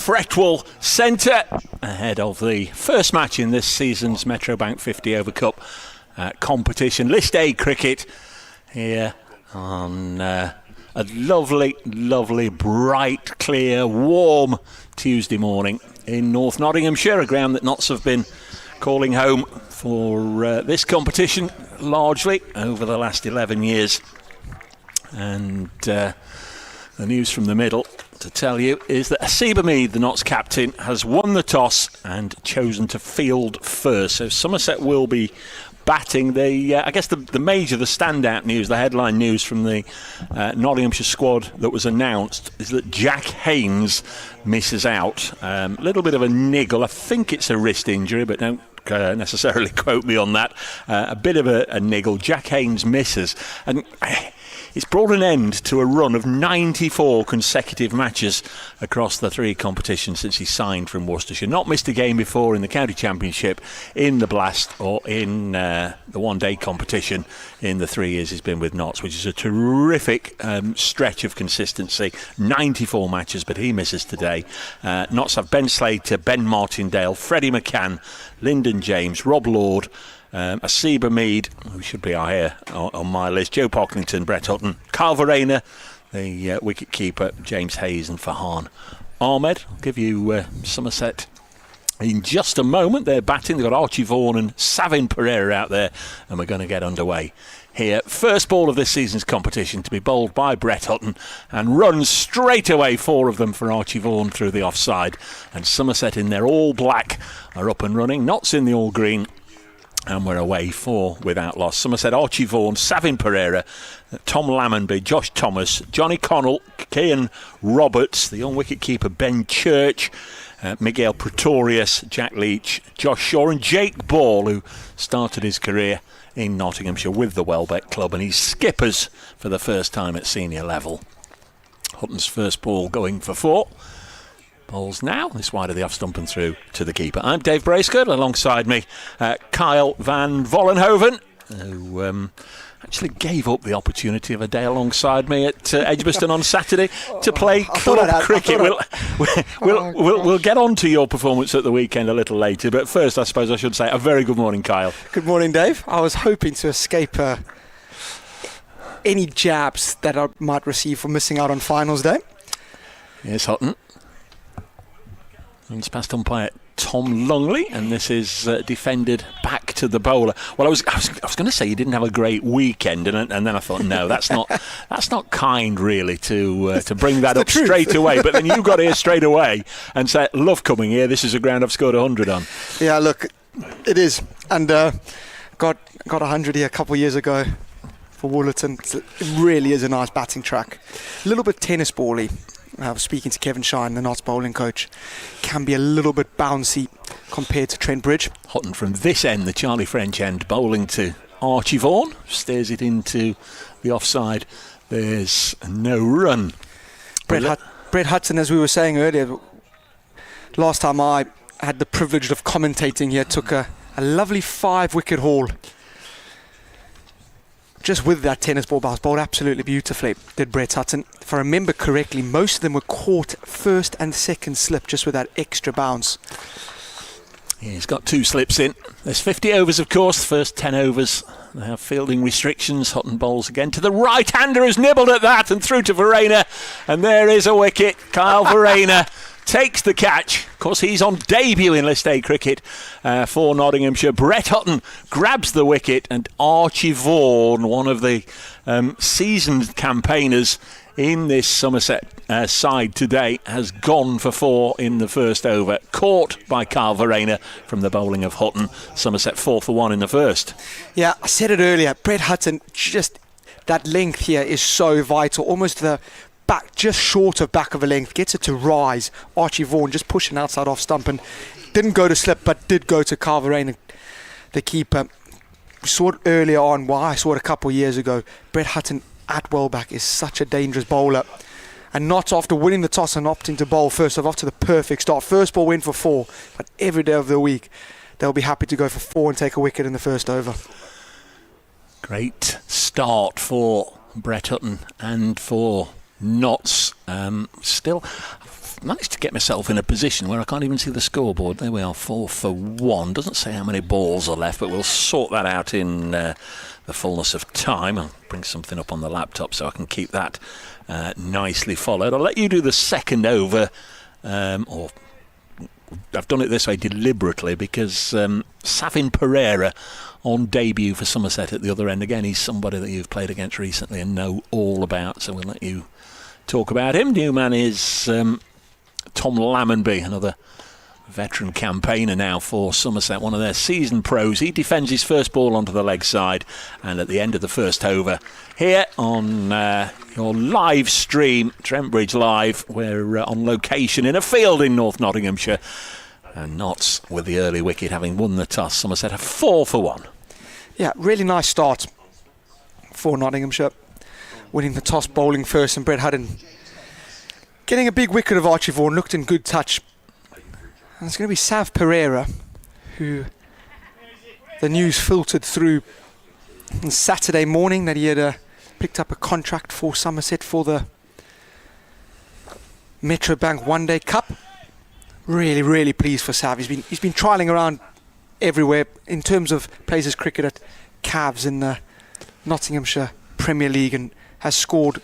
Fretwell Centre ahead of the first match in this season's Metrobank 50 Over Cup competition. List A cricket here on a lovely, bright, clear, warm Tuesday morning in North Nottinghamshire, a ground that Notts have been calling home for this competition largely over the last 11 years. And the news from the middle to tell you is that Asiba Mead, the Notts captain, has won the toss and chosen to field first. So Somerset will be batting. I guess the standout news, the headline news from the Nottinghamshire squad that was announced is that Jack Haynes misses out. A little bit of a niggle. I think it's a wrist injury, but don't necessarily quote me on that. A bit of a niggle. Jack Haynes misses. And it's brought an end to a run of 94 consecutive matches across the three competitions since he signed from Worcestershire. Not missed a game before in the County Championship, in the Blast, or in the one-day competition in the 3 years he's been with Notts, which is a terrific stretch of consistency. 94 matches, but he misses today. Notts have Ben Slater, Ben Martindale, Freddie McCann, Lyndon James, Rob Lord, Asiba Mead, who should be here on my list, Joe Pocklington, Brett Hutton, Kyle Verreynne, the wicket-keeper, James Hayes and Farhan Ahmed. I'll give you Somerset in just a moment. They're batting. They've got Archie Vaughan and Savin Pereira out there, and we're going to get underway here. First ball of this season's competition to be bowled by Brett Hutton, and runs straight away, 4 of them for Archie Vaughan through the offside. And Somerset in their all black are up and running. Notts in the all green. And we're away 4 with Outlaws. Somerset, Archie Vaughan, Savin Pereira, Tom Lammonby, Josh Thomas, Johnny Connell, Cian Roberts, the young wicket-keeper Ben Church, Miguel Pretorius, Jack Leach, Josh Shaw and Jake Ball, who started his career in Nottinghamshire with the Welbeck Club, and he's skippers for the first time at senior level. Hutton's first ball going for 4. Balls now, this wide of the off stump and through to the keeper. I'm Dave Bracegirdle, alongside me Kyle van Vollenhoven, who actually gave up the opportunity of a day alongside me at Edgbaston on Saturday to play club cricket. We'll get on to your performance at the weekend a little later, but first I suppose I should say a very good morning, Kyle. Good morning, Dave. I was hoping to escape any jabs that I might receive for missing out on finals day. Yes, Hutton. It's past umpire Tom Lungley, and this is defended back to the bowler. Well, I was going to say you didn't have a great weekend, and then I thought, no, that's not kind really to bring that up straight away. But then you got here straight away and said, love coming here. This is a ground I've scored 100 on. Yeah, look, it is, and got 100 here a couple of years ago for Woollerton. It really is a nice batting track. A little bit tennis bally. I was speaking to Kevin Shine, the Notts bowling coach. Can be a little bit bouncy compared to Trent Bridge. Hutton from this end, the Charlie French end, bowling to Archie Vaughan. Steers it into the offside. There's no run. Brett Hudson, as we were saying earlier, last time I had the privilege of commentating here, took a lovely 5-wicket haul. Just with that tennis ball, bowled absolutely beautifully, did Brett Hutton. If I remember correctly, most of them were caught first and second slip, just with that extra bounce. Yeah, he's got 2 slips in. There's 50 overs, of course. The first 10 overs, they have fielding restrictions. Hutton bowls again to the right-hander, who's nibbled at that, and through to Verreynne. And there is a wicket. Kyle Verreynne takes the catch. Of course, he's on debut in List A cricket for Nottinghamshire. Brett Hutton grabs the wicket, and Archie Vaughan, one of the seasoned campaigners in this Somerset side today, has gone for 4 in the first over. Caught by Kyle Verreynne from the bowling of Hutton. Somerset 4 for 1 in the first. Yeah, I said it earlier. Brett Hutton, just that length here is so vital. Almost the back, just short of back of a length, gets it to rise. Archie Vaughan just pushing outside off stump and didn't go to slip, but did go to Kyle Verreynne, the keeper. We saw it earlier on. Well, I saw it a couple of years ago. Brett Hutton at Welbeck is such a dangerous bowler, and not after winning the toss and opting to bowl first, off to the perfect start. First ball went for 4, but every day of the week they'll be happy to go for 4 and take a wicket in the first over. Great start for Brett Hutton and for Notts. Still, managed to get myself in a position where I can't even see the scoreboard. There we are, 4 for 1. Doesn't say how many balls are left, but we'll sort that out in the fullness of time. I'll bring something up on the laptop so I can keep that nicely followed. I'll let you do the second over, or I've done it this way deliberately because Savin Pereira on debut for Somerset at the other end. Again, he's somebody that you've played against recently and know all about, so we'll let you talk about him. New man is Tom Lammonby, another veteran campaigner now for Somerset, one of their seasoned pros. He defends his first ball onto the leg side, and at the end of the first over here on your live stream, Trent Bridge Live, we're on location in a field in North Nottinghamshire, and Notts with the early wicket having won the toss. Somerset have 4 for 1. Yeah, really nice start for Nottinghamshire, winning the toss, bowling first, and Brett Hutton getting a big wicket of Archie Vaughan, looked in good touch. And it's going to be Sav Pereira, who the news filtered through on Saturday morning that he had picked up a contract for Somerset for the Metrobank One Day Cup. Really, really pleased for Sav. He's been trialling around everywhere in terms of plays his cricket at Cavs in the Nottinghamshire Premier League and has scored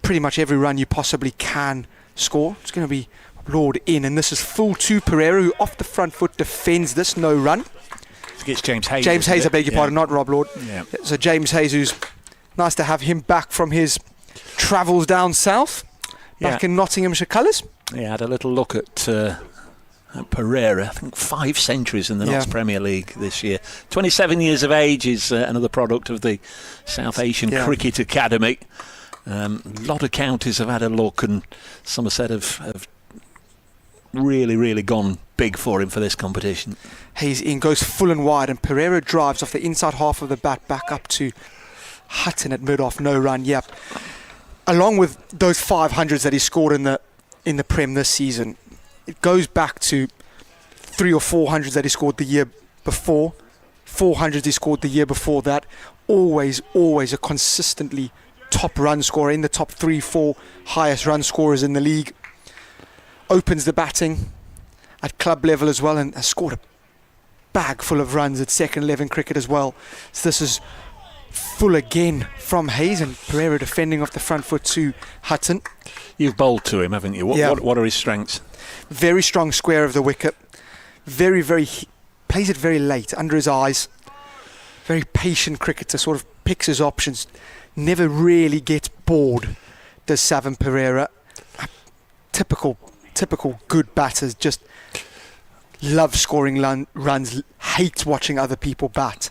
pretty much every run you possibly can score. It's going to be Lord in, and this is full to Pereira, who off the front foot defends this no run. It's James Hayes. James Hayes, I beg your pardon, not Rob Lord. Yeah. So James Hayes, who's nice to have him back from his travels down south, back in Nottinghamshire colours. Yeah, had a little look at Pereira. I think 5 centuries in the Notts Premier League this year. 27 years of age, is another product of the South Asian Cricket Academy. A lot of counties have had a look, and Somerset have really, really gone big for him for this competition. Hayes in, goes full and wide, and Pereira drives off the inside half of the bat back up to Hutton at mid-off, no run. Yep. Along with those 500s that he scored in the Prem this season, it goes back to 300 or 400s that he scored the year before, 400s he scored the year before that. Always a consistently top run scorer, in the top 3-4 highest run scorers in the league. Opens the batting at club level as well, and has scored a bag full of runs at second 11 cricket as well. So this is full again from Hayes, and Pereira defending off the front foot to Hutton. You've bowled to him, haven't you? What are his strengths? Very strong square of the wicket. Very, plays it very late, under his eyes. Very patient cricketer, sort of picks his options. Never really gets bored, does Savin Pereira. Typical good batters, just love scoring runs, hates watching other people bat.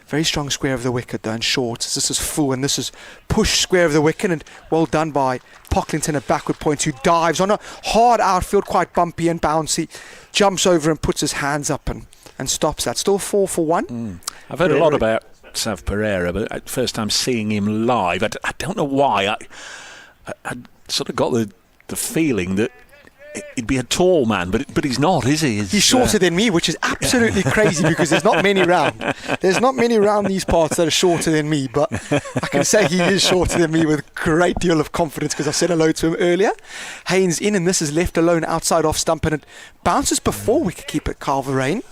Very strong square of the wicket though, and short. This is full, and this is push square of the wicket, and well done by Pocklington at backward point, who dives on a hard outfield, quite bumpy and bouncy, jumps over and puts his hands up and stops that. Still 4 for 1. I've heard a lot about Sav Pereira, but first time seeing him live, I don't know why. I sort of got the feeling that he'd be a tall man, but he's not, is he? He's shorter than me, which is absolutely crazy because there's not many round. There's not many round these parts that are shorter than me, but I can say he is shorter than me with a great deal of confidence because I said hello to him earlier. Haynes in, and this is left alone outside off stump, and it bounces before wicketkeeper Carl Verreyn,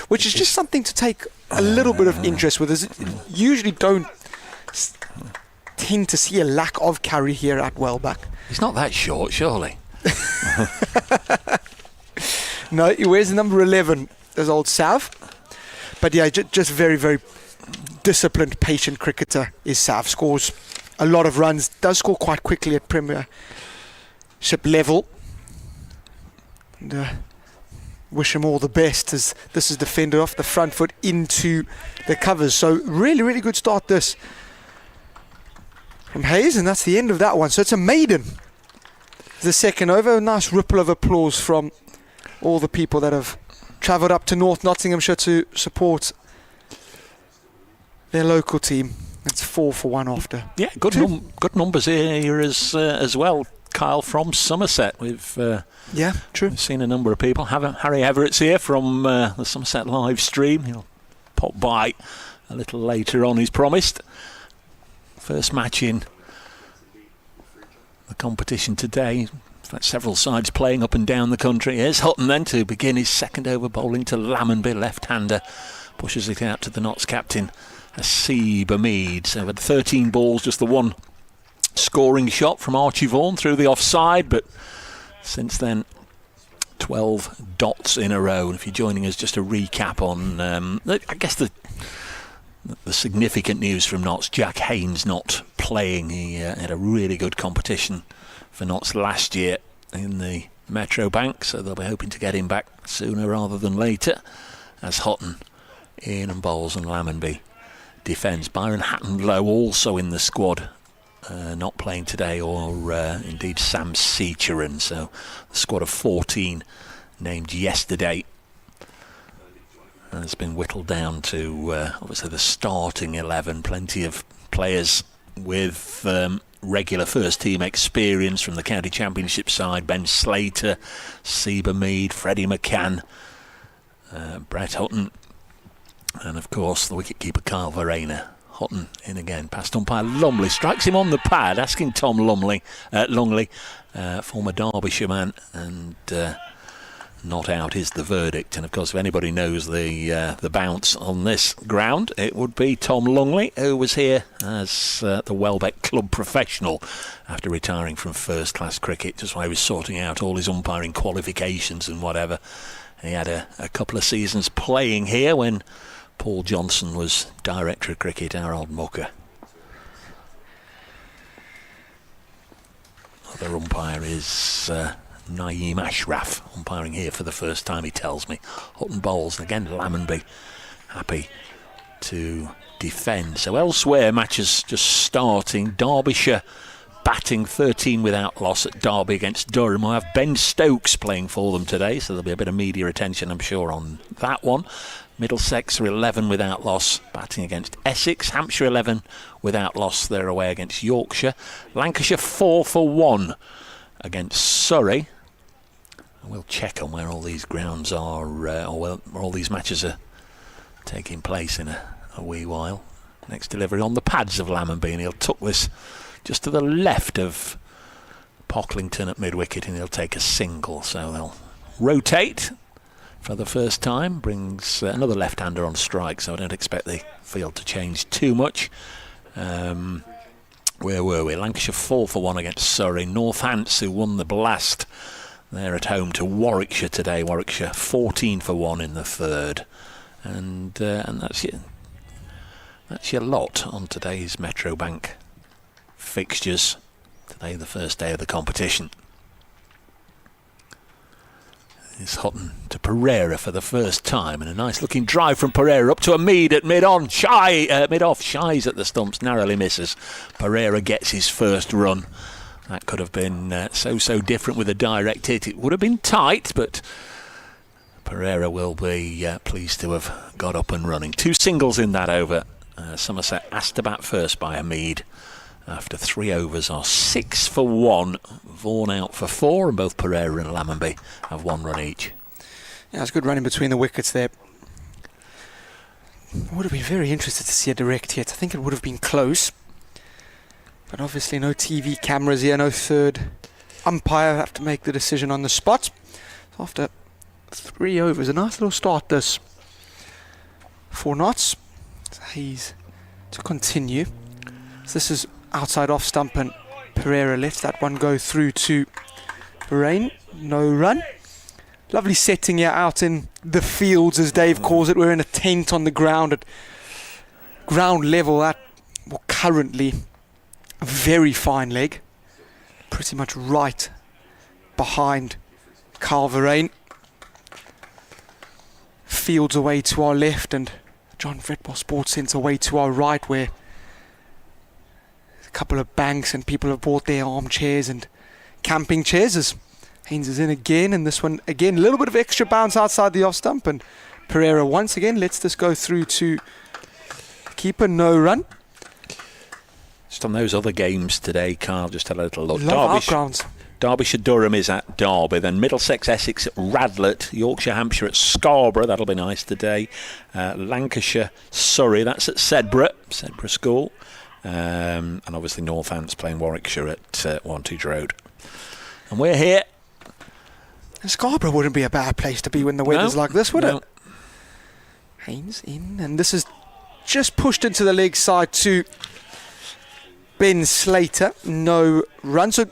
which is just something to take a little bit of interest with. As usually don't tend to see a lack of carry here at Wellback. He's not that short, surely. No, he wears the number 11 as old Sav, but yeah, just very, very disciplined, patient cricketer is Sav. Scores a lot of runs, does score quite quickly at Premiership level, and wish him all the best as this is defended off the front foot into the covers. So really, really good start this from Hayes, and that's the end of that one. So it's a maiden. The second over, a nice ripple of applause from all the people that have travelled up to North Nottinghamshire to support their local team. It's 4 for 1 after. Yeah, good numbers here as well. Kyle from Somerset. We've true. We've seen a number of people. Harry Everett's here from the Somerset live stream. He'll pop by a little later on, he's promised. First match in the competition today. fact, several sides playing up and down the country. Here's Hutton then to begin his second over, bowling to Lammonby, left-hander. Pushes it out to the Notts captain, Hasib Mead. So had 13 balls, just the one scoring shot from Archie Vaughan through the offside, but since then 12 dots in a row. And if you're joining us, just a recap on I guess the significant news from Notts: Jack Haynes not playing. He had a really good competition for Notts last year in the Metro Bank, so they'll be hoping to get him back sooner rather than later, as Hutton in and bowls and Lammonby defends. Byron Hatton-Lowe also in the squad, not playing today, or indeed Sam Seacheran. So the squad of 14 named yesterday has been whittled down to obviously the starting 11. Plenty of players with regular first team experience from the county championship side: Ben Slater, Seba Mead, Freddie McCann, Brett Hutton, and of course the wicketkeeper Kyle Verreynne. Hutton in again, past umpire Lumley, strikes him on the pad, asking Tom Longley, former Derbyshire man, and not out is the verdict. And of course, if anybody knows the bounce on this ground, it would be Tom Longley, who was here as the Welbeck club professional after retiring from first class cricket, just while he was sorting out all his umpiring qualifications and whatever. He had a couple of seasons playing here when Paul Johnson was director of cricket, our old mucker. Other umpire is Naeem Ashraf, umpiring here for the first time, he tells me. Hutton bowls, and again Lammonby happy to defend. So elsewhere, matches just starting. Derbyshire batting 13 without loss at Derby against Durham. I have Ben Stokes playing for them today, so there'll be a bit of media attention, I'm sure, on that one. Middlesex are 11 without loss, batting against Essex. Hampshire 11 without loss, they're away against Yorkshire. Lancashire 4 for 1 against Surrey. We'll check on where all these grounds are, or where all these matches are taking place in a wee while. Next delivery on the pads of Lammonby, and he'll tuck this just to the left of Pocklington at mid-wicket, and he'll take a single. So they'll rotate for the first time, brings another left-hander on strike, so I don't expect the field to change too much. Where were we? Lancashire 4 for 1 against Surrey. Northants, who won the Blast, they're at home to Warwickshire today. Warwickshire 14 for 1 in the third. And that's your lot on today's Metro Bank fixtures. Today, the first day of the competition. It's Hutton to Pereira for the first time, and a nice looking drive from Pereira up to a Mead at mid-on. Mid-off, Shies at the stumps, narrowly misses. Pereira gets his first run. That could have been so different with a direct hit. It would have been tight, but Pereira will be pleased to have got up and running. 2 singles in that over. Somerset asked to bat first by a Mead. After 3 overs are 6 for 1. Vaughan out for 4, and both Pereira and Lammonby have 1 run each. Yeah, it's good running between the wickets there. I would have been very interested to see a direct hit. I think it would have been close. But obviously no TV cameras here, no third umpire. Have to make the decision on the spot. So after 3 overs, a nice little start this for Notts. So he's to continue. So this is outside off stump, and Pereira lets that one go through to Verreynne. No run. Lovely setting here out in the fields, as Dave calls it. We're in a tent on the ground at ground level. Currently a very fine leg, pretty much right behind Kyle Verreynne. Fields away to our left, and John Fretwell Sporting Centre away to our right, where a couple of banks and people have bought their armchairs and camping chairs. As Haynes is in again, and this one again a little bit of extra bounce outside the off stump, and Pereira once again lets this go through to keeper. No run. Just on those other games today, Carl, just had a little look. Derbyshire Durham is at Derby, then Middlesex Essex at Radlett, Yorkshire Hampshire at Scarborough, that'll be nice today. Lancashire Surrey, that's at Sedbergh School. And obviously Northants playing Warwickshire at Wantage Road. And we're here. Scarborough wouldn't be a bad place to be when the weather's like this, would No. it? Haynes in, and this is just pushed into the leg side to Ben Slater. No run. So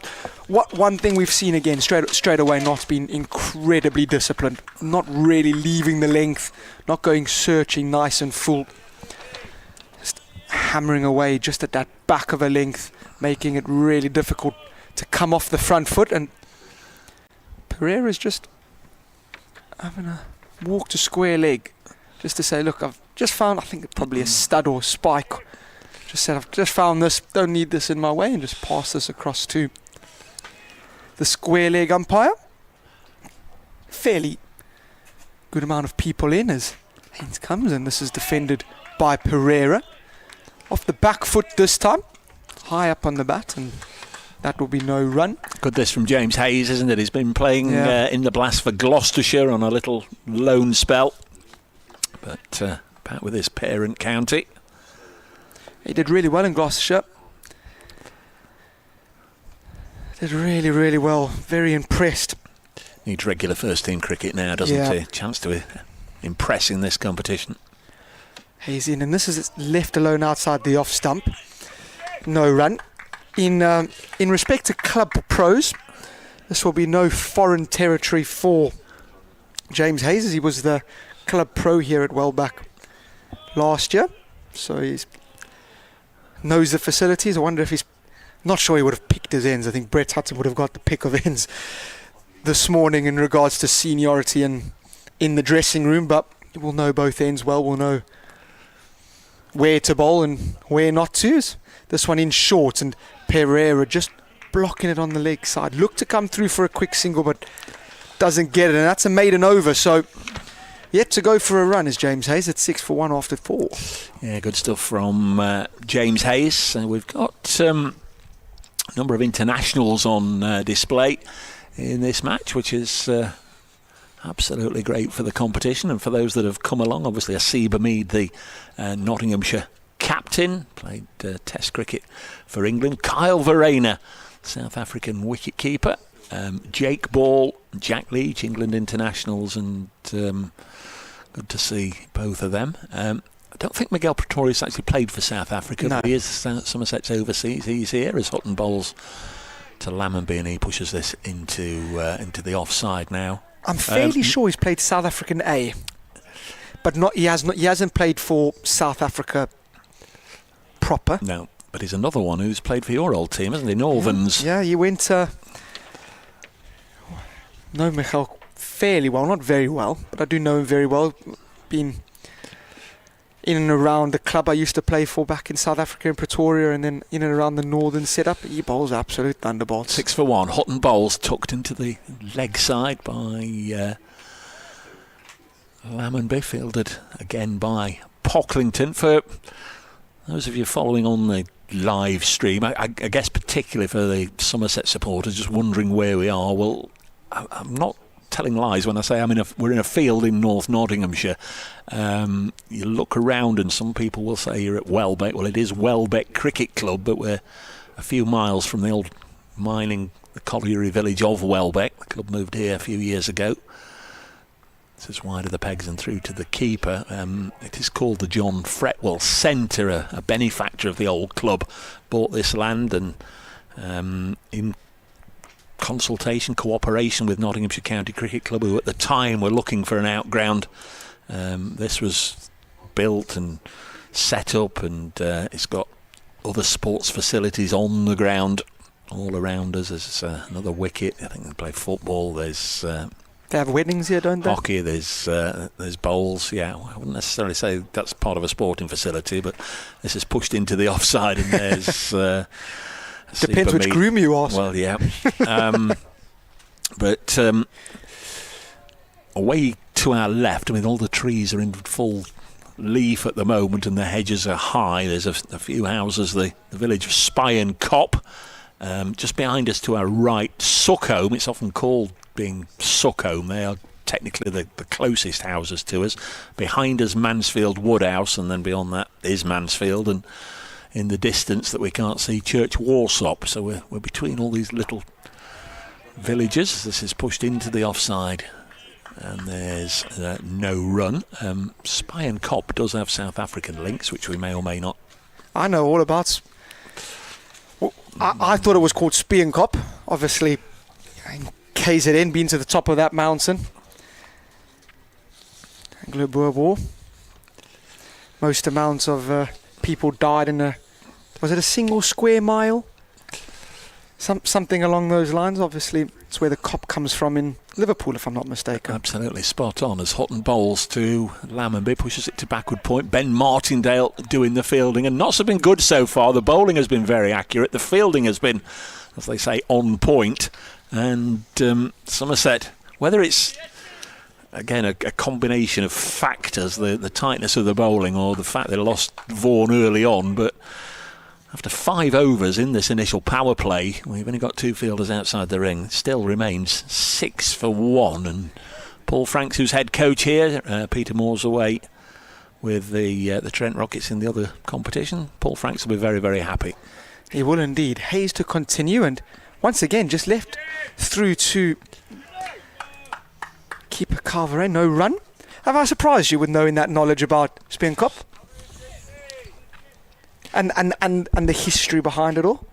one thing we've seen again straight away, not being incredibly disciplined, not really leaving the length, not going searching nice and full, just hammering away just at that back of a length, making it really difficult to come off the front foot. And Pereira's just having a walk to square leg just to say, look, I've just found, I think probably a stud or spike. Just said, I've just found this, don't need this in my way, and just pass this across to the square leg umpire. Fairly good amount of people in as Haynes comes, and this is defended by Pereira. Off the back foot this time, high up on the bat, and that will be no run. Good this from James Hayes, isn't it? He's been playing in the Blast for Gloucestershire on a little loan spell, but back with his parent county. He did really well in Gloucestershire. Did really, really well. Very impressed. Needs regular first team cricket now, doesn't he? Chance to impress in this competition. Hayes in, and this is left alone outside the off stump. No run. In respect to club pros, this will be no foreign territory for James Hayes, as he was the club pro here at Welbeck last year. So he's knows the facilities. I wonder if he's not sure he would have picked his ends. I think Brett Hudson would have got the pick of ends this morning in regards to seniority and in the dressing room, but we'll know both ends well. We'll know where to bowl and where not to. This one in short, and Pereira just blocking it on the leg side. Looked to come through for a quick single, but doesn't get it, and that's a maiden over. So yet to go for a run is James Hayes at 6 for 1 after 4. Yeah, good stuff from James Hayes. We've got a number of internationals on display in this match, which is absolutely great for the competition and for those that have come along. Obviously, Asiba Mead, the Nottinghamshire captain, played Test cricket for England. Kyle Verreynne, South African wicket-keeper. Jake Ball, Jack Leach, England internationals, and good to see both of them. I don't think Miguel Pretorius actually played for South Africa, but he is Somerset's overseas. He's here as Hutton bowls to Lammonby, and he pushes this into the offside now. I'm fairly sure he's played South African A, but he hasn't played for South Africa proper. No, but he's another one who's played for your old team, isn't he? Northerns. Yeah, he went know Michael fairly well, not very well, but I do know him very well. Been in and around the club I used to play for back in South Africa in Pretoria, and then in and around the northern setup. He bowls absolute thunderbolts. 6 for 1. Hutton bowls tucked into the leg side by Lammonby, fielded again by Pocklington. For those of you following on the live stream, I guess particularly for the Somerset supporters just wondering where we are, well, I'm not telling lies when I say we're in a field in North Nottinghamshire. You look around and some people will say you're at Welbeck. Well, it is Welbeck Cricket Club, but we're a few miles from the old the colliery village of Welbeck. The club moved here a few years ago. This is wide of the pegs and through to the keeper. It is called the John Fretwell Centre, a benefactor of the old club. Bought this land and in cooperation with Nottinghamshire County Cricket Club, who at the time were looking for an outground. This was built and set up, and it's got other sports facilities on the ground all around us. There's another wicket. I think they play football. There's they have weddings here, don't they? Hockey. There's bowls. Yeah, I wouldn't necessarily say that's part of a sporting facility, but this is pushed into the offside, and there's depends which groom you ask. Well, yeah. But away to our left, all the trees are in full leaf at the moment and the hedges are high. There's a few houses, the village of Spy and Cop. Just behind us to our right, Suckholme. It's often called being Suckholme. They are technically the closest houses to us. Behind us, Mansfield Woodhouse, and then beyond that is Mansfield, and in the distance that we can't see, Church Warsop. So we're between all these little Villagers. This is pushed into the offside. And there's no run. Spy and Cop does have South African links, which we may or may not. I know all about. Well, I thought it was called Spy and Cop. Obviously, KZN been to the top of that mountain. Anglo-Boer. Most amounts of people died in was it a single square mile? Something along those lines. Obviously, it's where the Cop comes from in Liverpool, if I'm not mistaken. Absolutely spot on. As Hutton bowls to Lammonby, pushes it to backward point. Ben Martindale doing the fielding, and not so been good so far. The bowling has been very accurate. The fielding has been, as they say, on point. And Somerset, whether it's again a combination of factors, the tightness of the bowling, or the fact they lost Vaughan early on, but after 5 overs in this initial power play, we've only got 2 fielders outside the ring. It still remains 6 for 1. And Paul Franks, who's head coach here, Peter Moore's away with the Trent Rockets in the other competition. Paul Franks will be very, very happy. He will indeed. Hayes to continue, and once again just left through to keeper Carver. No run. Have I surprised you with knowing that knowledge about Spin Cup? And the history behind it all?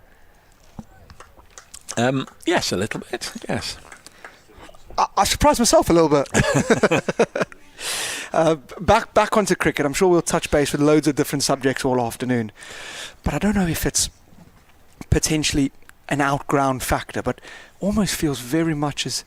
Yes, a little bit, yes. I surprised myself a little bit. Back onto cricket. I'm sure we'll touch base with loads of different subjects all afternoon. But I don't know if it's potentially an outground factor, but almost feels very much as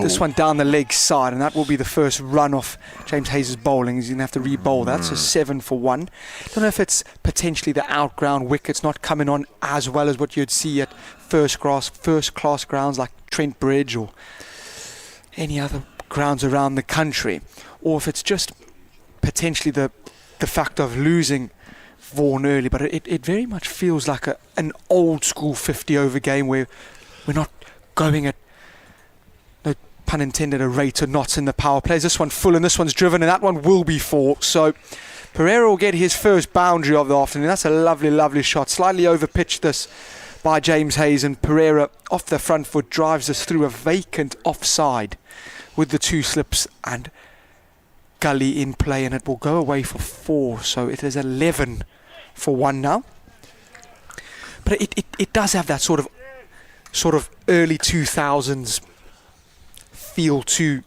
this one down the leg side, and that will be the first run off James Hayes' bowling. He's going to have to re-bowl that, so 7 for 1. Don't know if it's potentially the outground wickets not coming on as well as what you'd see at first class grounds like Trent Bridge or any other grounds around the country, or if it's just potentially the fact of losing Vaughan early. But it very much feels like an old school 50 over game where we're not going at, no pun intended, a rate or knots in the power plays. This one full and this one's driven, and that one will be 4. So Pereira will get his first boundary of the afternoon. That's a lovely, lovely shot. Slightly over pitched this by James Hayes, and Pereira off the front foot drives us through a vacant offside with the 2 slips and gully in play, and it will go away for 4. So it is 11 for 1 now. But it does have that sort of early 2000s feel to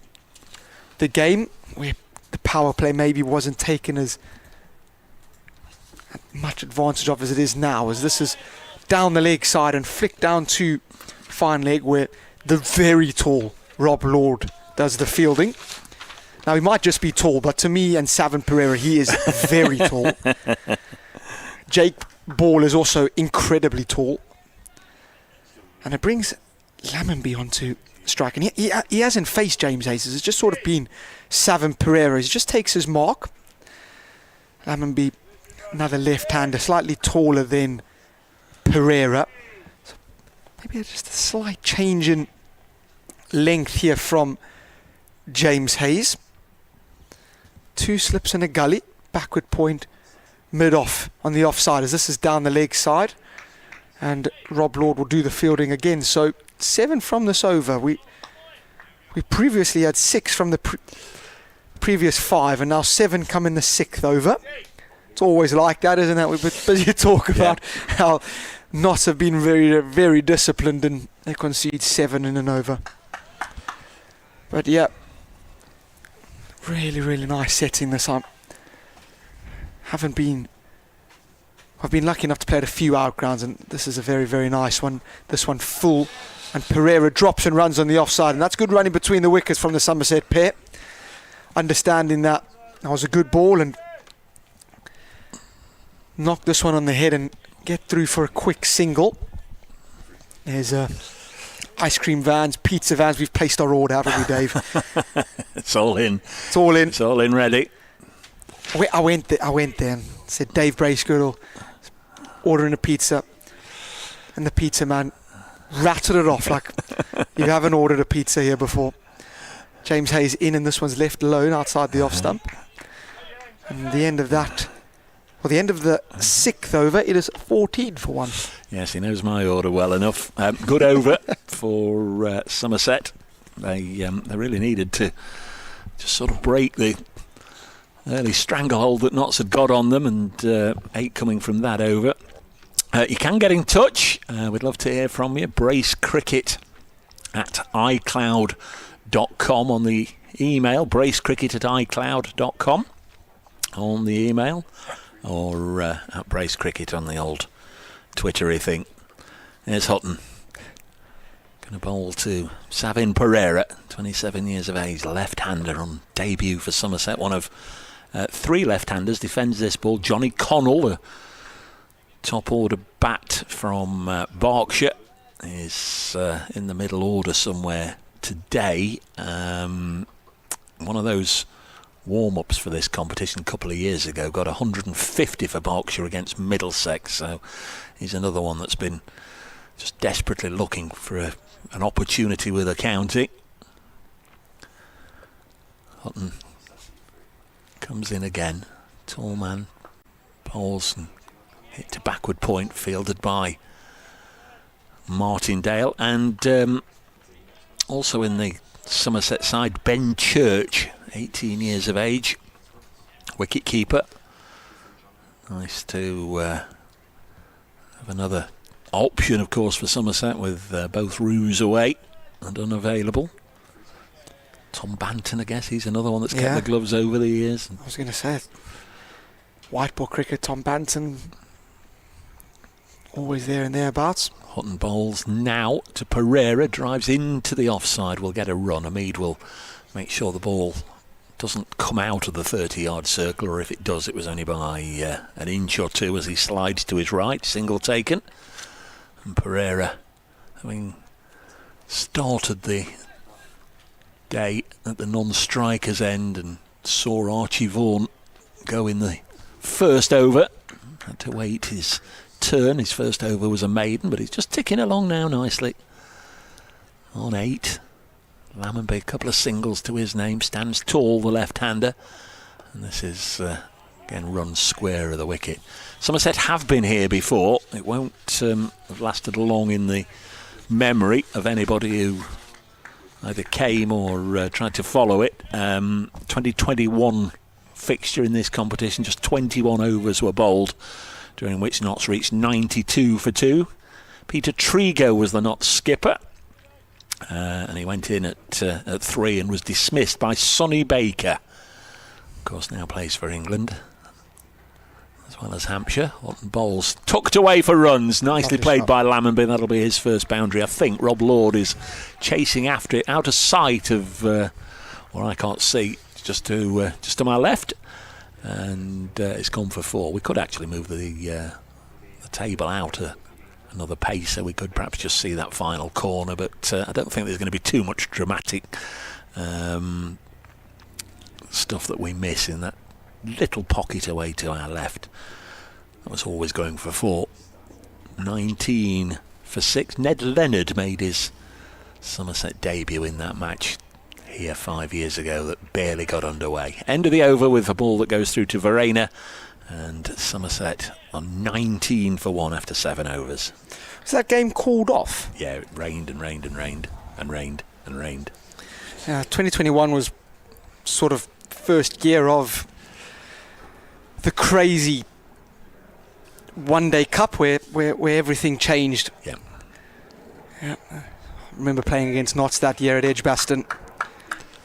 the game, where the power play maybe wasn't taken as much advantage of as it is now, as this is down the leg side and flicked down to fine leg, where the very tall Rob Lord does the fielding. Now he might just be tall, but to me and Savin Pereira, he is very tall. Jake Ball is also incredibly tall, and it brings Lammonby onto strike, and he hasn't faced James Hayes. It's just sort of been Savin Pereira. He just takes his mark. Lammonby, another left-hander, slightly taller than Pereira. So maybe just a slight change in length here from James Hayes. 2 slips and a gully, backward point, mid-off on the offside, as this is down the leg side, and Rob Lord will do the fielding again. So 7 from this over. We previously had 6 from the previous 5, and now 7 come in the 6th over. It's always like that, isn't it? We're busy talk about how Notts have been very, very disciplined, and they concede 7 in an over. But yeah, really, really nice setting this up. I've been lucky enough to play at a few outgrounds, and this is a very, very nice one. This one full, and Pereira drops and runs on the offside, and that's good running between the wickets from the Somerset pair. Understanding that was a good ball, and knock this one on the head and get through for a quick single. There's ice cream vans, pizza vans. We've placed our order, haven't we, Dave? It's all in. It's all in. It's all in, ready. I went there and said, Dave Bracegirdle ordering a pizza, and the pizza man rattled it off like, you haven't ordered a pizza here before. James Hayes in, and this one's left alone outside the off stump. And the end of that Well, the end of the 6th over, it is 14 for 1. Yes, he knows my order well enough. Good over for Somerset. They really needed to just sort of break the early stranglehold that Notts had got on them, and 8 coming from that over. You can get in touch. We'd love to hear from you. bracecricket@icloud.com on the email. bracecricket@icloud.com on the email. Or at Brace Cricket on the old Twittery thing. There's Hutton. Going to bowl to Savin Pereira, 27 years of age, left-hander on debut for Somerset. One of 3 left-handers defends this ball. Johnny Connell, the top-order bat from Berkshire, is in the middle order somewhere today. One of those warm-ups for this competition a couple of years ago, got 150 for Berkshire against Middlesex, so he's another one that's been just desperately looking for an opportunity with a county. Hutton comes in again, tall man, bowls and hit to backward point, fielded by Martindale, and also in the Somerset side, Ben Church, 18 years of age, wicket keeper. Nice to have another option, of course, for Somerset, with both Roos away and unavailable. Tom Banton, I guess, he's another one that's kept the gloves over the years. I was going to say, white ball cricket, Tom Banton, always there and thereabouts. Hutton bowls now to Pereira, drives into the offside, will get a run. Hamid will make sure the ball doesn't come out of the 30-yard circle, or if it does, it was only by an inch or two as he slides to his right. Single taken. And Pereira, having started the day at the non-striker's end and saw Archie Vaughan go in the first over, had to wait his turn. His first over was a maiden, but he's just ticking along now nicely. On 8. Lammonby, a couple of singles to his name, stands tall, the left-hander, and this is again run square of the wicket. Somerset have been here before. It won't have lasted long in the memory of anybody who either came or tried to follow it. 2021 fixture in this competition, just 21 overs were bowled, during which Notts reached 92 for 2. Peter Trigo was the Notts skipper. And he went in at 3 and was dismissed by Sonny Baker. Of course, now plays for England, as well as Hampshire. Hutton bowls tucked away for runs. Nicely played by Lammonby. That'll be his first boundary. I think Rob Lord is chasing after it out of sight of, I can't see, just to my left. And it's gone for 4. We could actually move the table out another pace, so we could perhaps just see that final corner, but I don't think there's going to be too much dramatic stuff that we miss in that little pocket away to our left. That was always going for 4. 19 for 6. Ned Leonard made his Somerset debut in that match here 5 years ago that barely got underway. End of the over with a ball that goes through to Verena, and Somerset on 19 for 1 after 7 overs. Was that game called off? Yeah, it rained and rained and rained and rained and rained. 2021 was sort of first year of the crazy one-day cup where everything changed. Yeah. I remember playing against Notts that year at Edgbaston.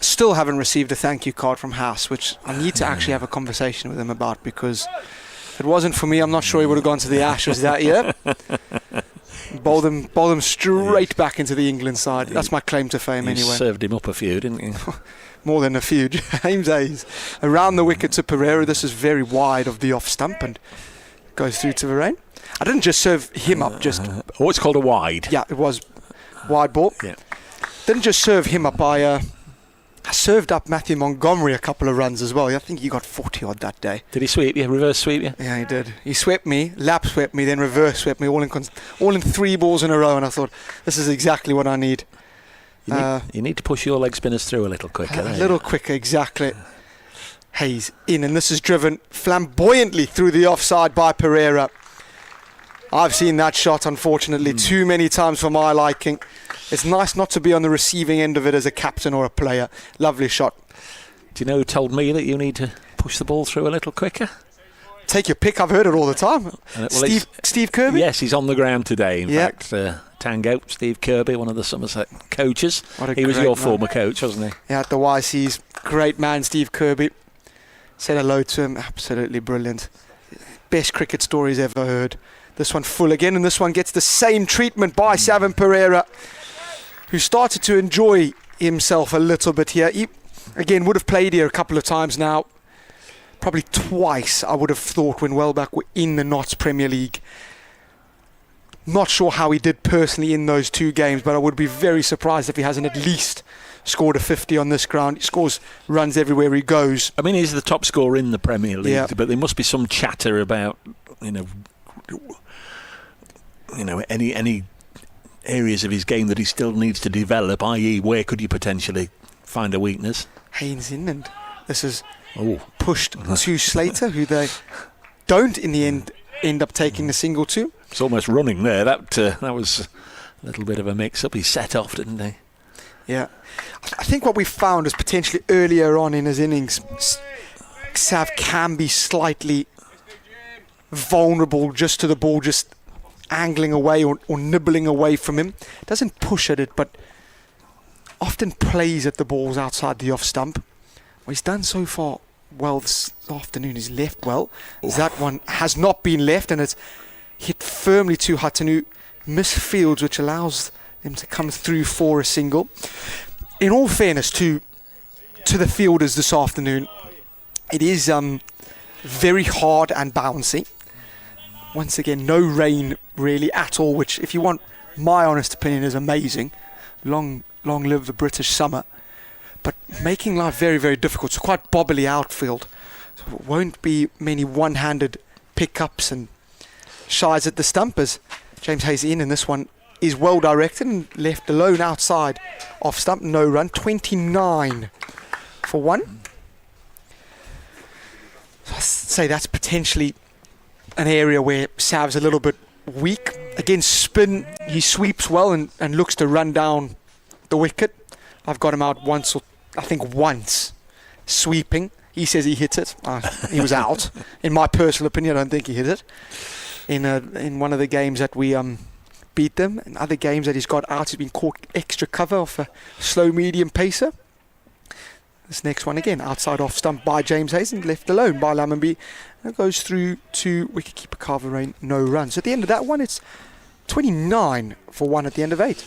Still haven't received a thank you card from House, which I need to actually have a conversation with him about, because if it wasn't for me, I'm not sure he would have gone to the Ashes that year. Bowl them straight back into the England side. That's my claim to fame anyway. You served him up a few, didn't you? More than a few. James Hayes around the wicket to Pereira. This is very wide of the off stump and goes through to Varane. I didn't just serve him up, just... it's called a wide. Yeah, it was wide ball. Yeah. Didn't just serve him up, I served up Matthew Montgomery a couple of runs as well. I think he got 40 odd that day. Did he sweep you, reverse sweep you? Yeah, he did. He swept me, lap swept me, then reverse swept me, all in 3 balls in a row, and I thought, this is exactly what I need. You need to push your leg spinners through a little quicker. A little quicker, exactly. Hayes in, and this is driven flamboyantly through the offside by Pereira. I've seen that shot, unfortunately, too many times for my liking. It's nice not to be on the receiving end of it as a captain or a player. Lovely shot. Do you know who told me that you need to push the ball through a little quicker? Take your pick, I've heard it all the time. Steve Kirby? Yes, he's on the ground today, in fact. Tango, Steve Kirby, one of the Somerset coaches. He was your former coach, wasn't he? Yeah, at the YC's. Great man, Steve Kirby. Said hello to him. Absolutely brilliant. Best cricket stories ever heard. This one full again, and this one gets the same treatment by Savin Pereira, who started to enjoy himself a little bit here. He, again, would have played here a couple of times now. Probably twice, I would have thought, when Welbeck were in the Notts Premier League. Not sure how he did personally in those 2 games, but I would be very surprised if he hasn't at least scored a 50 on this ground. He scores runs everywhere he goes. I mean, he's the top scorer in the Premier League, but there must be some chatter about, any areas of his game that he still needs to develop, i.e. where could you potentially find a weakness? Haynes in, and this is pushed to Slater, who they don't in the end up taking the single to. It's almost running there. That was a little bit of a mix-up. He set off, didn't he? Yeah. I think what we found is potentially earlier on in his innings, Sav can be slightly vulnerable just to the ball, just angling away or nibbling away from him. Doesn't push at it, but often plays at the balls outside the off stump. What he's done so far well this afternoon is left well. That one has not been left, and it's hit firmly to Hutton, who misfields, which allows him to come through for a single. In all fairness to the fielders this afternoon, it is very hard and bouncy. Once again, no rain really at all, which, if you want my honest opinion, is amazing. Long live the British summer. But making life very, very difficult. It's quite bobbly outfield. So it won't be many one-handed pickups and shies at the stump as James Hayes in, and this one is well directed and left alone outside off stump. No run. 29 for 1. So I'd say that's potentially an area where Sav's a little bit weak. Against spin, he sweeps well and looks to run down the wicket. I've got him out once sweeping. He says he hit it. He was out. In my personal opinion, I don't think he hit it. In one of the games that we beat them, in other games that he's got out, he's been caught extra cover off a slow medium pacer. This next one again, outside off stump by James Hayes and left alone by Lammonby. And it goes through to wicketkeeper Carver Rain, no runs. At the end of that one, it's 29 for 1 at the end of 8.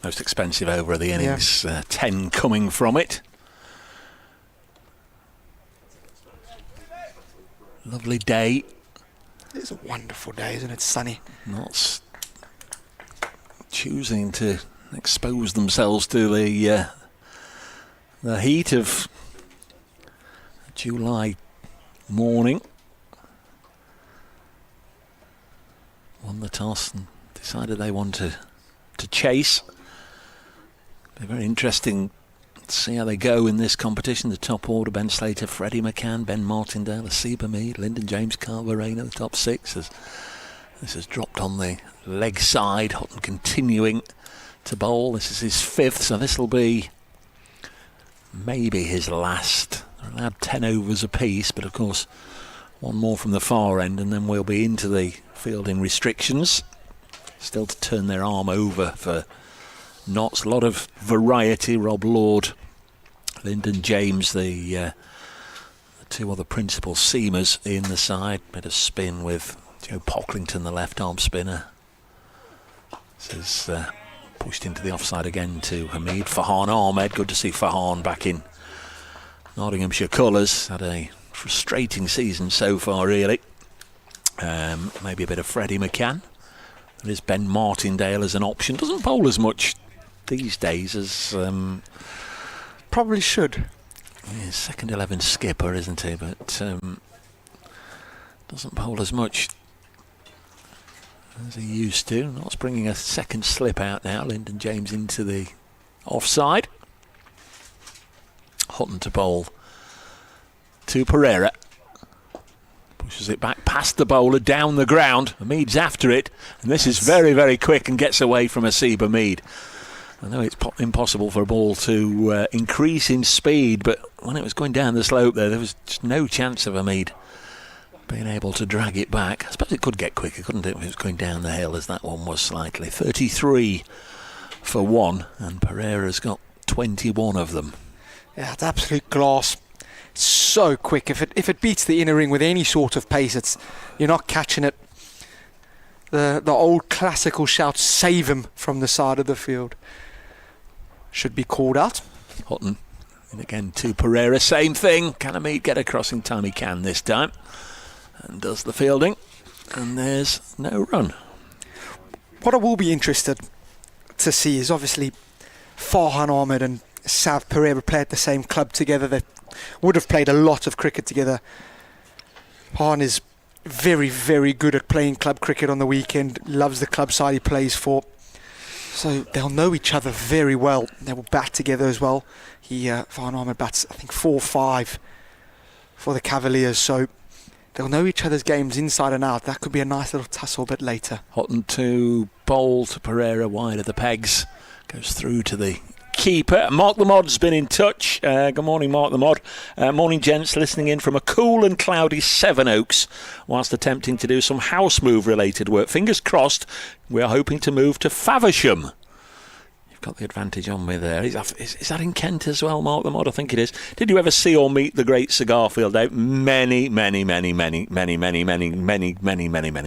Most expensive over of the innings, 10 coming from it. Lovely day. It's a wonderful day, isn't it? Sunny. Not choosing to expose themselves to the heat of July morning. Won the toss and decided they want to chase. Be very interesting to see how they go in this competition. The top order: Ben Slater, Freddie McCann, Ben Martindale, Asiba Mead, Lyndon James, Carver Rain at the top 6. As this has dropped on the leg side. Hutton continuing to bowl. This is his 5th, so this will be maybe his last. They're allowed 10 overs apiece, but of course one more from the far end and then we'll be into the fielding restrictions. Still to turn their arm over for Notts. A lot of variety. Rob Lord, Lyndon James, the 2 other principal seamers in the side. Bit of spin with Joe Pocklington, the left arm spinner. This is pushed into the offside again to Hamid. Farhan Ahmed, good to see Farhan back in Nottinghamshire colours. Had a frustrating season so far, really. Maybe a bit of Freddie McCann. There's Ben Martindale as an option. Doesn't bowl as much these days as... probably should. Yeah, second 11 skipper, isn't he? But doesn't bowl as much as he used to. Not bringing a second slip out now. Lyndon James into the offside. Hutton to bowl to Pereira. Pushes it back past the bowler, down the ground. Mead's after it, and this is very, very quick and gets away from Asiba Mead. I know it's impossible for a ball to increase in speed, but when it was going down the slope there was just no chance of Mead being able to drag it back. I suppose it could get quicker, couldn't it, if it was going down the hill, as that one was slightly. 33 for 1, and Pereira's got 21 of them. Yeah, it's absolute glass. So quick. If it beats the inner ring with any sort of pace, you're not catching it. The old classical shout, save him, from the side of the field should be called out. Hutton, and again to Pereira, same thing. Can Mead get across in time? He can this time, and does the fielding, and there's no run. What I will be interested to see is obviously Farhan Ahmed and Sav Pereira play at the same club together. They would have played a lot of cricket together. Farhan is very, very good at playing club cricket on the weekend, loves the club side he plays for. So they'll know each other very well. They will bat together as well. Farhan Ahmed bats, I think, 4-5 for the Cavaliers. So they'll know each other's games inside and out. That could be a nice little tussle a bit later. Hutton to bowl to Pereira, wide of the pegs. Goes through to the keeper. Mark the Mod's been in touch. Good morning, Mark the Mod. Morning, gents. Listening in from a cool and cloudy Sevenoaks whilst attempting to do some house move related work. Fingers crossed, we're hoping to move to Faversham. You've got the advantage on me there. Is that in Kent as well, Mark the Mod? I think it is. Did you ever see or meet the great cigar field out? Many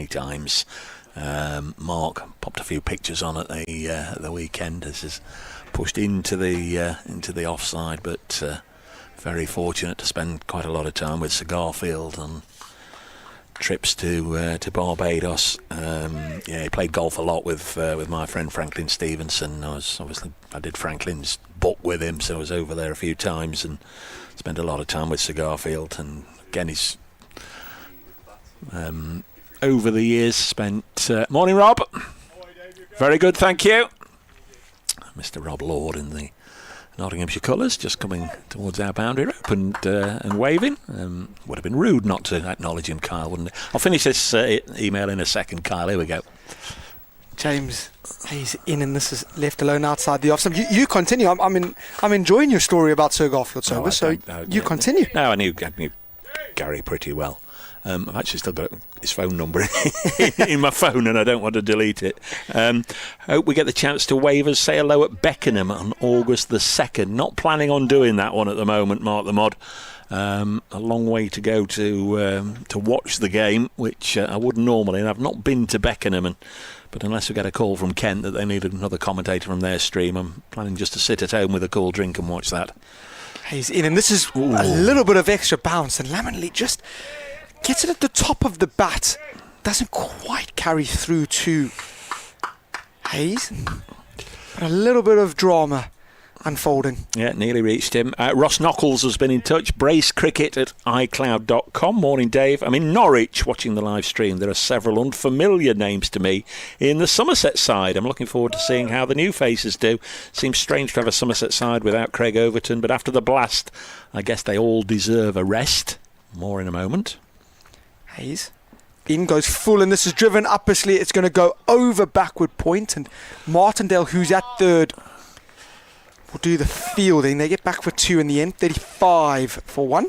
times. Mark popped a few pictures on at the weekend. This is pushed into the offside, but very fortunate to spend quite a lot of time with Cigarfield on trips to Barbados. He played golf a lot with my friend Franklin Stevenson. I did Franklin's book with him, so I was over there a few times and spent a lot of time with Cigarfield. And again, he's over the years spent. Morning, Rob. Very good, thank you. Mr. Rob Lord in the Nottinghamshire colours, just coming towards our boundary rope and waving. Would have been rude not to acknowledge him, Kyle, wouldn't it? I'll finish this email in a second, Kyle. Here we go. James, he's in, and this is left alone outside the office. You continue. I'm enjoying your story about Sir Garfield Sobers, you continue. No, I knew Gary pretty well. I've actually still got his phone number in my phone, and I don't want to delete it. Hope we get the chance to wave and say hello at Beckenham on August the 2nd. Not planning on doing that one at the moment, Mark the Mod. A long way to go to watch the game, which I would normally, and I've not been to Beckenham. But unless we get a call from Kent that they need another commentator from their stream, I'm planning just to sit at home with a cool drink and watch that. He's in, and this is a little bit of extra bounce, and Lamanley just gets it at the top of the bat, doesn't quite carry through to Hayes. But a little bit of drama unfolding. Yeah, nearly reached him. Ross Knuckles has been in touch. Brace Cricket at iCloud.com. Morning, Dave. I'm in Norwich watching the live stream. There are several unfamiliar names to me in the Somerset side. I'm looking forward to seeing how the new faces do. Seems strange to have a Somerset side without Craig Overton, but after the blast, I guess they all deserve a rest. More in a moment. Hayes in goes full, and this is driven uppersley. It's going to go over backward point, and Martindale, who's at third, will do the fielding. They get back for 2 in the end. 35 for 1.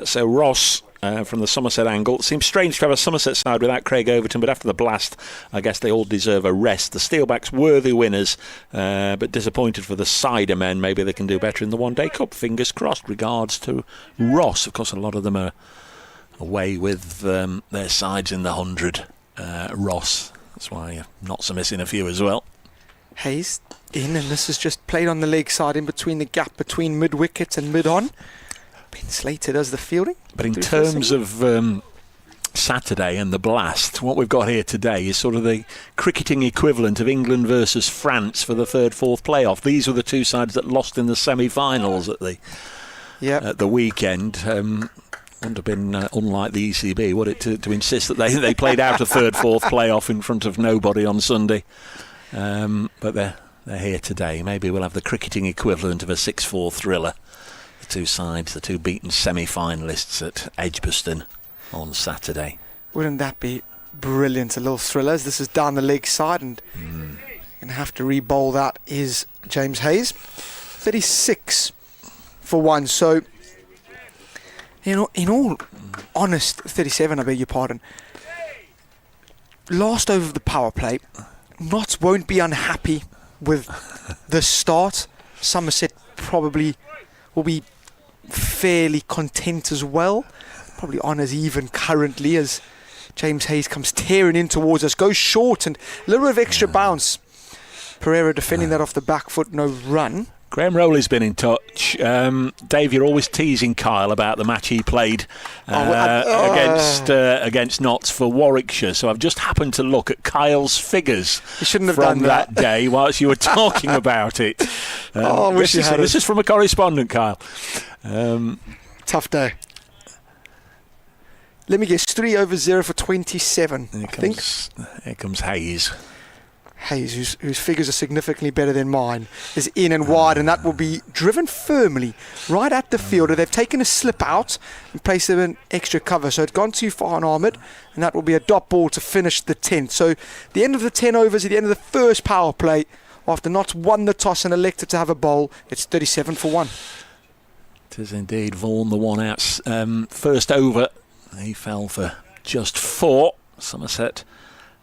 So Ross from the Somerset angle. It seems strange to have a Somerset side without Craig Overton, but after the blast, I guess they all deserve a rest. The Steelbacks worthy winners, but disappointed for the cider men. Maybe they can do better in the One Day Cup. Fingers crossed. Regards to Ross. Of course, a lot of them are away with their sides in the 100. Ross, that's why you're not so missing a few as well. Hayes in, and this is just played on the leg side in between the gap between mid-wicket and mid-on. Ben Slater does the fielding. But in terms of Saturday and the blast, what we've got here today is sort of the cricketing equivalent of England versus France for the 3rd-4th playoff. These were the two sides that lost in the semi-finals at the weekend. Wouldn't have been unlike the ECB, would it, to insist that they played out a 3rd-4th playoff in front of nobody on Sunday. But they're here today. Maybe we'll have the cricketing equivalent of a 6-4 thriller the two sides, the two beaten semi-finalists at Edgbaston on Saturday. Wouldn't that be brilliant? A little thriller. This is down the leg side, and going to have to re-bowl that is James Hayes. 36 for 1. So, in all honest, 37, I beg your pardon. Last over of the power play. Notts won't be unhappy with the start. Somerset probably will be fairly content as well. Probably on as even currently as James Hayes comes tearing in towards us. Goes short and a little bit of extra bounce. Pereira defending that off the back foot, no run. Graham Rowley's been in touch. Dave, you're always teasing Kyle about the match he played against Notts for Warwickshire. So I've just happened to look at Kyle's figures from that day whilst you were talking about it. I wish you had this is from a correspondent, Kyle. Tough day. Let me guess, 3 over 0 for 27, I think. Here comes Hayes. Hayes, whose figures are significantly better than mine, is in and wide, and that will be driven firmly right at the fielder. They've taken a slip out and placed them in extra cover, so it's gone too far unarmoured, and that will be a dot ball to finish the 10th. So the end of the 10 overs, at the end of the first power play, after Notts won the toss and elected to have a bowl, it's 37 for 1. It is indeed Vaughan, the one out. First over, he fell for just 4. Somerset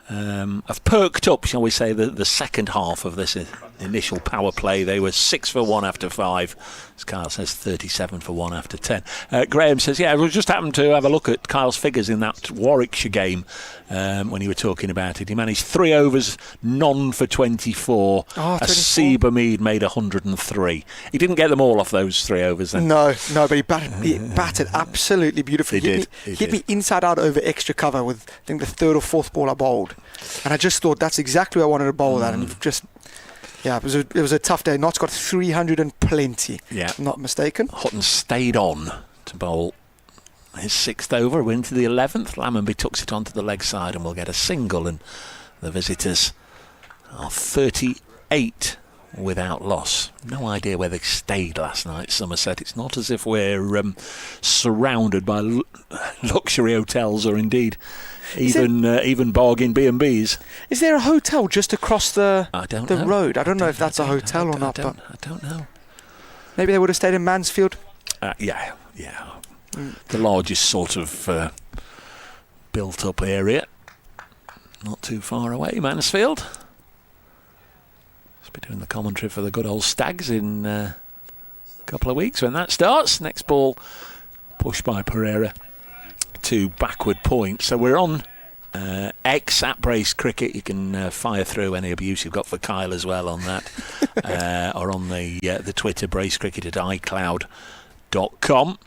have perked up, shall we say, the second half of this initial power play. They were 6 for 1 after 5. As Kyle says, 37 for 1 after 10. Graham says, yeah, we just happened to have a look at Kyle's figures in that Warwickshire game when you were talking about it. He managed 3 overs, none for 24. As Seba Mead made 103. He didn't get them all off those 3 overs then. No, but he batted absolutely beautifully. He hit me inside out over extra cover with, I think, the 3rd or 4th ball I bowled. And I just thought that's exactly what I wanted to bowl that, and just, yeah, it was a tough day. Notts got 300 and plenty, not mistaken. Hutton stayed on to bowl his 6th over, went to the 11th. Lammonby tucks it onto the leg side and will get a single, and the visitors are 38 without loss. No idea where they stayed last night, Somerset. It's not as if we're surrounded by luxury hotels or indeed even bargain B&Bs. Is there a hotel just across the road? I don't know if that's a hotel or not. I don't know. Maybe they would have stayed in Mansfield? Yeah. The largest sort of built-up area. Not too far away, Mansfield. Be doing the commentary for the good old Stags in a couple of weeks when that starts. Next ball pushed by Pereira to backward point. So we're on X at Brace Cricket. You can fire through any abuse you've got for Kyle as well on that, or on the Twitter bracecricket at icloud.com.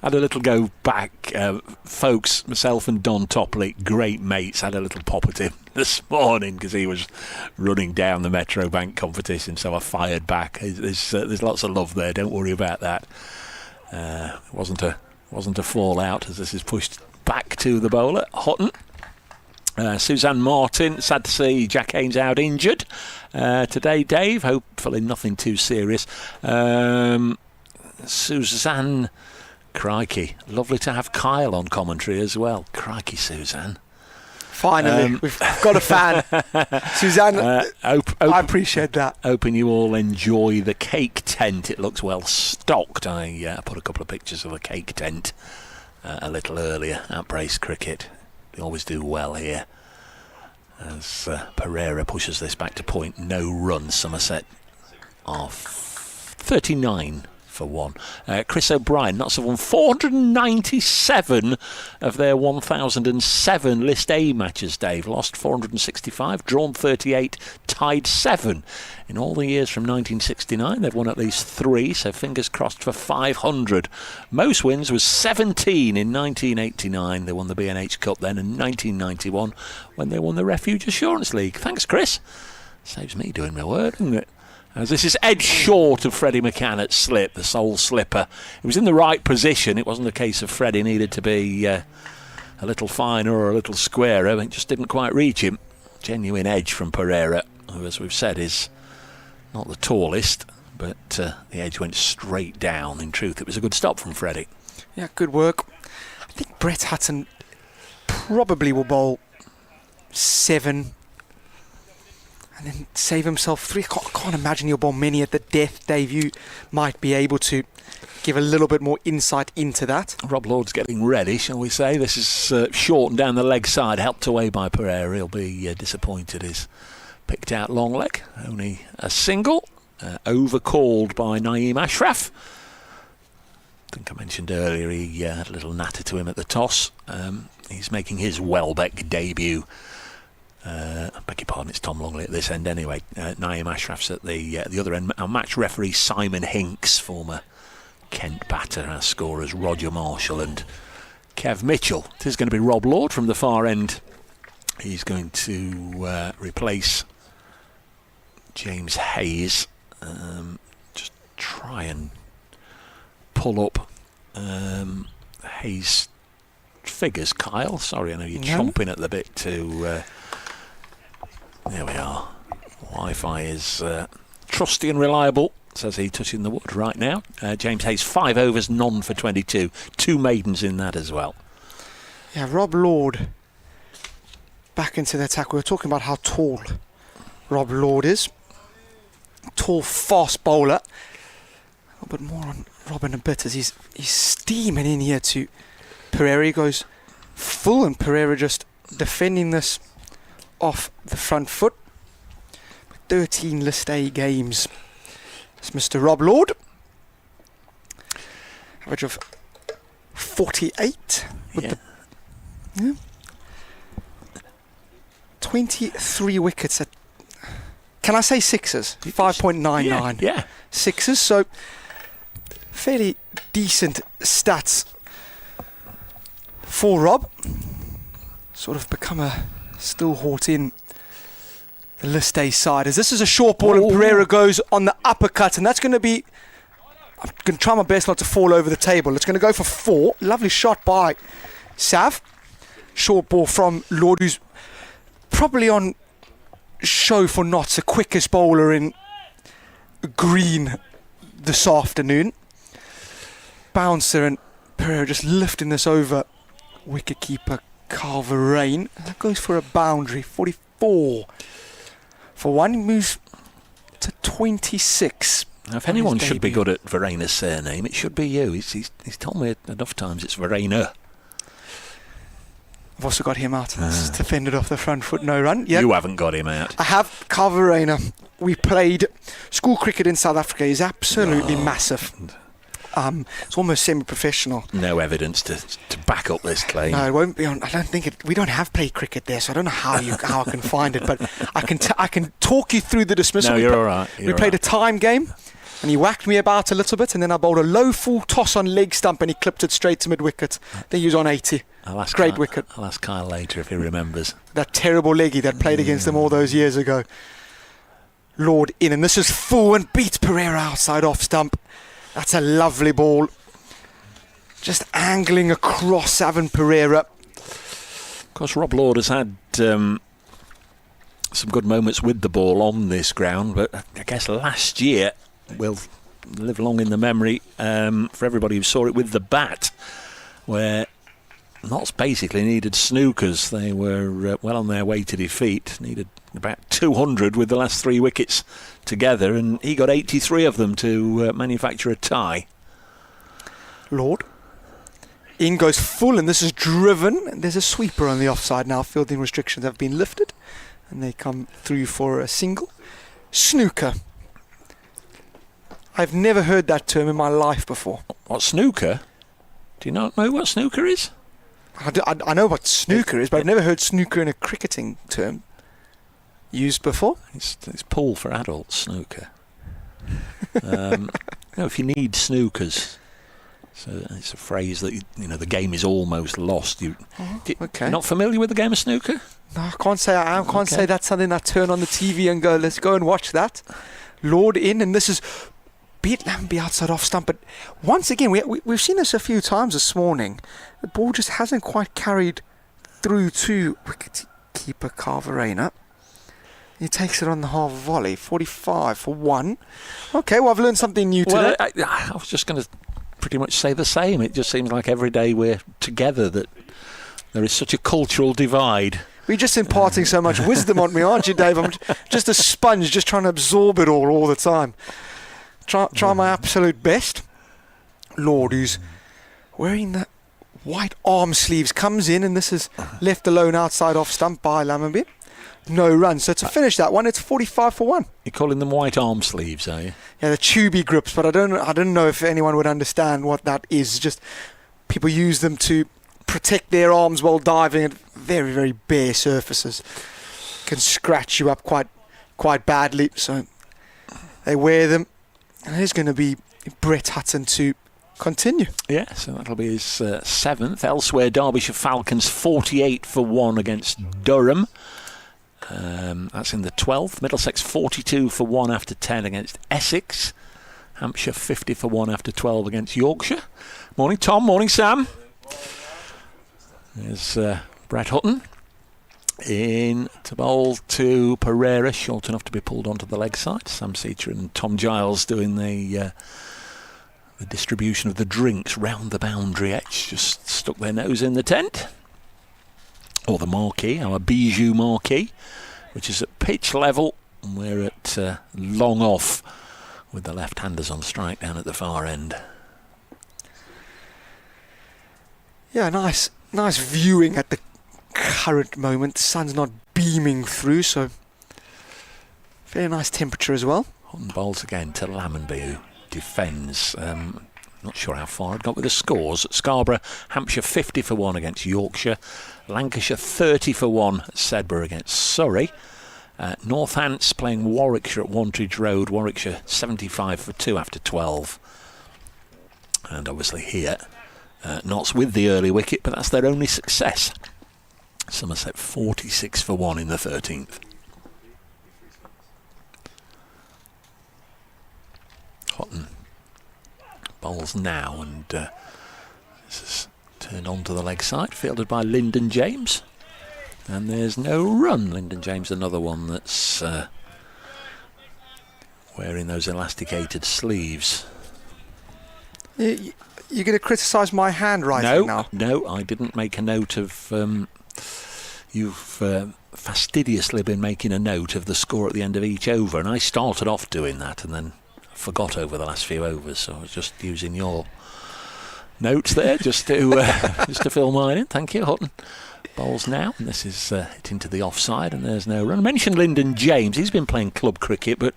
Had a little go back, folks. Myself and Don Topley, great mates, had a little pop at him this morning because he was running down the Metro Bank competition. So I fired back. There's lots of love there. Don't worry about that. Wasn't a fallout as this is pushed back to the bowler, Hutton. Suzanne Martin, sad to see Jack Haynes out injured today, Dave. Hopefully nothing too serious. Suzanne, crikey, lovely to have Kyle on commentary as well. Crikey, Suzanne. Finally, we've got a fan. Suzanne, I appreciate that. Hoping you all enjoy the cake tent. It looks well stocked. I put a couple of pictures of the cake tent a little earlier at Brace Cricket. They always do well here. As Pereira pushes this back to point. No run. Somerset off 39 for 1. Chris O'Brien, Notts have won 497 of their 1,007 List A matches, Dave. Lost 465, drawn 38, tied 7. In all the years from 1969, they've won at least 3, so fingers crossed for 500. Most wins was 17 in 1989. They won the B&H Cup then, in 1991 when they won the Refuge Assurance League. Thanks, Chris. Saves me doing my work, doesn't it? As this is edged short of Freddie McCann at slip, the sole slipper. It was in the right position. It wasn't a case of Freddie needed to be a little finer or a little squarer. It just didn't quite reach him. Genuine edge from Pereira. who, as we've said, is not the tallest, but the edge went straight down. In truth, it was a good stop from Freddie. Yeah, good work. I think Brett Hutton probably will bowl 7 and then save himself 3. I can't imagine he'll bowl many at the death. Dave, you might be able to give a little bit more insight into that. Rob Lord's getting ready, shall we say. This is shortened down the leg side, helped away by Pereira. He'll be disappointed he's picked out long leg. Only a single, overcalled by Naeem Ashraf. I think I mentioned earlier he had a little natter to him at the toss. He's making his Welbeck debut. I beg your pardon, it's Tom Longley at this end anyway. Naeem Ashraf's at the other end. Our match referee Simon Hinks, former Kent batter. Our scorers Roger Marshall and Kev Mitchell. It is going to be Rob Lord from the far end. He's going to replace James Hayes. Just try and pull up Hayes' figures, Kyle. Sorry, I know you're chomping at the bit to... there we are. Wi-Fi is trusty and reliable, says he, touching the wood right now. James Hayes, 5 overs, none for 22. 2 maidens in that as well. Yeah, Rob Lord back into the attack. We were talking about how tall Rob Lord is. Tall, fast bowler. A little bit more on Rob in a bit as he's steaming in here to Pereira. He goes full and Pereira just defending this off the front foot. 13 List A games. It's Mr. Rob Lord. Average of 48 with 23 wickets at, can I say sixes? 5.99. Yeah. Sixes, so fairly decent stats for Rob. Sort of become a stalwart in the List A side, as this is a short ball and Pereira goes on the uppercut, and that's going to be, I'm going to try my best not to fall over the table. It's going to go for 4. Lovely shot by Sav. Short ball from Lord, who's probably on show for Notts, the quickest bowler in green this afternoon. Bouncer, and Pereira just lifting this over wicketkeeper Carver Rain. That goes for a boundary, 44 for 1. He moves to 26. Now, if anyone should be good at Verena's surname, it should be you. He's told me enough times it's Verena. I've also got him out. It's defended off the front foot, no run. Yep. You haven't got him out. I have. Carver Rain. We played school cricket in South Africa. He's absolutely massive. It's almost semi-professional. No evidence to back up this claim. No, it won't be on. I don't think it. We don't have played cricket there, so I don't know how I can find it. But I can talk you through the dismissal. No, you're all right. We played a time game, and he whacked me about a little bit, and then I bowled a low full toss on leg stump, and he clipped it straight to mid wicket. Then he was on 80. Great wicket. I'll ask Kyle later if he remembers That terrible leggy that played against them all those years ago. Lord in, and this is full and beats Pereira outside off stump. That's a lovely ball. Just angling across Avon Pereira. Of course, Rob Lord has had some good moments with the ball on this ground, but I guess last year will live long in the memory for everybody who saw it with the bat, where Notts basically needed snookers. They were well on their way to defeat, needed about 200 with the last 3 wickets together, and he got 83 of them to manufacture a tie. Lord. In goes full, and this is driven. There's a sweeper on the offside now. Fielding restrictions have been lifted, and they come through for a single. Snooker. I've never heard that term in my life before. What, snooker? Do you not know what snooker is? I know what snooker is, but I've never heard snooker in a cricketing term used before. It's pool for adults, snooker. If you need snookers, so it's a phrase that the game is almost lost. Okay. You're not familiar with the game of snooker? No, I can't say I am. Can't say that's something I turn on the TV and go, let's go and watch that. Lord in, and this is be outside off stump, but once again we've seen this a few times this morning. The ball just hasn't quite carried through to wicketkeeper Carver Rain. He takes it on the half volley, 45 for 1. Okay, well, I've learned something new today. Well, I was just going to pretty much say the same. It just seems like every day we're together that there is such a cultural divide. You're just imparting so much wisdom on me, aren't you, Dave? I'm just a sponge, just trying to absorb it all the time. Try my absolute best. Lord, who's wearing that white arm sleeves, comes in, and this is left alone outside off stump by Lammonby. No run. So to finish that one, it's 45 for 1. You're calling them white arm sleeves, are you? Yeah, the tubey grips, but I don't know if anyone would understand what that is. Just people use them to protect their arms while diving at very, very bare surfaces. Can scratch you up quite badly. So they wear them. And there's going to be Brett Hutton to continue. Yeah, so that'll be his 7th. Elsewhere, Derbyshire Falcons 48 for 1 against Durham. That's in the 12th. Middlesex 42 for 1 after 10 against Essex. Hampshire 50 for 1 after 12 against Yorkshire. Morning Tom, morning Sam. There's Brett Hutton in to bowl to Pereira, short enough to be pulled onto the leg side. Sam Seacher and Tom Giles doing the distribution of the drinks round the boundary edge. Just stuck their nose in the tent. Or the marquee, our bijou marquee, which is at pitch level. And we're at long off with the left-handers on strike down at the far end. Yeah, nice viewing at the current moment. The sun's not beaming through, so very nice temperature as well. Hutton bowls again to Lammonby, who defends. Not sure how far I'd got with the scores. Scarborough, Hampshire 50 for 1 against Yorkshire. Lancashire 30 for 1 at Sedbergh against Surrey. Northants playing Warwickshire at Wantridge Road. Warwickshire 75 for 2 after 12. And obviously here, Notts with the early wicket, but that's their only success. Somerset 46 for 1 in the 13th. Hutton bowls now, and this is turned onto the leg side, fielded by Lyndon James, and there's no run. Lyndon James, another one that's wearing those elasticated sleeves. You're going to criticise my handwriting now? No, I didn't make a note of... you've fastidiously been making a note of the score at the end of each over, and I started off doing that and then forgot over the last few overs, so I was just using your notes there just to fill mine in. Thank you. Hutton bowls now, and this is hit into the offside, and there's no run. I mentioned Lyndon James. He's been playing club cricket, but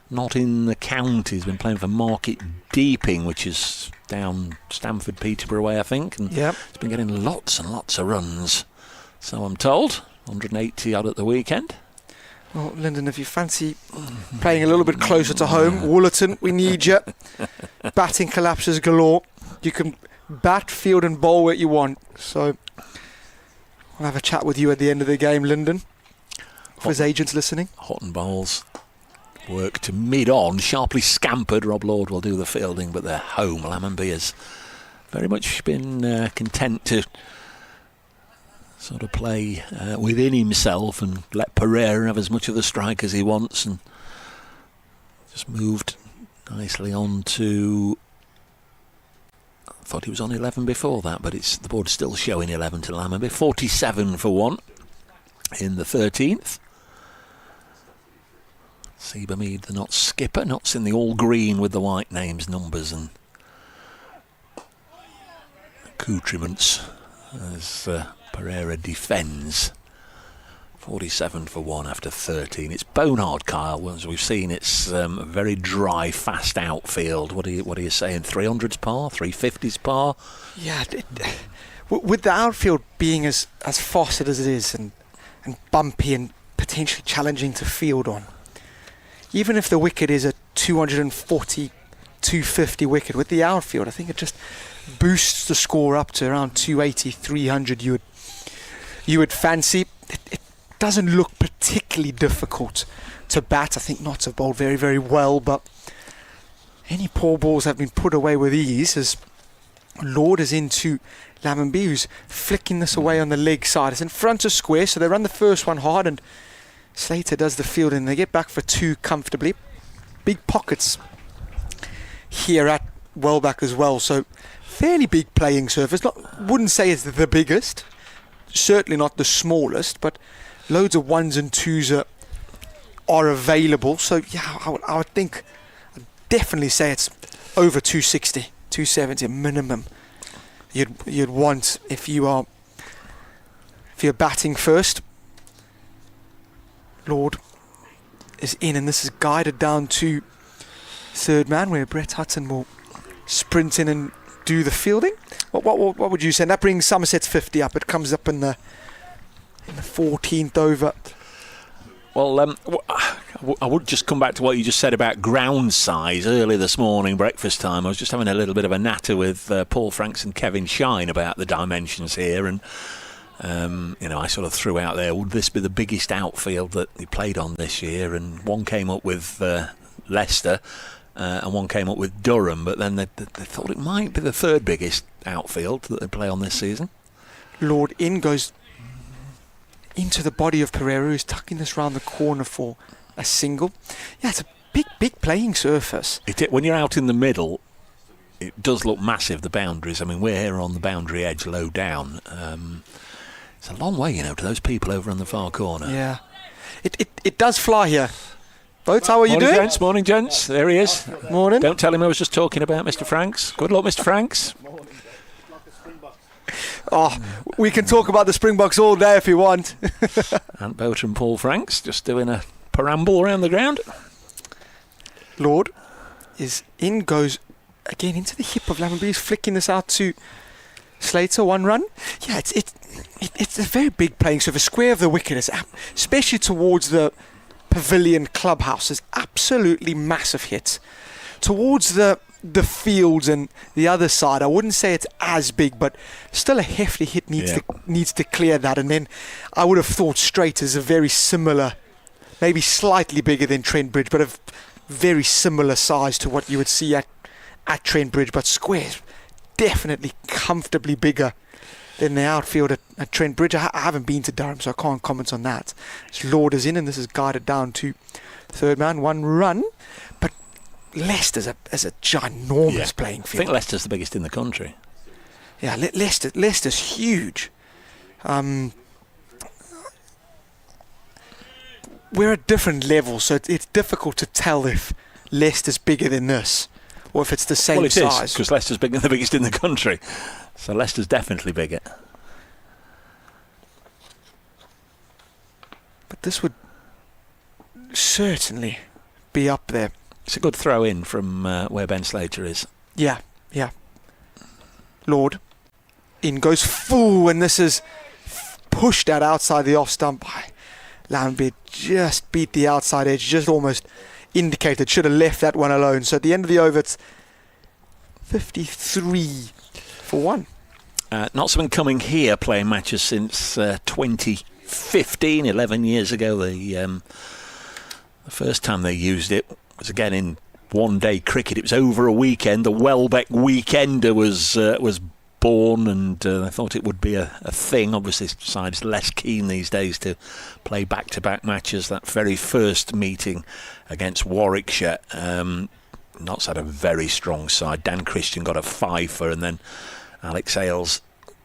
not in the county. He's been playing for Market Deeping, which is down Stamford, Peterborough way, I think, and he's been getting lots and lots of runs, so I'm told. 180 odd at the weekend. Well, Lyndon, if you fancy playing a little bit closer to home, Woollerton, we need you. Batting collapses galore. You can bat, field and bowl what you want. So I'll have a chat with you at the end of the game, Lyndon, for his agents listening. Hutton bowls work to mid-on, sharply scampered. Rob Lord will do the fielding, but they're home. Lammonby has very much been content to sort of play within himself and let Pereira have as much of the strike as he wants, and just moved nicely on to... I thought he was on 11 before that, but the board's still showing 11 to Lammonby. 47 for 1 in the 13th. Seba Mead, the Notts skipper. Notts in the all green with the white names, numbers and accoutrements as Pereira defends. 47 for 1 after 13. It's bone hard, Kyle. As we've seen, it's a very dry, fast outfield. What are you saying? 300s par, 350s par? Yeah, with the outfield being as fast as it is and bumpy and potentially challenging to field on, even if the wicket is a 240, 250 wicket, with the outfield, I think it just boosts the score up to around 280, 300 you would fancy. It doesn't look particularly difficult to bat. I think Notts have bowled very, very well, but any poor balls have been put away with ease as Lord is into Lammonby, who's flicking this away on the leg side. It's in front of square, so they run the first one hard, and Slater does the field and they get back for 2 comfortably. Big pockets here at Welbeck as well, so fairly big playing surface. Wouldn't say it's the biggest, certainly not the smallest, but loads of 1s and 2s are available. So yeah, I would think, I'd definitely say it's over 260, 270 minimum. You'd want if you're batting first. Lord is in, and this is guided down to third man, where Brett Hutton will sprint in and do the fielding. What would you say? And that brings Somerset's 50 up. It comes up in the 14th over. Well, I would just come back to what you just said about ground size early this morning, breakfast time. I was just having a little bit of a natter with Paul Franks and Kevin Shine about the dimensions here, and I sort of threw out there, would this be the biggest outfield that he played on this year? And one came up with Leicester, and one came up with Durham, but then they thought it might be the third biggest outfield that they play on this season. Lord in goes into the body of Pereira, who's tucking this round the corner for a single. Yeah, it's a big playing surface. When you're out in the middle, it does look massive, the boundaries. I mean, we're here on the boundary edge, low down. It's a long way, to those people over on the far corner. Yeah. It does fly here. Boats, how are you doing? Morning, gents. There he is. Morning. Don't tell him I was just talking about Mr. Franks. Good luck, Mr. Franks. Oh, we can talk about the Springboks all day if you want. Ant Boat and Paul Franks just doing a perambule around the ground. Lord is in, goes again into the hip of Lammonby. He's flicking this out to Slater, 1 run. Yeah, it's a very big playing surface. Square of the wicket, especially towards the Pavilion clubhouse, is absolutely massive hits. Towards the fields and the other side, I wouldn't say it's as big, but still a hefty hit needs to clear that. And then I would have thought straight is a very similar, maybe slightly bigger than Trent Bridge, but a very similar size to what you would see at Trent Bridge. But square, definitely comfortably bigger than the outfield at Trent Bridge. I haven't been to Durham, so I can't comment on that. So Lord is in, and this is guided down to third man, 1 run. But Leicester's a ginormous playing field. I think Leicester's the biggest in the country. Yeah, Leicester's huge. We're at different levels, so it's difficult to tell if Leicester's bigger than this, or if it's the same size. Well, it is, because Leicester's the biggest in the country. So Leicester's definitely bigger. But this would certainly be up there. It's a good throw in from where Ben Slater is. Yeah. Lord in goes full, and this is pushed out outside the off stump by Lammonby. Just beat the outside edge, just almost indicated, should have left that one alone. So at the end of the over, it's 53 for 1. Not something coming here, playing matches since 2015, 11 years ago. The first time they used it was again in one-day cricket. It was over a weekend. The Welbeck Weekender was born, and I thought it would be a thing. Obviously, the side's less keen these days to play back-to-back matches. That very first meeting against Warwickshire, Notts had a very strong side. Dan Christian got a fifer, and then Alex Ailes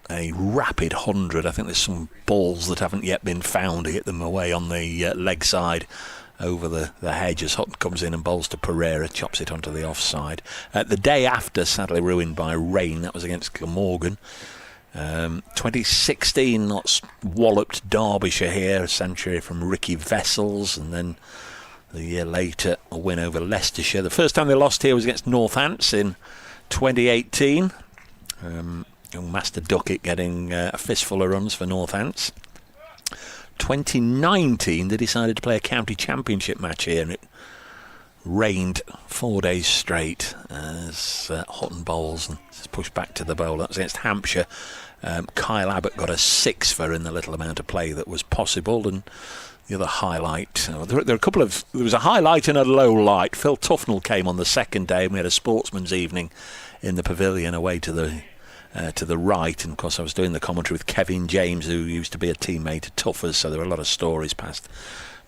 a rapid 100. I think there's some balls that haven't yet been found. He hit them away on the leg side over the hedge as Hutton comes in and bowls to Pereira, chops it onto the offside. The day after, sadly ruined by rain, that was against Glamorgan. 2016, Notts walloped Derbyshire here, a century from Ricky Vessels, and then the year later a win over Leicestershire. The first time they lost here was against Northants in 2018. Young Master Duckett getting a fistful of runs for Northants. 2019 they decided to play a county championship match here, and it rained 4 days straight as Hutton bowls and it's pushed back to the bowl. That was against Hampshire. Kyle Abbott got a 6 in the little amount of play that was possible. And the other highlight, there was a highlight and a low light. Phil Tufnell came on the second day, and we had a sportsman's evening in the pavilion away to the right, and of course I was doing the commentary with Kevin James, who used to be a teammate of Tuffers, so there were a lot of stories passed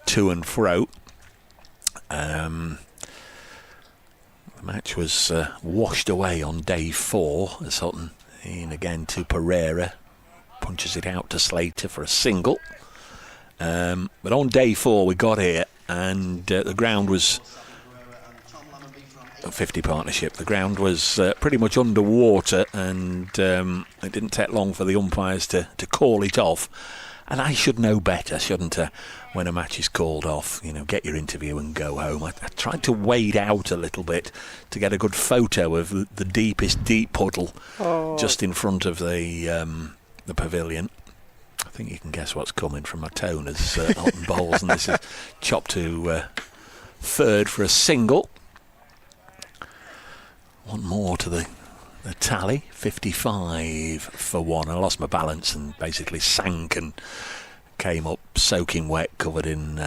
to and fro. The match was washed away on day 4 as Hutton, in again to Pereira, punches it out to Slater for a single. But on day 4 we got here, and the ground was a 50 partnership. The ground was pretty much underwater, and it didn't take long for the umpires to call it off. And I should know better, shouldn't I? When a match is called off, get your interview and go home. I tried to wade out a little bit to get a good photo of the deepest deep puddle just in front of the pavilion. I think you can guess what's coming from my tone as Hutton bowls, and this is chopped to third for a single. One more to the tally, 55 for 1. I lost my balance and basically sank and came up soaking wet, covered in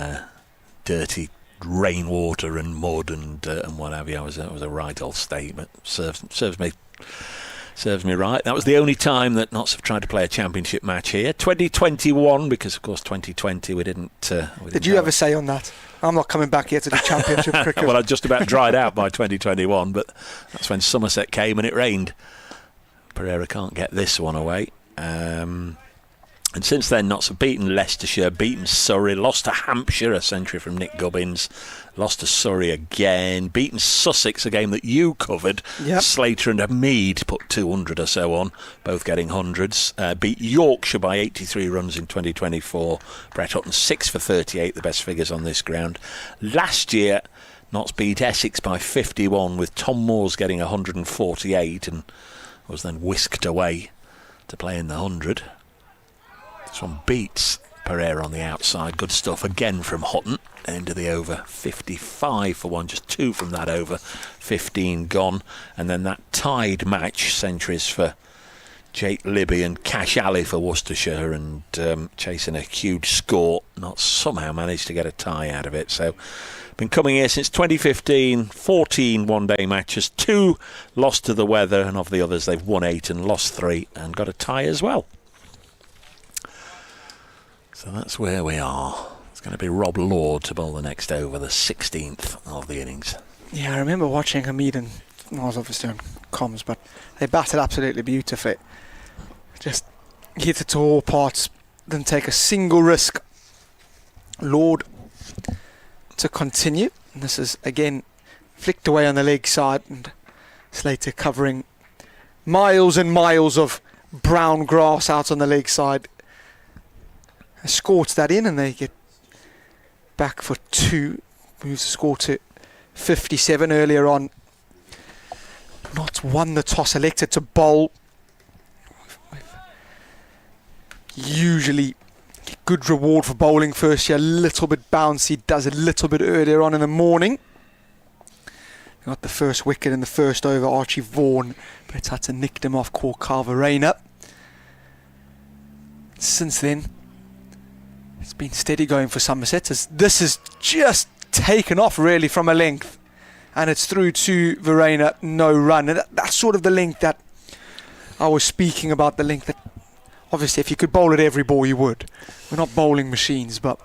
dirty rainwater and mud and what have you. I was a right old state, but serves me right. That was the only time that Notts have tried to play a championship match here. 2021, because of course 2020 we didn't. Did you ever say on that? I'm not coming back here to do championship cricket. Well, I just about dried out by 2021, but that's when Somerset came and it rained. Pereira can't get this one away. And since then, Notts have beaten Leicestershire, beaten Surrey, lost to Hampshire, a century from Nick Gubbins, lost to Surrey again, beaten Sussex, a game that you covered. Yep. Slater and Mead put 200 or so on, both getting hundreds. Beat Yorkshire by 83 runs in 2024. Brett Hutton 6 for 38, the best figures on this ground. Last year, Notts beat Essex by 51, with Tom Moores getting 148 and was then whisked away to play in the 100. This one beats Pereira on the outside. Good stuff again from Hutton. End of the over, 55 for 1, just 2 from that over, 15 gone. And then that tied match, centuries for Jake Libby and Cash Alley for Worcestershire, and chasing a huge score. Not somehow managed to get a tie out of it. So been coming here since 2015, 14 one-day matches, 2 lost to the weather, and of the others they've won 8 and lost 3 and got a tie as well. So that's where we are. It's going to be Rob Lord to bowl the next over, the 16th of the innings. Yeah, I remember watching Hamid, and I was obviously on comms, but they batted absolutely beautifully. Just hit it to all parts, didn't take a single risk. Lord to continue. And this is again flicked away on the leg side, and Slater covering miles and miles of brown grass out on the leg side. Escorts that in, and they get back for 2. Moves the score to 57 earlier on. Not won the toss, elected to bowl. Usually good reward for bowling first year, a little bit bouncy, does a little bit earlier on in the morning. Got the first wicket in the first over, Archie Vaughan, but Hutton nicked him off, caught Carver Rain up. Since then, it's been steady going for Somerset. This has just taken off really from a length, and it's through to Verena, no run. And that's sort of the length that I was speaking about, the length that obviously if you could bowl at every ball you would. We're not bowling machines, but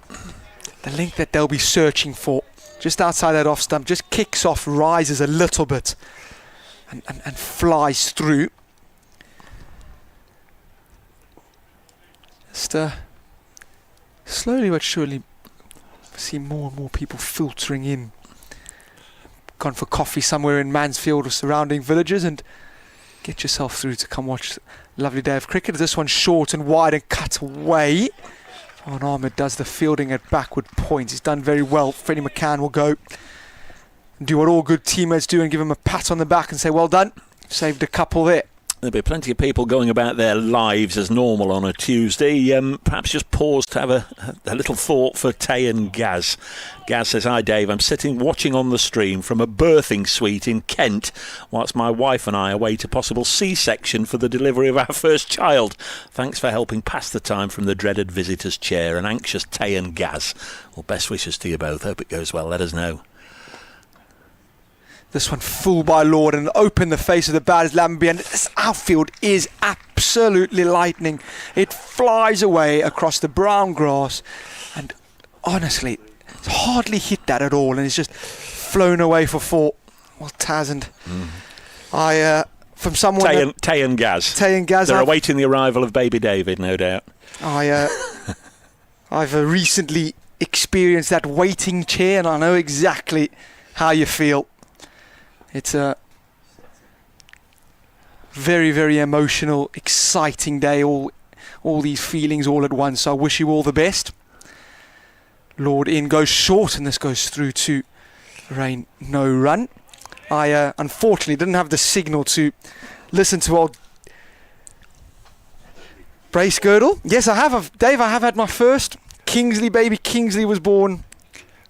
the length that they'll be searching for just outside that off stump just kicks off, rises a little bit and flies through. Just slowly but surely see more and more people filtering in. Gone for coffee somewhere in Mansfield or surrounding villages, and get yourself through to come watch a lovely day of cricket. This one's short and wide and cut away. Van Ahmed does the fielding at backward point. He's done very well. Freddie McCann will go and do what all good teammates do and give him a pat on the back and say, well done, saved a couple there. There'll be plenty of people going about their lives as normal on a Tuesday. Perhaps just pause to have a little thought for Tay and Gaz. Gaz says, hi Dave, I'm sitting watching on the stream from a birthing suite in Kent whilst my wife and I await a possible C-section for the delivery of our first child. Thanks for helping pass the time from the dreaded visitor's chair. An anxious Tay and Gaz. Well, best wishes to you both. Hope it goes well. Let us know. This one full by Lord and open the face of the batters Lamby, and this outfield is absolutely lightning. It flies away across the brown grass, and honestly, It's hardly hit that at all, and it's just flown away for 4. Well, Taz and from someone... Tay and Gaz. Tay and Gaz. They're awaiting the arrival of baby David, no doubt. I've recently experienced that waiting chair, and I know exactly how you feel. It's a very, very emotional, exciting day, all these feelings all at once. So I wish you all the best. Lord in goes short, and this goes through to Rain, no run. I unfortunately didn't have the signal to listen to old Brace Girdle. Yes, I have. Dave, I have had my first. Kingsley, baby Kingsley was born.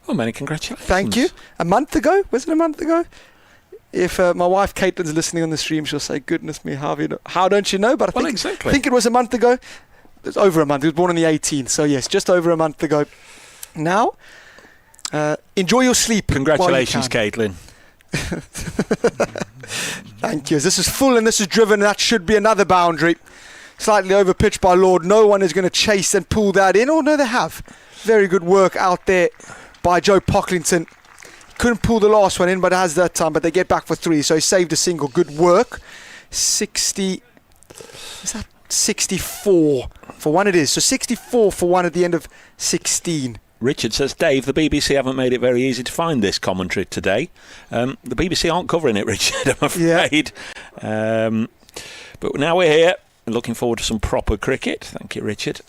Oh, many congratulations. Thank you. A month ago? Was it a month ago? If my wife Caitlin's listening on the stream, she'll say, goodness me, how don't you know? But I think it was a month ago. It's over a month. He was born on the 18th. So yes, just over a month ago. Now, enjoy your sleep. Congratulations, Caitlin. Thank you. As this is full and this is driven, that should be another boundary. Slightly over pitched by Lord. No one is going to chase and pull that in. Oh, no, they have. Very good work out there by Joe Pocklington. Couldn't pull the last one in, but has that time. But they get back for 3, so he saved a single. Good work. 60. Is that 64 for one? It is. So 64 for one at the end of 16. Richard says, Dave, the BBC haven't made it very easy to find this commentary today. The BBC aren't covering it, Richard, I'm afraid. Yeah. But now we're here. Looking forward to some proper cricket. Thank you, Richard.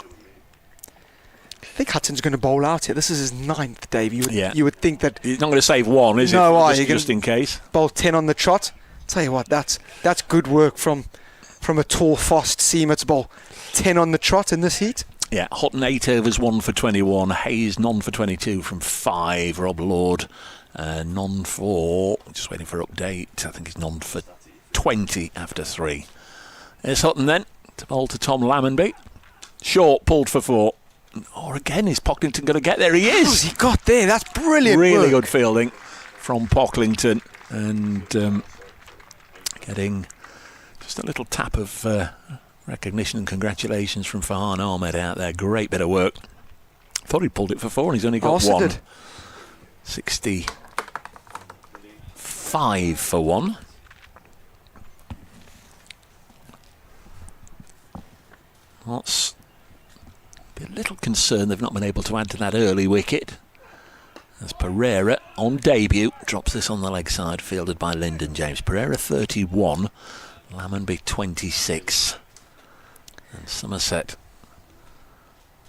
I think Hudson's going to bowl out here. This is his 9th, Dave. You would think that... He's not going to save one, is it? Just in case. Bowl 10 on the trot. Tell you what, that's good work from a tall, fast seamer to bowl 10 on the trot in this heat. Yeah, Houghton 8 overs, 1 for 21. Hayes, none for 22 from 5. Rob Lord, none for... Just waiting for update. I think he's none for 20 after 3. There's Houghton then, to bowl to Tom Lammonby. Short, pulled for 4. Or again, is Pocklington going to get there? He is! How's he got there? That's brilliant Really work. Good fielding from Pocklington. And getting just a little tap of recognition and congratulations from Farhan Ahmed out there. Great bit of work. Thought he pulled it for 4 and he's only got 1. Did. 65 for 1. That's be a little concerned they've not been able to add to that early wicket. As Pereira, on debut, drops this on the leg side, fielded by Lyndon James. Pereira 31, Lammonby 26. And Somerset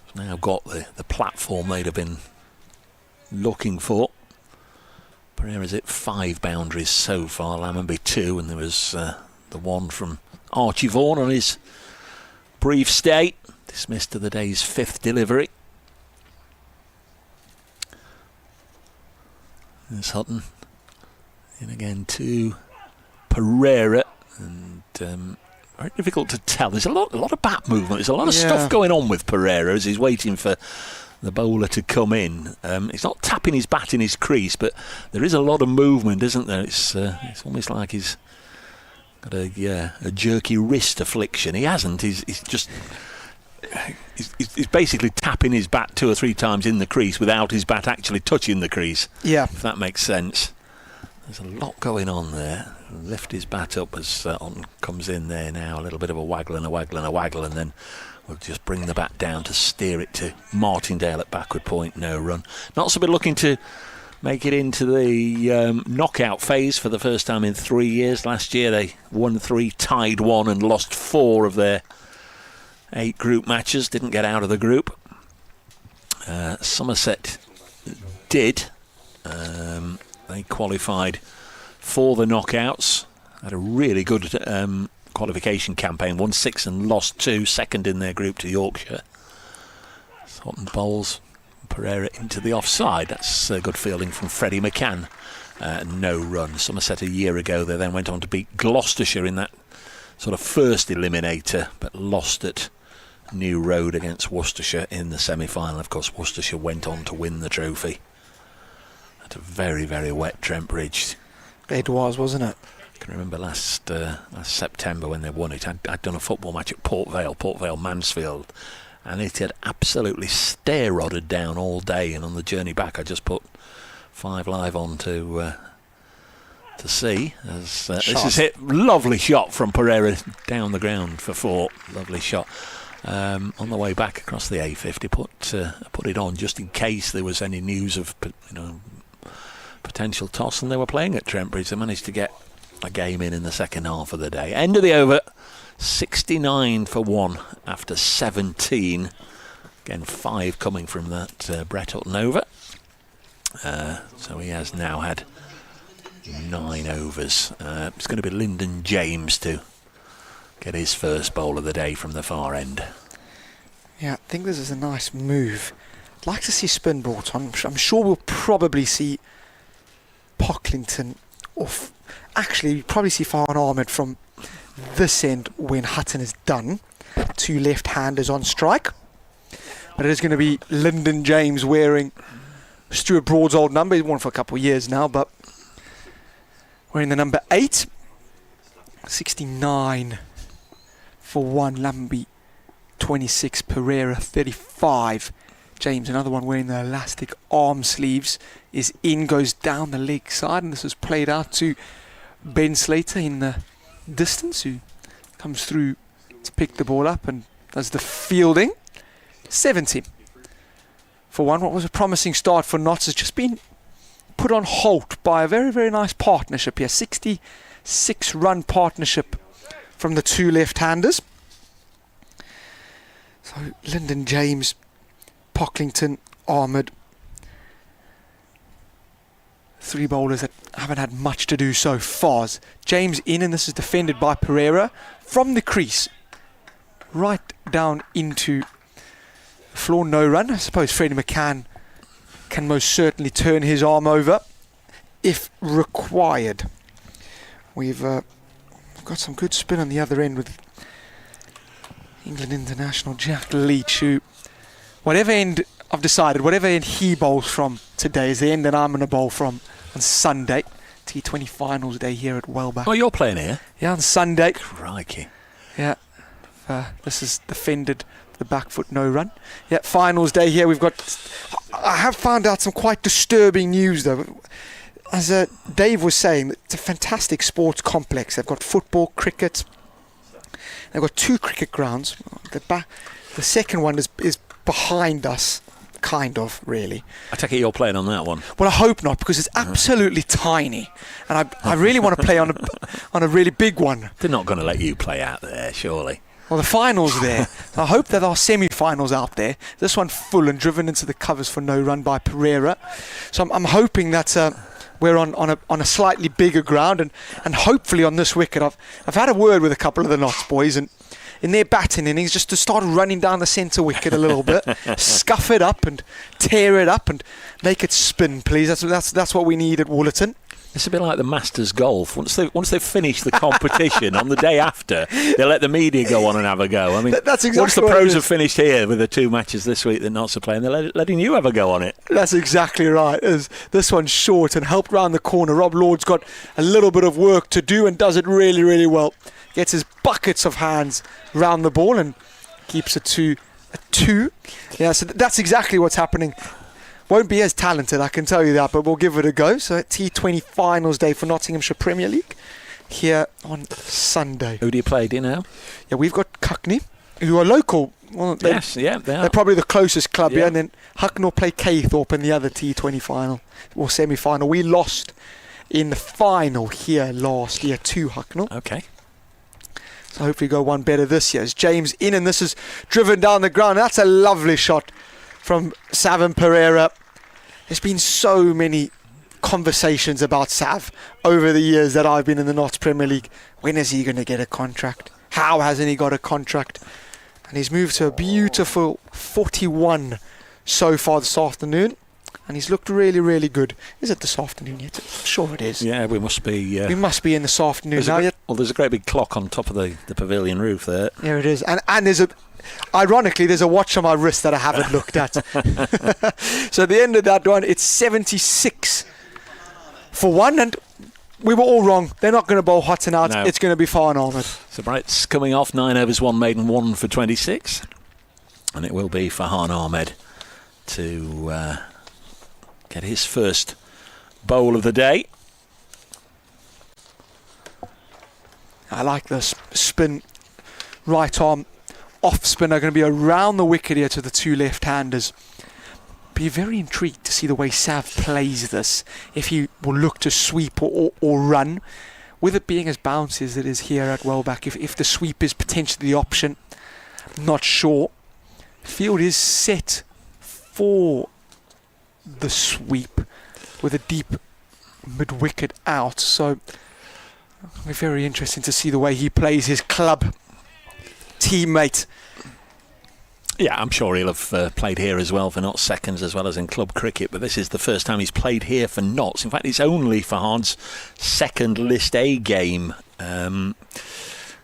has now got the platform they'd have been looking for. Pereira's hit 5 boundaries so far, Lammonby 2, and there was the one from Archie Vaughan on his brief stay, dismissed to the day's 5th delivery. There's Houghton in again to Pereira, and very difficult to tell. There's a lot of bat movement. There's a lot of stuff going on with Pereira as he's waiting for the bowler to come in. He's not tapping his bat in his crease, but there is a lot of movement, isn't there? It's almost like he's got a jerky wrist affliction. He hasn't. He's basically tapping his bat 2 or 3 times in the crease without his bat actually touching the crease. Yeah, if that makes sense. There's a lot going on there. Lift his bat up as on comes in there now. A little bit of a waggle and a waggle and a waggle, and then we'll just bring the bat down to steer it to Martindale at backward point. No run. Not so bad looking to make it into the knockout phase for the first time in 3 years. Last year they won 3, tied 1 and lost 4 of their 8 group matches. Didn't get out of the group. Somerset did. They qualified for the knockouts. Had a really good qualification campaign. Won 6 and lost 2. Second in their group to Yorkshire. Houghton bowls Pereira into the offside. That's good fielding from Freddie McCann. No run. Somerset a year ago, they then went on to beat Gloucestershire in that sort of first eliminator, but lost at New Road against Worcestershire in the semi-final. Of course, Worcestershire went on to win the trophy at a very, very wet Trent Bridge. It was, wasn't it? I can remember last September when they won it. I'd done a football match at Port Vale Mansfield, and it had absolutely stair-rodded down all day, and on the journey back I just put 5 Live on to see. As this is hit, lovely shot from Pereira down the ground for 4, lovely shot. On the way back across the A50, put it on just in case there was any news of potential toss, and they were playing at Trent Bridge. They managed to get a game in the second half of the day. End of the over, 69 for 1 after 17. Again, 5 coming from that Brett Hutton over. So he has now had 9 overs. It's going to be Lyndon James to get his first bowl of the day from the far end. Yeah, I think this is a nice move. I'd like to see spin brought on. I'm sure we'll probably see Pocklington off. Actually, we'll probably see Farhan Ahmed from this end when Hutton is done. 2 left-handers on strike. But it is going to be Lyndon James wearing Stuart Broad's old number. He's worn for a couple of years now, but wearing the number 8. 69 for 1, Lambie 26, Pereira 35. James, another one wearing the elastic arm sleeves, is in, goes down the leg side, and this is played out to Ben Slater in the distance, who comes through to pick the ball up and does the fielding. 70 for 1. What was a promising start for Notts has just been put on halt by a very, very nice partnership here. 66-run partnership from the 2 left-handers. So Lyndon James, Pocklington, Ahmed, 3 bowlers that haven't had much to do so far. James in, and this is defended by Pereira from the crease right down into the floor. No run. I suppose Freddie McCann can most certainly turn his arm over if required. We've got some good spin on the other end with England international Jack Leach, who, whatever end I've decided, whatever end he bowls from today is the end that I'm going to bowl from on Sunday. T20 finals day here at Welbeck. Oh, you're playing here? Yeah, on Sunday. Crikey. Yeah. This is defended the back foot no run. Yeah, finals day here. I have found out some quite disturbing news though. As Dave was saying, it's a fantastic sports complex. They've got football, cricket. They've got 2 cricket grounds. The second one is behind us, kind of, really. I take it you're playing on that one. Well, I hope not, because it's absolutely tiny, and I really want to play on a really big one. They're not going to let you play out there, surely. Well, the finals there. I hope that our semi-finals out there. This one full and driven into the covers for no run by Pereira. So I'm hoping that we're on a slightly bigger ground, and hopefully on this wicket. I've had a word with a couple of the Notts boys, and in their batting innings, just to start running down the centre wicket a little bit, scuff it up and tear it up and make it spin, please. That's what we need at Woollerton. It's a bit like the Masters Golf. Once they've finished the competition, on the day after, they let the media go on and have a go. I mean, that's exactly once the pros have finished here with the 2 matches this week that Notts are playing, they're letting you have a go on it. That's exactly right. This one's short and helped round the corner. Rob Lord's got a little bit of work to do and does it really, really well. Gets his buckets of hands round the ball and keeps it to a 2. Yeah, so that's exactly what's happening. Won't be as talented, I can tell you that, but we'll give it a go. So T20 finals day for Nottinghamshire Premier League here on Sunday. Who do you play, do you know? Yeah, we've got Cuckney, who are local. Well, yes, yeah, they are. They're probably the closest club here, and then Hucknall play Caythorpe in the other T20 final or semi-final. We lost in the final here last year to Hucknall. Okay. So hopefully go one better this year. As James in, and this is driven down the ground. That's a lovely shot from Savin Pereira. There's been so many conversations about Sav over the years that I've been in the Notts Premier League. When is he going to get a contract? How hasn't he got a contract? And he's moved to a beautiful 41 so far this afternoon. And he's looked really, really good. Is it this afternoon yet? I'm sure it is. Yeah, we must be. We must be in this afternoon now. There's a great big clock on top of the pavilion roof there. There it is. And there's ironically, there's a watch on my wrist that I haven't looked at. So at the end of that one, it's 76 for 1, and we were all wrong. They're not going to bowl Hutton out. No. It's going to be Farhan Ahmed. So Bright's coming off 9 overs, 1 maiden, 1 for 26. And it will be Farhan Ahmed to get his first bowl of the day. I like this spin, right arm, off spin are going to be around the wicket here to the two left-handers. Be very intrigued to see the way Sav plays this, if he will look to sweep or run. With it being as bouncy as it is here at Wellback, if the sweep is potentially the option, not sure. Field is set for the sweep with a deep mid-wicket out, so it'll be very interesting to see the way he plays his club teammate. Yeah, I'm sure he'll have played here as well for Notts seconds as well as in club cricket, but this is the first time he's played here for Notts. In fact, it's only Farhan's second List A game.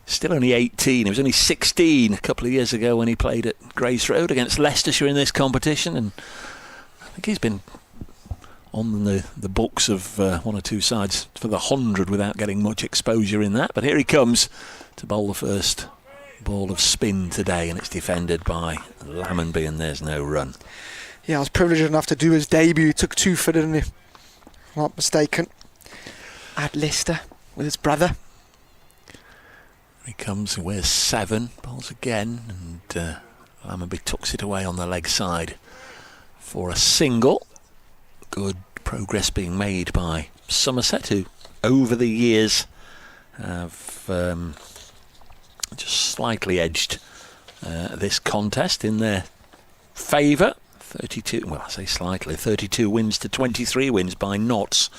Still only 18. He was only 16 a couple of years ago when he played at Grace Road against Leicestershire in this competition, and I think he's been on the books of one or two sides for the 100 without getting much exposure in that. But here he comes to bowl the first ball of spin today, and it's defended by Lammonby, and there's no run. Yeah, I was privileged enough to do his debut. He took 2 for it, if I'm not mistaken, at Leicester with his brother. He comes, he wears 7, bowls again, and Lammonby tucks it away on the leg side for a single. Good progress being made by Somerset, who over the years have just slightly edged this contest in their favour. 32, well, I say slightly, 32 wins to 23 wins by Notts.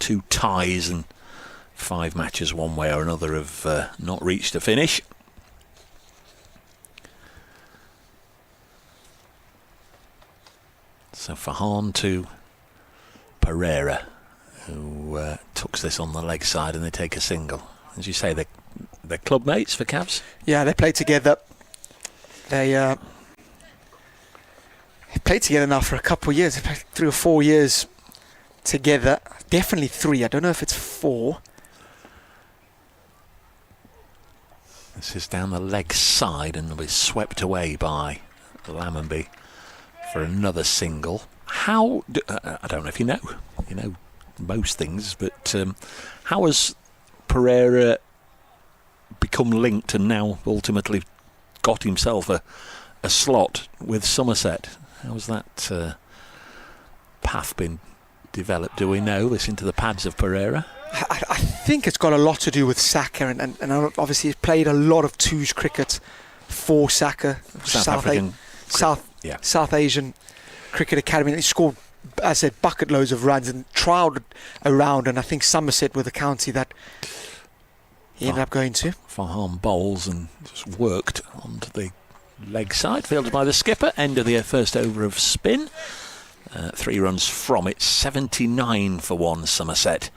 2 ties and 5 matches one way or another have not reached a finish. So Farhan to Pereira, who tucks this on the leg side, and they take a single. As you say, they're club mates for Cavs? Yeah, they play together. They played together now for a couple of years. They played 3 or 4 years together. Definitely 3. I don't know if it's 4. This is down the leg side and will be swept away by Lammonby for another single. I don't know if you know most things, but how has Pereira become linked and now ultimately got himself a slot with Somerset? How's that path been developed? Do we know? Listen to the pads of Pereira. I think it's got a lot to do with Saka, and obviously he's played a lot of twos cricket for Saka, South Asian Cricket Academy. And he scored, as I said, bucket loads of runs and trialled around, and I think Somerset were the county that he ended up going to. Farhan bowls and just worked onto the leg side, fielded by the skipper. End of the first over of spin. 3 runs from it, 79 for 1 Somerset.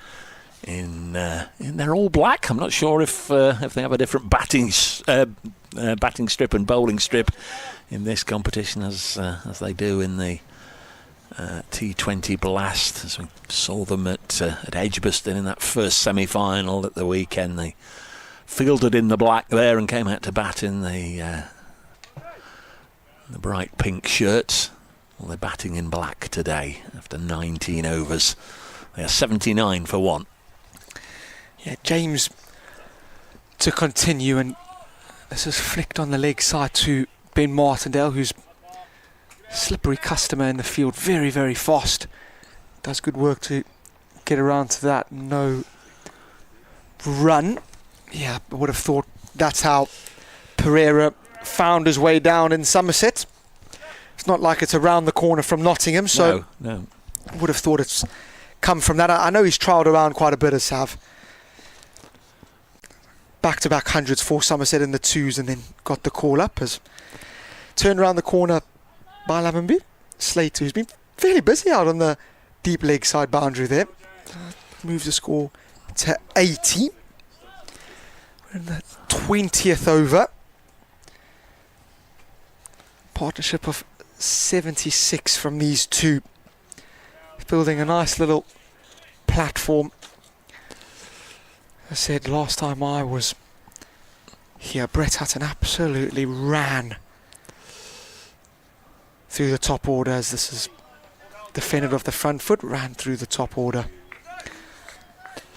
In their all black. I'm not sure if they have a different batting strip and bowling strip in this competition as they do in the T20 Blast, as we saw them at Edgbaston in that first semi-final at the weekend. They fielded in the black there and came out to bat in the bright pink shirts. Well, they're batting in black today after 19 overs. They are 79 for 1. Yeah, James to continue, and this is flicked on the leg side to Ben Martindale, who's a slippery customer in the field, very, very fast. Does good work to get around to that. No run. Yeah, I would have thought that's how Pereira found his way down in Somerset. It's not like it's around the corner from Nottingham, so no. I would have thought it's come from that. I know he's trialled around quite a bit as Sav. Back-to-back hundreds for Somerset in the 2s, and then got the call up as turned around the corner by Lammonby. Slater, who's been fairly busy out on the deep leg side boundary there. Moves the score to 80. We're in the 20th over. Partnership of 76 from these two. Building a nice little platform. I said last time I was here, Brett Hutton absolutely ran through the top order, as this is defended off the front foot, ran through the top order.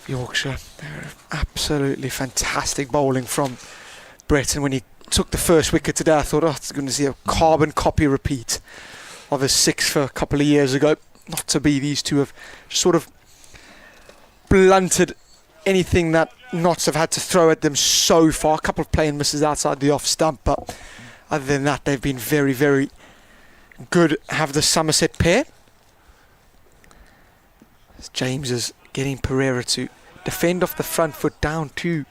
Yorkshire, they're absolutely fantastic bowling from Brett, and when he took the first wicket today, I thought, it's going to see a carbon copy repeat of his 6 for a couple of years ago. Not to be. These two have sort of blunted anything that Notts have had to throw at them so far. A couple of playing misses outside the off stump, but other than that, they've been very, very good. Have the Somerset pair. As James is getting Pereira to defend off the front foot down to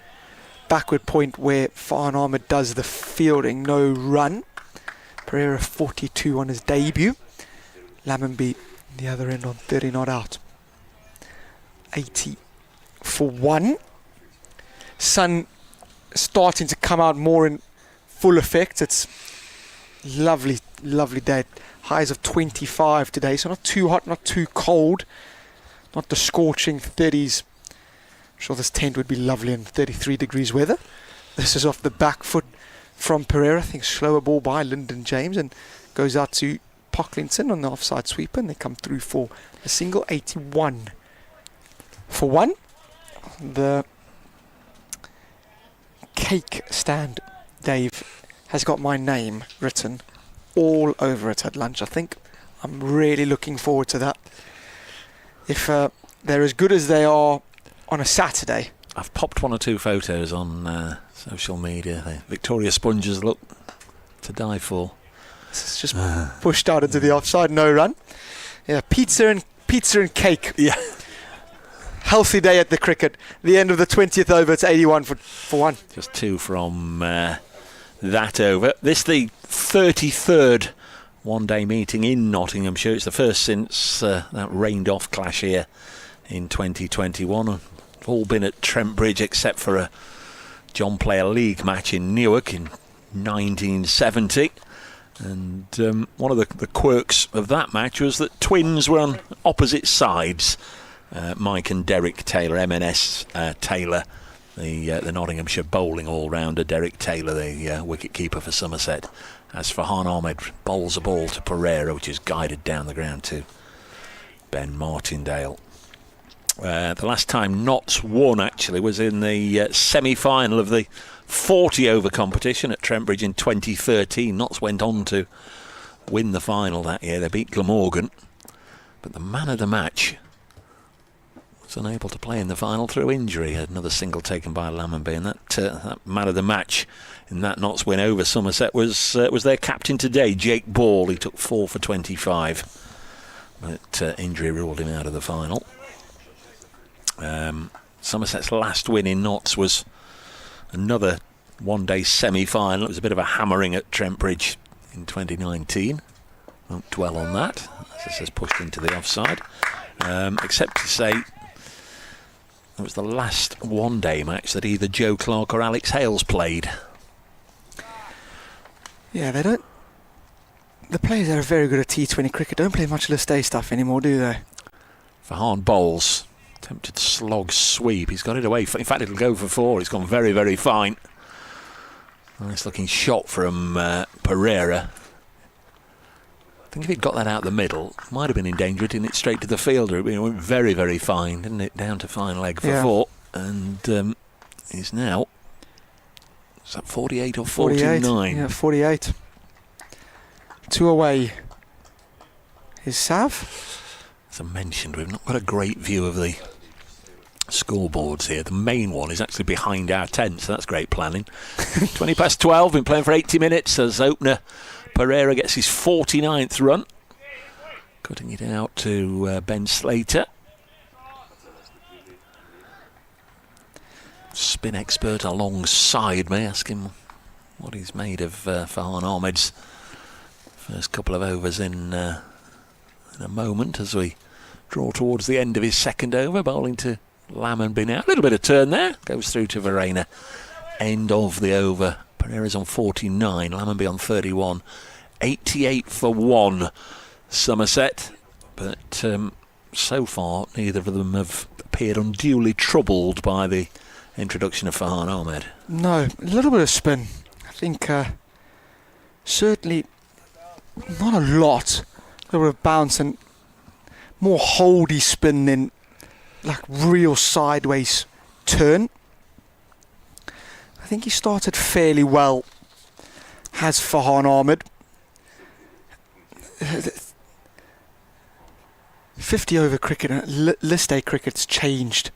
backward point where Farhan Ahmed does the fielding. No run. Pereira 42 on his debut. Lammonby the other end on 30 not out. 80 for 1. Sun starting to come out more in full effect. It's lovely, lovely day. Highs of 25 today, so not too hot, not too cold. Not the scorching 30s. I'm sure this tent would be lovely in 33 degrees weather. This is off the back foot from Pereira. I think slower ball by Lyndon James and goes out to Pocklington on the offside sweeper, and they come through for a single. 81 for 1. The cake stand, Dave, has got my name written all over it at lunch, I think. I'm really looking forward to that. If they're as good as they are on a Saturday. I've popped 1 or 2 photos on social media. The Victoria Sponges look to die for. It's just pushed out into the offside, no run. Yeah, pizza and cake. Yeah. Healthy day at the cricket. The end of the 20th over, it's 81 for 1. Just 2 from that over. This the 33rd one-day meeting in Nottinghamshire. It's the first since that rained-off clash here in 2021. All been at Trent Bridge except for a John Player League match in Newark in 1970. And one of the quirks of that match was that twins were on opposite sides. Mike and Derek Taylor, M&S Taylor, the Nottinghamshire bowling all-rounder, Derek Taylor, the wicket-keeper for Somerset, as Farhan Ahmed bowls a ball to Pereira, which is guided down the ground to Ben Martindale. The last time Notts won, actually, was in the semi-final of the 40-over competition at Trent Bridge in 2013. Notts went on to win the final that year. They beat Glamorgan. But the man of the match was unable to play in the final through injury. Another single taken by Lammonby. And that man of the match in that Notts win over Somerset was their captain today, Jake Ball. He took 4 for 25. But injury ruled him out of the final. Somerset's last win in Notts was another one-day semi-final. It was a bit of a hammering at Trent Bridge in 2019. Won't dwell on that, as it says, pushed into the offside. Except to say it was the last one-day match that either Joe Clark or Alex Hales played. Yeah, they don't. The players that are very good at T20 cricket don't play much list A stuff anymore, do they? Farhan bowls. Attempted slog sweep. He's got it away. In fact, it'll go for 4. It's gone very, very fine. Nice looking shot from Pereira. I think if he'd got that out the middle, might have been in danger of hitting it straight to the fielder. It went very, very fine, didn't it? Down to final leg for 4. And he's now, is that 48 or 49? Yeah, 48. 2 away. Is Sav? As I mentioned, we've not got a great view of the scoreboards here. The main one is actually behind our tent, so that's great planning. 20 past 12, been playing for 80 minutes as opener Pereira gets his 49th run. Cutting it out to Ben Slater. Spin expert alongside me, ask him what he's made of Farhan Ahmed's first couple of overs in a moment as we draw towards the end of his second over, bowling to Lammonby now. A little bit of turn there, goes through to Verena. End of the over. Pereira's on 49, Lammonby on 31. 88 for 1, Somerset. But so far, neither of them have appeared unduly troubled by the introduction of Farhan Ahmed. No, a little bit of spin. I think certainly not a lot. A little bit of bounce and more holdy spin than like real sideways turn. I think he started fairly well, has Farhan Ahmed. 50 over cricket, list A cricket's changed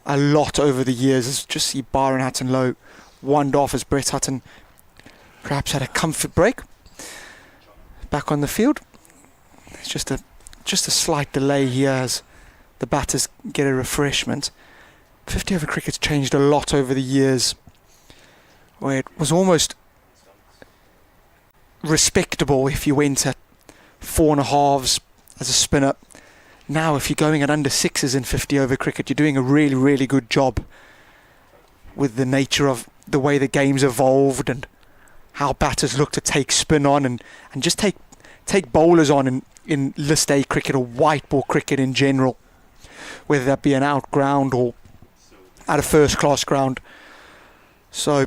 a lot over the years. As just see Byron Hatton Lowe wand off as Brett Hutton perhaps had a comfort break. Back on the field. It's just a slight delay here as the batters get a refreshment. 50 over cricket's changed a lot over the years, where it was almost respectable if you went at 4.5s as a spinner. Now if you're going at under 6s in 50 over cricket, you're doing a really, really good job with the nature of the way the game's evolved and how batters look to take spin on and just take bowlers on in list A cricket or white ball cricket in general, whether that be an out ground or at a first class ground. So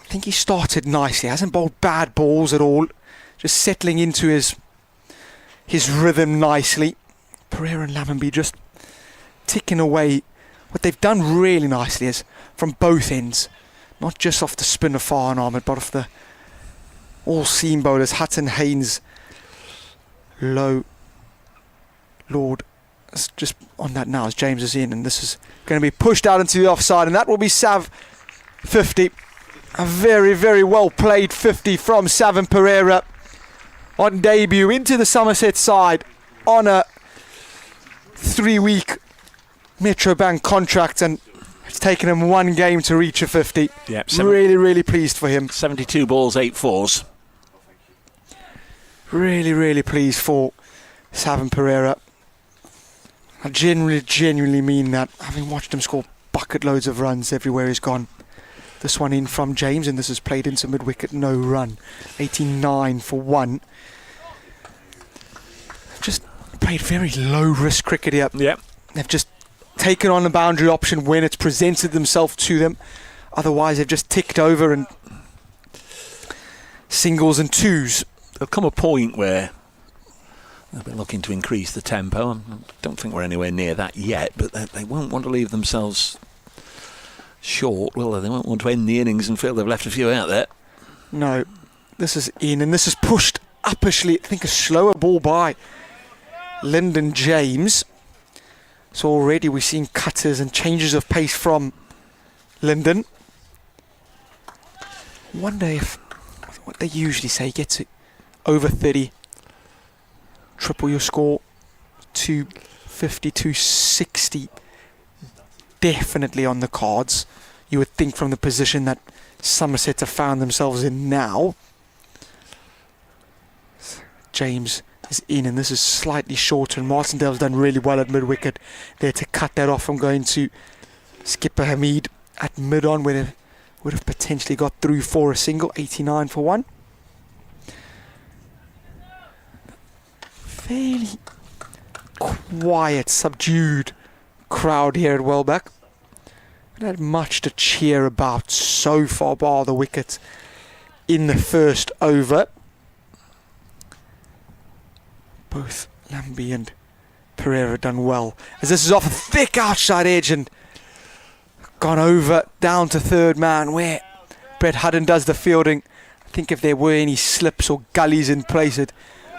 I think he started nicely, hasn't bowled bad balls at all, just settling into his rhythm nicely. Pereira and Lammonby just ticking away. What they've done really nicely is from both ends, not just off the spin of Farhan Ahmed, but off the all seam bowlers, Hutton, Haynes, Lowe, Lord. It's just on that now as James is in, and this is going to be pushed out into the offside, and that will be Sav 50. A very, very well played 50 from Savin Pereira on debut into the Somerset side on a 3-week Metrobank contract, and it's taken him one game to reach a 50. Yep, really, really pleased for him. 72 balls, 8 fours. Really, really pleased for Savin Pereira. I genuinely mean that, having watched him score bucket loads of runs everywhere he's gone. This one in from James, and this is played into mid-wicket, no run. 89 for 1. Just played very low-risk cricket here. Yep. They've just taken on the boundary option when it's presented themselves to them. Otherwise, they've just ticked over and singles and twos. There'll come a point where they'll be looking to increase the tempo. I don't think we're anywhere near that yet, but they won't want to leave themselves short, will they? They won't want to end the innings and feel they've left a few out there. No, this is in, and this is pushed uppishly. I think a slower ball by Lyndon James. So already we've seen cutters and changes of pace from Lyndon. Wonder if what they usually say, gets it over 30, triple your score, 250, 260, definitely on the cards. You would think from the position that Somerset have found themselves in now. James is in, and this is slightly shorter, and Martindale's done really well at mid-wicket there to cut that off from going to Skipper Hamid at mid-on, where they would have potentially got through for a single. 89 for 1. Fairly quiet, subdued crowd here at Welbeck. Not had much to cheer about so far, bar the wicket in the first over. Both Lamby and Pereira done well, as this is off a thick outside edge and gone over down to third man, where Brett Hutton does the fielding. I think if there were any slips or gullies in place, it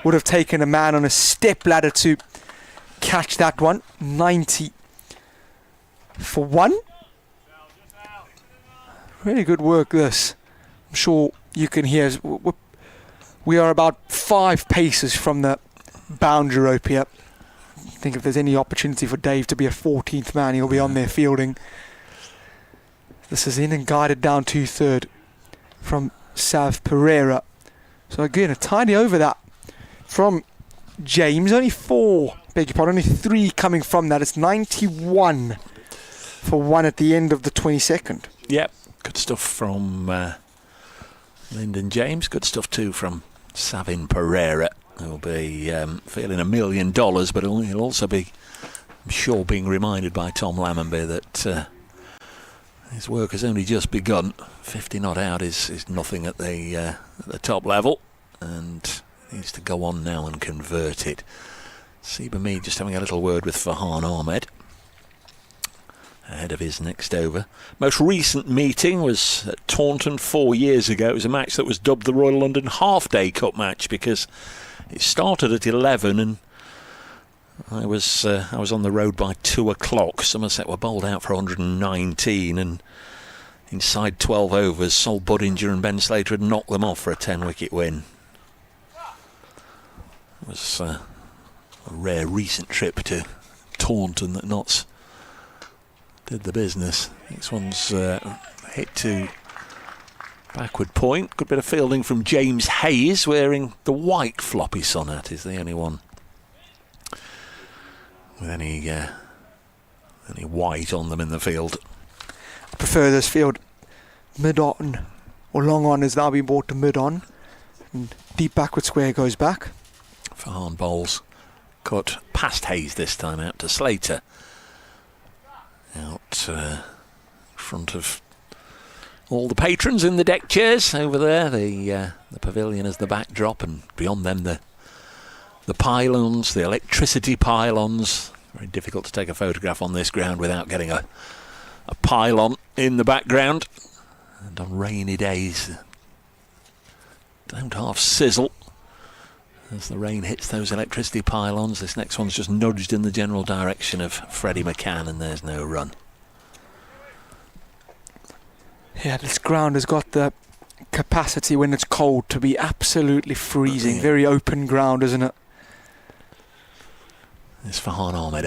would have taken a man on a step ladder to catch that one. 90 for 1. Really good work this. I'm sure you can hear. We are about 5 paces from the boundary rope here. I think if there's any opportunity for Dave to be a 14th man, he'll be on there fielding. This is in and guided down to third from Sav Pereira. So again, a tiny over that from James. Only 4, beg your pardon, only 3 coming from that. It's 91 for 1 at the end of the 22nd. Yep, good stuff from Lyndon James. Good stuff too from Savin Pereira. He'll be feeling $1 million, but he'll also be, I'm sure, being reminded by Tom Lammonby that His work has only just begun. 50 not out is nothing at the top level, and needs to go on now and convert it. Seba Mead just having a little word with Farhan Ahmed ahead of his next over. Most recent meeting was at Taunton 4 years ago. It was a match that was dubbed the Royal London Half-Day Cup match because it started at 11 and I was on the road by 2 o'clock. Somerset were bowled out for 119 and inside 12 overs, Sol Budinger and Ben Slater had knocked them off for a 10-wicket win. It was a rare recent trip to Taunton that Notts did the business. This one's hit to backward point. Good bit of fielding from James Hayes, wearing the white floppy sonnet. Is the only one with any white on them in the field. I prefer this field mid-on, or long on has now been brought to mid-on, and deep backward square goes back. Farhan bowls cut past Hayes this time, out to Slater. Out front of all the patrons in the deck chairs over there. The pavilion as the backdrop, and beyond them the pylons, the electricity pylons. Very difficult to take a photograph on this ground without getting a pylon in the background. And on rainy days, don't half sizzle as the rain hits those electricity pylons. This next one's just nudged in the general direction of Freddie McCann, and there's no run. Yeah, this ground has got the capacity when it's cold to be absolutely freezing. Very open ground, isn't it? It's Farhan Ahmed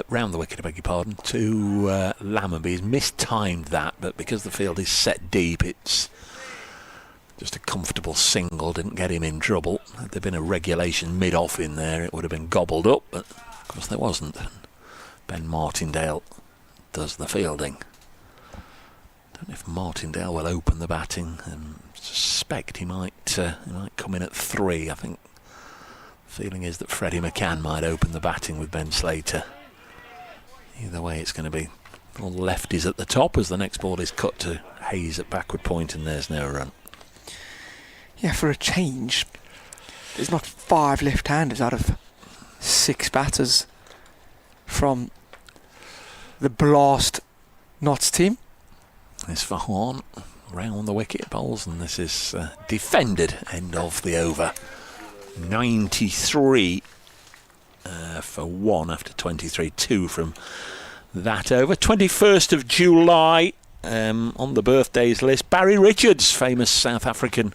round the wicket, I beg your pardon, to Lammonby. He's mistimed that, but because the field is set deep, it's just a comfortable single. Didn't get him in trouble. Had there been a regulation mid-off in there, it would have been gobbled up, but of course there wasn't. Ben Martindale does the fielding. Don't know if Martindale will open the batting. Suspect he might come in at 3. I think the feeling is that Freddie McCann might open the batting with Ben Slater. Either way, it's going to be all lefties at the top as the next ball is cut to Hayes at backward point, and there's no run. Yeah, for a change, there's not 5 left-handers out of 6 batters from the Blast Notts team. This Farhan round the wicket bowls, and this is defended end of the over. 93 for 1 after 23, 2 from that over. 21st of July on the birthdays list. Barry Richards, famous South African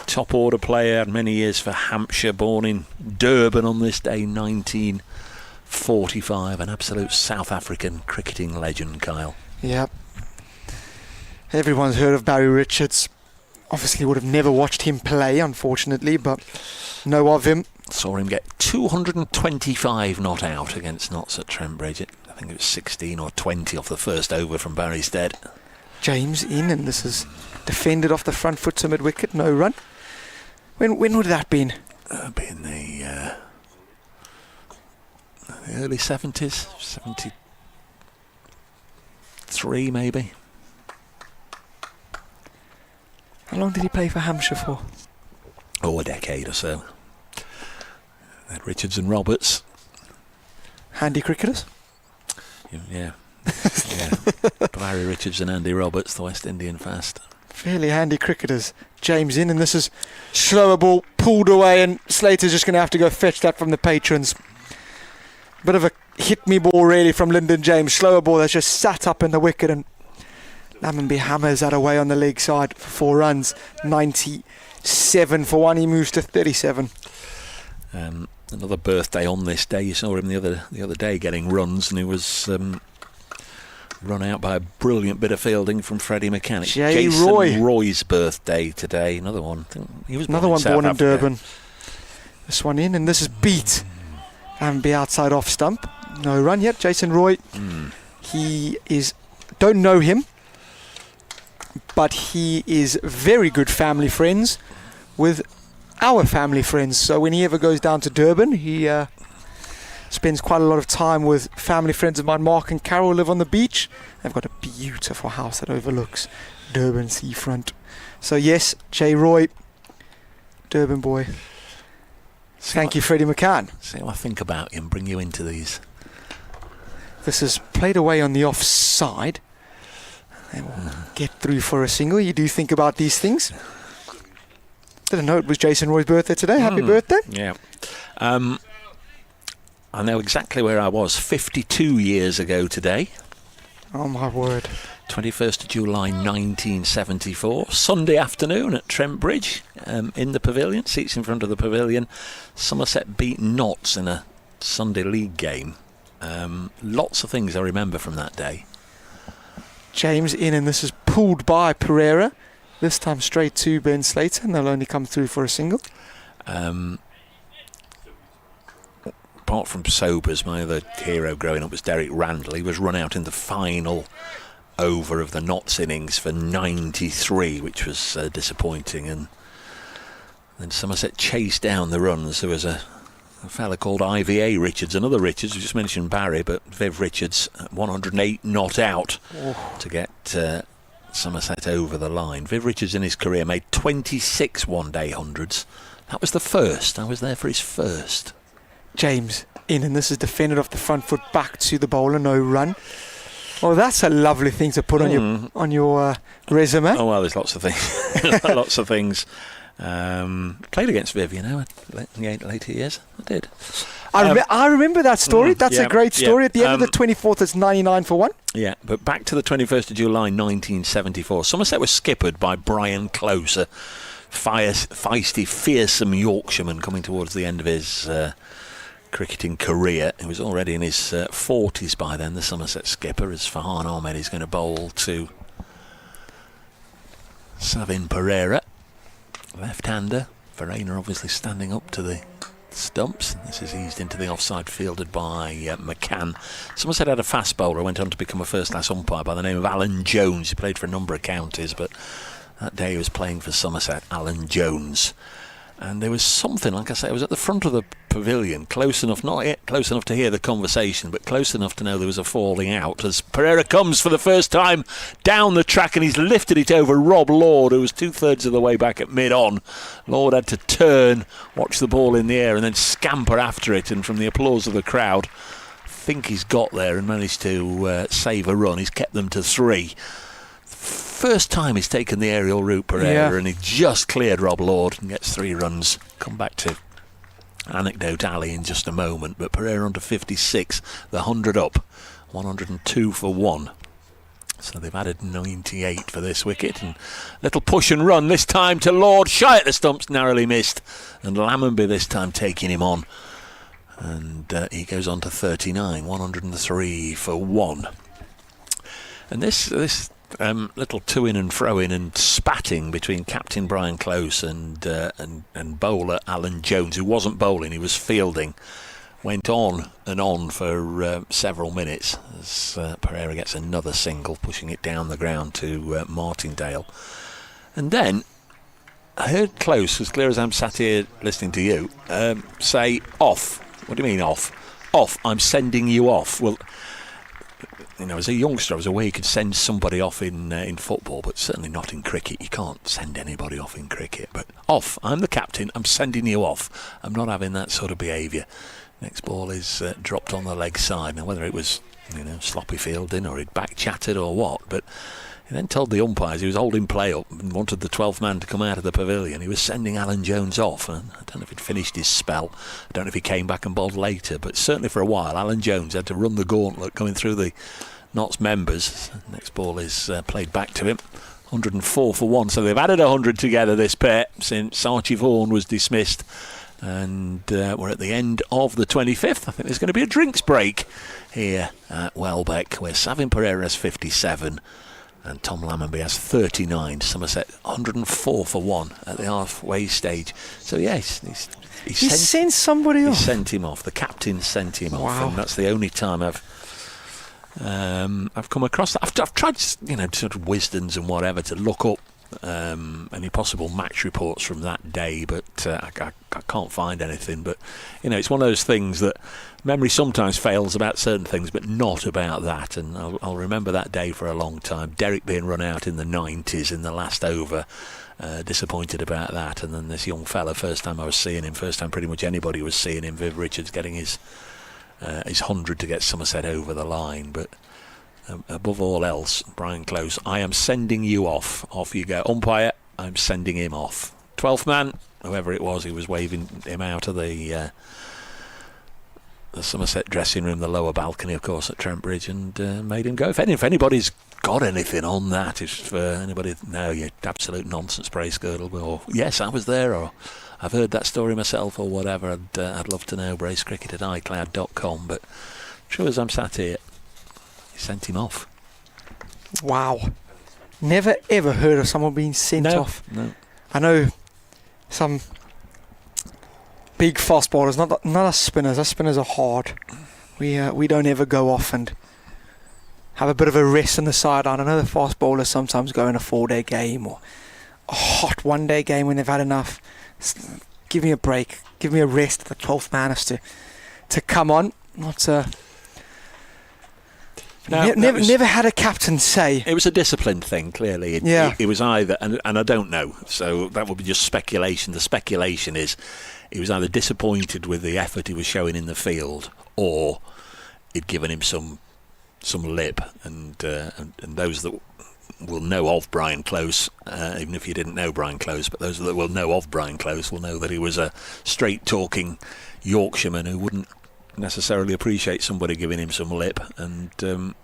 top order player, had many years for Hampshire, born in Durban on this day, 1945. An absolute South African cricketing legend, Kyle. Yep. Everyone's heard of Barry Richards. Obviously would have never watched him play, unfortunately, but know of him. Saw him get 225 not out against Notts at Trent Bridge. I think it was 16 or 20 off the first over from Barry's dead. James in, and this is defended off the front foot to mid-wicket, no run. When would that been? Be in the early 70s, 73 maybe. How long did he play for Hampshire for? Oh, a decade or so. Had Richards and Roberts. Handy cricketers? Yeah. Barry Richards and Andy Roberts, the West Indian fast. Fairly handy cricketers. James in, and this is slower ball pulled away, and Slater's just going to have to go fetch that from the patrons. Bit of a hit-me ball really from Lyndon James. Slower ball that's just sat up in the wicket, and Lammonby hammers that away on the leg side for 4 runs. 97 for 1. He moves to 37. Another birthday on this day. You saw him the other day getting runs, and he was run out by a brilliant bit of fielding from Freddie McCann. Jason Roy's birthday today. Another one. I think he was another one born in Durban. This one in, and this is beat. Lammonby outside off stump. No run yet. Jason Roy. He is. Don't know him, but he is very good family friends with our family friends. So when he ever goes down to Durban, he spends quite a lot of time with family friends of mine. Mark and Carol live on the beach. They've got a beautiful house that overlooks Durban seafront. So yes, J. Roy, Durban boy. Thank you, Freddie McCann. See what I think about him, bring you into these. This is played away on the offside. They will get through for a single. You do think about these things. Didn't know it was Jason Roy's birthday today. Happy birthday. Yeah. I know exactly where I was 52 years ago today. Oh, my word. 21st of July 1974, Sunday afternoon at Trent Bridge, in the pavilion, seats in front of the pavilion. Somerset beat Notts in a Sunday league game. Lots of things I remember from that day. James in, and this is pulled by Pereira. This time straight to Ben Slater, and they'll only come through for a single. Apart from Sobers, my other hero growing up was Derek Randall. He was run out in the final over of the Notts innings for 93, which was disappointing. And then Somerset chased down the runs. There was a fella called IVA Richards, another Richards. We just mentioned Barry, but Viv Richards, 108 not out to get Somerset over the line. Viv Richards in his career made 26 one-day hundreds. That was the first. I was there for his first. James in, and this is defended off the front foot back to the bowler, no run. Oh, that's a lovely thing to put on your resume. Oh well, there's lots of things. Lots of things. Played against Viv, in the later years. I did. I remember that story. That's a great story. At the end of the 24th, it's 99 for 1. Yeah, but back to the 21st of July 1974. Somerset was skippered by Brian Close, a feisty, fearsome Yorkshireman coming towards the end of his cricketing career. He was already in his 40s by then, the Somerset skipper, as Farhan Ahmed is going to bowl to Savin Pereira, left-hander. Verena obviously standing up to the stumps. This is eased into the offside, fielded by McCann. Somerset had a fast bowler, went on to become a first-class umpire by the name of Alan Jones. He played for a number of counties, but that day he was playing for Somerset, Alan Jones. And there was something, like I say, I was at the front of the pavilion, close enough, not yet close enough to hear the conversation, but close enough to know there was a falling out as Pereira comes for the first time down the track, and he's lifted it over Rob Lord, who was 2/3 of the way back at mid-on. Lord had to turn, watch the ball in the air, and then scamper after it, and from the applause of the crowd, I think he's got there and managed to save a run. He's kept them to 3. First time he's taken the aerial route, Pereira, and he just cleared Rob Lord and gets 3 runs. Come back to Anecdote Alley in just a moment, but Pereira on to 56, the 100 up, 102 for 1. So they've added 98 for this wicket, and little push and run this time to Lord, shy at the stumps, narrowly missed, and Lammonby this time taking him on, and he goes on to 39, 103 for 1. And this little to-in and fro-in and spatting between Captain Brian Close and bowler Alan Jones, who wasn't bowling, he was fielding, went on and on for several minutes as Pereira gets another single, pushing it down the ground to Martindale. And then I heard Close, as clear as I'm sat here listening to you, say, off. What do you mean off? Off, I'm sending you off. Well, as a youngster, I was aware you could send somebody off in football, but certainly not in cricket. You can't send anybody off in cricket. But off, I'm the captain, I'm sending you off. I'm not having that sort of behaviour. Next ball is dropped on the leg side. Now, whether it was sloppy fielding or he'd back chatted or what, but he then told the umpires he was holding play up and wanted the 12th man to come out of the pavilion. He was sending Alan Jones off, and I don't know if he'd finished his spell. I don't know if he came back and bowled later, but certainly for a while Alan Jones had to run the gauntlet going through the Notts members. Next ball is played back to him. 104 for 1. So they've added 100 together, this pair, since Archie Vaughan was dismissed. And we're at the end of the 25th. I think there's going to be a drinks break here at Welbeck, where Savin Pereira has 57 and Tom Lammonby has 39. Somerset 104 for 1 at the halfway stage. So yes, he sent somebody off. He sent him off. The captain sent him off, and that's the only time I've come across that. I've tried, sort of wisdoms and whatever to look up any possible match reports from that day, but I can't find anything. But it's one of those things that memory sometimes fails about certain things, but not about that. And I'll remember that day for a long time. Derek being run out in the 90s in the last over, disappointed about that. And then this young fella, first time I was seeing him, first time pretty much anybody was seeing him, Viv Richards getting his 100 to get Somerset over the line. But above all else, Brian Close, I am sending you off. Off you go. Umpire, I'm sending him off. 12th man, whoever it was, he was waving him out of the Somerset dressing room, the lower balcony, of course, at Trent Bridge, and made him go. If anybody's got anything on that, if anybody, no, you absolute nonsense, Brace Girdle, or yes, I was there, or I've heard that story myself, or whatever, I'd love to know. bracecricket@icloud.com. But true as I'm sat here, he sent him off. Wow. Never ever heard of someone being sent off. No. I know some big fast bowlers, not us spinners. Us spinners are hard. We don't ever go off and have a bit of a rest on the sideline. I know the fast bowlers sometimes go in a 4-day game or a hot 1-day game when they've had enough. Give me a break. Give me a rest. The 12th man has to come on. Not never had a captain say. It was a disciplined thing, clearly. It was either, and I don't know, so that would be just speculation. The speculation is he was either disappointed with the effort he was showing in the field, or he'd given him some lip. And those that will know of Brian Close, even if you didn't know Brian Close, but those that will know of Brian Close will know that he was a straight-talking Yorkshireman who wouldn't necessarily appreciate somebody giving him some lip, and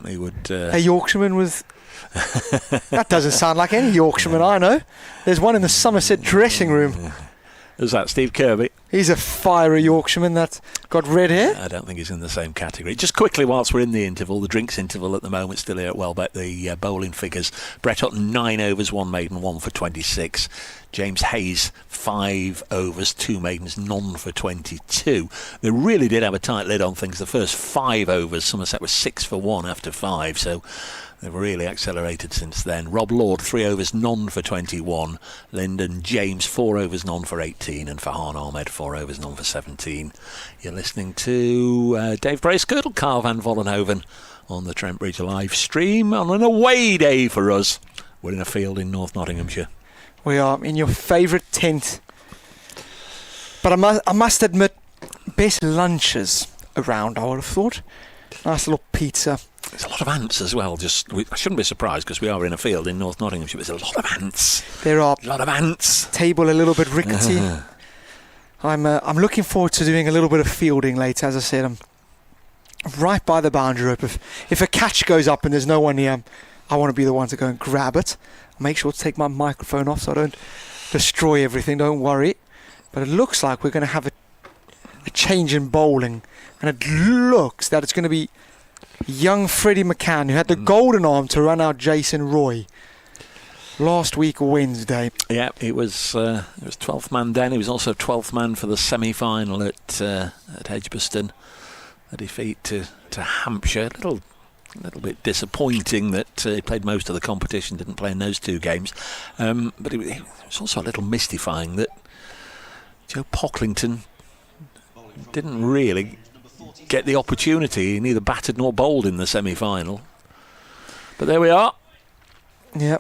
he would a Yorkshireman with that doesn't sound like any Yorkshireman I know. There's one in the Somerset dressing room. Who's that? Steve Kirby? He's a fiery Yorkshireman that's got red hair. I don't think he's in the same category. Just quickly, whilst we're in the interval, the drinks interval at the moment, still here at Welbeck, the bowling figures. Brett Hutton, 9 overs, 1 maiden, 1 for 26. James Hayes, 5 overs, 2 maidens, none for 22. They really did have a tight lid on things. The first 5 overs, Somerset was 6 for 1 after 5, so they've really accelerated since then. Rob Lord, 3 overs, none for 21. Lyndon James, 4 overs, none for 18. And Farhan Ahmed, 4 overs, none for 17. You're listening to Dave Bracegirdle, Carl van Vollenhoven on the Trent Bridge live stream on an away day for us. We're in a field in North Nottinghamshire. We are in your favourite tent. But I must admit, best lunches around, I would have thought. Nice little pizza. There's a lot of ants as well. I shouldn't be surprised because we are in a field in North Nottinghamshire. There's a lot of ants. There are a lot of ants. Table a little bit rickety. I'm looking forward to doing a little bit of fielding later. As I said, I'm right by the boundary rope. If a catch goes up and there's no one near, I want to be the one to go and grab it. I'll make sure to take my microphone off so I don't destroy everything. Don't worry. But it looks like we're going to have a change in bowling, and it looks that it's going to be young Freddie McCann, who had the golden arm to run out Jason Roy last week Wednesday. Yeah, it was 12th man then. He was also 12th man for the semi-final at Edgbaston. A defeat to Hampshire. A little bit disappointing that he played most of the competition, didn't play in those 2 games. But it was also a little mystifying that Joe Pocklington didn't really get the opportunity. He neither batted nor bowled in the semi-final. But there we are. Yeah,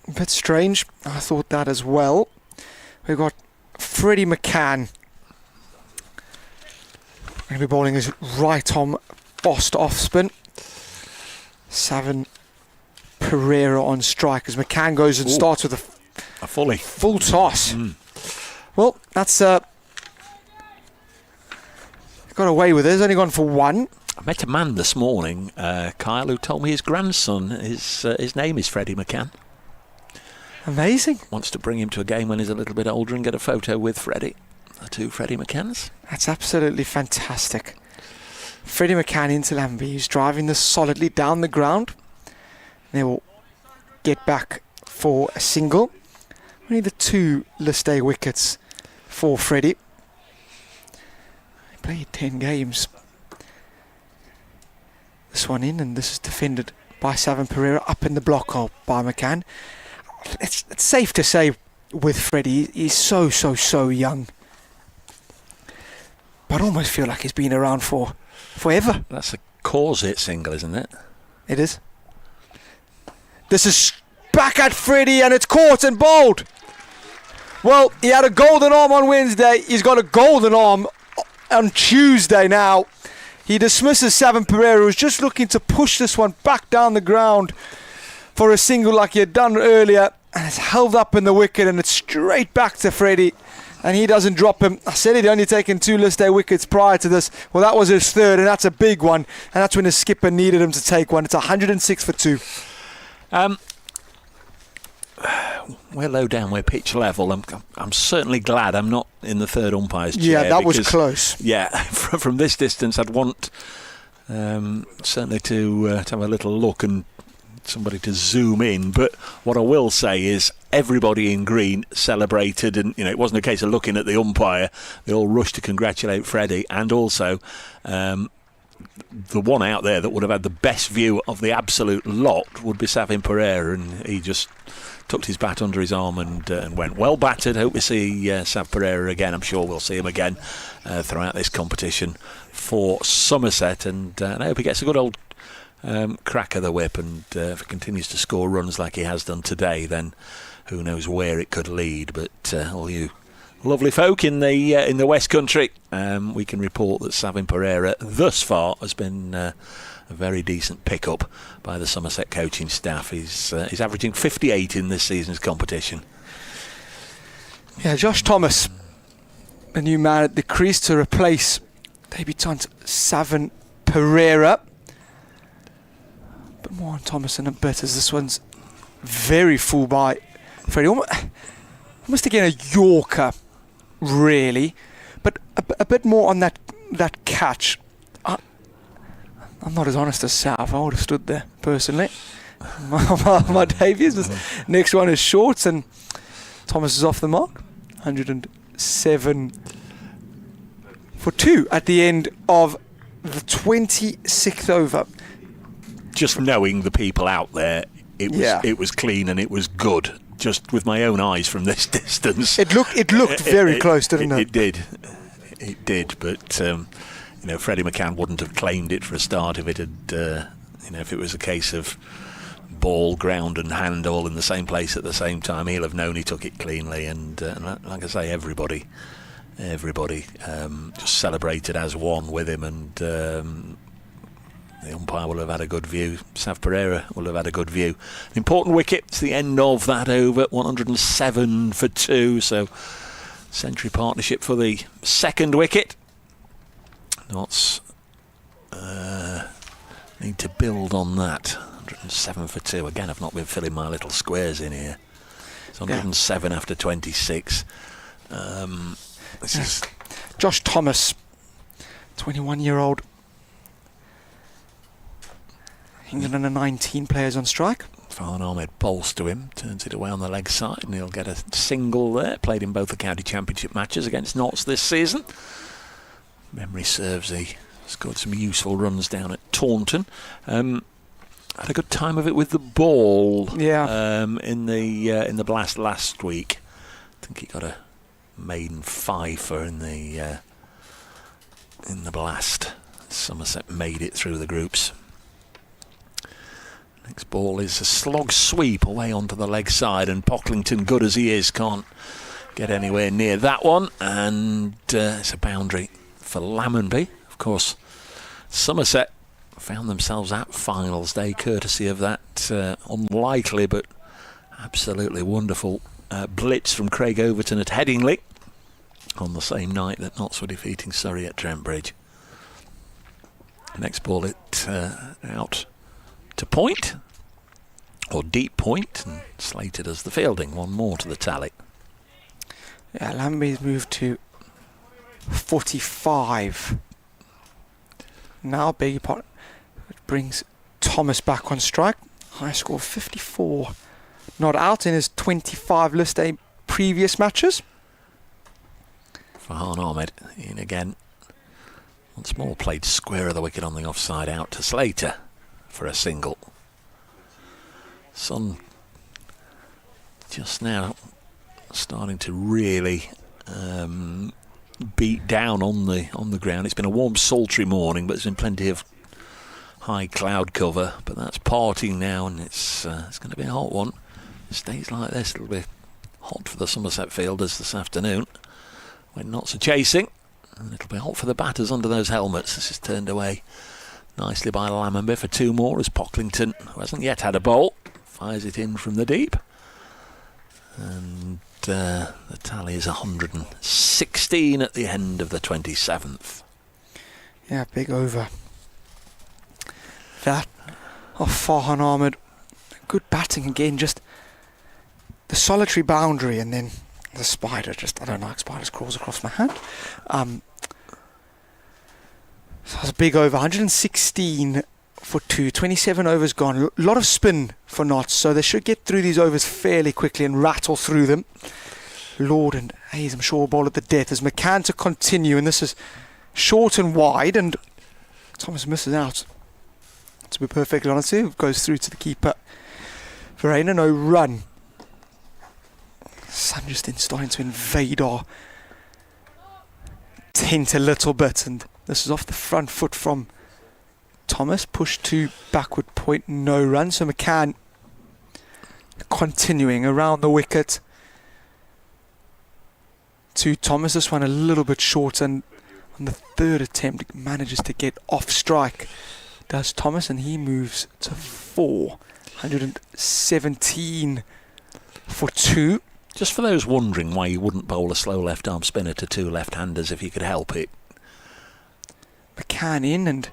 a bit strange. I thought that as well. We've got Freddie McCann. Going to be bowling his right arm bossed off spin. Savin Pereira on strike as McCann goes and starts with a full toss. Well, that's got away with it. He's only gone for 1. I met a man this morning, Kyle, who told me his grandson, his name is Freddie McCann. Amazing. Wants to bring him to a game when he's a little bit older and get a photo with Freddie. The 2 Freddie McCanns. That's absolutely fantastic. Freddie McCann into Lambie. He's driving this solidly down the ground. They will get back for a single. Only the 2 list A wickets for Freddie. He played 10 games. This one in, and this is defended by Savin Pereira up in the block hole by McCann. it's safe to say with Freddie, he's so young. But I almost feel like he's been around for forever. That's a cause-it single, isn't it? It is. This is back at Freddie, and it's caught and bowled. Well, he had a golden arm on Wednesday. He's got a golden arm on Tuesday now. He dismisses Savin Pereira, who's just looking to push this one back down the ground for a single like he had done earlier. And it's held up in the wicket, and it's straight back to Freddie. And he doesn't drop him. I said he'd only taken 2 list day wickets prior to this. Well, that was his third, and that's a big one. And that's when his skipper needed him to take one. It's 106 for 2. We're low down, we're pitch level. I'm certainly glad I'm not in the third umpire's chair. Yeah, that was close. Yeah, from this distance, I'd want certainly to have a little look and somebody to zoom in. But what I will say is everybody in green celebrated, and it wasn't a case of looking at the umpire. They all rushed to congratulate Freddie, and also the one out there that would have had the best view of the absolute lot would be Savin Pereira, and he just tucked his bat under his arm and went well battered. Hope we see Sav Pereira again. I'm sure we'll see him again throughout this competition for Somerset, and I hope he gets a good old crack of the whip, and if he continues to score runs like he has done today, then who knows where it could lead. But all you lovely folk in the West Country, we can report that Savin Pereira thus far has been a very decent pickup by the Somerset coaching staff. He's averaging 58 in this season's competition. Yeah, Josh Thomas, the new man at the crease to replace debutant Savin Pereira. But more on Thomas in a bit, as this one's very full by Freddie. Almost again a Yorker, really, but a bit more on that catch. I'm not as honest as Sav. I would have stood there personally. My Davies. Next one is short, and Thomas is off the mark. 107 for 2 at the end of the 26th over. Just knowing the people out there, it was clean and it was good. Just with my own eyes from this distance, it looked very close, didn't it? It did. But Freddie McCann wouldn't have claimed it for a start if it had, if it was a case of ball, ground, and hand all in the same place at the same time. He'll have known he took it cleanly, and like I say, everybody just celebrated as one with him, and the umpire will have had a good view. Sav Pereira will have had a good view. An important wicket. It's the end of that over. 107 for 2. So century partnership for the second wicket. Notts need to build on that. 107 for 2. Again, I've not been filling my little squares in here. It's 107 after 26. This is Josh Thomas, 21-year-old. England under 19 players on strike. Farhan Ahmed bowls to him, turns it away on the leg side, and he'll get a single there. Played in both the county championship matches against Notts this season. Memory serves, he scored some useful runs down at Taunton. Had a good time of it with the ball. Yeah. In the blast last week. I think he got a maiden fifer in the blast. Somerset made it through the groups. Next ball is a slog sweep away onto the leg side, and Pocklington, good as he is, can't get anywhere near that one, and it's a boundary for Lammonby. Of course, Somerset found themselves at finals day courtesy of that unlikely but absolutely wonderful blitz from Craig Overton at Headingley on the same night that Notts were defeating Surrey at Trent Bridge. Next ball out to point, or deep point, and slated as the fielding. One more to the tally. Yeah, Lamby's moved to 45. Now, beg your pardon, it brings Thomas back on strike. High score of 54. Not out in his 25 list day previous matches. Farhan Ahmed in again. Once more played square of the wicket on the offside, out to Slater for a single. Sun just now starting to really beat down on the ground. It's been a warm, sultry morning, but there's been plenty of high cloud cover. But that's parting now, and it's going to be a hot one. It stays like this, it'll be hot for the Somerset fielders this afternoon, when knots are chasing, and it'll be hot for the batters under those helmets. This is turned away nicely by Lammonby for 2 more as Pocklington, who hasn't yet had a bowl, fires it in from the deep. And the tally is 116 at the end of the 27th. Yeah, big over. That of Farhan Ahmed. Good batting again, just the solitary boundary, and then the spider, I don't like spiders, crawls across my hand. So it's a big over, 116 for 2, 27 overs gone. A lot of spin for Notts, so they should get through these overs fairly quickly and rattle through them. Lord and Hayes, I'm sure, will bowl at the death as McCann to continue, and this is short and wide, and Thomas misses out. To be perfectly honest here, goes through to the keeper. Verena, no run. Sun just then starting to invade our tent a little bit, and this is off the front foot from Thomas. Push to backward point, no run. So McCann continuing around the wicket to Thomas. This one a little bit short, and on the third attempt manages to get off strike. Does Thomas, and he moves to 4. 117 for 2. Just for those wondering why you wouldn't bowl a slow left-arm spinner to 2 left-handers if you could help it. McCann in, and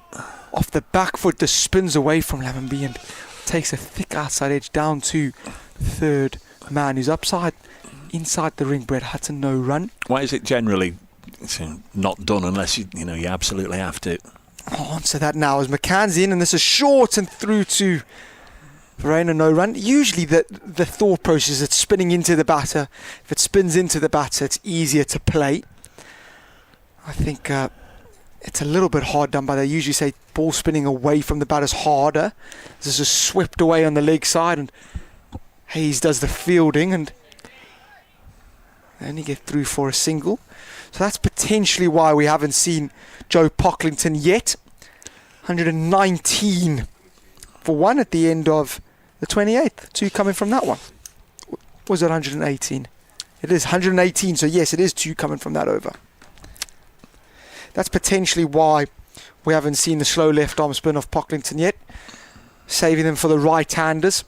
off the back foot, the spins away from Lammonby and takes a thick outside edge down to third man, who's inside the ring. Brett Hutton, no run. Why is it generally not done unless you absolutely have to? I'll answer that now as McCann's in, and this is short and through to Verena, no run. Usually the thought process is it's spinning into the batter. If it spins into the batter, it's easier to play. I think it's a little bit hard done by they usually say ball spinning away from the batter's harder. This is swept away on the leg side, and Hayes does the fielding, and they only get through for a single. So that's potentially why we haven't seen Joe Pocklington yet. 119 for 1 at the end of the 28th. 2 coming from that one. Was it 118? It is 118, so yes, it is 2 coming from that over. That's potentially why we haven't seen the slow left-arm spin of Pocklington yet. Saving them for the right-handers.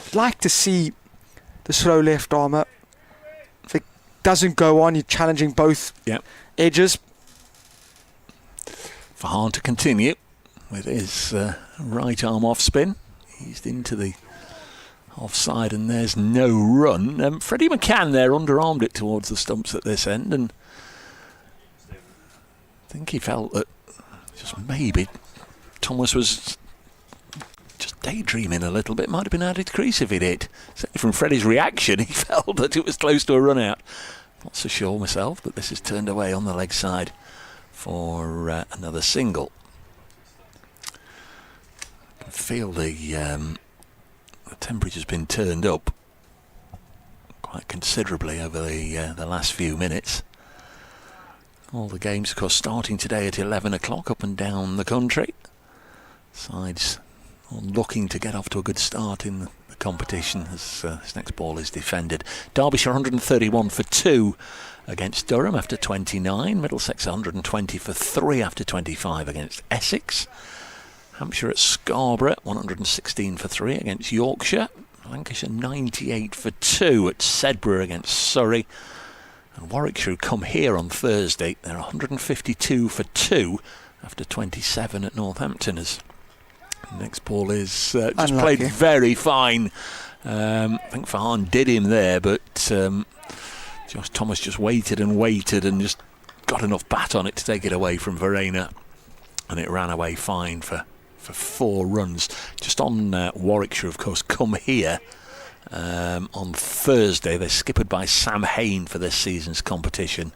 I'd like to see the slow left-armer. If it doesn't go on, you're challenging both edges. Farhan to continue with his right arm off spin. Eased into the offside, and there's no run. Freddie McCann there underarmed it towards the stumps at this end, and I think he felt that just maybe Thomas was just daydreaming a little bit. Might have been out of crease if he did. Certainly from Freddie's reaction, he felt that it was close to a run out. Not so sure myself, but this is turned away on the leg side for another single. I can feel the temperature's been turned up quite considerably over the last few minutes. All the games, of course, starting today at 11 o'clock up and down the country. Sides looking to get off to a good start in the competition as this next ball is defended. Derbyshire 131 for 2 against Durham after 29. Middlesex 120 for 3 after 25 against Essex. Hampshire at Scarborough 116 for 3 against Yorkshire. Lancashire 98 for 2 at Sedbergh against Surrey. And Warwickshire, who come here on Thursday, they're 152 for 2 after 27 at Northampton. As the next ball is just played very fine. I think Farhan did him there, but Josh Thomas just waited and just got enough bat on it to take it away from Verena, and it ran away fine for 4 runs. Just on Warwickshire, of course, come here on Thursday. They're skippered by Sam Hain for this season's competition.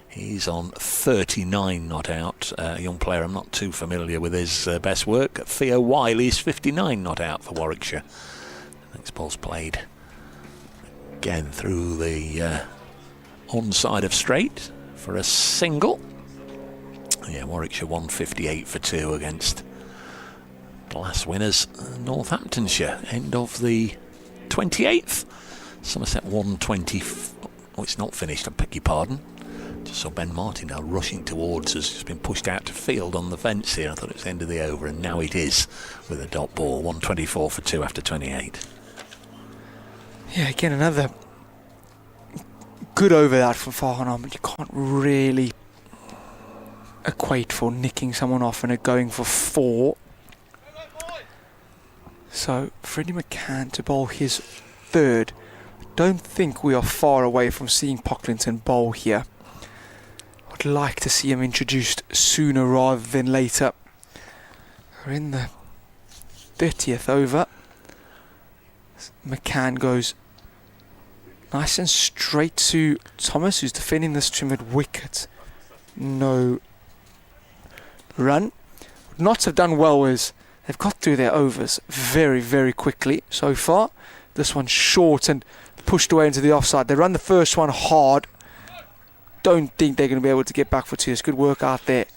He's on 39 not out. A young player I'm not too familiar with his best work. Theo Wiley's 59 not out for Warwickshire. The next ball's played Again through the onside of straight for a single. Yeah, Warwickshire 158 for 2 against the last winners, Northamptonshire. End of the 28th. Somerset 120. Oh, it's not finished, I beg your pardon. Just saw Ben Martin now rushing towards us. He's been pushed out to field on the fence here. I thought it was the end of the over, and now it is with a dot ball. 124 for 2 after 28. Yeah, again, another good over that from Farhan, but you can't really equate for nicking someone off and it going for 4. So Freddie McCann to bowl his 3rd. I don't think we are far away from seeing Pocklington bowl here. I'd like to see him introduced sooner rather than later. We're in the 30th over. McCann goes nice and straight to Thomas, who's defending this trim at wicket. No run. What Notts have done well is they've got through their overs very, very quickly so far. This one's short and pushed away into the offside. They run the first one hard. Don't think they're going to be able to get back for 2. It's good work out there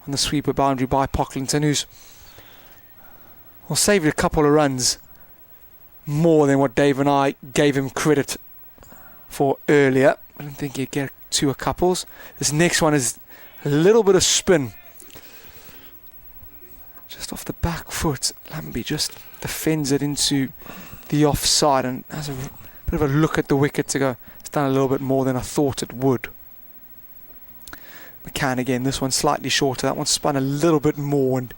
on the sweeper boundary by Pocklington, who's saved a couple of runs more than what Dave and I gave him credit for earlier. I don't think he'd get to a couples. This next one is a little bit of spin. Just off the back foot, Lambie just defends it into the offside and has a bit of a look at the wicket to go, it's done a little bit more than I thought it would. McCann again, this one slightly shorter, that one spun a little bit more, and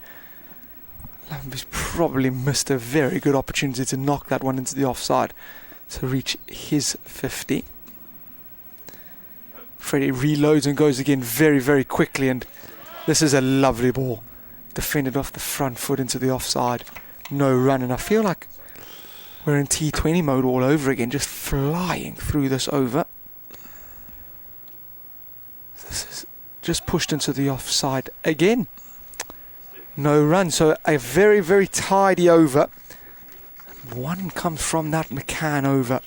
Lambie's probably missed a very good opportunity to knock that one into the offside to reach his 50. Freddie reloads and goes again very, very quickly, and this is a lovely ball. Defended off the front foot into the offside. No run, and I feel like we're in T20 mode all over again, just flying through this over. This is just pushed into the offside again. No run, so a very, very tidy over. And one comes from that McCann over.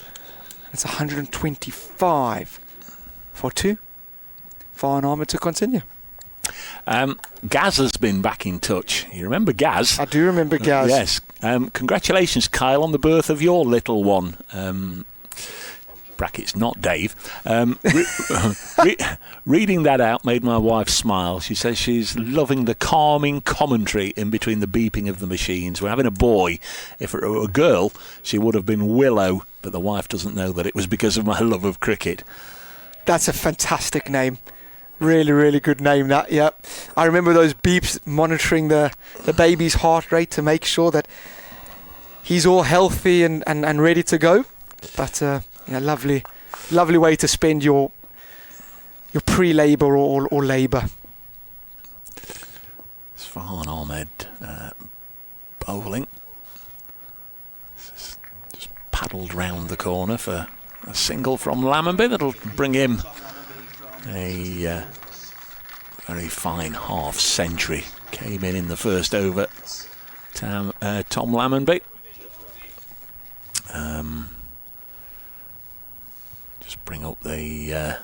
It's 125 for 2. Fine armour to continue. Gaz has been back in touch. You remember Gaz? I do remember Gaz. Yes. Congratulations, Kyle, on the birth of your little one. Brackets, not Dave. Reading that out made my wife smile. She says she's loving the calming commentary in between the beeping of the machines. We're having a boy. If it were a girl, she would have been Willow, but the wife doesn't know that it was because of my love of cricket. That's a fantastic name. Really, really good name, that, yeah. I remember those beeps monitoring the baby's heart rate to make sure that he's all healthy and ready to go. But, lovely way to spend your pre-labour or labour. It's Farhan Ahmed bowling. Just paddled round the corner for a single from Lammonby. That'll bring him a very fine half century. Came in the first over. Tom Lammonby. Just bring up the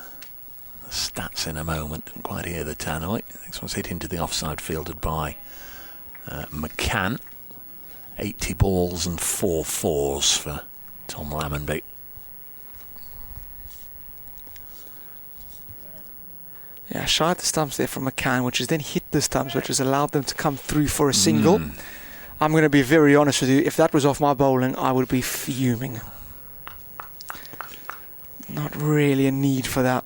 stats in a moment. Didn't quite hear the tannoy. Next one's hit into the offside, fielded by McCann. 80 balls and 4 fours for Tom Lammonby. Yeah, shy of the stumps there from McCann, which has then hit the stumps, which has allowed them to come through for a single. I'm going to be very honest with you. If that was off my bowling, I would be fuming. Not really a need for that.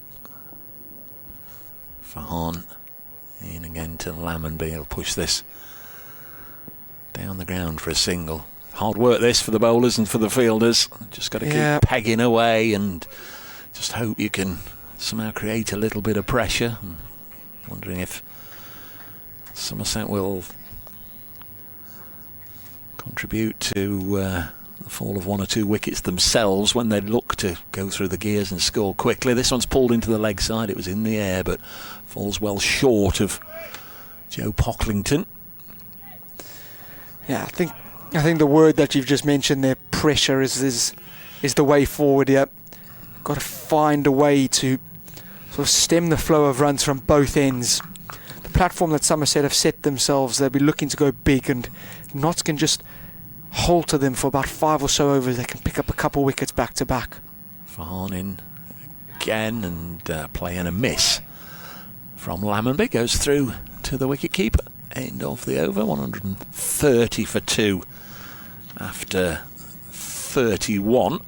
Farhan in again to Lammonby. He'll push this down the ground for a single. Hard work this for the bowlers and for the fielders. Just got to keep pegging away and just hope you can somehow create a little bit of pressure. I'm wondering if Somerset will contribute to the fall of 1 or 2 wickets themselves when they look to go through the gears and score quickly. This one's pulled into the leg side. It was in the air, but falls well short of Joe Pocklington. Yeah, I think the word that you've just mentioned there, pressure, is the way forward here. got to find a way to sort of stem the flow of runs from both ends. The platform that Somerset have set themselves, they'll be looking to go big, and Notts can just halter them for about 5 or so overs. They can pick up a couple wickets back to back. Farhan in again, and play and a miss from Lammonby goes through to the wicket-keeper. End of the over, 130 for 2 after 31.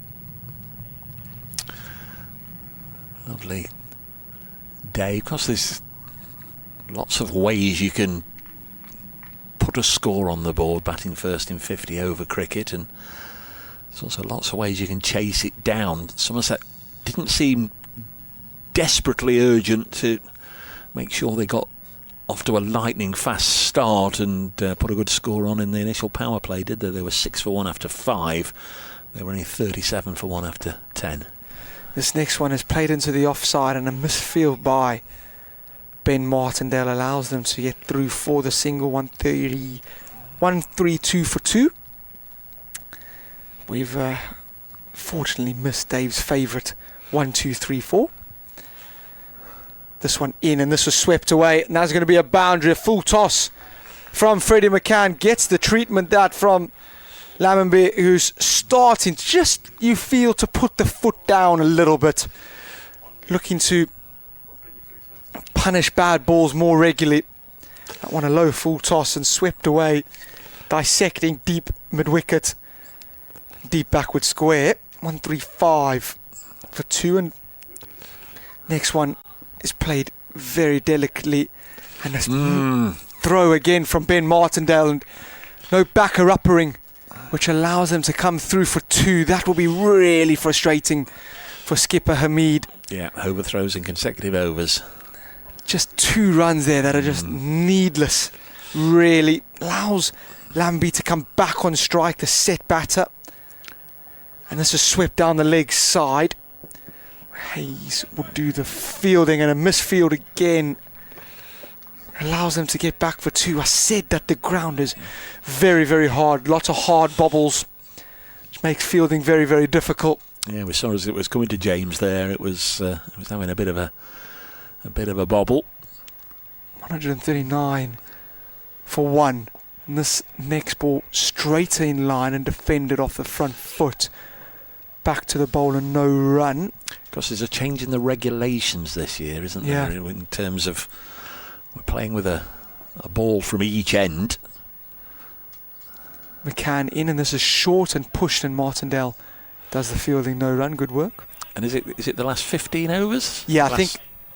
Lovely day. Of course, there's lots of ways you can put a score on the board batting first in 50 over cricket, and there's also lots of ways you can chase it down. Somerset didn't seem desperately urgent to make sure they got off to a lightning fast start and put a good score on in the initial power play, did they? They were 6 for 1 after 5. They were only 37 for 1 after 10. This next one is played into the offside, and a misfield by Ben Martindale allows them to get through for the single. 132 for 2. We've fortunately missed Dave's favourite 1, 2, 3, 4. This one in, and this was swept away. Now there's going to be a boundary, a full toss from Freddie McCann. Gets the treatment that from Lammonby, who's starting just, you feel, to put the foot down a little bit. Looking to punish bad balls more regularly. That one a low full toss and swept away, dissecting deep mid-wicket. Deep backward square. 135 for 2, and next one is played very delicately, and a throw again from Ben Martindale, and no backer-uppering, which allows them to come through for 2. That will be really frustrating for skipper Hamid. Yeah, overthrows in consecutive overs. Just 2 runs there that are just needless, really. Allows Lamby to come back on strike, the set batter. And this is swept down the leg side. Hayes will do the fielding, and a misfield again allows them to get back for 2. I said that the ground is very, very hard. Lots of hard bobbles, which makes fielding very, very difficult. Yeah, we saw as it was coming to James there. It was having a bit of a bobble. 139 for 1. And this next ball straight in line and defended off the front foot. Back to the bowler, no run. Because there's a change in the regulations this year, isn't there? In terms of we're playing with a ball from each end. McCann in, and this is short and pushed, and Martindale does the fielding, no run. Good work. And is it the last 15 overs? Yeah, I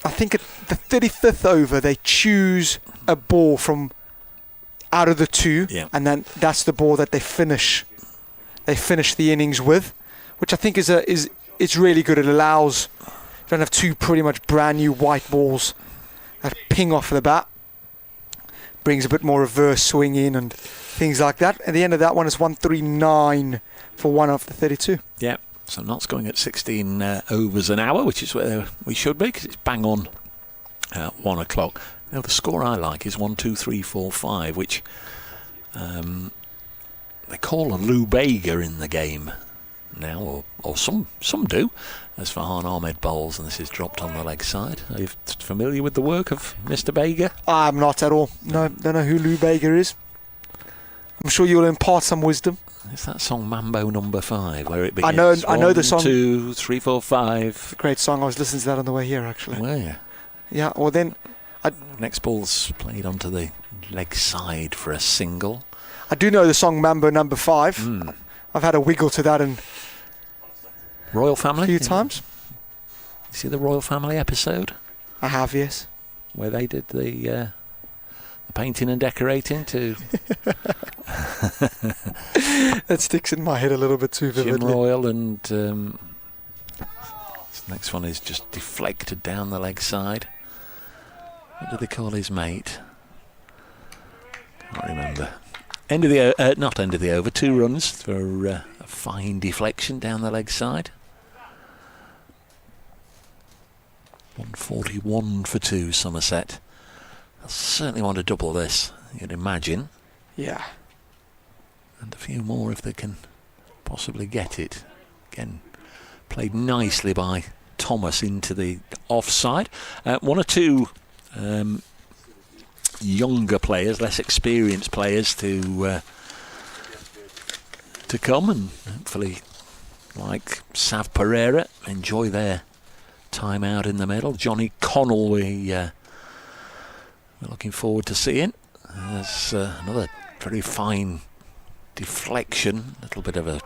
think at the 35th over they choose a ball from out of the 2, and then that's the ball that they finish the innings with, which I think is it's really good. It allows, you don't have 2 pretty much brand new white balls that ping off the bat, brings a bit more reverse swing in and things like that. At the end of that one is 139 for 1 after 32. Yeah, so Notts going at 16 overs an hour, which is where we should be, because it's bang on 1 o'clock. Now the score I like is 1, 2, 3, 4, 5, which they call a Lou Bega in the game now, or some do, as Farhan Ahmed bowls, and this is dropped on the leg side. Are you familiar with the work of Mr. Bega? I'm not at all. No, don't know who Lou Bega is. I'm sure you'll impart some wisdom. It's that song Mambo Number 5 where it begins. I know the song. 1, 2, 3, 4, 5. Great song. I was listening to that on the way here, actually. Where? Yeah. Well, then. Next ball's played onto the leg side for a single. I do know the song Mambo Number 5. I've had a wiggle to that and Royal Family? A few times. You see the Royal Family episode? I have, yes. Where they did the painting and decorating to... That sticks in my head a little bit too vividly. Jim Royal, and this next one is just deflected down the leg side. What do they call his mate? Can't remember. Not end of the over. 2 runs for a fine deflection down the leg side. 141 for 2, Somerset. They'll certainly want to double this, you'd imagine. Yeah. And a few more if they can possibly get it. Again, Played nicely by Thomas into the offside. One or two younger players, less experienced players to come, and hopefully, like Sav Pereira, enjoy their time out in the middle. Johnny Connell, we're looking forward to seeing. There's another very fine deflection, a little bit of a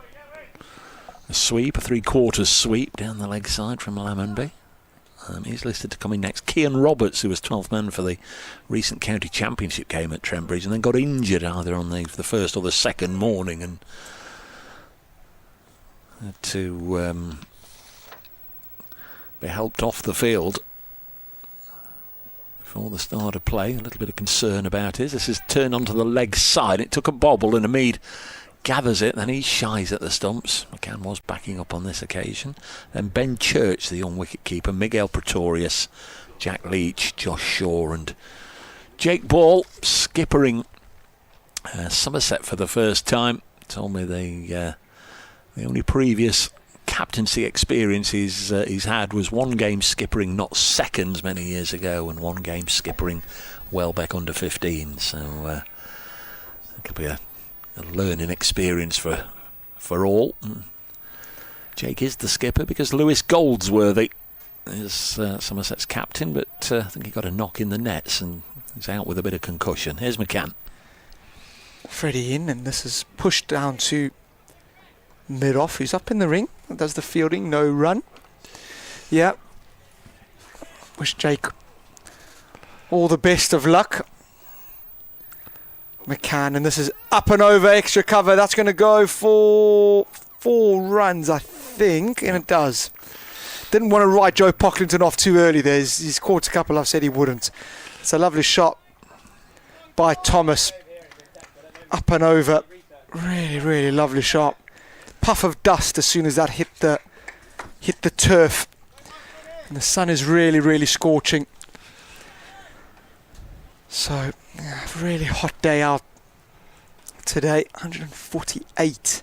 sweep, a 3/4 sweep down the leg side from Lammonby. He's listed to come in next. Cian Roberts, who was 12th man for the recent county championship game at Trent Bridge, and then got injured either on the first or the second morning, and had to be helped off the field before the start of play. A little bit of concern about it. This is turned onto the leg side. It took a bobble, and Hamid gathers it, then he shies at the stumps. McCann was backing up on this occasion. Then Ben Church, the young wicket-keeper, Miguel Pretorius, Jack Leach, Josh Shaw and Jake Ball skippering Somerset for the first time. Told me the only previous captaincy experience he's had was one game skippering Not Seconds many years ago, and one game skippering Welbeck under 15. So it'll be a learning experience for all. Jake is the skipper because Lewis Goldsworthy is Somerset's captain, but I think he got a knock in the nets and he's out with a bit of concussion. Here's McCann. Freddie in, and this is pushed down to mid-off. He's up in the ring, does the fielding, no run. Yeah. Wish Jake all the best of luck. McCann, and this is up and over, extra cover. That's going to go for 4 runs, I think, and it does. Didn't want to write Joe Pocklington off too early there. He's caught a couple I've said he wouldn't. It's a lovely shot by Thomas. Up and over. Really, really lovely shot. Puff of dust as soon as that hit the turf. And the sun is really, really scorching. So, really hot day out today. 148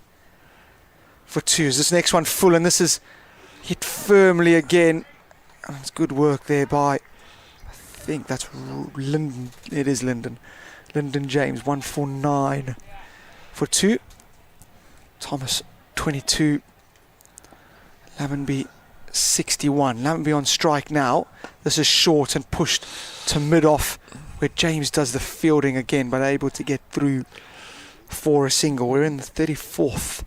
for 2s. This next one full, and this is hit firmly again. And it's good work there by, I think that's Lyndon. It is Lyndon. Lyndon James, 149 for 2. Thomas, 22. Lammonby, 61. Lammonby on strike now. This is short and pushed to mid-off, where James does the fielding again, but able to get through for a single. We're in the 34th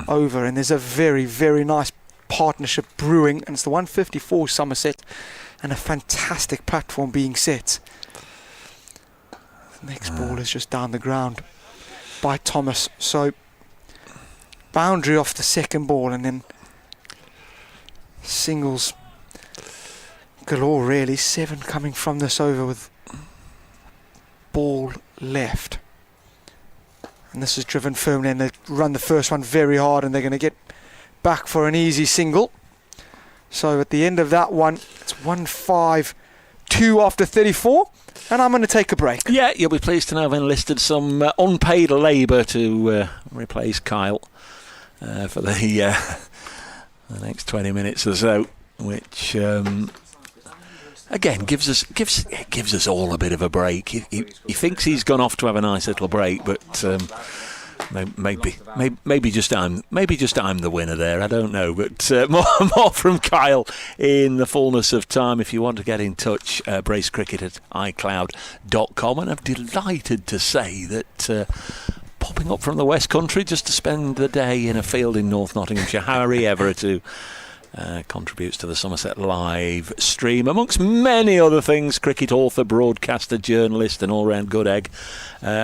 over, and there's a very, very nice partnership brewing, and it's the 154 Somerset, and a fantastic platform being set. The next ball is just down the ground by Thomas. So, boundary off the second ball, and then singles galore, really. 7 coming from this over with ball left, and this is driven firmly, and they run the first one very hard, and they're going to get back for an easy single. So at the end of that one, it's 152 after 34, and I'm going to take a break. Yeah, you'll be pleased to know I've enlisted some unpaid labour to replace Kyle for the next 20 minutes or so, which again gives us all a bit of a break. He thinks he's gone off to have a nice little break, but maybe just I'm the winner there. I don't know, but more from Kyle in the fullness of time. If you want to get in touch, bracecricket@icloud.com, and I'm delighted to say that popping up from the West Country just to spend the day in a field in North Nottinghamshire, Harry Everett, who contributes to the Somerset live stream, amongst many other things, cricket author, broadcaster, journalist and all-round good egg,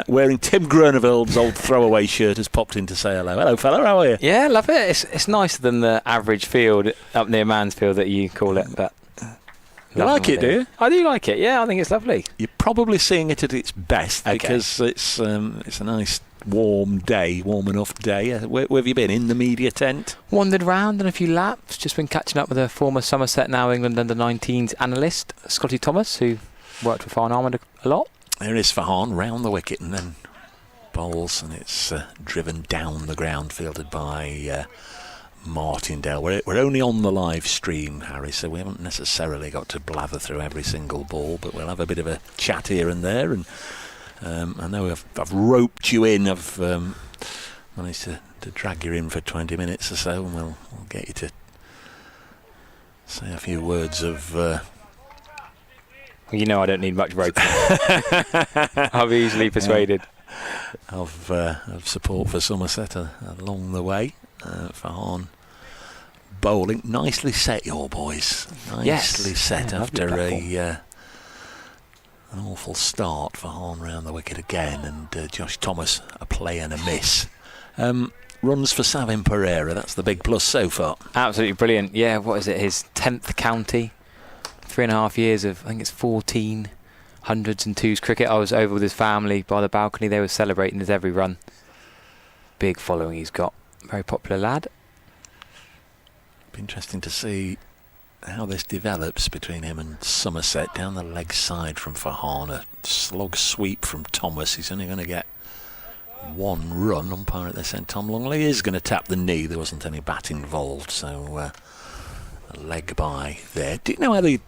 wearing Tim Groenevald's old throwaway shirt, has popped in to say hello. Hello fella, how are you? Yeah, love it. It's nicer than the average field up near Mansfield that you call it, but you like it, do you? I do like it, yeah. I think it's lovely. You're probably seeing it at its best, okay, because it's a nice warm enough day. Where have you been? In the media tent? Wandered round on a few laps. Just been catching up with a former Somerset, now England under-19s analyst, Scotty Thomas, who worked with Farn Armand a lot. There is Farhan round the wicket and then bowls, and it's driven down the ground, fielded by Martindale. We're only on the live stream, Harry, so we haven't necessarily got to blather through every single ball, but we'll have a bit of a chat here and there. And I know I've roped you in. I've managed to drag you in for 20 minutes or so, and we'll get you to say a few words of... You know I don't need much roping. I'll be easily persuaded. Of support for Somerset along the way. Farhan bowling. Nicely set, your boys. Nicely set after an awful start. Farhan round the wicket again, and Josh Thomas a play and a miss. Runs for Savin Pereira, that's the big plus so far. Absolutely brilliant. Yeah, what is it, his 10th county? 3.5 years of, I think it's 14 hundreds and twos cricket. I was over with his family by the balcony. They were celebrating his every run. Big following he's got. Very popular lad. Be interesting to see how this develops between him and Somerset. Down the leg side from Farhan, a slog sweep from Thomas. He's only going to get one run. Umpire at this end, Tom Longley, is going to tap the knee. There wasn't any bat involved, so a leg by there. Do you know how the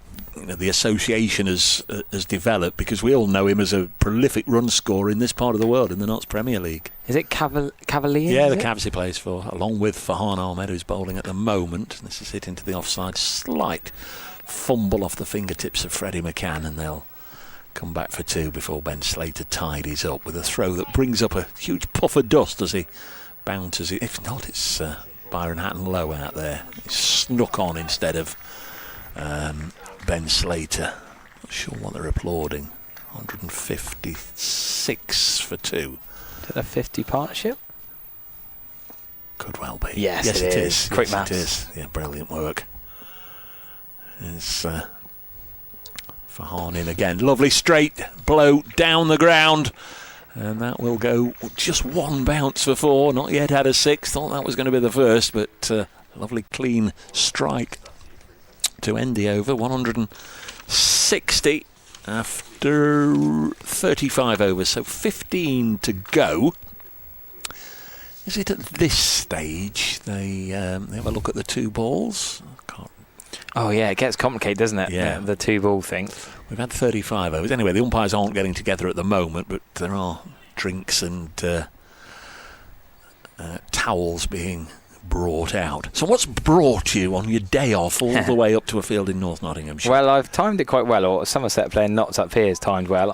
association has developed? Because we all know him as a prolific run scorer in this part of the world in the Notts Premier League. Is it Cavalier? Yeah, the Cavs he plays for, along with Farhan Ahmed, who's bowling at the moment. This is hit into the offside. Slight fumble off the fingertips of Freddie McCann, and they'll come back for two before Ben Slater tidies up with a throw that brings up a huge puff of dust as he bounces it. If not, it's Byron Hatton Low out there. He's snuck on instead of Ben Slater. Not sure what they're applauding. 156 for two. Is it a 50 partnership? Could well be. Yes, it is. Quick maths. It is. Yeah, brilliant work. It's Farhan in again. Lovely straight blow down the ground. And that will go just one bounce for four. Not yet had a six. Thought that was going to be the first, but lovely clean strike to end the over. 160 after 35 overs, so 15 to go. Is it at this stage they have a look at the two balls? Oh yeah, it gets complicated, doesn't it? Yeah. The two ball thing. We've had 35 overs. Anyway, the umpires aren't getting together at the moment, but there are drinks and towels being brought out. So what's brought you on your day off all the way up to a field in North Nottinghamshire? Well, I've timed it quite well, or Somerset playing Notts up here is timed well.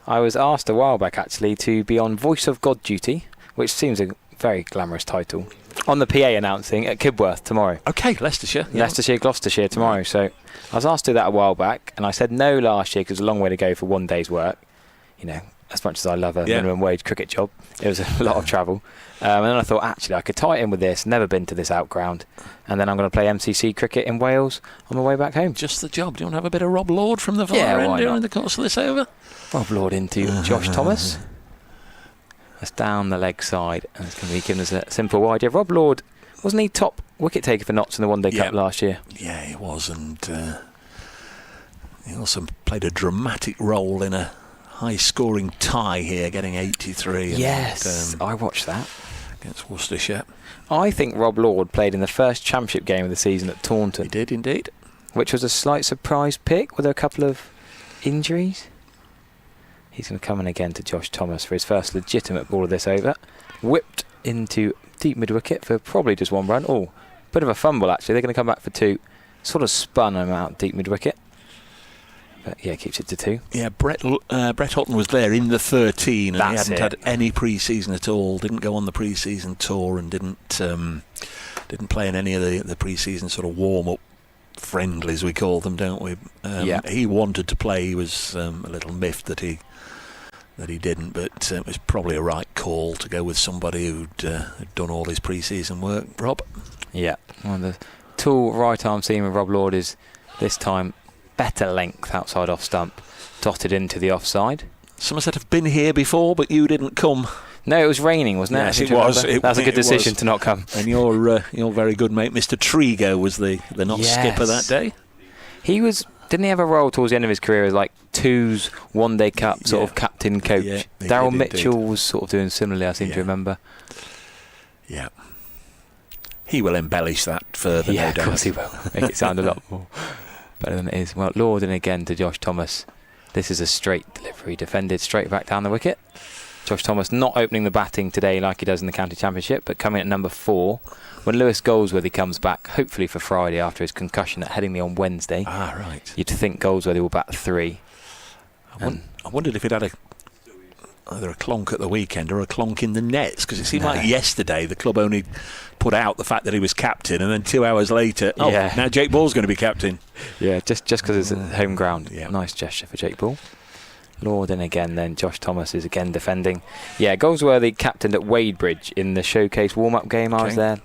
I was asked a while back actually to be on Voice of God duty, which seems a very glamorous title, on the PA announcing at Kibworth tomorrow. Okay, Leicestershire. Yeah. Leicestershire, Gloucestershire tomorrow. So I was asked to do that a while back, and I said no last year because it was a long way to go for one day's work. You know, as much as I love a minimum wage cricket job, it was a lot of travel. And then I thought, actually, I could tie it in with this. Never been to this outground. And then I'm going to play MCC cricket in Wales on my way back home. Just the job. Do you want to have a bit of Rob Lord from the far end during the course of this over? Rob Lord into Josh Thomas. That's down the leg side, and it's going to be given as a simple wide. Yeah, Rob Lord, wasn't he top wicket taker for Notts in the One Day Cup last year? Yeah, he was, and he also played a dramatic role in a high-scoring tie here, getting 83. Yes, I watched that. Against Worcestershire. I think Rob Lord played in the first championship game of the season at Taunton. He did indeed. Which was a slight surprise pick with a couple of injuries. He's going to come in again to Josh Thomas for his first legitimate ball of this over. Whipped into deep mid-wicket for probably just one run. Oh, bit of a fumble actually. They're going to come back for two. Sort of spun him out deep mid-wicket. But yeah, keeps it to two. Yeah, Brett Hutton was there in the 13 and he hadn't had any pre-season at all. Didn't go on the pre-season tour and didn't play in any of the pre-season sort of warm-up friendlies, we call them, don't we? He wanted to play. He was a little miffed that he didn't, but it was probably a right call to go with somebody who'd done all his pre-season work. Rob? Yeah, well, the tall right-arm seam of Rob Lord is this time better length outside off stump, dotted into the offside. Somerset have been here before, but you didn't come. No, it was raining, wasn't it? Yes, it was. That's a good decision to not come. And your very good mate, Mr. Trigo, was the Notts skipper that day. Didn't he have a role towards the end of his career as like Two's One Day Cup sort of captain coach? Yeah, Daryl Mitchell was sort of doing similarly, I seem to remember. Yeah. He will embellish that further, Yeah, no of doubt. course he will. Make it sound a lot more better than it is. Well, Lorden again to Josh Thomas. This is a straight delivery, defended straight back down the wicket. Josh Thomas not opening the batting today like he does in the county championship, but coming at number 4 when Lewis Goldsworthy comes back, hopefully for Friday after his concussion at Headingley on Wednesday. Ah, right. You'd think Goldsworthy will bat 3. I wondered if it had either a clonk at the weekend or a clonk in the nets, because it seemed like yesterday the club only put out the fact that he was captain, and then 2 hours later, now Jake Ball's going to be captain. Yeah, just because it's at home ground. Yeah. Nice gesture for Jake Ball. Lorden again then. Josh Thomas is again defending. Yeah, Goldsworthy captained at Wadebridge in the showcase warm-up game. I was there.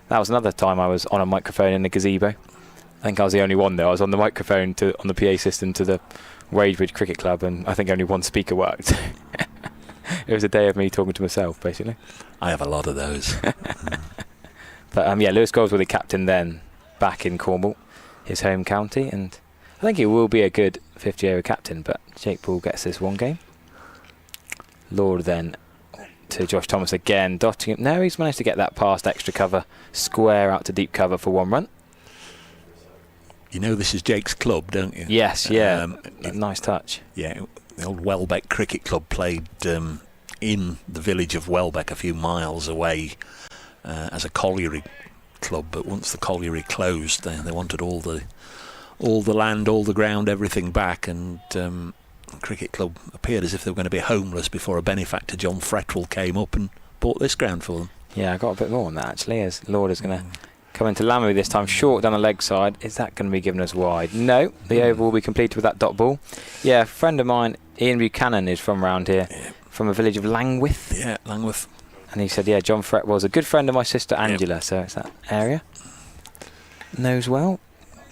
That was another time I was on a microphone in the gazebo. I think I was the only one there. I was on the microphone on the PA system to the Wadebridge Cricket Club, and I think only one speaker worked. It was a day of me talking to myself, basically. I have a lot of those. But Lewis Goldsworthy captain then back in Cornwall, his home county, and I think he will be a good 50-over captain, but Jake Ball gets this one game. Lord then to Josh Thomas again, dotting it. No, he's managed to get that past extra cover, square out to deep cover for 1 run. You know this is Jake's club, don't you? Yes, yeah. Nice touch. Yeah, the old Welbeck Cricket Club played in the village of Welbeck, a few miles away, as a colliery club. But once the colliery closed, they wanted all the land, all the ground, everything back, and the cricket club appeared as if they were going to be homeless before a benefactor, John Fretwell, came up and bought this ground for them. Yeah, I got a bit more on that actually, as Lord is going to come into Lamoy this time, short down the leg side. Is that going to be given us wide? No, the over will be completed with that dot ball. Yeah, a friend of mine, Ian Buchanan, is from around here, from a village of Langwith. Yeah, Langwith. And he said, John Fretwell's a good friend of my sister Angela, so it's that area. Knows well.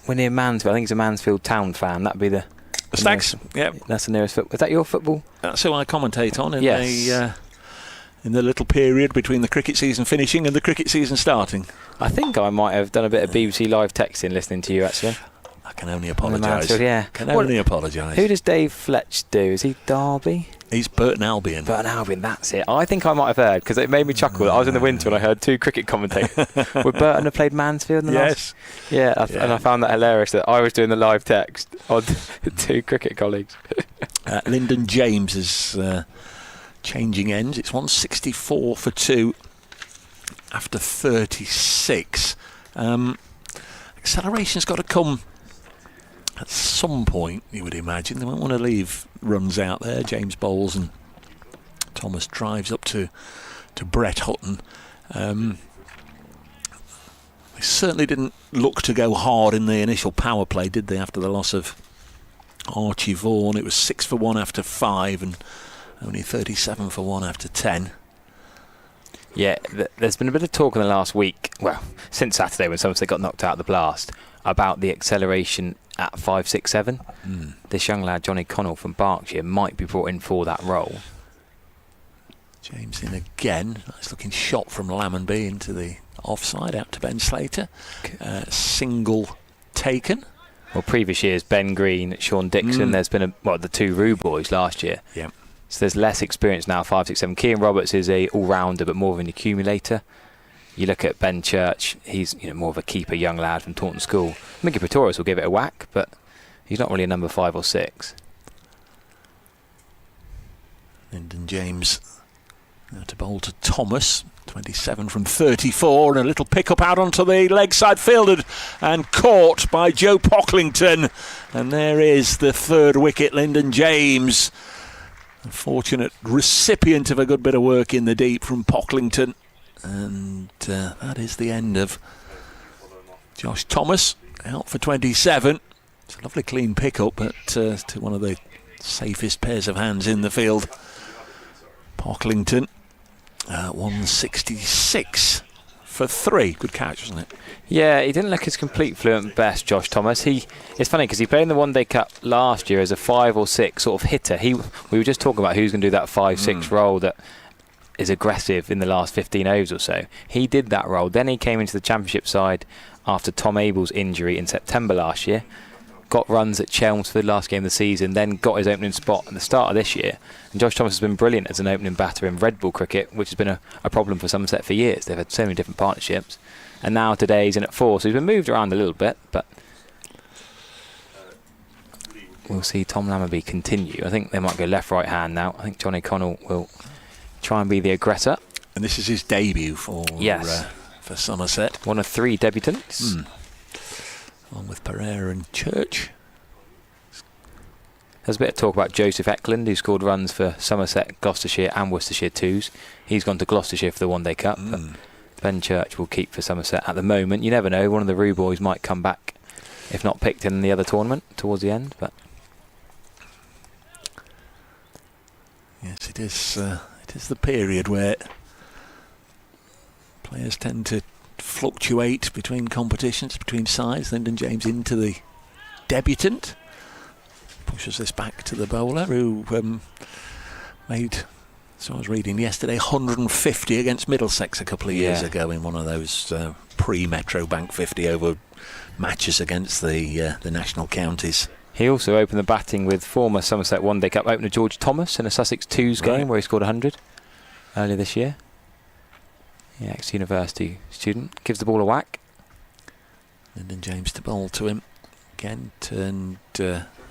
We're near Mansfield. I think he's a Mansfield Town fan. That'd be the Stags. Yeah, that's the nearest football. Is that your football? That's who I commentate on in the little period between the cricket season finishing and the cricket season starting. I think I might have done a bit of BBC Live texting listening to you actually. I can only apologise. Yeah. Can only apologise. Who does Dave Fletch do? Is he Derby? He's Burton Albion. Burton Albion, that's it. I think I might have heard, because it made me chuckle. I was in the winter and I heard 2 cricket commentators. Would Burton have played Mansfield in the last? Yeah, and I found that hilarious that I was doing the live text on 2 cricket colleagues. Lyndon James is changing ends. It's 164 for 2 after 36. Acceleration's got to come at some point, you would imagine. They won't want to leave runs out there. James bowls and Thomas drives up to Brett Hutton. They certainly didn't look to go hard in the initial power play, did they, after the loss of Archie Vaughan? It was 6 for 1 after 5 and only 37 for 1 after 10. Yeah, there's been a bit of talk in the last week, well, since Saturday when Somerset got knocked out of the blast, about the acceleration at 5, 6, 7. This young lad, Johnny Connell from Berkshire, might be brought in for that role. James in again. Nice looking shot from Lammonby into the offside, out to Ben Slater. Single taken. Well, previous years, Ben Green, Sean Dixon, there's been the 2 Roo boys last year. Yeah. So there's less experience now, 5, 6, 7. Kean Roberts is a all-rounder, but more of an accumulator. You look at Ben Church, he's more of a keeper, young lad from Taunton School. Mickey Pretorius will give it a whack, but he's not really a number 5 or 6. Lyndon James now to bowl to Thomas, 27 from 34, and a little pick-up out onto the leg side, fielded and caught by Joe Pocklington. And there is the 3rd wicket, Lyndon James. A fortunate recipient of a good bit of work in the deep from Pocklington. And that is the end of Josh Thomas, out for 27. It's a lovely clean pick-up, but to one of the safest pairs of hands in the field. Pocklington, 166 for 3. Good catch, wasn't it? Yeah, he didn't look his complete fluent best, Josh Thomas. It's funny because he played in the One Day Cup last year as a 5 or 6 sort of hitter. We were just talking about who's going to do that 5-6 role that is aggressive in the last 15 overs or so. He did that role. Then he came into the championship side after Tom Abel's injury in September last year. got runs at Chelmsford last game of the season, then got his opening spot at the start of this year. And Josh Thomas has been brilliant as an opening batter in red ball cricket, which has been a problem for Somerset for years. They've had so many different partnerships. And now today he's in at 4, so he's been moved around a little bit, but we'll see Tom Lammerby continue. I think they might go left, right hand now. I think Johnny Connell will try and be the aggressor. And this is his debut for Somerset. One of 3 debutants. Along with Pereira and Church. There's a bit of talk about Joseph Eklund, who scored runs for Somerset, Gloucestershire and Worcestershire 2s. He's gone to Gloucestershire for the One Day Cup. But Ben Church will keep for Somerset at the moment. You never know, one of the Roo boys might come back, if not picked in the other tournament towards the end. But yes, it is the period where players tend to fluctuate between competitions, between sides. Lyndon James into the debutant. Pushes this back to the bowler who made, so I was reading yesterday, 150 against Middlesex a couple of years ago in one of those pre-Metro Bank 50 over matches against the national counties. He also opened the batting with former Somerset One Day Cup opener George Thomas in a Sussex 2s game where he scored 100 earlier this year. The ex-university student gives the ball a whack. Lyndon James to bowl to him. Again turned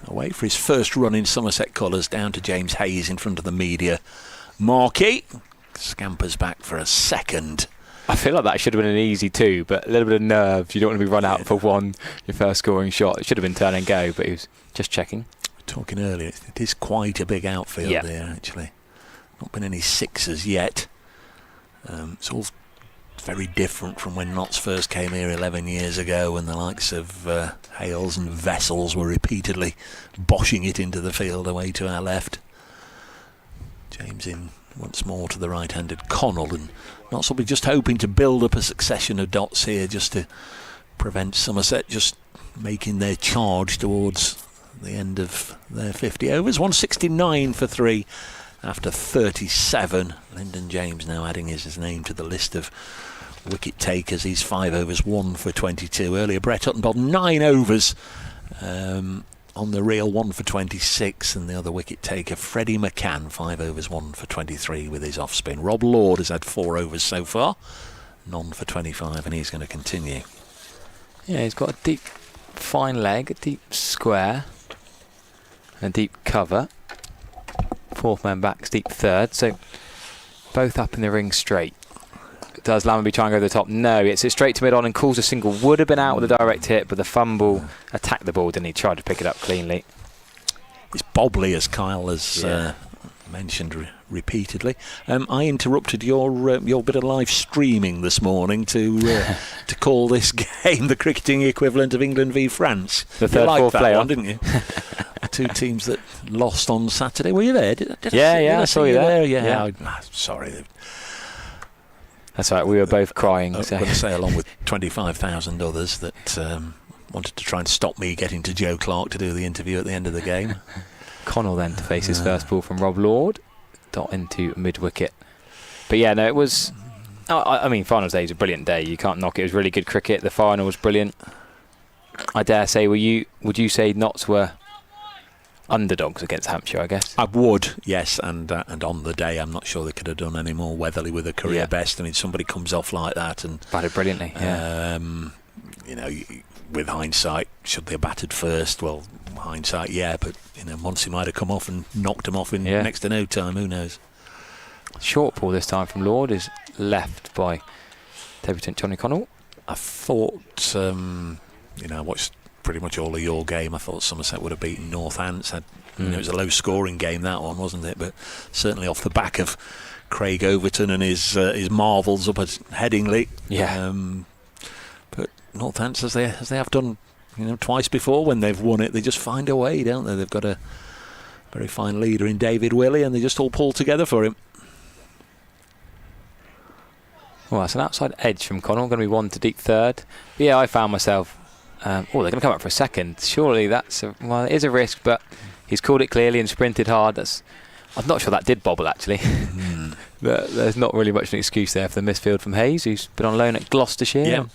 away for his first run in Somerset colours, down to James Hayes in front of the media marquee. Scampers back for a second. I feel like that should have been an easy 2, but a little bit of nerves. You don't want to be run out for 1, your first scoring shot. It should have been turn and go, but he was just checking. We were talking earlier, it is quite a big outfield there, actually. Not been any 6s yet. It's all very different from when Notts first came here 11 years ago, and the likes of Hales and Vessels were repeatedly boshing it into the field away to our left. James in once more to the right-handed Connell, and Notts will be just hoping to build up a succession of dots here just to prevent Somerset just making their charge towards the end of their 50 overs. 169 for 3 after 37. Lyndon James now adding his name to the list of wicket takers. He's 5 overs 1 for 22. Earlier Brett Huttonbold 9 overs on the reel, 1 for 26, and the other wicket taker Freddie McCann 5 overs 1 for 23 with his off spin. Rob Lord has had 4 overs so far, none for 25, and he's going to continue. Yeah, he's got a deep fine leg, a deep square, and a deep cover. 4th man back, deep 3rd, so both up in the ring straight. Does Lammerby try and go to the top? No, it's straight to mid-on and calls a single. Would have been out with a direct hit, but the fumble attacked the ball, didn't he? Tried to pick it up cleanly. It's bobbly, as Kyle has mentioned repeatedly. I interrupted your bit of live streaming this morning to call this game the cricketing equivalent of England v France. The third, fourth player, didn't you? 2 teams that lost on Saturday. Were you there? Did I saw you there. Yeah. Sorry. That's right, we were both crying. I'm going to say, along with 25,000 others that wanted to try and stop me getting to Joe Clark to do the interview at the end of the game. Connell then to face his first ball from Rob Lord. Dot into mid-wicket. But yeah, no, it was... I mean, finals day is a brilliant day. You can't knock it. It was really good cricket. The final was brilliant. I dare say, would you say Notts were underdogs against Hampshire, I guess? I would, yes, and on the day I'm not sure they could have done any more. Weatherly with a career best. I mean, somebody comes off like that and batted brilliantly. With hindsight, should they have batted first? Well, hindsight, but Monsey might have come off and knocked them off in next to no time. Who knows? Short ball this time from Lord is left by debutant Johnny Connell. I thought, I watched pretty much all of your game. I thought Somerset would have beaten Northants. It was a low-scoring game, that one, wasn't it? But certainly off the back of Craig Overton and his marvels up at Headingley. But Northants, as they have done, twice before when they've won it, they just find a way, don't they? They've got a very fine leader in David Willey, and they just all pull together for him. Well, that's an outside edge from Connell. Going to be 1 to deep 3rd. But I found myself. They're going to come up for a second. Surely it is a risk, but he's called it clearly and sprinted hard. I'm not sure that did bobble, actually. But there's not really much of an excuse there for the misfield from Hayes, who's been on loan at Gloucestershire.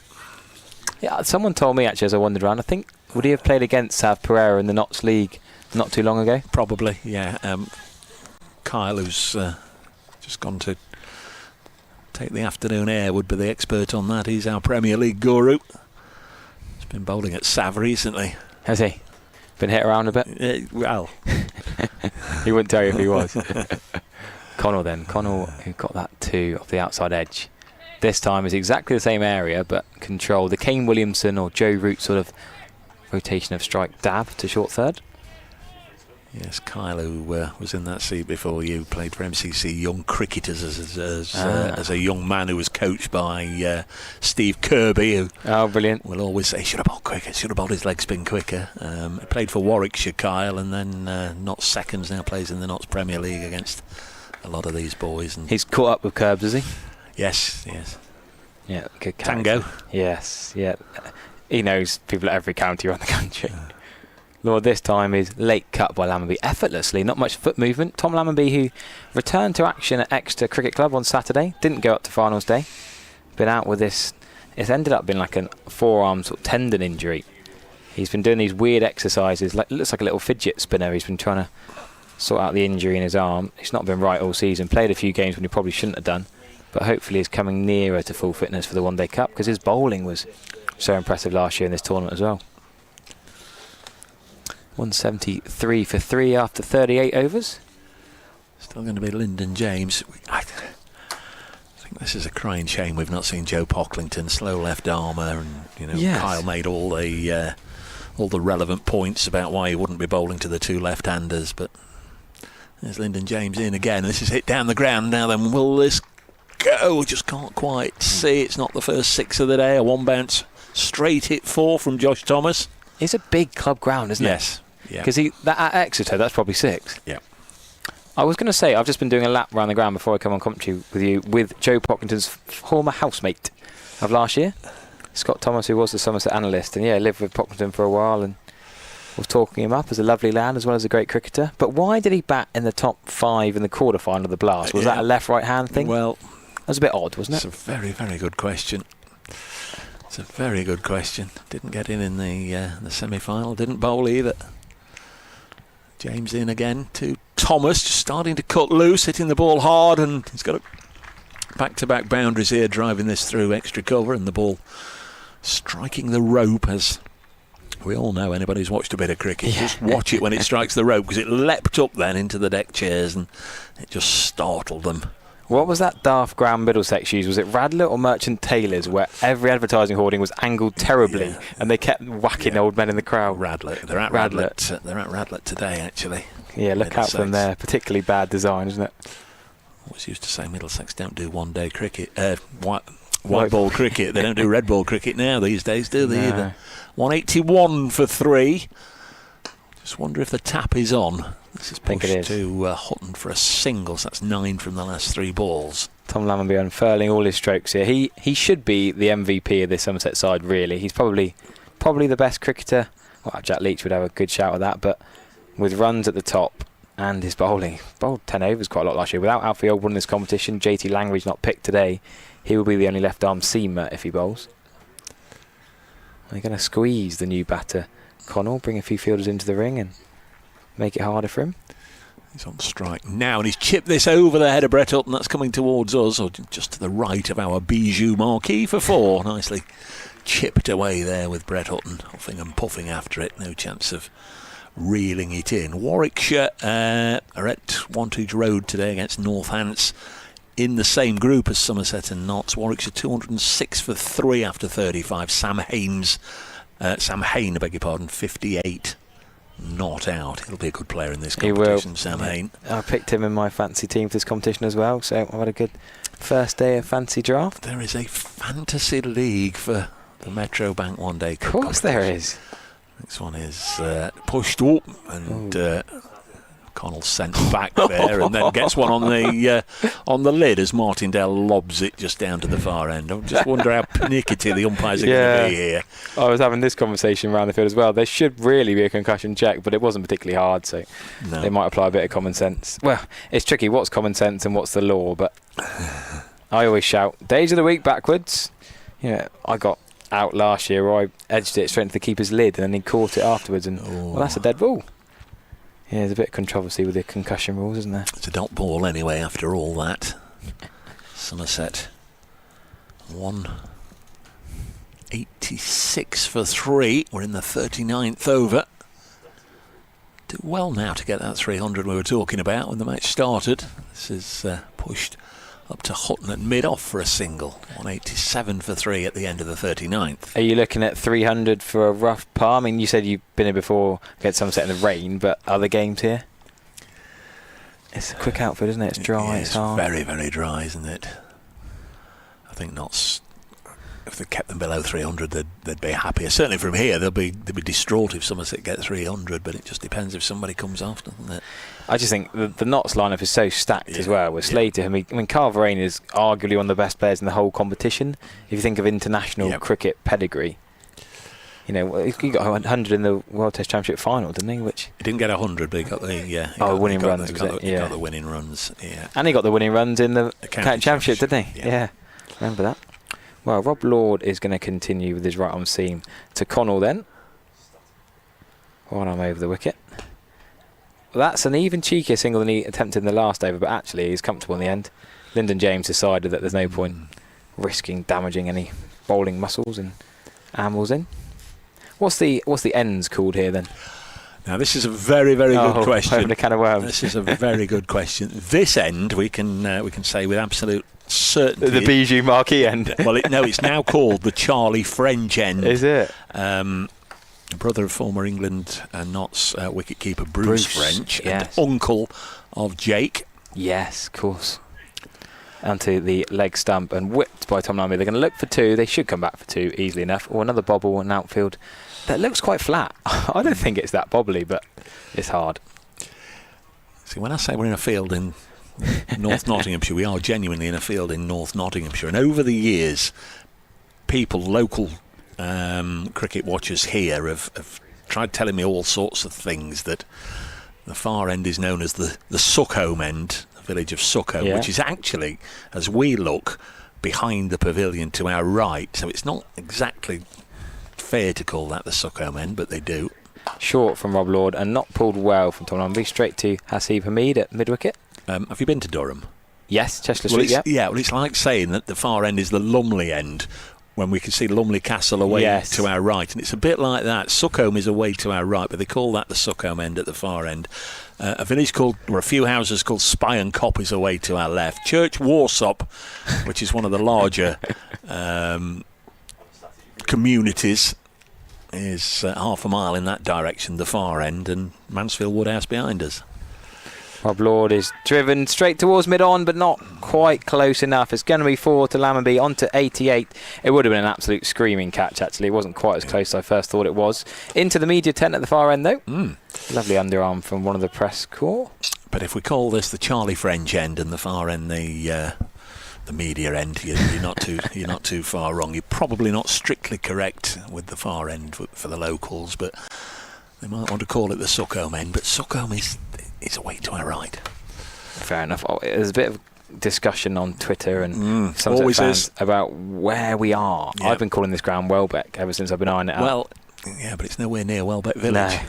Yeah, someone told me actually as I wandered around, I think, would he have played against South Pereira in the Notts League not too long ago? Probably, yeah. Kyle, who's just gone to take the afternoon air, would be the expert on that. He's our Premier League guru. He's been bowling at Sav recently. Has he? Been hit around a bit? Well. He wouldn't tell you if he was. Connell then. Connell, who got that 2 off the outside edge. This time is exactly the same area, but control. The Kane Williamson or Joe Root sort of rotation of strike dab to short third. Yes, Kyle, who was in that seat before you, played for MCC Young Cricketers as a young man who was coached by Steve Kirby, who brilliant. will always say, should have bowled quicker, should have bowled his leg spin quicker. He played for Warwickshire, Kyle, and then Notts Seconds, now plays in the Notts Premier League against a lot of these boys. And he's caught up with Curbs, is he? Yes. Yeah, good character. Tango. Yes, yeah. He knows people at every county around the country. Lord, this time is late cut by Lammonby effortlessly, not much foot movement. Tom Lammonby, who returned to action at Exeter Cricket Club on Saturday, didn't go up to finals day. Been out with this, it's ended up being like a forearm sort of tendon injury. He's been doing these weird exercises, like it looks like a little fidget spinner. He's been trying to sort out the injury in his arm. It's not been right all season. Played a few games when he probably shouldn't have done, but hopefully he's coming nearer to full fitness for the One Day Cup, because his bowling was so impressive last year in this tournament as well. 173 for 3 after 38 overs. Still going to be Lyndon James. I think this is a crying shame we've not seen Joe Pocklington, slow left armour, and Yes. Kyle made all the relevant points about why he wouldn't be bowling to the 2 left-handers. But there's Lyndon James in again. This is hit down the ground now. Then will this go? Just can't quite see. It's not the first 6 of the day. A 1 bounce straight hit 4 from Josh Thomas. It's a big club ground, isn't it? Yes. Yeah. Because at Exeter, that's probably 6. Yeah. I was going to say, I've just been doing a lap around the ground before I come on commentary with you with Joe Pocklington's former housemate of last year, Scott Thomas, who was the Somerset analyst, and lived with Pocklington for a while and was talking him up as a lovely lad as well as a great cricketer. But why did he bat in the top 5 in the quarter-final of the Blast? Was that a left-right hand thing? Well, that was a bit odd, wasn't it? It's a very, very good question. It's a very good question. Didn't get in the semi-final. Didn't bowl either. James in again to Thomas, just starting to cut loose, hitting the ball hard, and he's got back-to-back boundaries here, driving this through extra cover, and the ball striking the rope. As we all know, anybody who's watched a bit of cricket, just watch it when it strikes the rope, because it leapt up then into the deck chairs and it just startled them. What was that daft Graham Middlesex used? Was it Radler or Merchant Taylors, where every advertising hoarding was angled terribly and they kept whacking old men in the crowd? Radler. They're at Radlett. They're at Radlett today, actually. Yeah, look out for them there. Particularly bad design, isn't it? Always used to say Middlesex don't do one-day cricket, white ball cricket. They don't do red ball cricket now these days, do they? No. Either. 181 for 3. Just wonder if the tap is on. This is pushed to Hutton for a single, so that's 9 from the last 3 balls. Tom Lammonby unfurling all his strokes here. He should be the MVP of this Somerset side, really. He's probably the best cricketer. Well, Jack Leach would have a good shout at that, but with runs at the top and his bowling, bowled 10 overs quite a lot last year. Without Alfie Oldwood in this competition, JT Langridge not picked today. He will be the only left-arm seamer if he bowls. They're going to squeeze the new batter, Connell, bring a few fielders into the ring and make it harder for him. He's on strike now, and he's chipped this over the head of Brett Hutton. That's coming towards us, or just to the right of our Bijou marquee for 4. Nicely chipped away there with Brett Hutton, huffing and puffing after it. No chance of reeling it in. Warwickshire are at Wantage Road today against Northants in the same group as Somerset and Notts. Warwickshire 206 for 3 after 35. Sam Hain, 58. Not out. He'll be a good player in this competition, Sam Hain. I picked him in my fantasy team for this competition as well, so I've had a good first day of fantasy draft. There is a fantasy league for the Metro Bank One Day Cup. Of course there is. This one is pushed up, and Connell sent back there, and then gets one on the lid as Martindale lobs it just down to the far end. I just wonder how pernickety the umpires are going to be here. I was having this conversation around the field as well. There should really be a concussion check, but it wasn't particularly hard, so they might apply a bit of common sense. Well, it's tricky. What's common sense and what's the law? But I always shout, days of the week backwards. I got out last year where I edged it straight into the keeper's lid and then he caught it afterwards and, well, that's a dead ball. Yeah, there's a bit of controversy with the concussion rules, isn't there? It's a dot ball anyway after all that. Somerset 186 for 3. We're in the 39th over. Do well now to get that 300 we were talking about when the match started. This is pushed up to Hutton at mid-off for a single. 187 for 3 at the end of the 39th. Are you looking at 300 for a rough par? I mean, you said you've been here before against Somerset in the rain, but other games here? It's a quick outfit, isn't it? It's dry, Yeah, it's hard. Very, very dry, isn't it? I think Notts, if they kept them below 300, they'd be happier. Certainly from here, they'd be distraught if Somerset get 300, but it just depends if somebody comes after, doesn't it? I just think the Notts lineup is so stacked as well. With Slater, I mean, Carl Verheyen is arguably one of the best players in the whole competition. If you think of international cricket pedigree, you know, he got 100 in the World Test Championship final, didn't he? Which he didn't get 100, but he got the winning runs. He got the winning runs. Yeah, and he got the winning runs in the county championship, didn't he? Yeah, remember that. Well, Rob Lord is going to continue with his right arm seam to Connell then. One arm over the wicket. That's an even cheekier single than he attempted in the last over, but actually he's comfortable in the end. Lyndon James decided that there's no point risking damaging any bowling muscles and animals in. What's the ends called here then? Now this is a very, very good question. Open a can of worms. This is a very good question. This end we can say with absolute certainty. The Bijou Marquee end. Well, it's now called the Charlie French end. Is it? Brother of former England and Notts wicketkeeper Bruce French, yes. and uncle of Jake. Yes, of course. Onto the leg stump and whipped by Tom Lambie. They're going to look for 2. They should come back for 2 easily enough. Or another bobble in outfield. That looks quite flat. I don't think it's that bobbly, but it's hard. See, when I say we're in a field in North Nottinghamshire, we are genuinely in a field in North Nottinghamshire. And over the years, local cricket watchers here have tried telling me all sorts of things, that the far end is known as the Suckhome end, the village of Suckhome, which is actually, as we look, behind the pavilion to our right. So it's not exactly fair to call that the Suckhome end, but they do. Short from Rob Lord and not pulled well from Tom Lambie. Straight to Hasib Hamid at mid-wicket. Have you been to Durham? Yes, Chester Street, well, it's like saying that the far end is the Lumley end, when we can see Lumley Castle away to our right, and it's a bit like that. Suckhome is away to our right, but they call that the Suckhome end at the far end. A few houses called Spy and Cop is away to our left. Church Warsop, which is one of the larger communities, is half a mile in that direction, the far end, and Mansfield Woodhouse behind us. Rob Lord is driven straight towards mid-on, but not quite close enough. It's going to be 4 to Lammonby, on to 88. It would have been an absolute screaming catch, actually. It wasn't quite as close as I first thought it was. Into the media tent at the far end, though. Lovely underarm from one of the press corps. But if we call this the Charlie French end and the far end the media end, you're not too far wrong. You're probably not strictly correct with the far end for the locals, but they might want to call it the Suckhome end. But Suckhome is away to our right. Fair enough. There's a bit of discussion on Twitter and some fans about where we are. I've been calling this ground Welbeck ever since I've been eyeing it up. Well, yeah, but it's nowhere near Welbeck Village. No.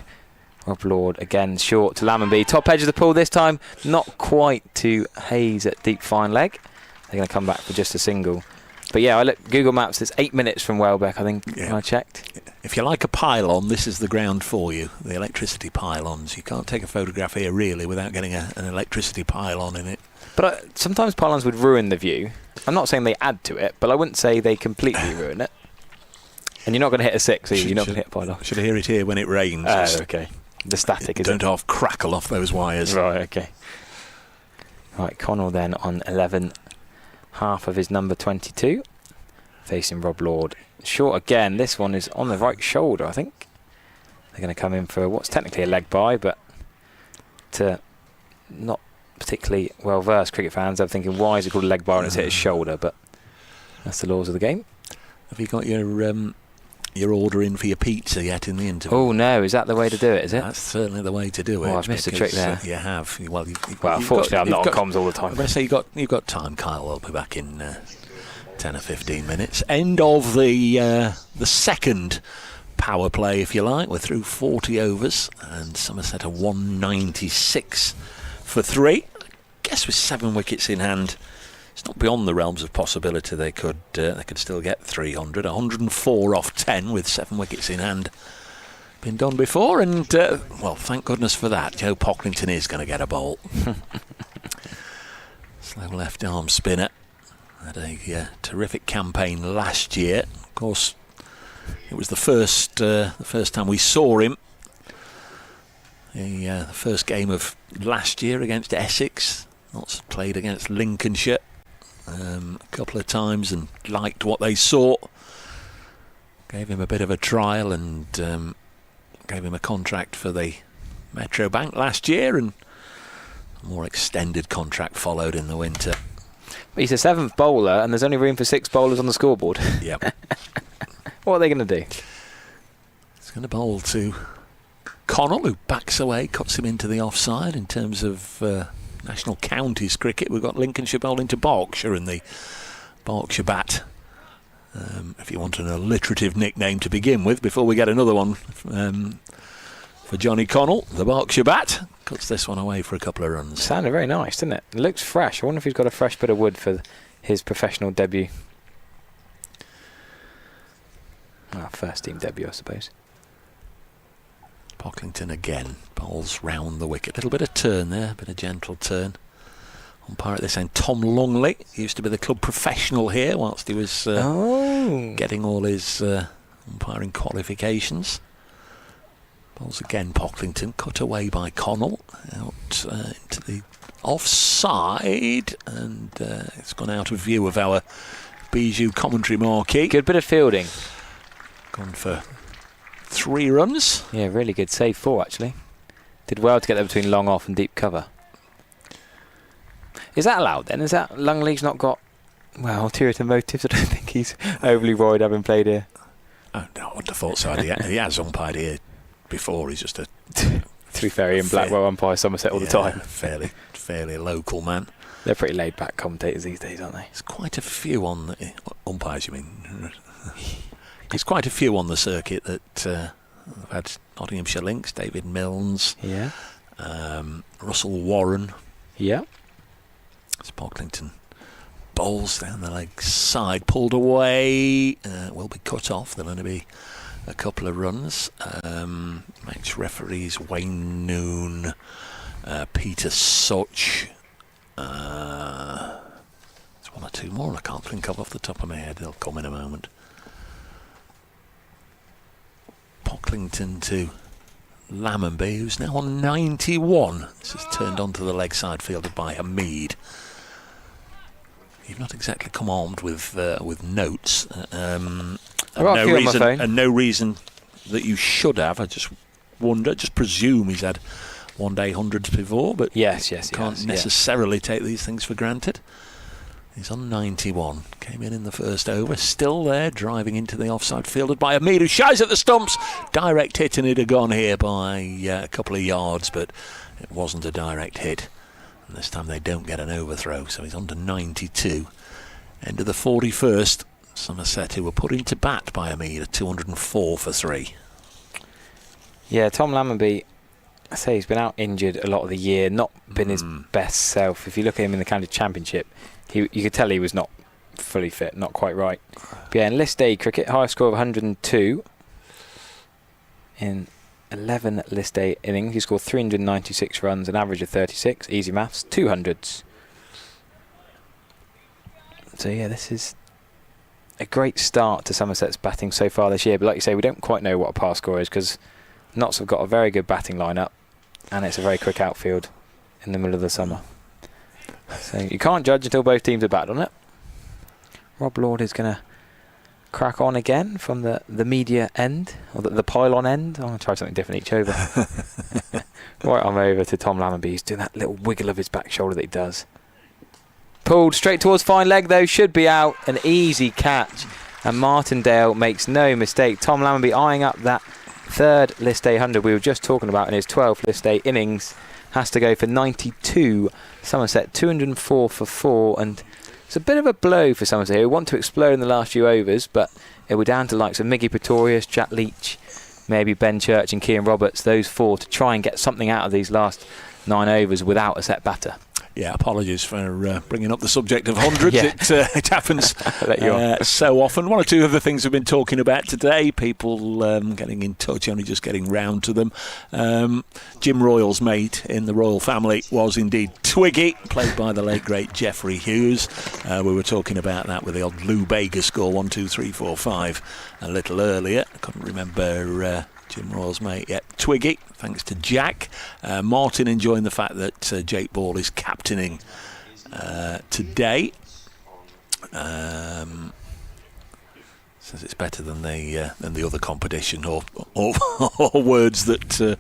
Rob Lord again short to Lammonby. Top edge of the pool this time, not quite to Hayes at deep fine leg. They're going to come back for just a single. But yeah, I look Google Maps. It's 8 minutes from Welbeck, I think. When I checked. If you like a pylon, this is the ground for you. The electricity pylons. You can't take a photograph here really without getting an electricity pylon in it. But sometimes pylons would ruin the view. I'm not saying they add to it, but I wouldn't say they completely ruin it. And you're not going to hit a 6, you're not going to hit a pylon. Should hear it here when it rains. Oh, okay. The static is. Don't half crackle off those wires. Right. Okay. Right. Connell then on 11. Half of his number 22, facing Rob Lord. Short again. This one is on the right shoulder, I think. They're going to come in for what's technically a leg bye, but to not particularly well-versed cricket fans, they're thinking, why is it called a leg bye and it's hit his shoulder? But that's the laws of the game. Have you got your order in for your pizza yet in the interval? Oh no, is that the way to do it, is it? That's certainly the way to do it. Oh, I've missed a trick there. You have. Well, unfortunately I'm not on comms all the time. I say you've got time, Kyle. I'll be back in 10 or 15 minutes. End of the second power play, if you like. We're through 40 overs, and Somerset are 196 for 3. I guess with 7 wickets in hand, it's not beyond the realms of possibility they could still get 300. 104 off 10 with 7 wickets in hand. Been done before, and well, thank goodness for that. Joe Pocklington is going to get a bowl. Slow left arm spinner. Had a terrific campaign last year. Of course, it was the first time we saw him. The first game of last year against Essex. Lots played against Lincolnshire a couple of times and liked what they saw. Gave him a bit of a trial and gave him a contract for the Metro Bank last year, and a more extended contract followed in the winter. He's a 7th bowler, and there's only room for 6 bowlers on the scoreboard. Yep. What are they going to do? He's going to bowl to Connell, who backs away, cuts him into the offside. In terms of national counties cricket, we've got Lincolnshire bowling to Berkshire in the Berkshire bat. If you want an alliterative nickname to begin with, before we get another one for Johnny Connell, the Berkshire bat cuts this one away for a couple of runs. Sounded very nice, didn't it? It looks fresh. I wonder if he's got a fresh bit of wood for his professional debut. Well, first team debut, I suppose. Pocklington again bowls round the wicket. Little bit of turn there, a bit of gentle turn. Umpire at this end, Tom Lungley, used to be the club professional here whilst he was getting all his umpiring qualifications. Bowls again Pocklington, cut away by Connell, out into the offside, and it's gone out of view of our Bijou commentary marquee. Good bit of fielding. Gone for 3 runs. Yeah, really good. Save 4, actually. Did well to get there between long off and deep cover. Is that allowed then? Is that Lungley's not got, well, ulterior motives? I don't think he's overly worried having played here. Oh, no, I wouldn't have thought so. He has umpired here before. He's just a... to be fair, he and Blackwell umpire Somerset all the time. Fairly local man. They're pretty laid back commentators these days, aren't they? There's quite a few on the... umpires, you mean? There's quite a few on the circuit that have had Nottinghamshire links. David Milnes. Yeah. Russell Warren. Yeah. It's Pocklington. Bowls down the leg side. Pulled away. Will be cut off. There'll only be a couple of runs. Match referees Wayne Noon. Peter Such. There's 1 or 2 more I can't think of off the top of my head. They'll come in a moment. Pocklington to Lammonby, who's now on 91. This is turned onto the leg side, fielded by Hamid. You've not exactly come armed with notes. And no reason that you should have. I just wonder, just presume he's had one-day hundreds before, but yes, can't necessarily take these things for granted. He's on 91. Came in the first over. Still there, driving into the offside, fielded by Hamid, who shies at the stumps. Direct hit, and it'd have gone here by a couple of yards, but it wasn't a direct hit. And this time they don't get an overthrow, so he's on to 92. End of the 41st. Somerset, who were put into bat by Hamid at 204 for 3. Yeah, Tom Lammonby, I say he's been out injured a lot of the year, not been his best self. If you look at him in the county championship, you could tell he was not fully fit, not quite right. But yeah, in list day cricket, highest score of 102 in 11 list day innings. He scored 396 runs, an average of 36. Easy maths, 200s. So yeah, this is a great start to Somerset's batting so far this year. But like you say, we don't quite know what a pass score is because Notts have got a very good batting lineup, and it's a very quick outfield in the middle of the summer. So you can't judge until both teams are batted on it. Rob Lord is going to crack on again from the media end, or the pylon end. I'm going to try something different each over. Right, I'm over to Tom Lammonby. He's doing that little wiggle of his back shoulder that he does. Pulled straight towards fine leg though, should be out. An easy catch. And Martindale makes no mistake. Tom Lammonby eyeing up that 3rd list day 100 we were just talking about in his 12th list day innings. Has to go for 92. Somerset 204 for 4, and It's a bit of a blow for Somerset who want to explode in the last few overs, but it will down to likes of Miggy Pretorius, Jack Leach, maybe Ben Church and Cian Roberts, those 4 to try and get something out of these last 9 overs without a set batter. Yeah, apologies for bringing up the subject of hundreds. Yeah. It happens so often. One or two of the things we've been talking about today, people getting in touch, only just getting round to them. Jim Royal's mate in the Royal family was indeed Twiggy, played by the late, great Geoffrey Hughes. We were talking about that with the old Lou Bega score, 1, 2, 3, 4, 5, a little earlier. I couldn't remember Jim Royal's mate yet. Twiggy, thanks to Jack. Martin enjoying the fact that Jake Ball is captaining today. Says it's better than the other competition, or words that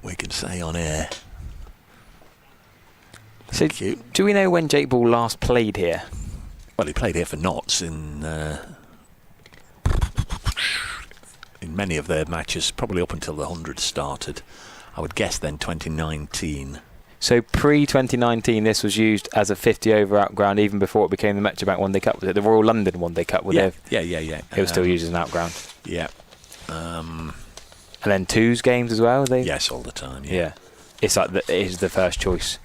we can say on air. So, do we know when Jake Ball last played here? Well, he played here for Notts in many of their matches, probably up until the 100 started. I would guess then 2019. So pre-2019, this was used as a 50-over outground even before it became the Metrobank One Day Cup. Was it the Royal London One Day Cup? Yeah. It was still used as an outground. Yeah. And then twos games as well? Yes, all the time, yeah. It's like it is the first choice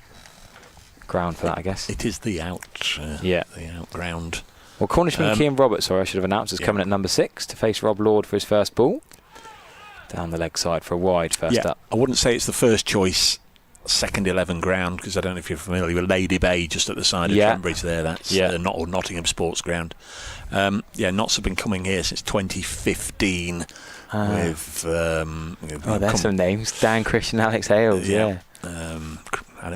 ground for that, I guess. It is the outground. Well, Cornishman Cian Roberts, I should have announced, is coming at number 6 to face Rob Lord for his first ball. Down the leg side for a wide first up. I wouldn't say it's the first choice second 11 ground, because I don't know if you're familiar with Lady Bay, just at the side of Trent there. That's Nottingham Sports Ground. Notts have been coming here since 2015 with... there's some names. Dan Christian, Alex Hales,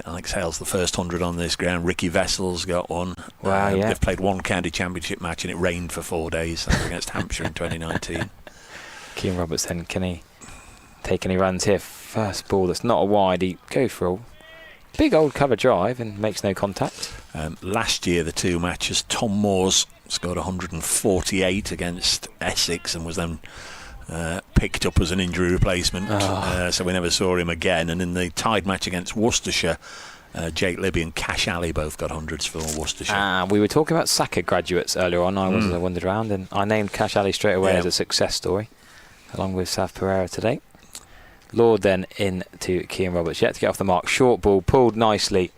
Alex Hales, the first 100 on this ground. Ricky Vessel's got one. Wow, They've played one county championship match and it rained for 4 days. That was against Hampshire in 2019. Cian Roberts then, can he take any runs here? First ball that's not a wide, he goes for a big old cover drive and makes no contact. Last year, the 2 matches, Tom Moores scored 148 against Essex and was then picked up as an injury replacement, so we never saw him again. And in the tied match against Worcestershire, Jake Libby and Cash Alley both got hundreds for Worcestershire. We were talking about Saka graduates earlier on. I wandered around and I named Cash Alley straight away as a success story, along with Sav Pereira today. Lord then into Cian Roberts, yet to get off the mark. Short ball, pulled nicely.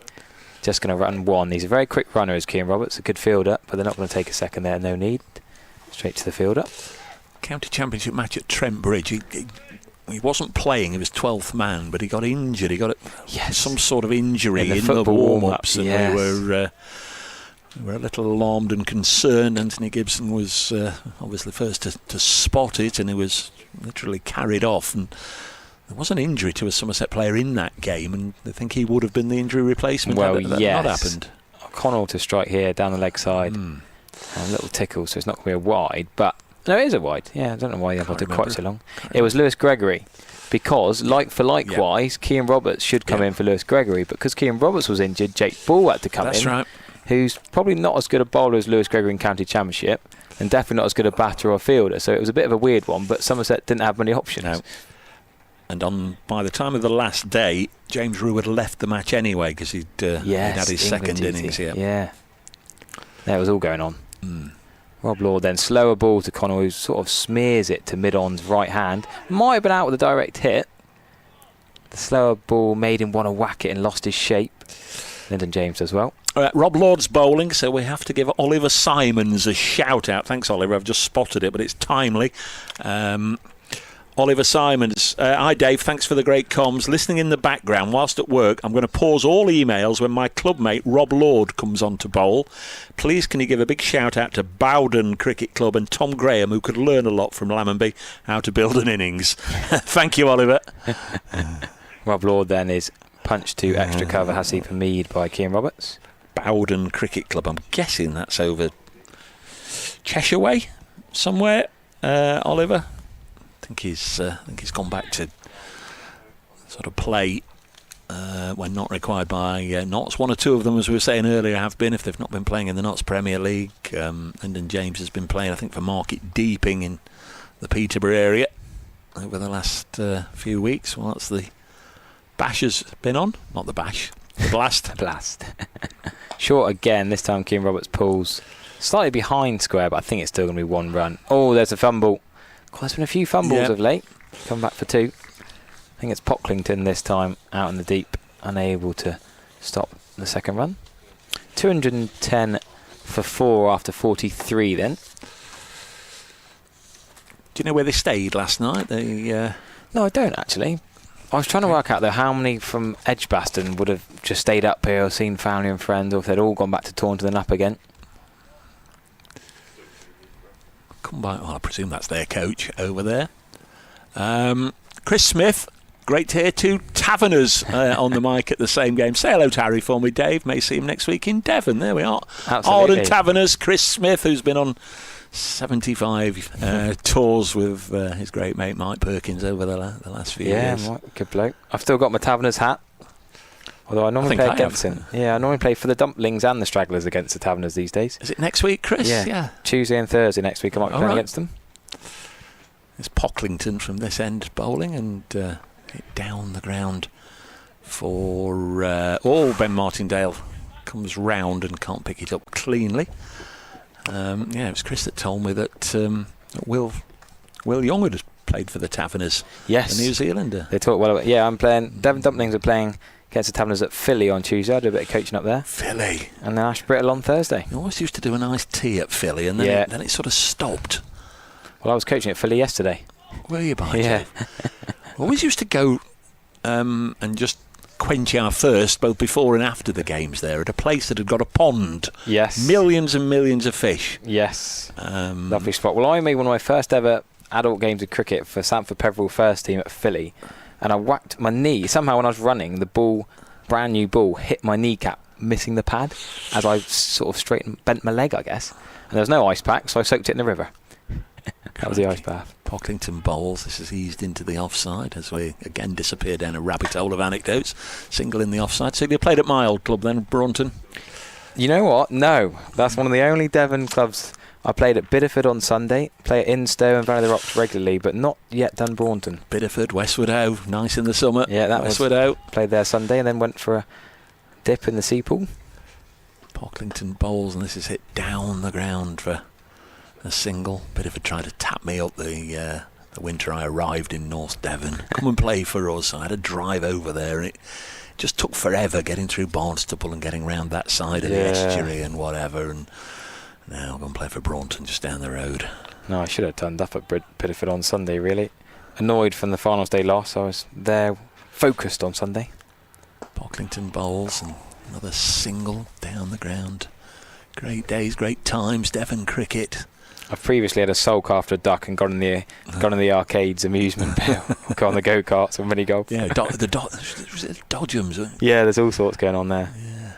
Just going to run 1. He's a very quick runner, is Cian Roberts, a good fielder, but they're not going to take a second there, no need. Straight to the fielder. County Championship match at Trent Bridge. He wasn't playing, he was 12th man, but he got injured. He got some sort of injury in the warm-ups, and we were a little alarmed and concerned. Anthony Gibson was obviously first to spot it, and he was literally carried off. And there was an injury to a Somerset player in that game, and I think he would have been the injury replacement. Well, that not happened. Connell to strike here down the leg side. A little tickle, so it's not going to be a wide, but no, it is a wide. Yeah, I don't know why the other took quite so long. It was Lewis Gregory, because likewise, Cian Roberts should come in for Lewis Gregory, but because Cian Roberts was injured, Jake Ball had to come in. That's right. Who's probably not as good a bowler as Lewis Gregory in County Championship, and definitely not as good a batter or fielder. So it was a bit of a weird one, but Somerset didn't have many options. No. And by the time of the last day, James Rue had left the match anyway, because he'd had his second innings here. Yeah, it was all going on. Rob Lord then slower ball to Connell, who sort of smears it to mid-on's right hand. Might have been out with a direct hit. The slower ball made him want to whack it and lost his shape. Lyndon James as well. Rob Lord's bowling, so we have to give Oliver Simons a shout out. Thanks, Oliver. I've just spotted it, but it's timely. Oliver Simons. Hi, Dave. Thanks for the great comms. Listening in the background whilst at work. I'm going to pause all emails when my clubmate Rob Lord comes on to bowl. Please, can you give a big shout out to Bowden Cricket Club and Tom Graham, who could learn a lot from Lammonby how to build an innings. Thank you, Oliver. Rob Lord then is punched to extra cover. Hasib Hamid by Cian Roberts. Bowden Cricket Club. I'm guessing that's over Cheshire way somewhere. Oliver. I think he's gone back to sort of play when not required by Notts. 1 or 2 of them, as we were saying earlier, have been, if they've not been playing in the Notts Premier League. Lyndon James has been playing, I think, for Market Deeping in the Peterborough area over the last few weeks. Well, that's the Bash has been on. Not the Bash, the Blast. The Blast. Short again. This time Kieran Roberts pulls slightly behind square, but I think it's still going to be 1 run. Oh, there's a fumble. God, there's been a few fumbles of late. Come back for 2. I think it's Pocklington this time out in the deep, unable to stop the second run. 210 for 4 after 43 then. Do you know where they stayed last night? They No, I don't actually. I was trying to work out though how many from Edgbaston would have just stayed up here or seen family and friends, or if they'd all gone back to Taunton and up again. come by. Well, I presume that's their coach over there. Chris Smith, great to hear 2 Taverners on the mic at the same game. Say hello to Harry for me, Dave. May see him next week in Devon. There we are. Absolutely. Ardent Taverners, Chris Smith, who's been on 75 tours with his great mate Mike Perkins over the last few years. Yeah, good bloke. I've still got my Taverners hat. Although I normally play against him. Yeah, I normally play for the Dumplings and the Stragglers against the Taverners these days. Is it next week, Chris? Yeah. Tuesday and Thursday next week I might be playing against them. It's Pocklington from this end bowling, and down the ground for Ben Martindale comes round and can't pick it up cleanly. It was Chris that told me that Will Youngwood has played for the Taverners. Yes, the New Zealander. They talk well about. Yeah, I'm playing. Devon Dumplings are playing against the Taverners at Philly on Tuesday. I do a bit of coaching up there. Philly. And then Ash Brittle on Thursday. You always used to do a nice tea at Philly, and then it sort of stopped. Well, I was coaching at Philly yesterday. Were you, by Yeah. Always used to go and just quench our thirst both before and after the games there at a place that had got a pond. Yes. Millions and millions of fish. Yes. Lovely spot. Well, I made one of my first ever adult games of cricket for Sanford Peveril first team at Philly, and I whacked my knee. Somehow when I was running, the ball, brand new ball, hit my kneecap, missing the pad, as I sort of bent my leg, I guess. And there was no ice pack, so I soaked it in the river. That was the ice bath. Pocklington bowls. This has eased into the offside as we again disappear down a rabbit hole of anecdotes. Single in the offside. So you played at my old club then, Braunton? You know what? No. That's one of the only Devon clubs. I played at Bideford on Sunday, play at Instow and Valley of the Rocks regularly, but not yet done Braunton. Bideford, Westward Ho, nice in the summer. Yeah, that Westward Ho. Played there Sunday and then went for a dip in the sea pool. Pocklington bowls, and this is hit down the ground for a single. Bideford tried to tap me up the winter I arrived in North Devon. Come and play for us. I had to drive over there, and it just took forever getting through Barnstaple and getting round that side of the estuary and whatever. And now I'm going to play for Braunton just down the road. No, I should have turned up at Bideford on Sunday, really. Annoyed from the finals day loss. I was there focused on Sunday. Pocklington bowls and another single down the ground. Great days, great times, Devon cricket. I've previously had a sulk after a duck and gone in the arcades amusement bit, gone on the go-karts or mini golf. Yeah, was it Dodgems? Yeah, there's all sorts going on there. Yeah.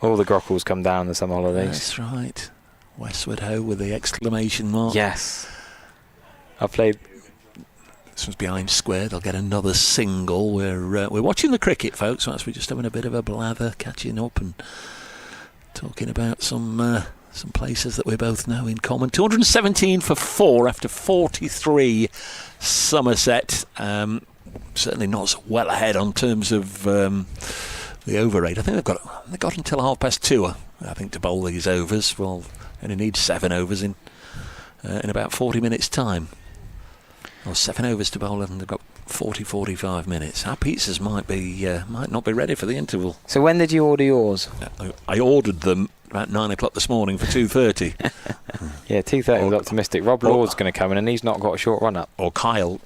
All the grockles come down the summer holidays. That's right. Westward Ho with the exclamation mark. Yes. I played. This one's behind square. They'll get another single. We're watching the cricket, folks. So we're just having a bit of a blather, catching up and talking about some places that we both know in common. 217 for 4 after 43. Somerset. Certainly not so well ahead on terms of the over rate. I think they've got until 2:30. I think to bowl these overs. Well, only need 7 overs in about 40 minutes time. Or 7 overs to bowl, and they've got 45 minutes. Our pizzas might not be ready for the interval. So when did you order yours? I ordered them about 9 o'clock this morning for 2:30. Yeah, 2:30 was optimistic. Rob Lord's going to come in, and he's not got a short run up. Or Kyle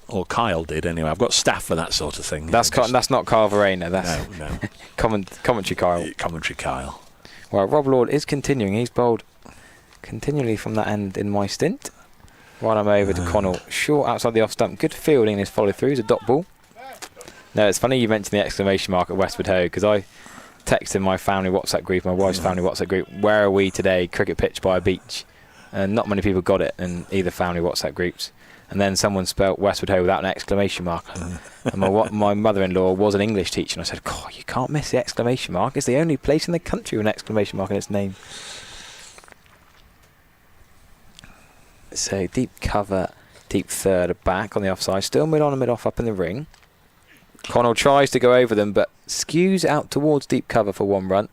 did anyway. I've got staff for that sort of thing. That's not Kyle Verena. That's no. Commentary Kyle. Commentary Kyle. Well, Rob Lord is continuing. He's bowled continually from that end in my stint. While I'm over to Connell, short outside the off stump. Good fielding in his follow through. He's a dot ball. No, it's funny you mentioned the exclamation mark at Westward Ho, because I texted my family WhatsApp group, my wife's family WhatsApp group, where are we today? Cricket pitch by a beach. And not many people got it in either family WhatsApp groups. And then someone spelt Westward Ho without an exclamation mark. And my mother-in-law was an English teacher, and I said, God, you can't miss the exclamation mark. It's the only place in the country with an exclamation mark in its name. So deep cover, deep third back on the offside. Still mid on and mid off up in the ring. Connell tries to go over them, but skews out towards deep cover for 1 run.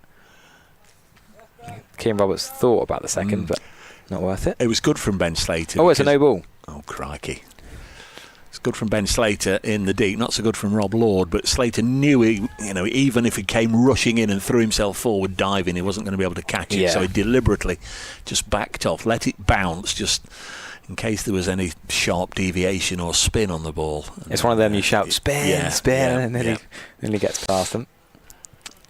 Kieran Roberts thought about the second, but not worth it. It was good from Ben Slater. Oh, it's a no ball. Oh, crikey. It's good from Ben Slater in the deep, not so good from Rob Lord, but Slater knew even if he came rushing in and threw himself forward diving, he wasn't going to be able to catch it, so he deliberately just backed off, let it bounce, just in case there was any sharp deviation or spin on the ball. It's one of them you shout, spin, and then he gets past them.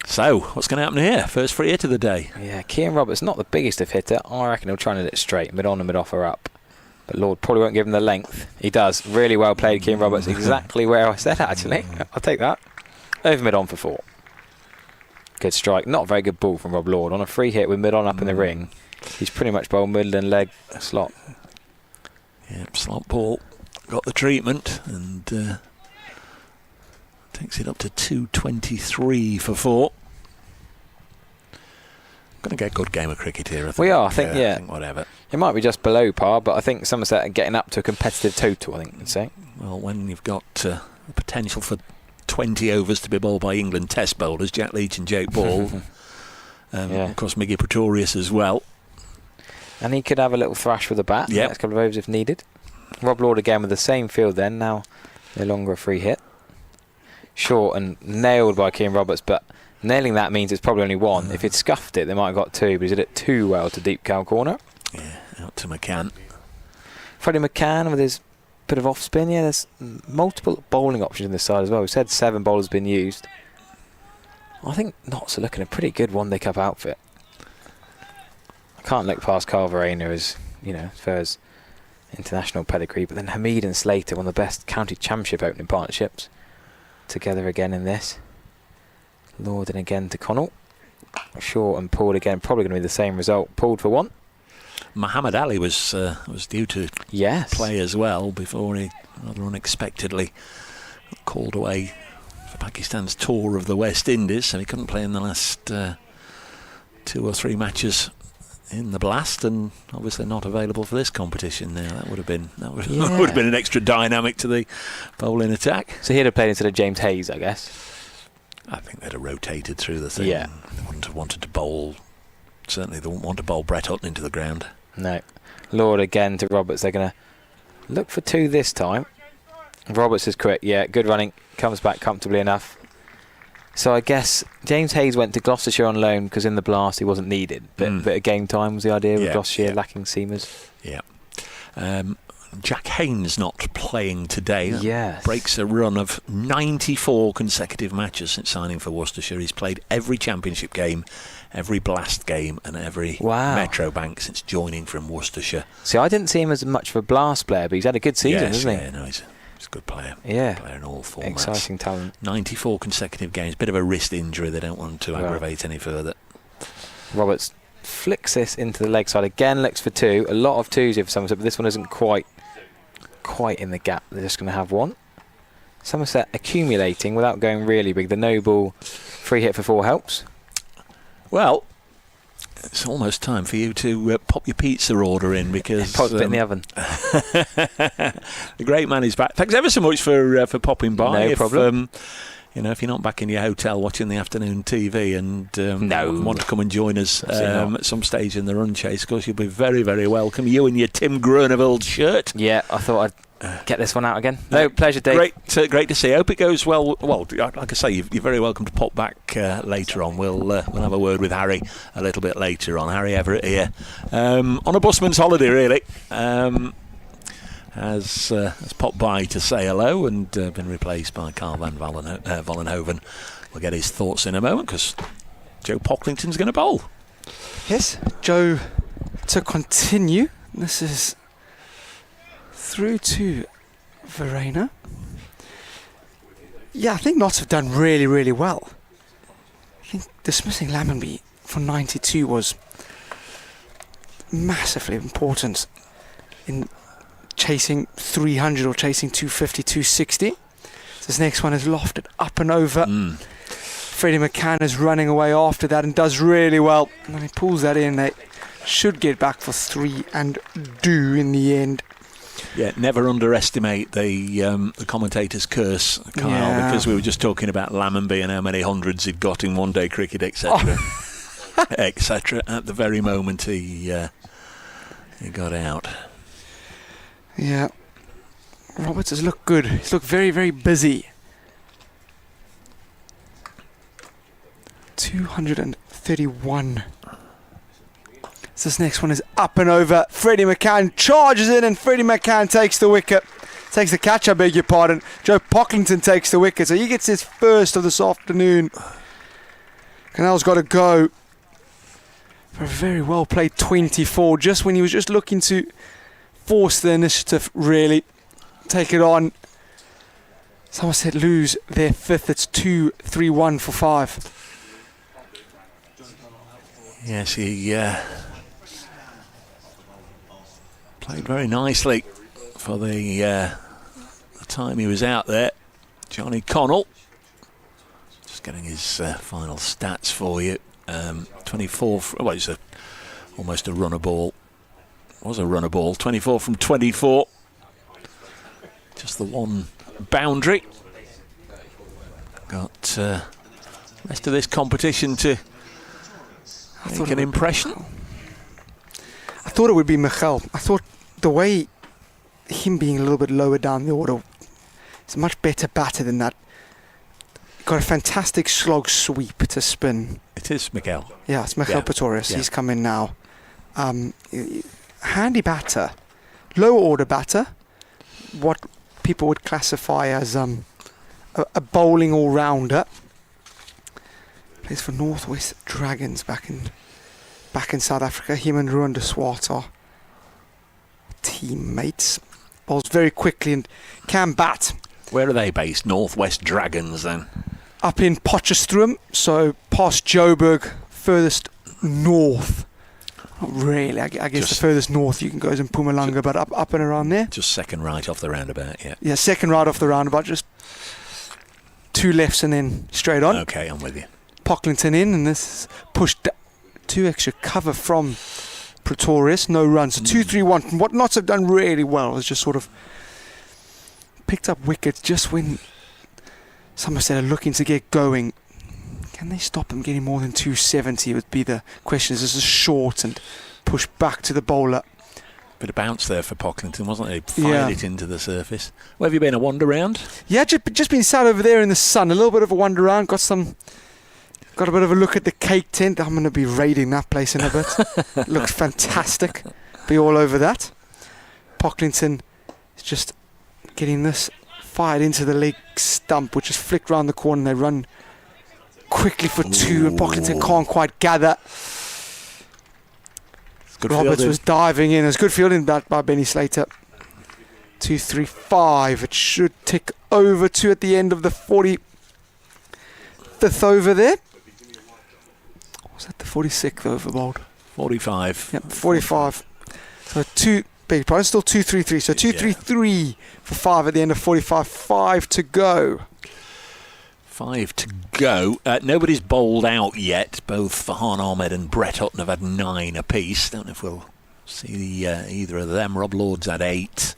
So, what's going to happen here? First free hit of the day. Yeah, Kieran Roberts, not the biggest of hitter. I reckon he'll try and hit it straight, mid-on and mid-off or up. But Lord probably won't give him the length. He does. Really well played, Kieran Roberts. Exactly where I said, actually. I'll take that. Over mid-on for 4. Good strike. Not a very good ball from Rob Lord. On a free hit with mid-on up in the ring, he's pretty much bowled middle and leg slot. Yep, slot ball. Got the treatment and takes it up to 223 for 4. Going to get a good game of cricket here, I think. We are, I think, I think whatever. It might be just below par, but I think Somerset are getting up to a competitive total, I think you'd say. Well, when you've got the potential for 20 overs to be bowled by England test bowlers, Jack Leach and Jake Ball, of course Miggy Pretorius as well. And he could have a little thrash with the bat the next couple of overs if needed. Rob Lord again with the same field then, now no longer a free hit. Short and nailed by Kieran Roberts, but nailing that means it's probably only 1. If he'd scuffed it, they might have got 2, but he's hit it too well to deep cow corner. Yeah, out to McCann. Freddie McCann with his bit of off spin. Yeah, there's multiple bowling options in this side as well. We said 7 bowlers been used. I think Notts are looking a pretty good one-day cup outfit. I can't look past Carl Verena as far as international pedigree, but then Hamid and Slater, one of the best county championship opening partnerships, together again in this. Lord and again to Connell. Short and pulled again, probably going to be the same result. Pulled for 1. Muhammad Ali was due to play as well before he rather unexpectedly called away for Pakistan's tour of the West Indies, so he couldn't play in the last 2 or 3 matches in the Blast, and obviously not available for this competition now. That would have been would have been an extra dynamic to the bowling attack. So he'd have played instead of James Hayes, I guess. I think they'd have rotated through the thing. Yeah. They wouldn't have wanted to bowl. Certainly they wouldn't want to bowl Brett Hutton into the ground. No. Lord again to Roberts. They're going to look for 2 this time. Roberts is quick. Yeah, good running. Comes back comfortably enough. So I guess James Hayes went to Gloucestershire on loan because in the Blast he wasn't needed. Bit of game time was the idea with Gloucestershire lacking seamers. Yeah. Jack Haynes not playing today. Yes. Breaks a run of 94 consecutive matches since signing for Worcestershire. He's played every championship game, every Blast game and every Metro Bank since joining from Worcestershire. See, I didn't see him as much of a Blast player, but he's had a good season, hasn't he? Yeah, no, he's a good player. Yeah. Player in all formats. Exciting talent. 94 consecutive games. Bit of a wrist injury. They don't want to aggravate any further. Roberts flicks this into the leg side again, looks for 2. A lot of 2s here for Somerset, but this one isn't quite in the gap. They're just going to have 1. Somerset accumulating without going really big. The no ball free hit for 4 helps. Well, it's almost time for you to pop your pizza order in because Pop's bit in the oven. The great man is back. Thanks ever so much for popping by. No problem. If you're not back in your hotel watching the afternoon TV and want to come and join us at some stage in the run chase, of course, you'll be very, very welcome. You and your Tim Groeneveld shirt. Yeah, I thought I'd get this one out again. No, pleasure, Dave. Great to see. I hope it goes well. Well, like I say, you're very welcome to pop back later on. We'll have a word with Harry a little bit later on. Harry Everett here. On a busman's holiday, really. Has popped by to say hello and been replaced by Carl van Vollenhoven. We'll get his thoughts in a moment because Joe Pocklington's going to bowl. Yes, Joe to continue. This is through to Verena. Yeah, I think Notts have done really, really well. I think dismissing Lammonby for 92 was massively important in chasing 300 or chasing 250, 260. This next one is lofted up and over. Freddie McCann is running away after that and does really well. And when he pulls that in, they should get back for 3 and do in the end. Yeah, never underestimate the commentator's curse, Kyle, because we were just talking about Lammonby and how many hundreds he'd got in one-day cricket, etc. etc. at the very moment he got out. Yeah. Roberts has looked good. He's looked very, very busy. 231. So this next one is up and over. Freddie McCann charges in, and Freddie McCann takes the wicket. Takes the catch, I beg your pardon. Joe Pocklington takes the wicket, so he gets his first of this afternoon. Canal's got to go for a very well played 24, just when he was just looking to force the initiative, really. Take it on. Somerset lose their fifth. It's 2-3-1 for 5. Yes, he played very nicely for the time he was out there. Johnny Connell. Just getting his final stats for you. 24. Well, it's almost a runner ball. Was a runner ball. 24 from 24. Just the one boundary. Got the rest of this competition to make an impression. I thought it would be Michel. I thought the way him being a little bit lower down the order is a much better batter than that. Got a fantastic slog sweep to spin. It is Miguel. Yeah, it's Michel Pretorius. Yeah. He's come in now. Handy batter. Lower order batter. What people would classify as a bowling all-rounder. Plays for Northwest Dragons back in South Africa. Him and Ruan de Swart are teammates. Bowls very quickly and can bat. Where are they based? Northwest Dragons, then? Up in Potchefstroom, so past Joburg, furthest north. Not really, I guess the furthest north you can go is in Mpumalanga, but up and around there. Just second right off the roundabout, yeah. Yeah, second right off the roundabout, just 2 lefts and then straight on. Okay, I'm with you. Pocklington in, and this is pushed 2 extra cover from Pretorius, no runs. So 2-3-1. What Notts have done really well is just sort of picked up wickets just when Somerset are looking to get going. Can they stop them getting more than 270 would be the question. This is short and push back to the bowler. Bit of bounce there for Pocklington, wasn't it? He fired it into the surface. Where have you been, a wander round? Yeah, just been sat over there in the sun. A little bit of a wander around. Got a bit of a look at the cake tent. I'm going to be raiding that place in a bit. Looks fantastic. Be all over that. Pocklington is just getting this fired into the leg stump, which is flicked round the corner, and they run quickly for 2, and Pocklington can't quite gather. Roberts was diving in. It was good fielding that by Benny Slater. 2-3-5. It should tick over to at the end of the 45th over there. Or was that the 46th over bowled? 45. Yep, 45. So still 2-3-3. So 2-3-3 for 5 at the end of 45. 5 to go. 5 to go. Nobody's bowled out yet. Both Farhan Ahmed and Brett Hutton have had 9 apiece. Don't know if we'll see either of them. Rob Lord's had 8.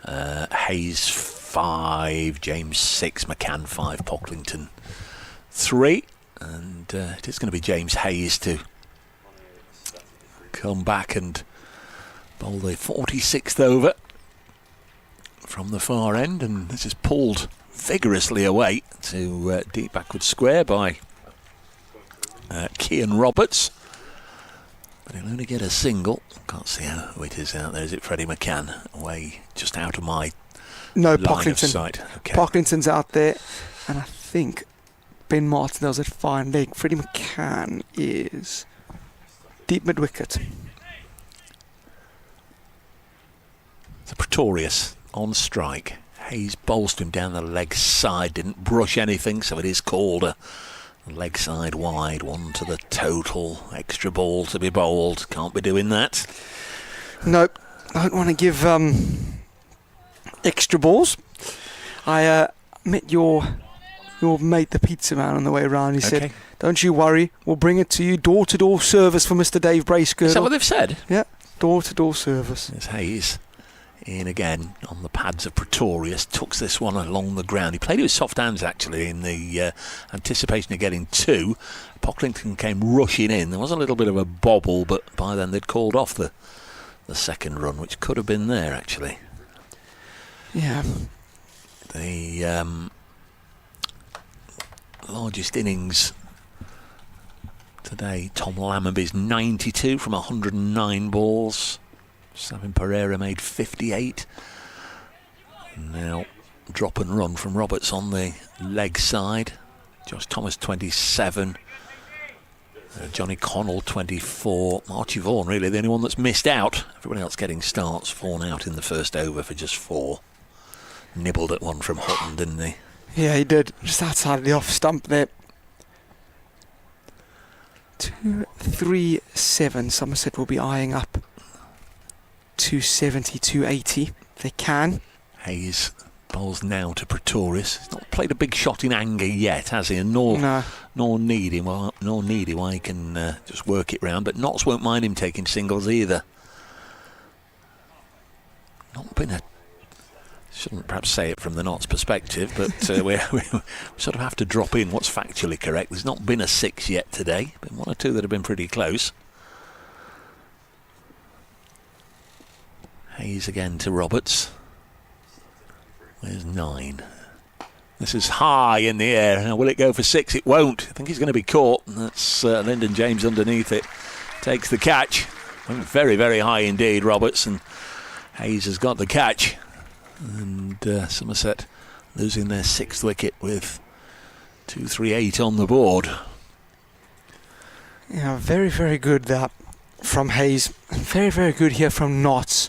Hayes 5. James 6. McCann 5. Pocklington 3. And it is going to be James Hayes to come back and bowl the 46th over from the far end. And this is pulled vigorously away to deep backward square by Kean Roberts, but he'll only get a single. Can't see how it is out there. Is it Freddie McCann away just out of my line of sight? Okay. Pocklington's out there, and I think Ben Martindale's at fine leg. Freddie McCann is deep mid wicket. The Pretorius on strike. Hayes bowls to him down the leg side, didn't brush anything, so it is called a leg side wide. 1 to the total. Extra ball to be bowled. Can't be doing that. Nope. I don't want to give extra balls. I met your mate, the pizza man, on the way around. He said, "Don't you worry, we'll bring it to you. Door-to-door service for Mr. Dave Bracegirdle." Is that what they've said? Yeah, door-to-door service. There's Hayes in again on the pads of Pretorius, tucks this one along the ground. He played it with soft hands actually in the anticipation of getting 2. Pocklington came rushing in. There was a little bit of a bobble, but by then they'd called off the second run, which could have been there actually. Yeah. The largest innings today, Tom Lammonby's 92 from 109 balls. Savin Pereira made 58. Now drop and run from Roberts on the leg side. Josh Thomas 27. Johnny Connell 24. Archie Vaughan really the only one that's missed out. Everybody else getting starts. Vaughan out in the first over for just 4. Nibbled at one from Hutton, didn't he? Yeah, he did. Just outside the off stump there. 2-3-7. Somerset will be eyeing up 270, 280. They can. Hayes bowls now to Pretorius. He's not played a big shot in anger yet, has he? And nor need him. Nor need he. Why he can just work it round. But Notts won't mind him taking singles either. Not been a. Shouldn't perhaps say it from the Notts perspective, but we sort of have to drop in what's factually correct. There's not been a 6 yet today. Been 1 or 2 that have been pretty close. Hayes again to Roberts. There's 9. This is high in the air. Now, will it go for 6? It won't. I think he's going to be caught. That's Lyndon James underneath it. Takes the catch. Went very, very high indeed, Roberts. And Hayes has got the catch. And Somerset losing their 6th wicket with 2-3-8 on the board. Yeah, very, very good that from Hayes. Very, very good here from Notts.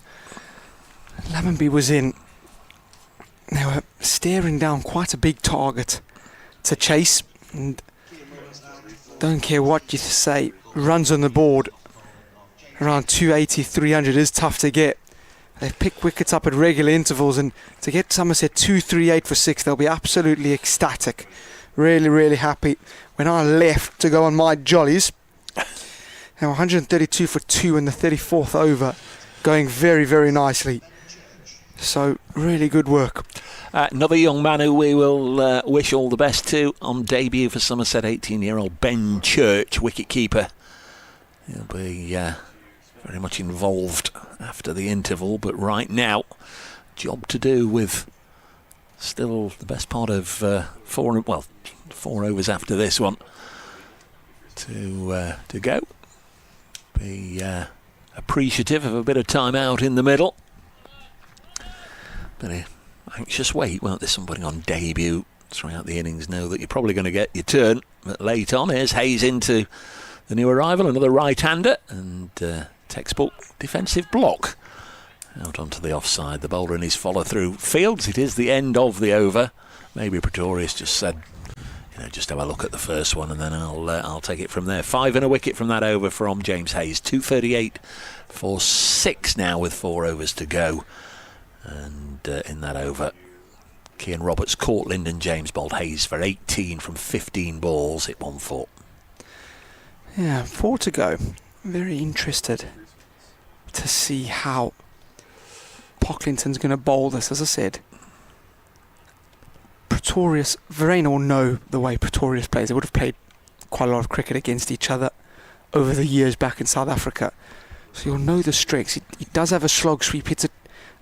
Lammonby was in. They were staring down quite a big target to chase. And don't care what you say, runs on the board around 280, 300 is tough to get. They've picked wickets up at regular intervals, and to get Somerset 2-3-8 for 6, they'll be absolutely ecstatic. Really, really happy. When I left to go on my jollies, now 132 for 2 in the 34th over, going very, very nicely. So, really good work. Another young man who we will wish all the best to on debut for Somerset, 18-year-old Ben Church, wicket-keeper. He'll be very much involved after the interval, but right now, job to do with still the best part of 4 overs after this one to go. Be appreciative of a bit of time out in the middle. Bit of anxious wait, won't there? Somebody on debut throughout the innings know that you're probably going to get your turn. But late on, here's Hayes into the new arrival, another right-hander, and textbook defensive block. Out onto the offside, the bowler in his follow-through. Fields, it is the end of the over. Maybe Pretorius just said, just have a look at the first one and then I'll take it from there. 5 and a wicket from that over from James Hayes. 238 for 6 now with 4 overs to go. And in that over, Cian Roberts caught Lyndon James, bowled Hayes for 18 from 15 balls, hit 1 4. Yeah, 4 to go. Very interested to see how Pocklington's going to bowl this. As I said, Pretorius, Verena will know the way Pretorius plays. They would have played quite a lot of cricket against each other over the years back in South Africa. So you'll know the strengths. He does have a slog sweep, hits it,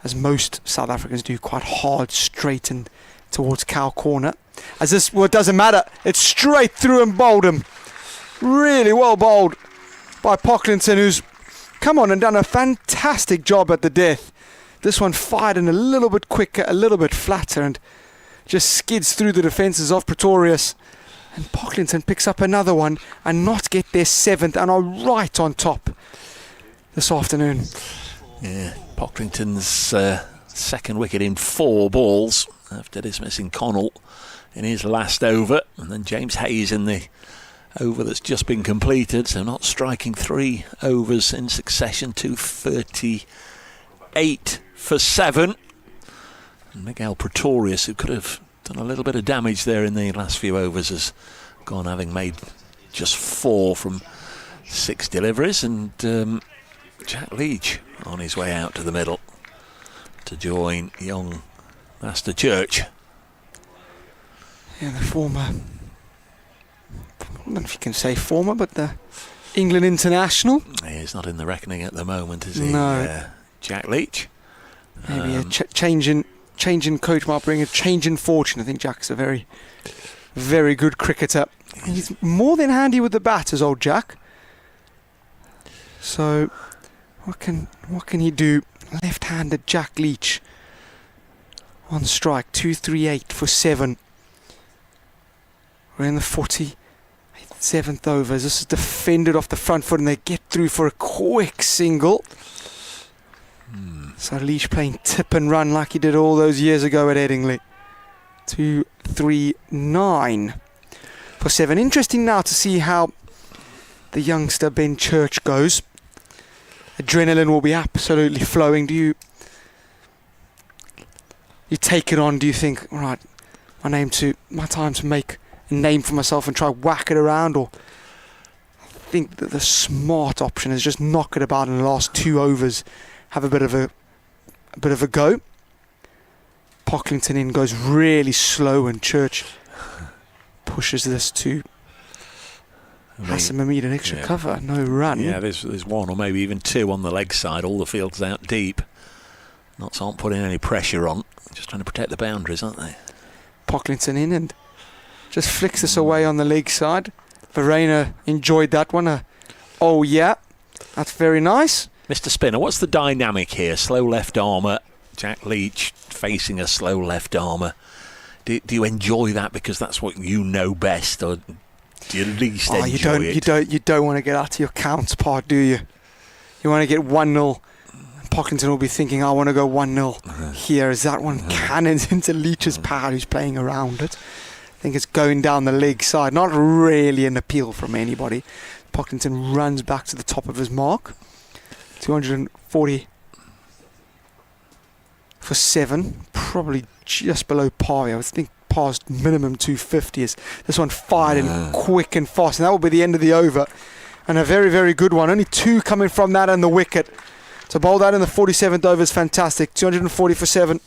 as most South Africans do, quite hard, straight and towards cow corner. As this, well, it doesn't matter. It's straight through and bowled him. Really well bowled by Pocklington, who's come on and done a fantastic job at the death. This one fired in a little bit quicker, a little bit flatter, and just skids through the defences of Pretorius. And Pocklington picks up another one and not get their 7th and are right on top this afternoon. Yeah, Pocklington's second wicket in 4 balls after dismissing Connell in his last over, and then James Hayes in the over that's just been completed, so not striking 3 overs in succession. 238 for 7. And Miguel Pretorius, who could have done a little bit of damage there in the last few overs, has gone having made just 4 from 6 deliveries. And Jack Leach on his way out to the middle to join young Master Church. Yeah, the former, I don't know if you can say former, but the England international. He's not in the reckoning at the moment, is he? No. Jack Leach. Maybe a change in coach might bring a change in fortune. I think Jack's a very, very good cricketer. He's more than handy with the bat, as old Jack. So, what can he do? Left-handed Jack Leach on strike, 238 for 7. We're in the 47th overs. This is defended off the front foot, and they get through for a quick single. So Leach playing tip and run like he did all those years ago at Headingley. 239 for 7. Interesting now to see how the youngster Ben Church goes. Adrenaline will be absolutely flowing. Do you take it on? Do you think, all right, my time to make a name for myself and try whack it around? Or I think that the smart option is just knock it about in the last 2 overs, have a bit of a go. Pocklington in goes really slow, and Church pushes this to Hassan Mahmeed, an extra cover, no run. Yeah, there's one or maybe even 2 on the leg side. All the field's out deep. Knots aren't putting any pressure on. Just trying to protect the boundaries, aren't they? Pocklington in and just flicks this away on the leg side. Verena enjoyed that one. Oh yeah, that's very nice. Mr. Spinner, what's the dynamic here? Slow left armour, Jack Leach facing a slow left armour. Do you enjoy that because that's what you know best, or do you at least enjoy it? You don't want to get out of your counterpart, do you? You want to get 1-0. Pocklington will be thinking, I want to go 1-0 here. As that one cannons into Leach's pad, who's playing around it. I think it's going down the leg side. Not really an appeal from anybody. Pocklington runs back to the top of his mark. 240 for 7. Probably just below par. I would think past minimum 250 is this one fired in quick and fast, and that will be the end of the over, and a very, very good one. Only 2 coming from that and the wicket. To bowl that in the 47th over is fantastic. 240 for 7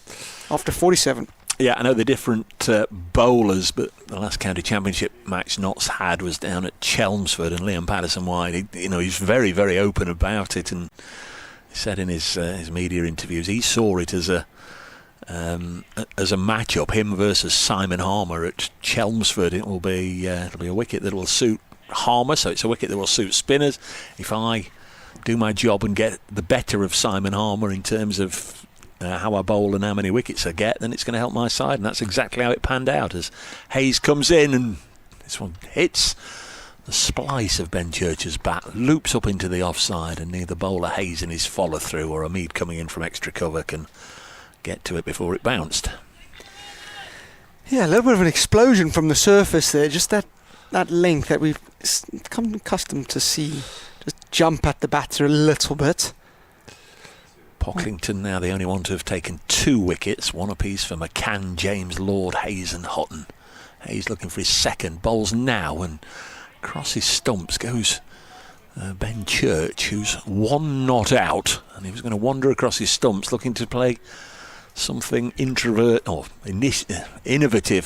after 47. Yeah, I know the different bowlers, but the last county championship match Notts had was down at Chelmsford, and Liam Patterson-Wide, he's very, very open about it, and he said in his media interviews he saw it as a matchup, him versus Simon Harmer at Chelmsford. It'll be a wicket that will suit Harmer, so it's a wicket that will suit spinners. If I do my job and get the better of Simon Harmer in terms of how I bowl and how many wickets I get, then it's going to help my side, and that's exactly how it panned out as Hayes comes in, and this one hits the splice of Ben Church's bat, loops up into the offside, and neither bowler Hayes in his follow through or Hamid coming in from extra cover can get to it before it bounced. Yeah, a little bit of an explosion from the surface there, just that length that we've come accustomed to see just jump at the batter a little bit. Pocklington now the only one to have taken 2 wickets, 1 apiece for McCann, James, Lord, Hayes and Hutton. Hayes looking for his second, bowls now, and across his stumps goes Ben Church, who's 1 not out, and he was going to wander across his stumps looking to play something innovative,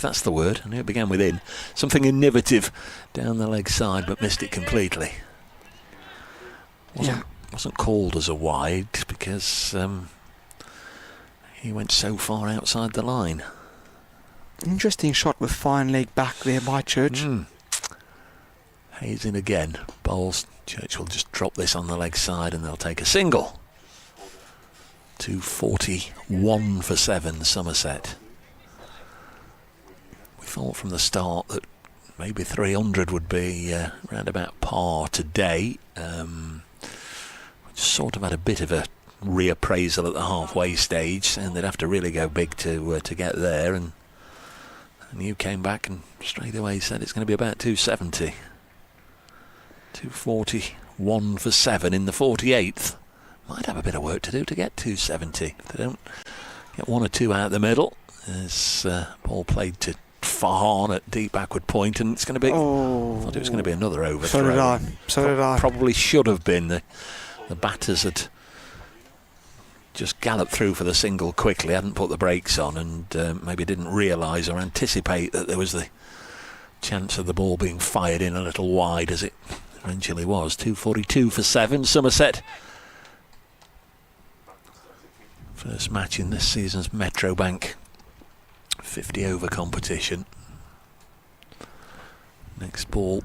that's the word, I knew it began with in, something innovative down the leg side, but missed it completely. Wasn't called as a wide because he went so far outside the line. Interesting shot with fine leg back there by Church. Hayes in again, bowls. Church will just drop this on the leg side and they'll take a single. 241 for 7, Somerset. We thought from the start that maybe 300 would be around about par today. Sort of had a bit of a reappraisal at the halfway stage, and they'd have to really go big to get there, and you came back and straight away said it's going to be about 270. 241 for 7 in the 48th. Might have a bit of work to do to get 270 if they don't get 1 or 2 out the middle. As ball played to Farhan at deep backward point, and it's going to be. I thought it was going to be another overthrow. So did I. Probably should have been. The batters had just galloped through for the single quickly, hadn't put the brakes on, and maybe didn't realise or anticipate that there was the chance of the ball being fired in a little wide, as it eventually was. 2:42 for 7. Somerset. First match in this season's Metrobank 50 over competition. Next ball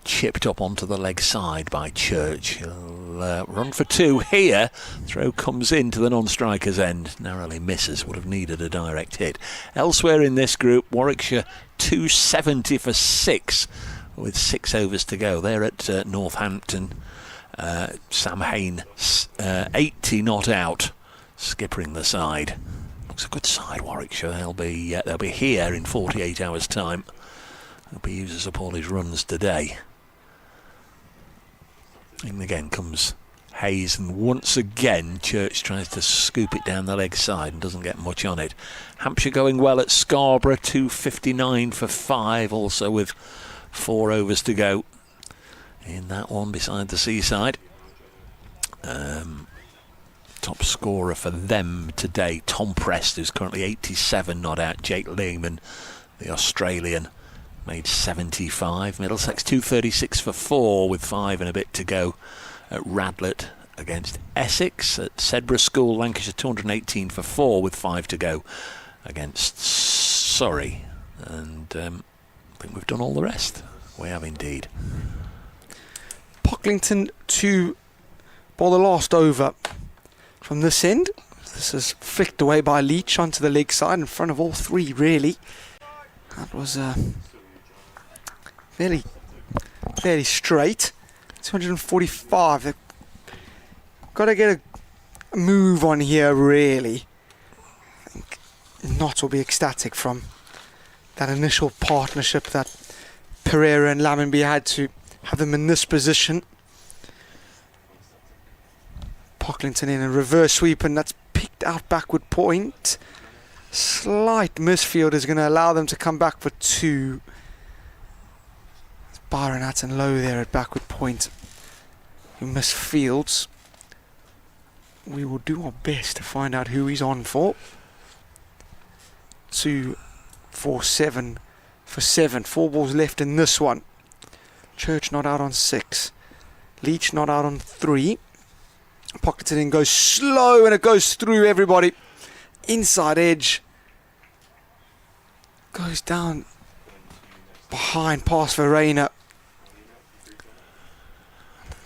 chipped up onto the leg side by Church. He'll run for 2 here. Throw comes into the non-striker's end. Narrowly misses. Would have needed a direct hit. Elsewhere in this group, Warwickshire 270 for 6 with 6 overs to go. They're at Northampton. Sam Hain 80 not out, skippering the side. Looks a good side, Warwickshire. They'll be here in 48 hours' time. Hope he uses up all his runs today. In again comes Hayes, and once again Church tries to scoop it down the leg side and doesn't get much on it. Hampshire going well at Scarborough, 259 for 5, also with 4 overs to go in that one beside the seaside. Top scorer for them today, Tom Prest, who's currently 87 not out. Jake Lehman, the Australian, made 75. Middlesex 236 for 4 with 5 and a bit to go at Radlett against Essex. At Sedbergh School, Lancashire 218 for 4 with 5 to go against Surrey. And I think we've done all the rest. We have indeed. Pocklington to ball the last over from this end. This is flicked away by Leach onto the leg side in front of all 3, really. That was fairly straight. 245. They've got to get a move on here, really. I think Knott will be ecstatic from that initial partnership that Pereira and Lamonby had to have them in this position. Pocklington in a reverse sweep, and that's picked out backward point. Slight misfield is going to allow them to come back for 2. Byron Hatton low there at backward point, who misfields. We will do our best to find out who he's on for. 2, 4, 7 for 7. 4 balls left in this one. Church not out on 6. Leach not out on 3. Pocklington in goes slow, and it goes through everybody. Inside edge. Goes down behind past Verena.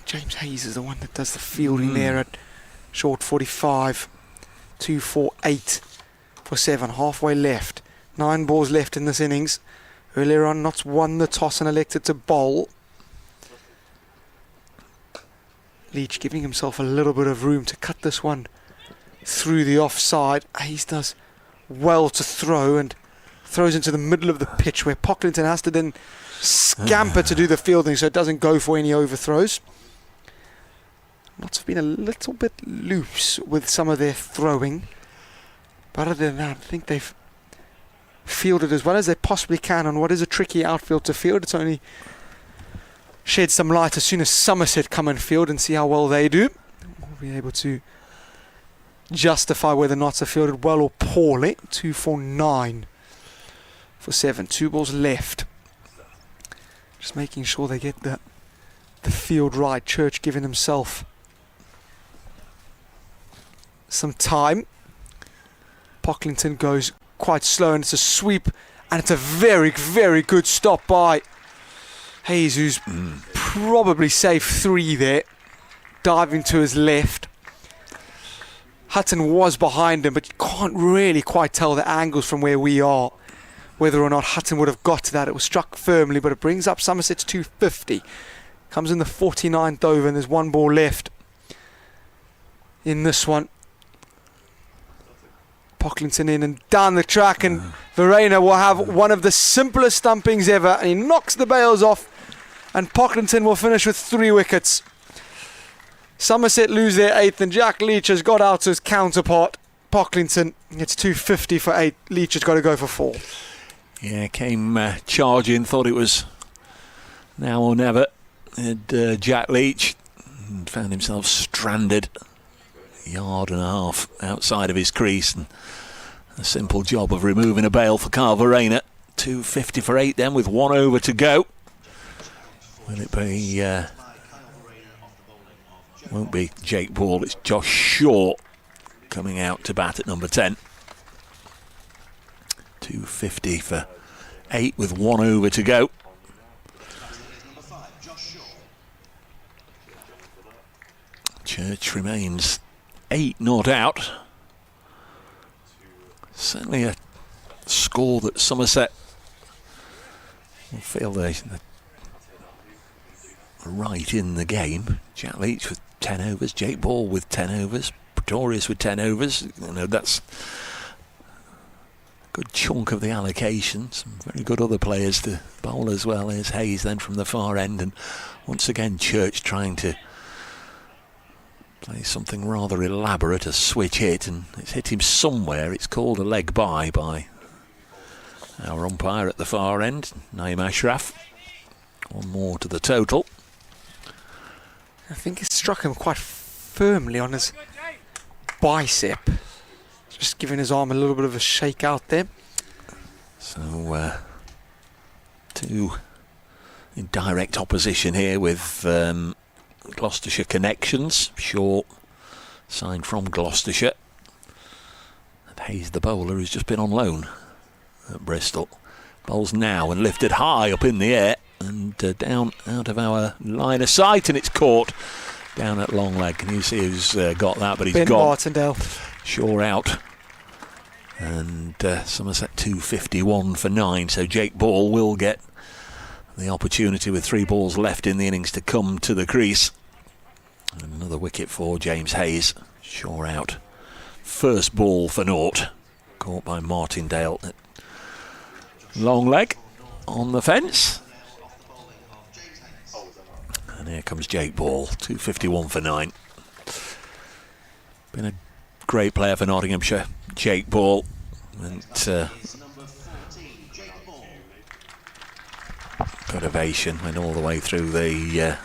James Hayes is the one that does the fielding there at short 45. 2, 4, 8 for 7. Halfway left. 9 balls left in this innings. Earlier on, Knott's won the toss and elected to bowl. Leach giving himself a little bit of room to cut this one through the offside. Hayes does well to throw and throws into the middle of the pitch, where Pocklington has to then scamper to do the fielding so it doesn't go for any overthrows. Knott's have been a little bit loose with some of their throwing, but other than that, I think they've fielded as well as they possibly can on what is a tricky outfield to field. It's only shed some light as soon as Somerset come and field and see how well they do. We'll be able to justify whether Knott's are fielded well or poorly. 2, 4, 9 for 7. 2 balls left. Just making sure they get the field right. Church giving himself some time. Pocklington goes quite slow, and it's a sweep, and it's a very, very good stop by Hayes, who's probably safe 3 there, diving to his left. Hutton was behind him, but you can't really quite tell the angles from where we are whether or not Hutton would have got to that. It was struck firmly, but it brings up Somerset's 250. Comes in the 49th over, and there's 1 ball left in this one. Pocklington in and down the track, and Verena will have one of the simplest stumpings ever, and he knocks the bails off, and Pocklington will finish with 3 wickets. Somerset lose their 8th, and Jack Leach has got out to his counterpart. Pocklington gets 250 for 8. Leach has got to go for 4. Yeah, came charging, thought it was now or never. Jack Leach and found himself stranded yard and a half outside of his crease, and a simple job of removing a bail for Carl Verena. 250 for 8 then, with 1 over to go. Will it be... won't be Jake Ball, it's Josh Shaw coming out to bat at number 10. 250 for 8 with 1 over to go. Church remains 8 not out. Certainly a score that Somerset will feel they're right in the game. Jack Leach with 10 overs, Jake Ball with 10 overs, Pretorius with 10 overs. You know, that's a good chunk of the allocation. Some very good other players to bowl as well. There's Hayes then from the far end, and once again Church trying to play something rather elaborate, a switch hit, and it's hit him somewhere. It's called a leg by our umpire at the far end, Naeem Ashraf. 1 more to the total. I think it struck him quite firmly on his bicep. Just giving his arm a little bit of a shake out there. So, 2 in direct opposition here with Gloucestershire connections. Shaw signed from Gloucestershire. And Hayes, the bowler, who's just been on loan at Bristol. Bowls now and lifted high up in the air and down out of our line of sight, and it's caught down at long leg. Can you see who's got that? But he's Ben gone. Martindale. Shaw out. And Somerset 251 for 9. So Jake Ball will get the opportunity with 3 balls left in the innings to come to the crease. And another wicket for James Hayes. Shaw out. First ball for naught. Caught by Martindale at long leg on the fence. And here comes Jake Ball. 251 for 9. Been a great player for Nottinghamshire, Jake Ball. And good ovation, went all the way through the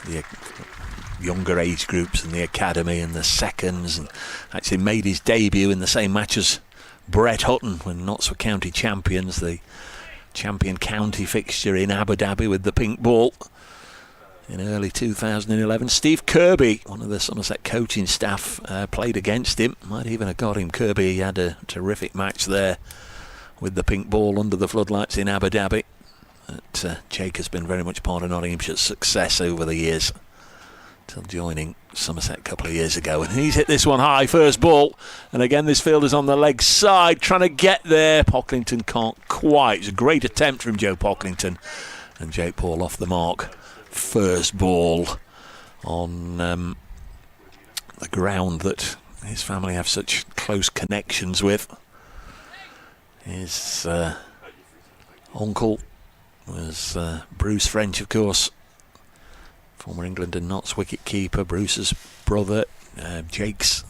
younger age groups and the academy and the seconds, and actually made his debut in the same match as Brett Hutton when Notts were county champions, the champion county fixture in Abu Dhabi with the pink ball in early 2011. Steve Kirby, one of the Somerset coaching staff, played against him. Might even have got him. Kirby had a terrific match there with the pink ball under the floodlights in Abu Dhabi. But Jake has been very much part of Nottinghamshire's success over the years, till joining Somerset a couple of years ago. And he's hit this one high, first ball. And again, this fielder's on the leg side, trying to get there. Pocklington can't quite. It's a great attempt from Joe Pocklington. And Jake Ball off the mark. First ball on the ground that his family have such close connections with. His uncle was Bruce French, of course, former England and Notts wicket-keeper. Bruce's brother, Jake's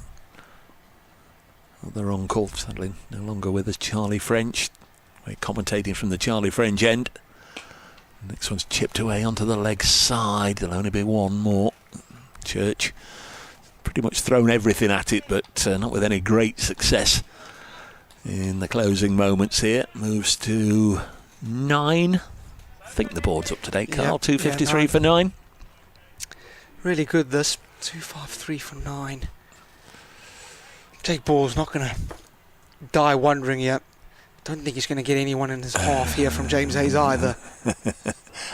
other uncle, sadly no longer with us, Charlie French. We're commentating from the Charlie French end. Next one's chipped away onto the leg side. There'll only be 1 more. Church pretty much thrown everything at it, but not with any great success in the closing moments here. Moves to 9. I think the board's up to date, Carl. Yep, 253 yeah, for 9. Really good, this. 253 for 9. Jake Ball's not going to die wondering yet. Don't think he's going to get anyone in his half here from James Hayes either.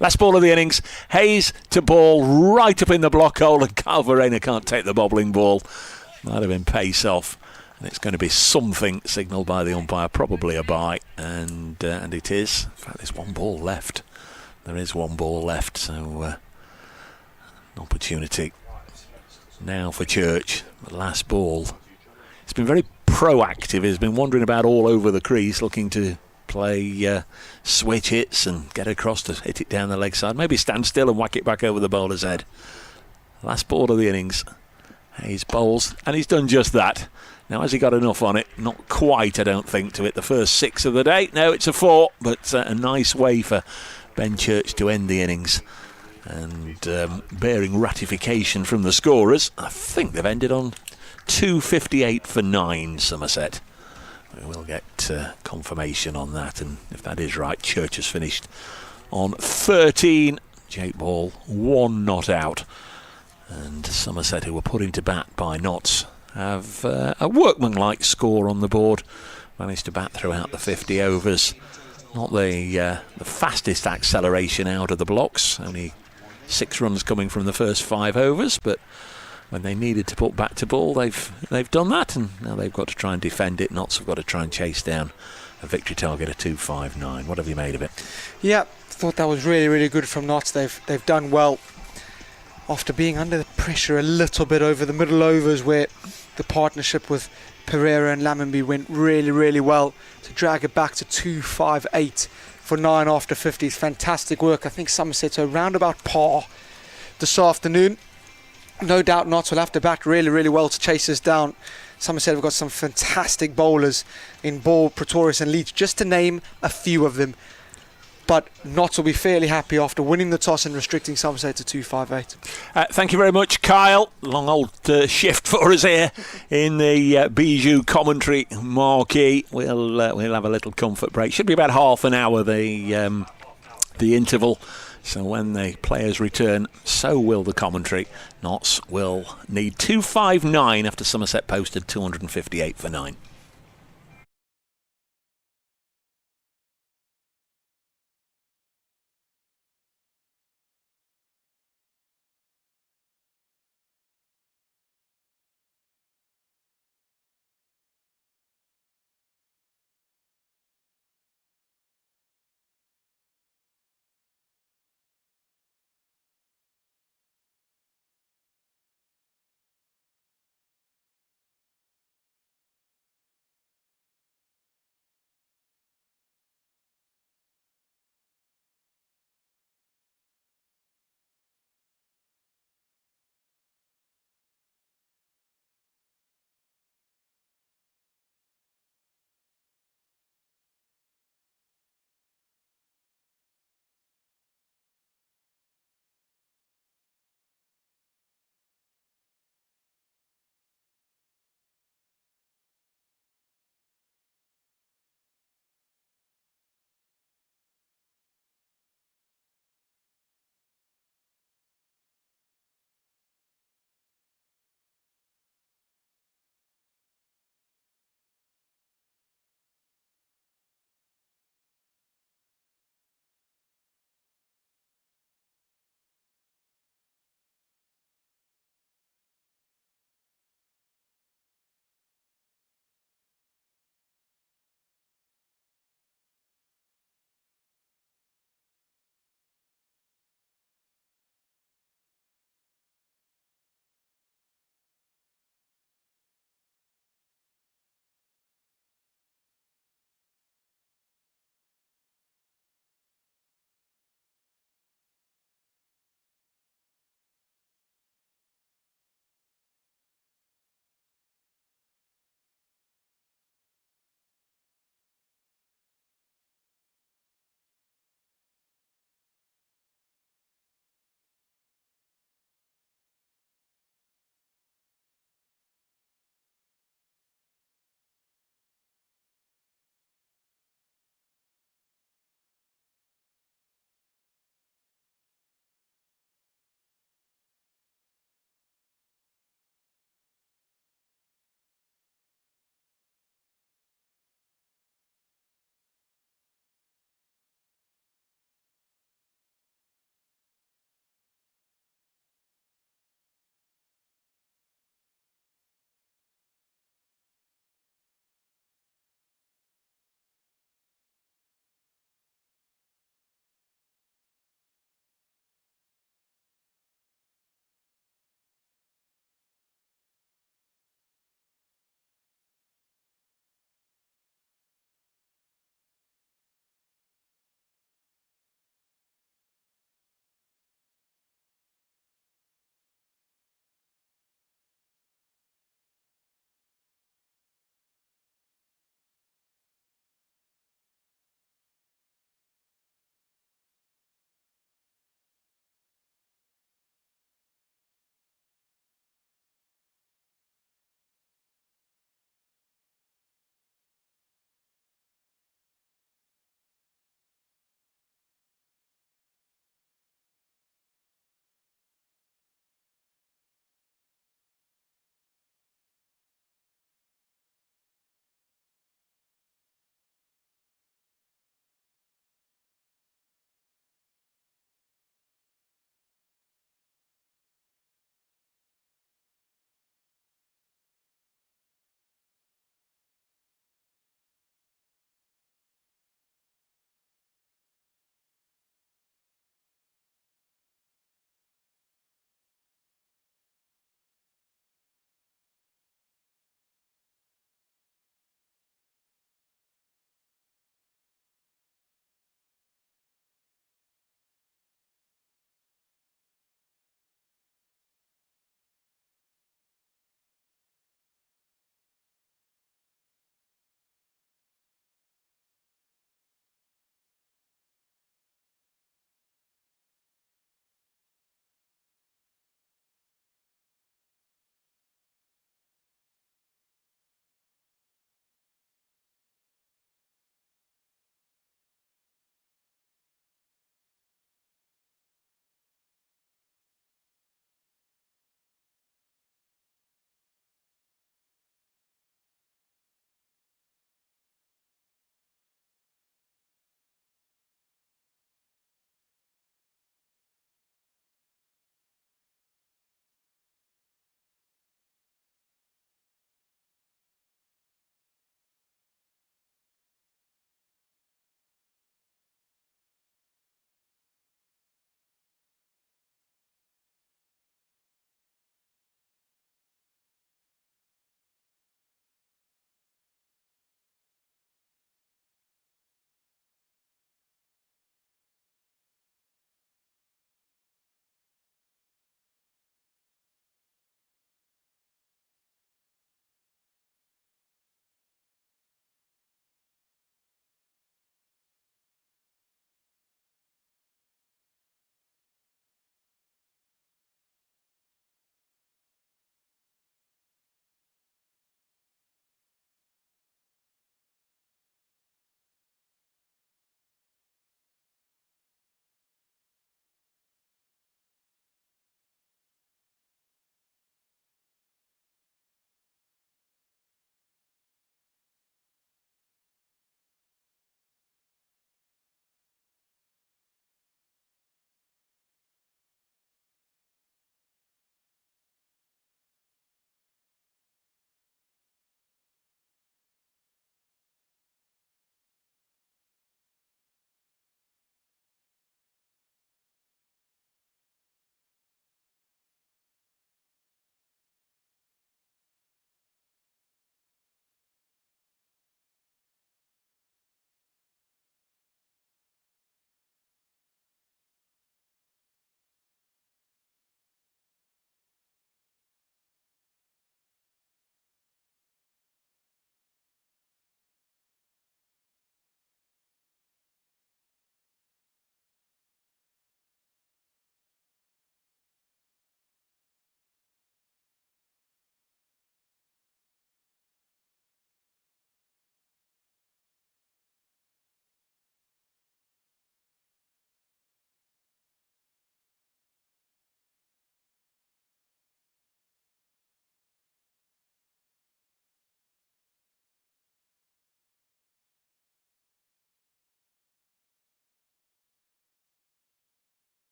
Last ball of the innings. Hayes to Ball right up in the block hole, and Carl Verena can't take the bobbling ball. Might have been pace off, and it's going to be something signalled by the umpire, probably a bye, and it is. In fact, there's 1 ball left. There is 1 ball left, so an opportunity now for Church. The last ball. It's been very proactive. He's been wandering about all over the crease, looking to play switch hits and get across to hit it down the leg side. Maybe stand still and whack it back over the bowler's head. Last ball of the innings. Hayes bowls, and he's done just that. Now, has he got enough on it? Not quite, I don't think, to hit the first 6 of the day. No, it's a 4, but a nice way for Ben Church to end the innings. And bearing ratification from the scorers, I think they've ended on 258 for 9, Somerset. We will get confirmation on that, and if that is right, Church has finished on 13. Jake Ball, 1 not out. And Somerset, who were put into bat by Notts, have a workmanlike score on the board. Managed to bat throughout the 50 overs. Not the fastest acceleration out of the blocks. Only 6 runs coming from the first 5 overs, but when they needed to put bat to ball, they've done that, and now they've got to try and defend it. Notts have got to try and chase down a victory target of 259. What have you made of it? Yeah, thought that was really, really good from Notts. They've done well after being under the pressure a little bit over the middle overs, where the partnership with Pereira and Lammonby went really, really well to drag it back to 258 for 9 after 50. Fantastic work. I think Somerset are around about par this afternoon. No doubt Notts will have to bat really, really well to chase us down. Somerset have got some fantastic bowlers in Ball, Pretorius and Leach, just to name a few of them. But Notts will be fairly happy after winning the toss and restricting Somerset to 258. Thank you very much, Kyle. Long old shift for us here in the Bijou commentary marquee. We'll have a little comfort break. Should be about half an hour, the interval. So when the players return, so will the commentary. Notts will need 259 after Somerset posted 258 for 9.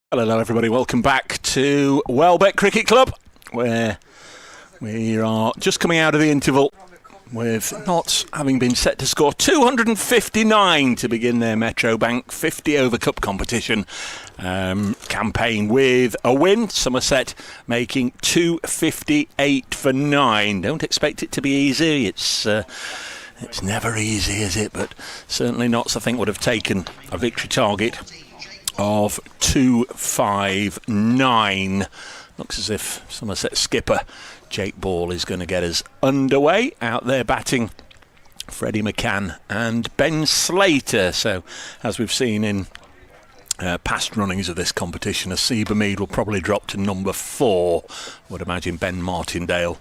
Hello everybody, welcome back to Welbeck Cricket Club, where we are just coming out of the interval with Notts having been set to score 259 to begin their Metrobank 50 over cup competition campaign with a win. Somerset making 258 for 9. Don't expect it to be easy. It's never easy, is it? But certainly Notts, I think, would have taken a victory target of 259. Looks as if Somerset skipper Jake Ball is going to get us underway. Out there batting Freddie McCann and Ben Slater. So as we've seen in past runnings of this competition, Asiba Mead will probably drop to number 4. Would imagine Ben Martindale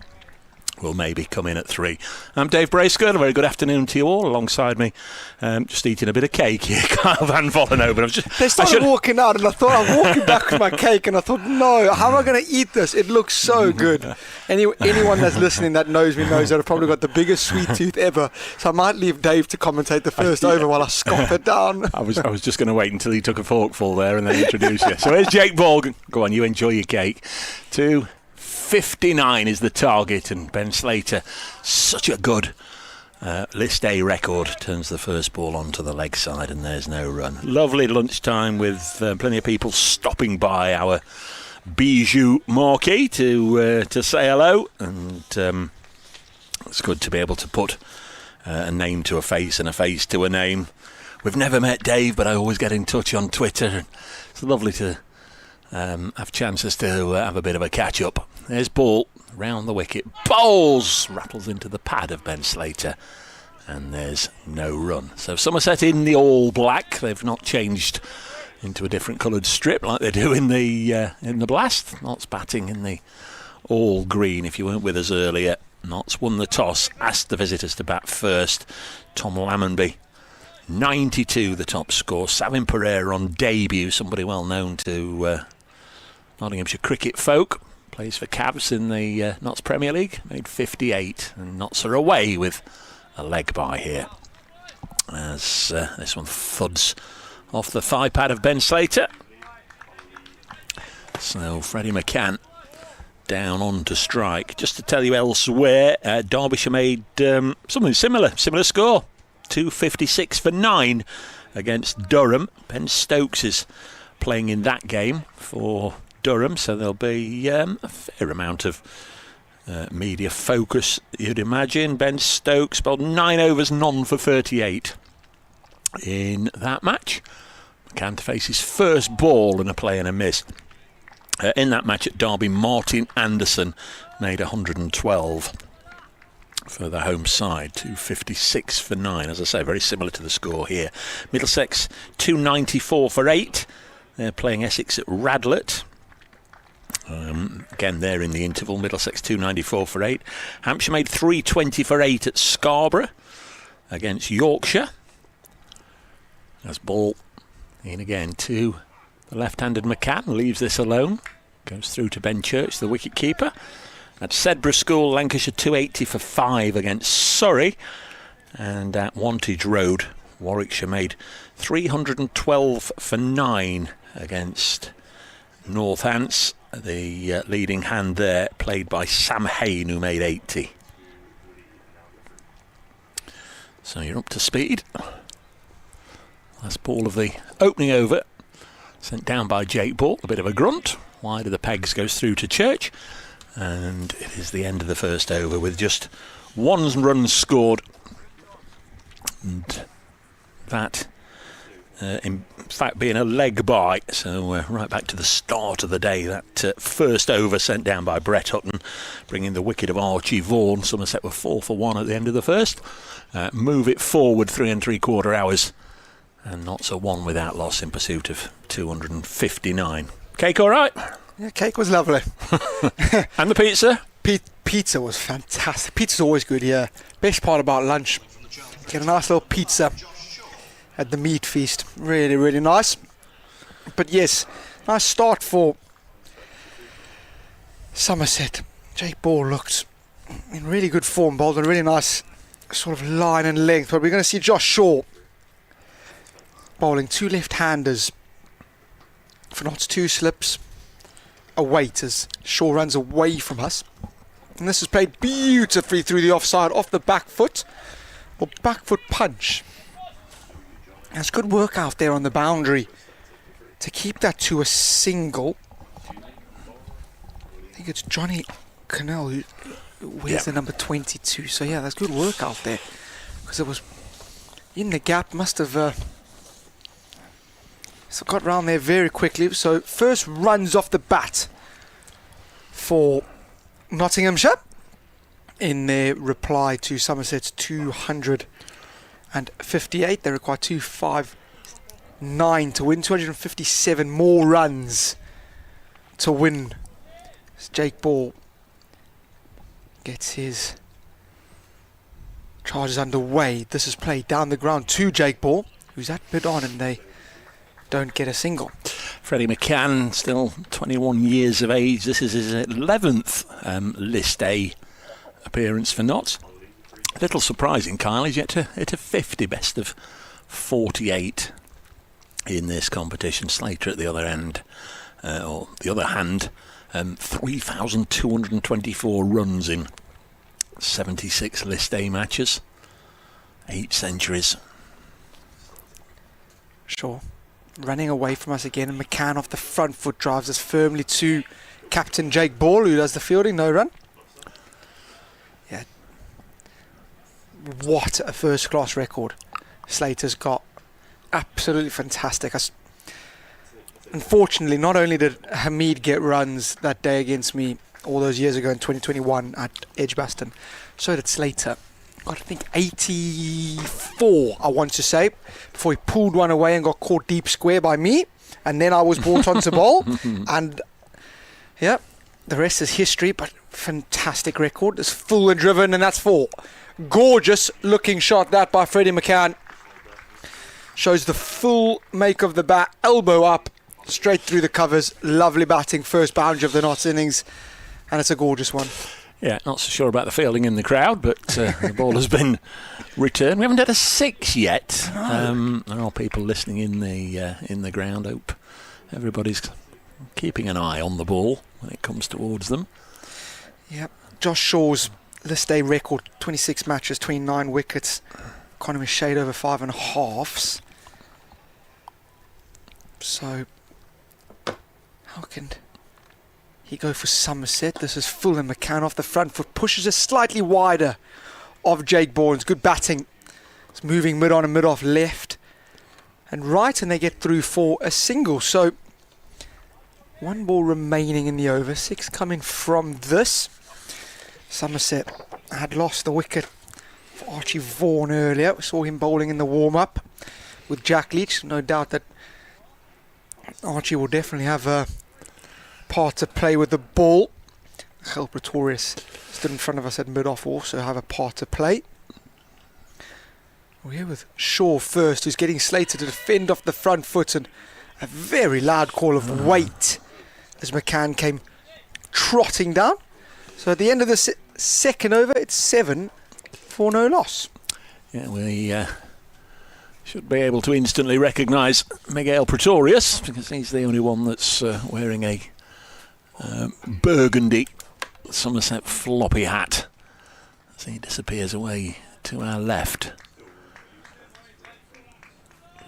will maybe come in at 3. I'm Dave Bracegirdle. A very good afternoon to you all. Alongside me, just eating a bit of cake here, Kyle Van Vollenhoven. They started walking out, and I thought I'm walking back with my cake, and I thought, no, how am I going to eat this? It looks so good. Anyone that's listening that knows me knows that I've probably got the biggest sweet tooth ever. So I might leave Dave to commentate the first over while I scoff it down. I was just going to wait until he took a forkful there and then introduce you. So here's Jake Ball. Go on, you enjoy your cake. 259 is the target, and Ben Slater, such a good list A record, turns the first ball onto the leg side, and there's no run. Lovely lunchtime with plenty of people stopping by our Bijou marquee to say hello, and it's good to be able to put a name to a face and a face to a name. We've never met Dave, but I always get in touch on Twitter. It's lovely to have chances to have a bit of a catch up. There's Ball round the wicket, bowls, rattles into the pad of Ben Slater, and there's no run. So Somerset in the all black. They've not changed into a different coloured strip like they do in the Blast. Notts batting in the all green. If you weren't with us earlier, Notts won the toss, asked the visitors to bat first. Tom Lammonby, 92 the top score. Savin Pereira on debut, somebody well known to Nottinghamshire cricket folk, plays for Cavs in the Notts Premier League, made 58, and Notts are away with a leg by here as this one thuds off the thigh pad of Ben Slater. So Freddie McCann down on to strike. Just to tell you elsewhere, Derbyshire made something similar score, 256 for 9 against Durham. Ben Stokes is playing in that game for Durham, so there'll be a fair amount of media focus, you'd imagine. Ben Stokes bowled 9 overs, none for 38 in that match. McCann to face his first ball and a play and a miss. In that match at Derby, Martin Anderson made 112 for the home side, 256 for 9. As I say, very similar to the score here. Middlesex 294 for 8. They're playing Essex at Radlett. Again, they're in the interval. Middlesex 294 for 8. Hampshire made 320 for 8 at Scarborough against Yorkshire. As Ball in again to the left-handed McCann, leaves this alone. Goes through to Ben Church, the wicket keeper. At Sedbergh School, Lancashire 280 for 5 against Surrey. And at Wantage Road, Warwickshire made 312 for 9 against Northants. The leading hand there, played by Sam Hain, who made 80. So you're up to speed. Last ball of the opening over, sent down by Jake Ball, a bit of a grunt. Wide of the pegs, goes through to Church. And it is the end of the first over with just 1 run scored. And that, in fact, being a leg by. So right back to the start of the day. That first over sent down by Brett Hutton, bringing the wicket of Archie Vaughan. Somerset were 4 for 1 at the end of the first. Move it forward 3 3/4 hours. And Notts a 1 without loss in pursuit of 259. Cake all right? Yeah, cake was lovely. And the pizza? Pizza was fantastic. Pizza's always good, yeah. Best part about lunch, get a nice little pizza at the meat feast. Really, really nice. But yes, nice start for Somerset. Jake Ball looked in really good form, bowled a really nice sort of line and length. But we're going to see Josh Shaw bowling 2 left-handers for Notts, 2 slips, a wait as Shaw runs away from us. And this is played beautifully through the offside, off the back foot, or back foot punch. That's good work out there on the boundary to keep that to a single. I think it's Johnny Cannell who wears the number 22. So yeah, that's good work out there, because it was in the gap. Must have so got round there very quickly. So first runs off the bat for Nottinghamshire in their reply to Somerset's 258. They require 259 to win, 257 more runs to win. As Jake Ball gets his charges underway. This is played down the ground to Jake Ball, who's at mid-on, and they don't get a single. Freddie McCann, still 21 years of age. This is his 11th List A appearance for Notts. A little surprising, Kyle. He's yet to hit a 50, best of 48 in this competition. Slater at the other end, or the other hand, 3,224 runs in 76 List A matches, 8 centuries. Sure. Running away from us again, and McCann off the front foot drives us firmly to captain Jake Ball, who does the fielding. No run. Yeah. What a first class record Slater's got. Absolutely fantastic. Unfortunately, not only did Hamid get runs that day against me all those years ago in 2021 at Edgbaston, so did Slater. I think 84, I want to say, before he pulled one away and got caught deep square by me, and then I was brought onto ball, and yeah, the rest is history. But fantastic record. It's full and driven, and that's 4. Gorgeous looking shot that by Freddie McCann. Shows the full make of the bat, elbow up, straight through the covers. Lovely batting, first boundary of the Notts innings, and it's a gorgeous one. Yeah, not so sure about the fielding in the crowd, but the ball has been returned. We haven't had a 6 yet. No. There are people listening in the ground. Hope everybody's keeping an eye on the ball when it comes towards them. Yep. Josh Shaw's List A record: 26 matches, 29 wickets. Economy shade over 5.5s. So how can he go for Somerset? This is full, and McCann off the front foot pushes it slightly wider of Jake Bourne's. Good batting. It's moving mid on and mid off left and right, and they get through for a single. So 1 ball remaining in the over, 6 coming from this. Somerset had lost the wicket for Archie Vaughan earlier. We saw him bowling in the warm-up with Jack Leach. No doubt that Archie will definitely have a part to play with the ball. Gel Pretorius stood in front of us at mid-off, also have a part to play. We're here with Shaw first, who's getting Slater to defend off the front foot, and a very loud call of wait as McCann came trotting down. So at the end of the second over, it's 7 for no loss. Yeah, we should be able to instantly recognise Miguel Pretorius, because he's the only one that's wearing a burgundy Somerset floppy hat as he disappears away to our left.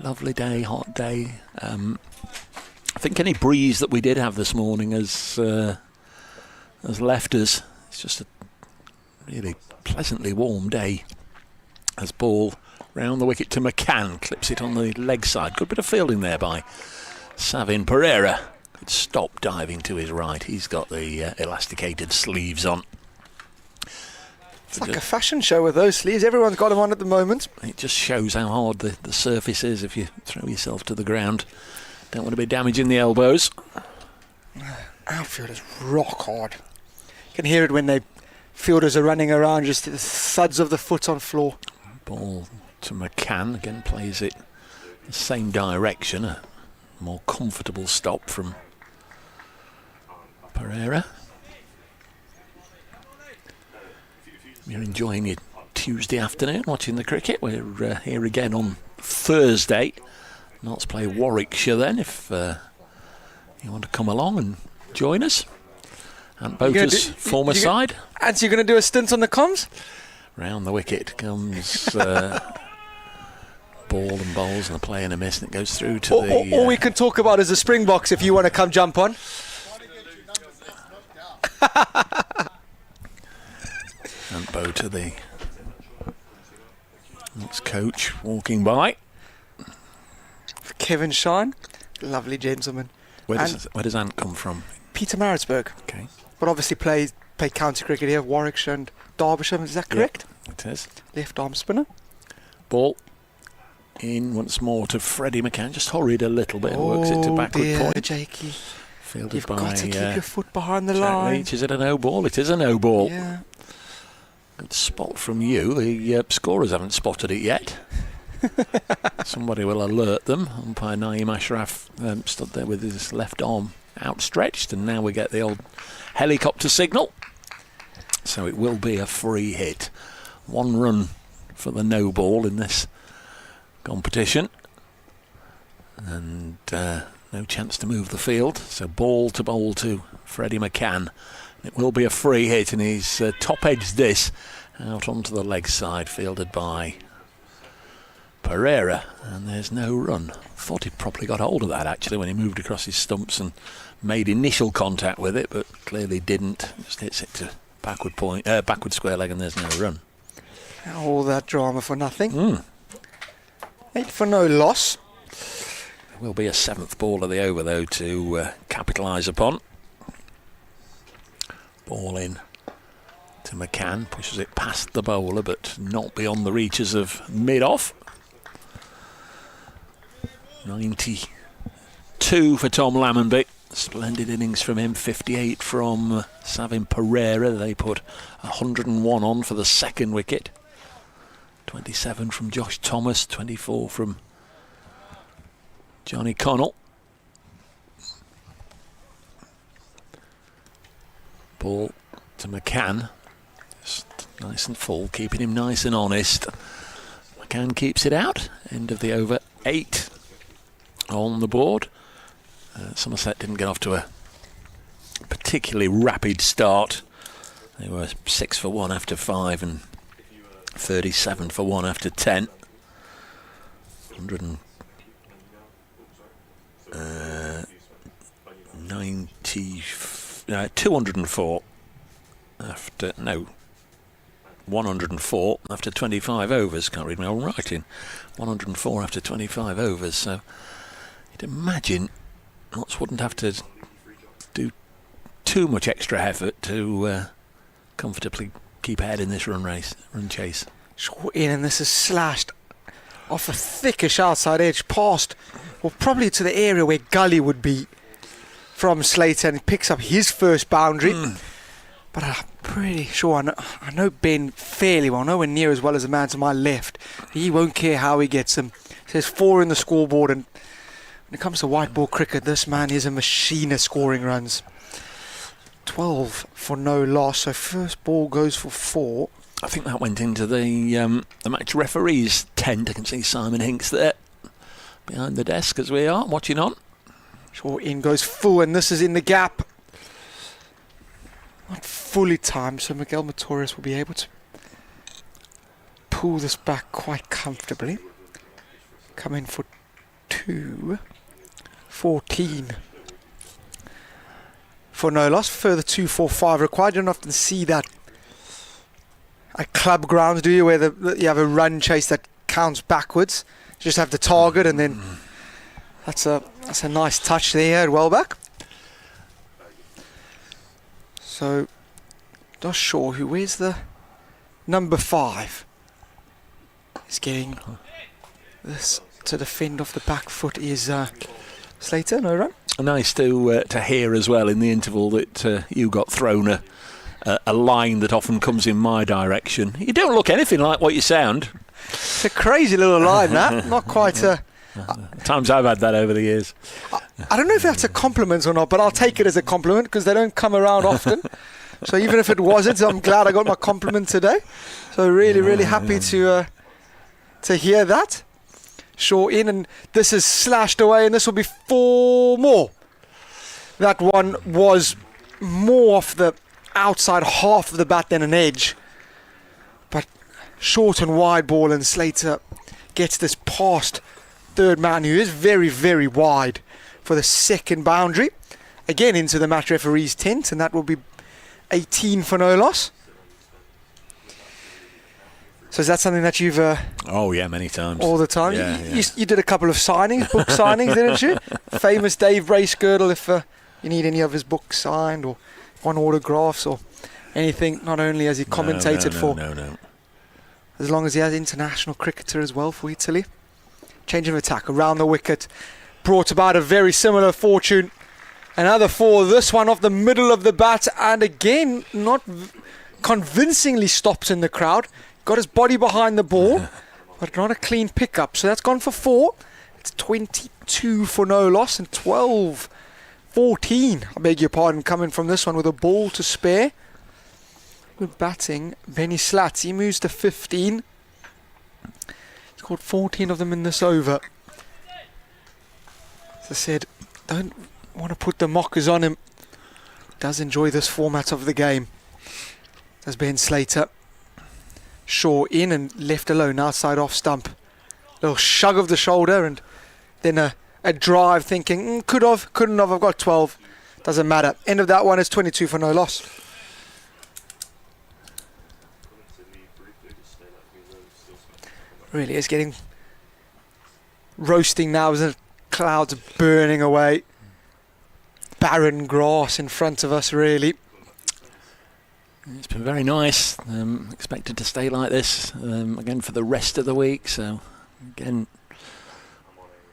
Lovely day, hot day. I think any breeze that we did have this morning has left us. It's just a really pleasantly warm day. As ball round the wicket to McCann, clips it on the leg side. Good bit of fielding there by Savin Pereira. Good stop diving to his right. He's got the elasticated sleeves on. It's like a fashion show with those sleeves. Everyone's got them on at the moment. It just shows how hard the surface is if you throw yourself to the ground. Don't want to be damaging the elbows. Outfield is rock hard. You can hear it when they fielders are running around, just the thuds of the foot on floor. Ball to McCann, again plays it the same direction. A more comfortable stop from Pereira. You're enjoying your Tuesday afternoon watching the cricket. We're here again on Thursday. Notts play Warwickshire then, if you want to come along and join us? Ant Boter's former side. And so you're going to do a stint on the comms? Round the wicket comes ball and bowls and a play and a miss, and it goes through to the... All we can talk about is the Springboks if you want to come jump on. Ant Boter, the next coach, walking by. Kevin Shine, lovely gentleman. Where does Ant come from? Peter Maritzburg. Okay. But obviously played county cricket here, Warwickshire and Derbyshire, is that correct? It is. Left arm spinner. Ball in once more to Freddie McCann, just hurried a little bit, works it to backward point. Jakey. Fielded You've by got to keep your foot behind the Jack line. Leach. Is it a no ball? It is a no ball. Yeah. Good spot from you. The scorers haven't spotted it yet. Somebody will alert them. Umpire Naeem Ashraf stood there with his left arm outstretched, and now we get the old helicopter signal. So it will be a free hit. 1 run for the no ball in this competition, and no chance to move the field. So ball to bowl to Freddie McCann. It will be a free hit, and he's top edged this out onto the leg side, fielded by Pereira, and there's no run. Thought he'd probably got hold of that actually when he moved across his stumps and made initial contact with it, but clearly didn't. Just hits it to backward square leg, and there's no run. All that drama for nothing. 8 for no loss. There will be a 7th ball of the over though to capitalise upon. Ball in to McCann, pushes it past the bowler but not beyond the reaches of mid-off. 92 for Tom Lammonby. Splendid innings from him. 58 from Savin Pereira. They put 101 on for the 2nd wicket. 27 from Josh Thomas. 24 from Johnny Connell. Ball to McCann. Just nice and full, keeping him nice and honest. McCann keeps it out. End of the over. 8 on the board. Somerset didn't get off to a particularly rapid start. They were 6 for 1 after 5 and 37 for 1 after 10. 204 after 104 after 25 overs. Can't read my own writing. 104 after 25 overs. So you'd imagine Notts wouldn't have to do too much extra effort to comfortably keep ahead in this run chase. Short in, and this is slashed off a thickish outside edge past, well, probably to the area where Gully would be from Slater, and he picks up his first boundary. But I'm pretty sure I know Ben fairly well, nowhere near as well as the man to my left. He won't care how he gets them. There's 4 in the scoreboard, and when it comes to white ball cricket, this man is a machine at scoring runs. 12 for no loss, so first ball goes for 4. I think that went into the match referee's tent. I can see Simon Hinks there behind the desk as we are watching on. Short in goes full, and this is in the gap. Not fully timed, so Miguel Matorius will be able to pull this back quite comfortably. Come in for 2. 14 for no loss. Further 2, 4, 5 required. You don't often see that at club grounds, do you, where you have a run chase that counts backwards. You just have the target, and then that's a nice touch there at Welbeck. So not sure who is the number 5 is getting this to defend off the back foot is Slater. No run. Nice to hear as well in the interval that you got thrown a line that often comes in my direction. You don't look anything like what you sound. It's a crazy little line, that. Not quite. Times I've had that over the years. I don't know if that's a compliment or not, but I'll take it as a compliment because they don't come around often. So even if it wasn't, I'm glad I got my compliment today. So really happy to hear that. Short in, and this is slashed away, and this will be 4 more. That one was more off the outside half of the bat than an edge. But short and wide ball, and Slater gets this past third man, who is very, very wide, for the second boundary. Again into the match referee's tent, and that will be 18 for no loss. So is that something that you've... oh, yeah, many times. All the time? Yeah, You did a couple of signings, book signings, didn't you? Famous Dave Bracegirdle, if you need any of his books signed, or on autographs, or anything. Not only has he commentated No. as long as he has international cricketer as well for Italy. Change of attack around the wicket. Brought about a very similar fortune. Another 4, this one off the middle of the bat, and again, not convincingly stopped in the crowd. Got his body behind the ball, but not a clean pickup. So that's gone for 4. It's 22 for no loss, and 12-14, I beg your pardon, coming from this one with a ball to spare. Good batting, Benny Slats. He moves to 15. He's got 14 of them in this over. As I said, don't want to put the mockers on him. Does enjoy this format of the game. Does Ben Slater. Shaw in and left alone outside off stump. Little shug of the shoulder, and then a drive, thinking could have, couldn't have, I've got 12. Doesn't matter. End of that one is 22 for no loss. Really is getting roasting now, isn't it? Clouds burning away. Barren grass in front of us, really. It's been very nice. Expected to stay like this again for the rest of the week. So again,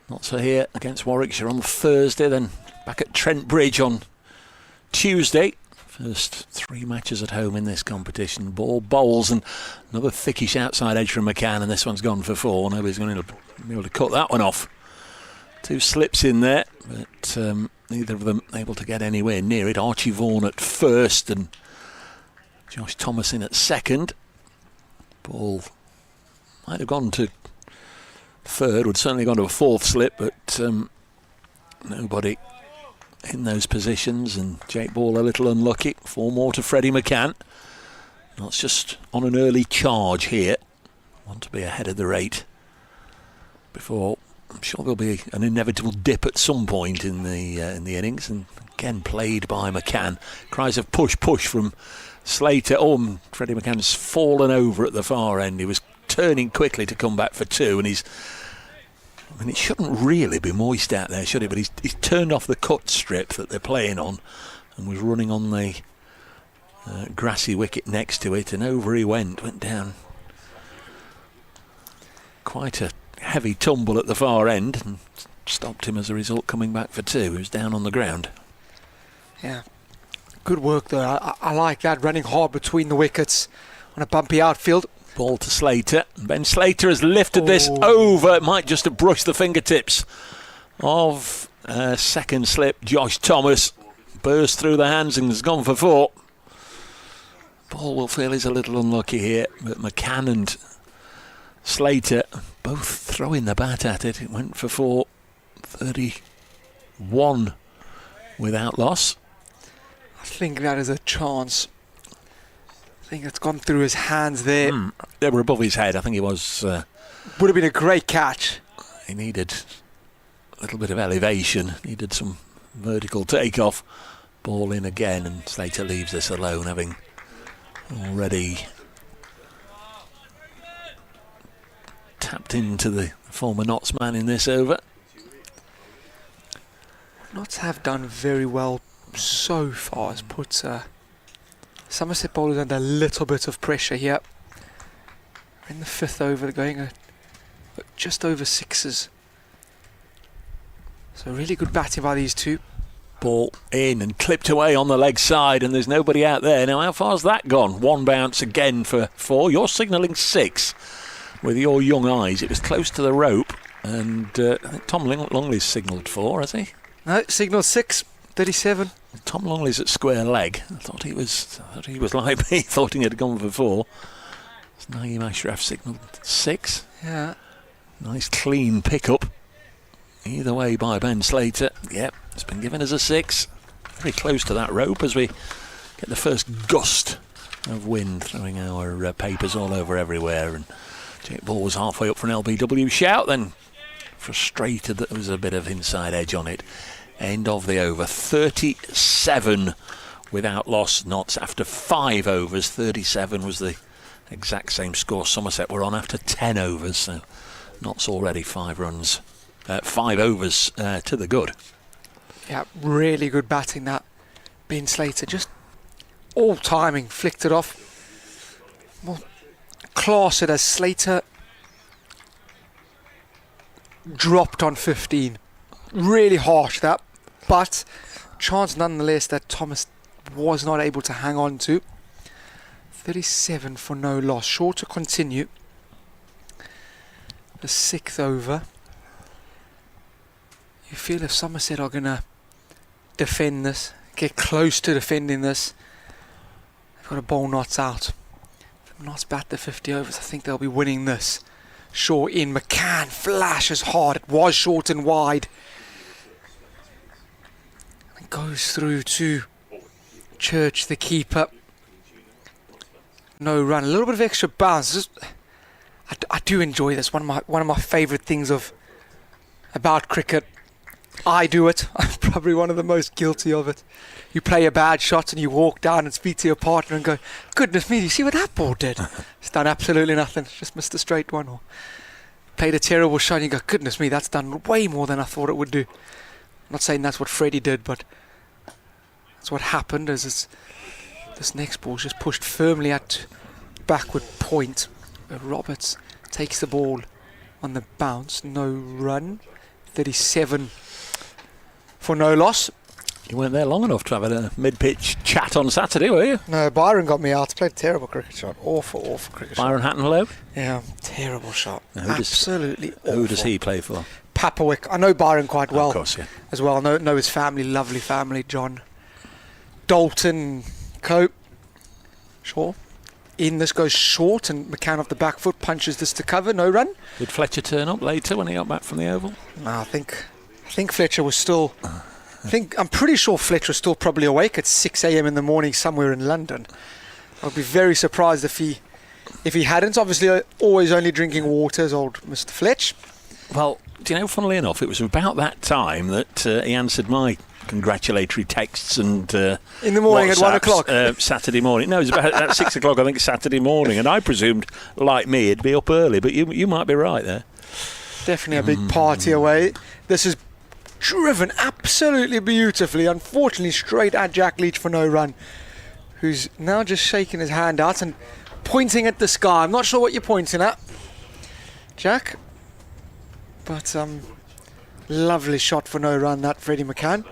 not so here against Warwickshire on Thursday. Then back at Trent Bridge on Tuesday. First 3 matches at home in this competition. Ball bowls, and another thickish outside edge from McCann, and this one's gone for 4. Nobody's going to be able to cut that one off. 2 slips in there, but neither of them able to get anywhere near it. Archie Vaughan at first, and Josh Thomas in at second. Ball might have gone to third, would certainly gone to a 4th slip, but nobody in those positions, and Jake Ball a little unlucky. 4 more to Freddie McCann. That's just on an early charge here. Want to be ahead of the rate before. I'm sure there'll be an inevitable dip at some point in the innings, and again played by McCann. Cries of push from Slater. Oh, Freddie McCann's fallen over at the far end. He was turning quickly to come back for 2, and it shouldn't really be moist out there, should it? But he's turned off the cut strip that they're playing on, and was running on the grassy wicket next to it, and over he went down. Quite a heavy tumble at the far end, and stopped him as a result coming back for 2. He was down on the ground. Yeah, good work though. I like that, running hard between the wickets on a bumpy outfield. Ball to Slater. Ben Slater has lifted this over. It might just have brushed the fingertips of second slip Josh Thomas. Burst through the hands and has gone for 4. Ball will feel he's a little unlucky here, but McCann and Slater both throwing the bat at it. It went for 4. 31 without loss. I think that is a chance. I think it's gone through his hands there. They were above his head. I think he was... would have been a great catch. He needed a little bit of elevation. Needed some vertical takeoff. Ball in again, and Slater leaves this alone, having already tapped into the former Notts man in this over. Notts have done very well so far. Has put Somerset bowlers under a little bit of pressure here. In the 5th over, they're going just over 6s. So really good batting by these 2. Ball in and clipped away on the leg side, and there's nobody out there. Now, how far's that gone? 1 bounce again for 4. You're signalling 6 with your young eyes. It was close to the rope, and I think Tom Longley's signalled 4, has he? No, signal 6, 37. Tom Longley's at square leg. I thought he was like me, thought he had gone for 4. Naeem Ashraf signalled 6. Yeah. Nice clean pickup. Either way by Ben Slater. Yep, it's been given as a 6. very close to that rope as we get the first gust of wind, throwing our papers all over everywhere. And Jake Ball was halfway up for an LBW shout, then frustrated that there was a bit of inside edge on it. End of the over, 37 without loss knots after 5 overs. 37 was the exact same score Somerset were on after 10 overs. So knots already 5 runs, 5 overs to the good. Yeah, really good batting that. Ben Slater, just all timing, flicked it off. Well, class it as Slater dropped on 15. Really harsh that, but chance nonetheless that Thomas was not able to hang on to. 37 for no loss. Sure to continue. The 6th over. You feel if Somerset are going to defend this, get close to defending this, they've got to bowl knots out. If the knots bat the 50 overs, I think they'll be winning this. Shaw in, McCann flashes hard. It was short and wide. And goes through to Church, the keeper. No run. A little bit of extra bounce. I do enjoy this. One of my favourite things about cricket. I do it. I'm probably one of the most guilty of it. You play a bad shot and you walk down and speak to your partner and go, goodness me, do you see what that ball did? It's done absolutely nothing. It's just missed a straight one. Or played a terrible shot and you go, goodness me, that's done way more than I thought it would do. I'm not saying that's what Freddie did, but that's what happened. As this next ball's just pushed firmly at backward point. Roberts takes the ball on the bounce. No run. 37 for no loss. You weren't there long enough to have a mid-pitch chat on Saturday, were you? No, Byron got me out. Played a terrible cricket shot. Awful cricket Byron shot. Hattonlow? Yeah, terrible shot. Now, Absolutely awful. Who does he play for? Papawick. I know Byron quite well. Of course, yeah. As well. I know his family, lovely family. John, Dalton, Cope. Sure. In, this goes short and McCann off the back foot punches this to cover. No run. Did Fletcher turn up later when he got back from the Oval? No, I think Fletcher was still... I'm pretty sure Fletcher was still probably awake at 6 a.m. in the morning somewhere in London. I'd be very surprised if he hadn't. Obviously, always only drinking water as old Mr. Fletch. Well, do you know, funnily enough, it was about that time that he answered my congratulatory texts and in the morning at 1 o'clock. Saturday morning. No, it was about at 6 o'clock, I think, Saturday morning. And I presumed, like me, he'd be up early. But you might be right there. Definitely a big party away. This is driven absolutely beautifully. Unfortunately, straight at Jack Leach for no run, who's now just shaking his hand out and pointing at the sky. I'm not sure what you're pointing at, Jack, but lovely shot for no run, that Freddie McCann.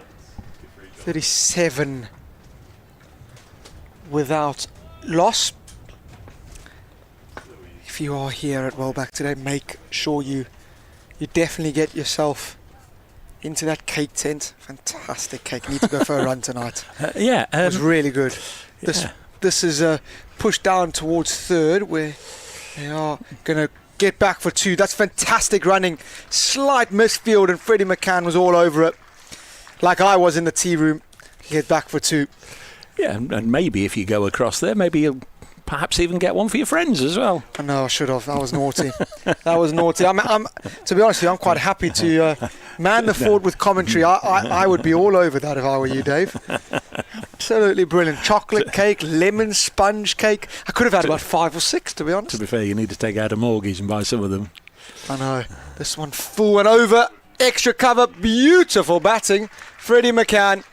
37 without loss. If you are here at Wellback today, make sure you definitely get yourself into that cake tent. Fantastic cake. Need to go for a run tonight. Yeah. It was really good. Yeah. This is pushed down towards third, where they are going to get back for 2. That's fantastic running. Slight misfield, and Freddie McCann was all over it, like I was in the tea room. Get back for 2. Yeah, and maybe if you go across there, maybe you'll perhaps even get one for your friends as well. I know, I should have. That was naughty. That was naughty. I'm, to be honest with you, I'm quite happy to man the fort with commentary. I would be all over that if I were you, Dave. Absolutely brilliant. Chocolate cake, lemon sponge cake. I could have had about 5 or 6, to be honest. To be fair, you need to take out a mortgage and buy some of them. I know. This one full and over. Extra cover. Beautiful batting. Freddie McCann.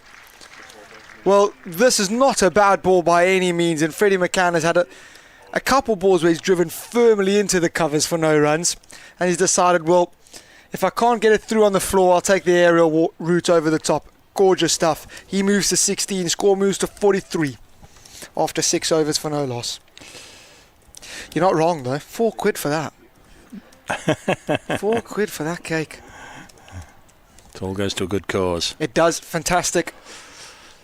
Well, this is not a bad ball by any means, and Freddie McCann has had a couple balls where he's driven firmly into the covers for no runs, and he's decided, well, if I can't get it through on the floor, I'll take the aerial route over the top. Gorgeous stuff. He moves to 16, score moves to 43 after 6 overs for no loss. You're not wrong, though. £4 for that. £4 for that cake. It all goes to a good cause. It does. Fantastic.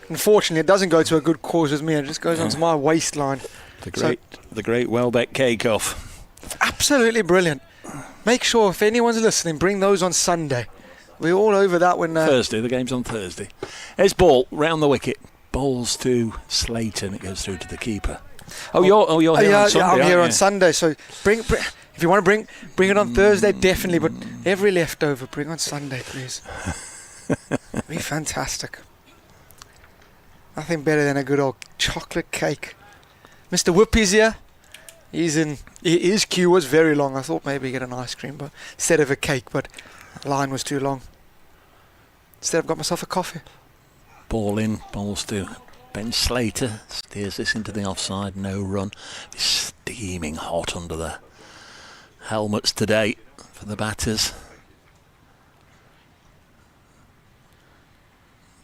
Unfortunately, it doesn't go to a good cause with me. It just goes onto my waistline. The great Welbeck cake off. Absolutely brilliant. Make sure, if anyone's listening, bring those on Sunday. We're all over that when... Thursday, the game's on Thursday. There's ball, round the wicket. Balls to Slater, and it goes through to the keeper. You're here on Sunday, I'm here on you? Sunday, so bring if you want to bring it on Thursday, definitely, but every leftover, bring on Sunday, please. Be fantastic. Nothing better than a good old chocolate cake. Mr. Whoopi's here. His queue was very long. I thought maybe get an ice cream, but instead of a cake, but the line was too long. Instead, I've got myself a coffee. Ball in, balls to Ben Slater. Steers this into the offside, no run. It's steaming hot under the helmets today for the batters.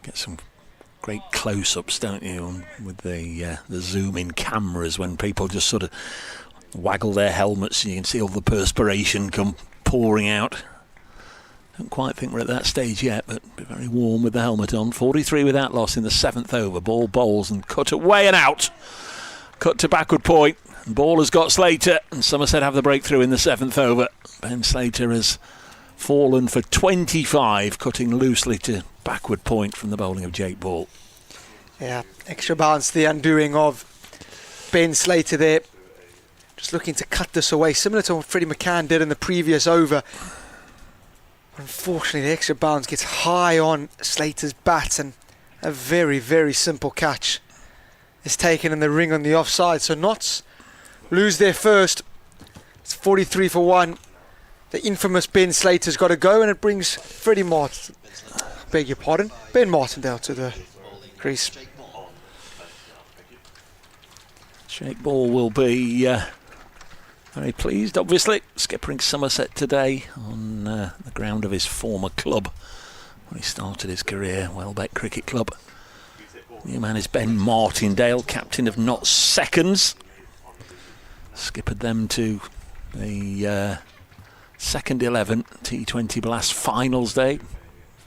Get some great close-ups, don't you, with the zoom-in cameras when people just sort of waggle their helmets and you can see all the perspiration come pouring out. Don't quite think we're at that stage yet, but be very warm with the helmet on. 43 with Outlaws in the 7th over. Ball bowls and cut away and out. Cut to backward point. And ball has got Slater, and Somerset have the breakthrough in the 7th over. Ben Slater has fallen for 25, cutting loosely to backward point from the bowling of Jake Ball. Yeah, extra bounce, the undoing of Ben Slater there. Just looking to cut this away, similar to what Freddie McCann did in the previous over. Unfortunately, the extra bounce gets high on Slater's bat, and a very, very simple catch is taken in the ring on the offside. So Notts lose their first. It's 43 for 1. The infamous Ben Slater's got to go, and it brings Ben Martindale to the crease. Jake Ball will be very pleased, obviously, skippering Somerset today on the ground of his former club when he started his career, Welbeck Cricket Club. New man is Ben Martindale, captain of Notts Seconds. Skippered them to the second 11 T20 Blast Finals Day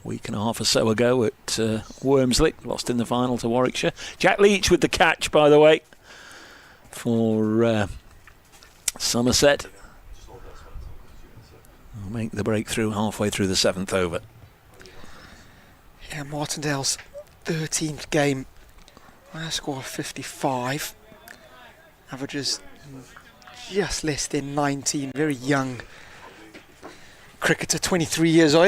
a week and a half or so ago at Wormsley. Lost in the final to Warwickshire. Jack Leach with the catch, by the way, for Somerset. Will make the breakthrough halfway through the 7th over. Yeah, Martindale's 13th game. A score of 55. Averages just less than 19. Very young cricketer, 23 years of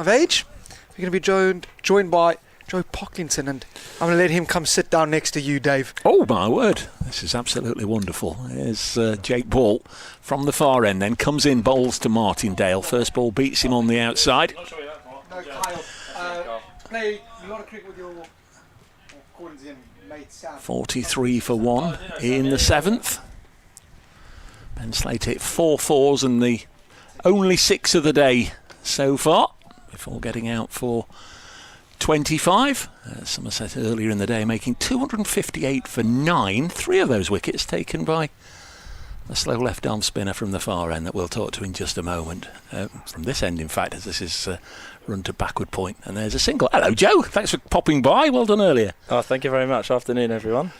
age. We're going to be joined by Joe Pocklington, and I'm going to let him come sit down next to you, Dave. Oh, my word. This is absolutely wonderful. Here's Jake Ball from the far end, then comes in, bowls to Martindale. First ball beats him on the outside. No, Kyle. Play a lot of cricket with your mate Sam. 43 for 1 in the 7th. Ben Slater hit 4 fours and the only 6 of the day so far before getting out for 25. Somerset earlier in the day making 258 for 9. 3 of those wickets taken by a slow left arm spinner from the far end that we'll talk to in just a moment. From this end, in fact, as this is run to backward point. And there's a single. Hello, Joe. Thanks for popping by. Well done earlier. Oh, thank you very much. Afternoon, everyone.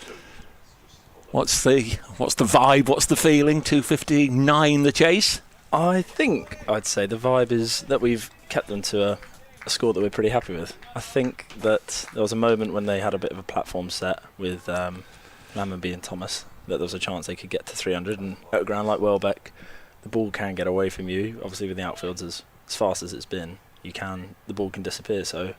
What's the vibe? What's the feeling? 259 the chase? I think I'd say the vibe is that we've kept them to a score that we're pretty happy with. I think that there was a moment when they had a bit of a platform set with Lammonby and Thomas, that there was a chance they could get to 300, and at a ground like Welbeck, the ball can get away from you. Obviously with the outfields as fast as it's been, the ball can disappear, so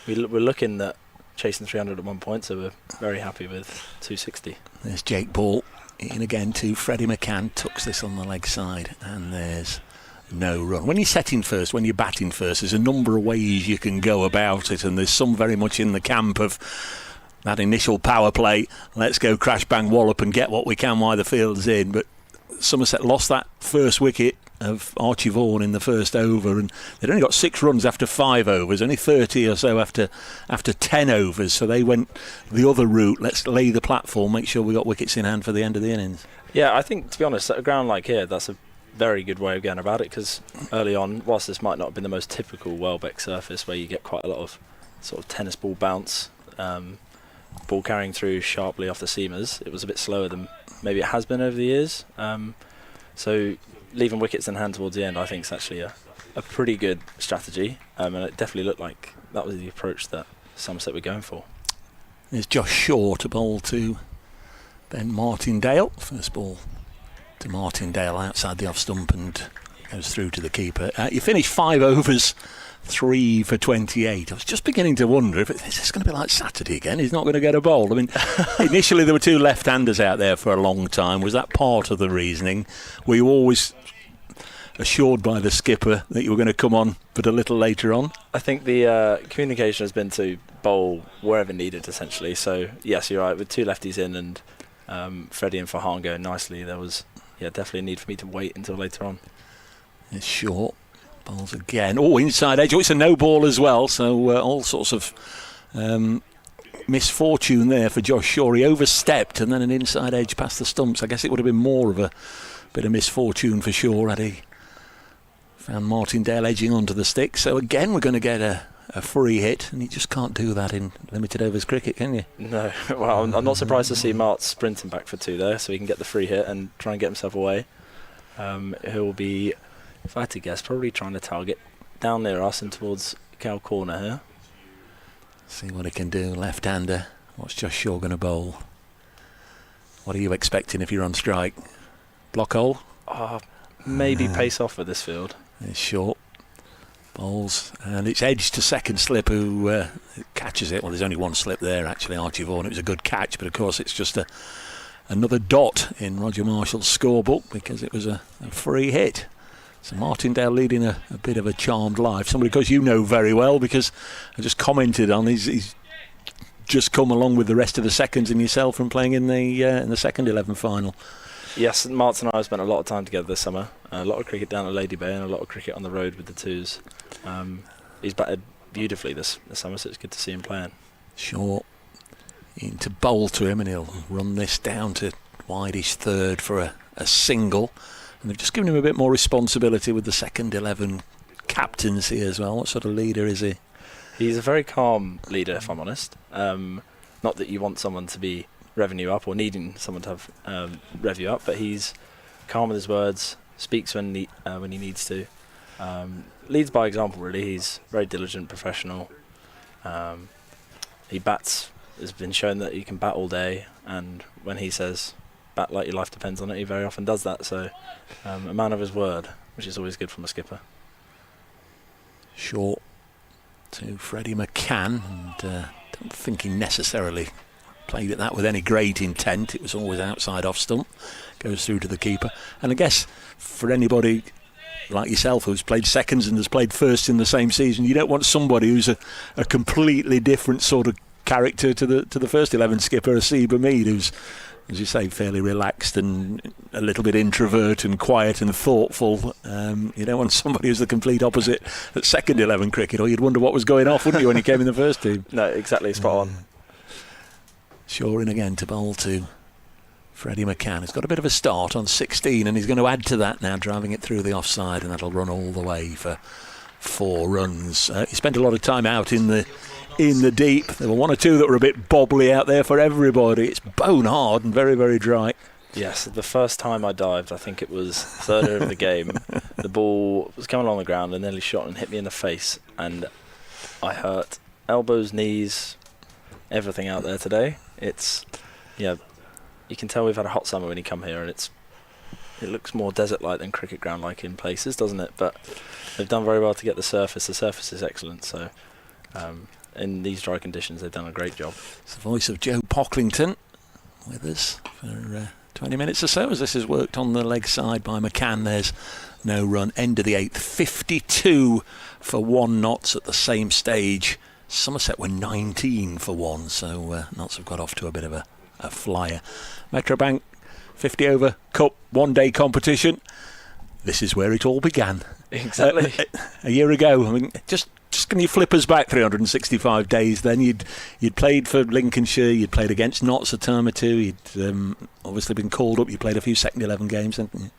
we're looking at chasing 300 at one point, so we're very happy with 260. There's Jake Ball in again to Freddie McCann, tucks this on the leg side, and there's no run. When you're setting first, when you're batting first, there's a number of ways you can go about it, and there's some very much in the camp of that initial power play, let's go crash bang wallop and get what we can while the field's in. But Somerset lost that first wicket of Archie Vaughan in the first over, and they'd only got 6 runs after 5 overs, only 30 or so after 10 overs, so they went the other route. Let's lay the platform, make sure we got wickets in hand for the end of the innings. Yeah, I think, to be honest, at a ground like here, that's a very good way of going about it, because early on, whilst this might not have been the most typical Welbeck surface where you get quite a lot of sort of tennis ball bounce, ball carrying through sharply off the seamers, it was a bit slower than maybe it has been over the years. So leaving wickets in hand towards the end, I think, is actually a pretty good strategy, and it definitely looked like that was the approach that Somerset were going for. There's Josh Shaw to bowl to Ben Martindale. First ball to Martindale outside the off stump and goes through to the keeper. You finished 5 overs, 3 for 28. I was just beginning to wonder if it's going to be like Saturday again. He's not going to get a bowl. I mean, initially there were 2 left-handers out there for a long time. Was that part of the reasoning? Were you always assured by the skipper that you were going to come on but a little later on? I think the communication has been to bowl wherever needed, essentially. So yes, you're right, with 2 lefties in and Freddie and Farhan going nicely, there was definitely a need for me to wait until later on. It's short. Bowls again. Oh, inside edge. Oh, it's a no ball as well. So all sorts of misfortune there for Josh Shaw. He overstepped and then an inside edge past the stumps. I guess it would have been more of a bit of misfortune for Shaw had he found Martindale edging onto the stick. So again, we're going to get a free hit, and you just can't do that in limited overs cricket, can you? No. Well, I'm not surprised to see Mart sprinting back for 2 there, so he can get the free hit and try and get himself away. He'll be, if I had to guess, probably trying to target down near us and towards Cow Corner here. See what he can do. Left-hander. What's Josh Shaw going to bowl? What are you expecting if you're on strike? Block hole? Maybe pace off with this field. It's short. Bowls. And it's edge to second slip who catches it. Well, there's only one slip there, actually, Archie Vaughan. It was a good catch, but of course it's just another dot in Roger Marshall's scorebook because it was a free hit. So Martindale leading a bit of a charmed life. Somebody, of course, you know very well because I just commented on he's just come along with the rest of the seconds and yourself from playing in the second 11 final. Yes, Martin and I have spent a lot of time together this summer. A lot of cricket down at Lady Bay and a lot of cricket on the road with the twos. He's batted beautifully this summer, so it's good to see him playing. Short into bowl to him, and he'll run this down to wideish third for a single. And they've just given him a bit more responsibility with the second 11 captaincy as well. What sort of leader is he? He's a very calm leader, if I'm honest. Not that you want someone to be revving you up or needing someone to have rev you up, but he's calm with his words, speaks when he needs to, leads by example really. He's very diligent, professional. He bats, has been shown that he can bat all day, and when he says bat like your life depends on it, he very often does that. So a man of his word, which is always good from a skipper. Short to Freddie McCann, and don't think he necessarily played at that with any great intent. It was always outside off stump, goes through to the keeper. And I guess for anybody like yourself who's played seconds and has played first in the same season, you don't want somebody who's a completely different sort of character to the first 11 skipper, Asiba Mead, who's, as you say, fairly relaxed and a little bit introvert and quiet and thoughtful. You don't want somebody who's the complete opposite at second 11 cricket, or you'd wonder what was going off, wouldn't you, when you came in the first team? No, exactly, spot on. Shaw in again to bowl to Freddie McCann. He's got a bit of a start on 16, and he's going to add to that now, driving it through the offside, and that'll run all the way for 4 runs. He spent a lot of time out in the deep. There were 1 or 2 that were a bit bobbly out there for everybody. It's bone hard and very, very dry. Yes, the first time I dived, I think it was third over of the game, the ball was coming along the ground and nearly shot and hit me in the face, and I hurt elbows, knees, everything out there today. It's, you can tell we've had a hot summer when you come here, and it looks more desert-like than cricket ground-like in places, doesn't it? But they've done very well to get the surface. The surface is excellent, so in these dry conditions, they've done a great job. It's the voice of Joe Pocklington with us for 20 minutes or so, as this is worked on the leg side by McCann. There's no run. End of the 8th. 52 for 1 Notts at the same stage. Somerset were 19 for 1, so Notts have got off to a bit of a flyer. Metrobank 50 over cup 1-day competition. This is where it all began. Exactly. A year ago. I mean, just can you flip us back 365 days then? You'd played for Lincolnshire, you'd played against Notts a time or 2, you'd obviously been called up, you played a few second 11 games, hadn't you?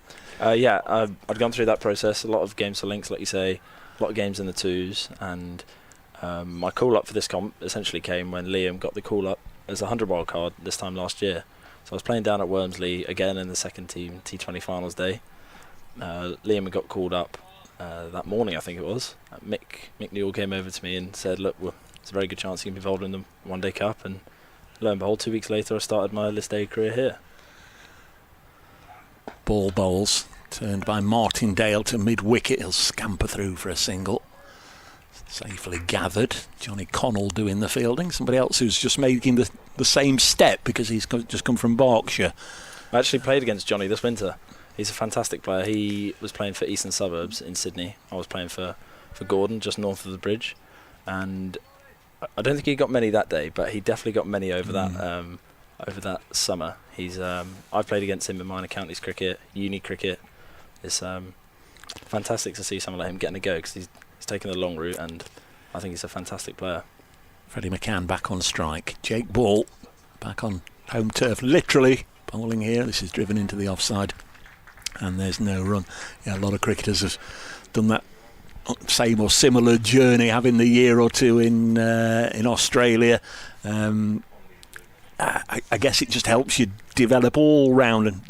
I'd gone through that process, a lot of games for Links, like you say, a lot of games in the twos, and my call-up for this comp essentially came when Liam got the call-up as a 100 wild card this time last year. So I was playing down at Wormsley again in the second team T20 finals day, Liam got called up that morning, I think it was. Mick Newell came over to me and said, look, it's a very good chance you can be involved in the One Day Cup, and lo and behold, 2 weeks later I started my list A career here. Ball bowls, turned by Martindale to mid-wicket. He'll scamper through for a single. Safely gathered. Johnny Connell doing the fielding. Somebody else who's just making the same step because he's just come from Berkshire. I actually played against Johnny this winter. He's a fantastic player. He was playing for Eastern Suburbs in Sydney. I was playing for Gordon, just north of the bridge. And I don't think he got many that day, but he definitely got many over that summer. I've played against him in minor counties cricket, uni cricket. It's fantastic to see someone like him getting a go because he's taken the long route, and I think he's a fantastic player. Freddie McCann back on strike. Jake Ball back on home turf, literally bowling here. This is driven into the offside, and there's no run. Yeah, a lot of cricketers have done that same or similar journey, having the year or two in Australia. I guess it just helps you develop all round and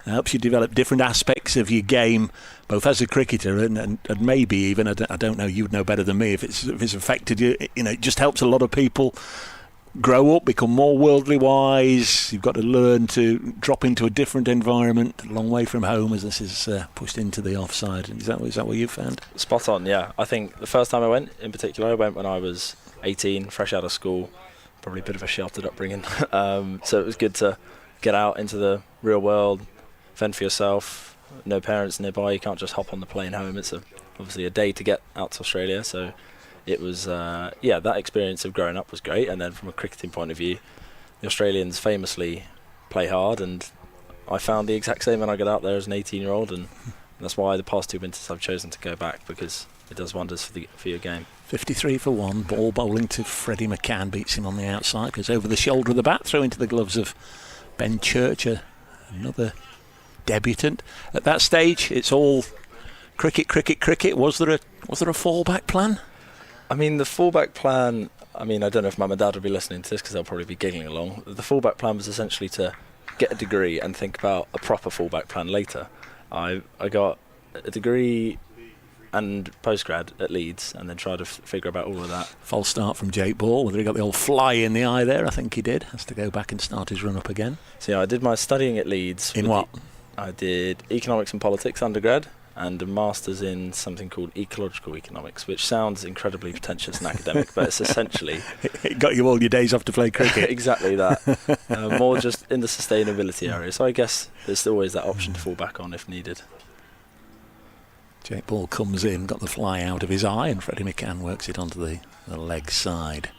helps you develop different aspects of your game, both as a cricketer and maybe even, I don't know, you'd know better than me if it's affected you. It just helps a lot of people grow up, become more worldly wise. You've got to learn to drop into a different environment, a long way from home, as this is pushed into the offside. Is that what you found? Spot on, yeah. I think the first time I went, in particular, I went when I was 18, fresh out of school, probably a bit of a sheltered upbringing. So it was good to get out into the real world, fend for yourself, no parents nearby, you can't just hop on the plane home. It's obviously a day to get out to Australia, so it was, that experience of growing up was great. And then from a cricketing point of view, the Australians famously play hard, and I found the exact same when I got out there as an 18-year-old, and that's why the past 2 winters I've chosen to go back, because it does wonders for your game. 53 for one, ball bowling to Freddie McCann, beats him on the outside, goes over the shoulder of the bat, throw into the gloves of Ben Church, another debutant. At that stage, it's all cricket. Was there a fallback plan? I mean, the fallback plan, I don't know if Mum and Dad will be listening to this because they'll probably be giggling along. The fallback plan was essentially to get a degree and think about a proper fallback plan later. I got a degree and postgrad at Leeds, and then tried to figure about all of that. False start from Jake Ball. Whether he got the old fly in the eye there, I think he did. Has to go back and start his run up again. So yeah, I did my studying at Leeds. In what? I did economics and politics undergrad, and a master's in something called ecological economics, which sounds incredibly pretentious and academic, but it's essentially... It got you all your days off to play cricket. Exactly that. More just in the sustainability area. So I guess there's always that option to fall back on if needed. Jake Ball comes in, got the fly out of his eye, and Freddie McCann works it onto the leg side.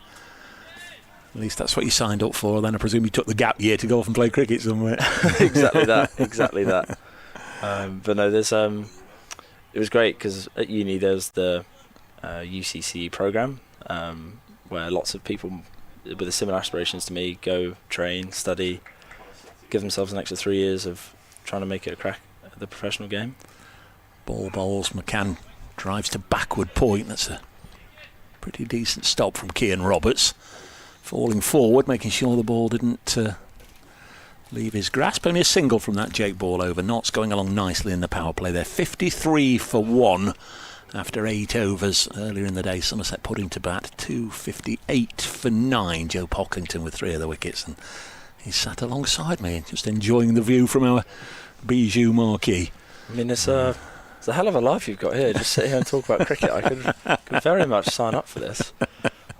At least that's what you signed up for. Then I presume you took the gap year to go off and play cricket somewhere. Exactly that. But no, there's it was great because at uni there's the UCC program where lots of people with similar aspirations to me go train, study, give themselves an extra 3 years of trying to make it a crack at the professional game. Ball bowls, McCann drives to backward point. That's a pretty decent stop from Cian Roberts. Falling forward, making sure the ball didn't leave his grasp. Only a single from that Jake Ball over. Knott's going along nicely in the power play there. 53 for one after 8 overs earlier in the day. Somerset put him to bat. 258 for 9. Joe Pocklington with 3 of the wickets, and he sat alongside me, just enjoying the view from our Bijou marquee. It's a hell of a life you've got here. Just sit here and talk about cricket. I could very much sign up for this.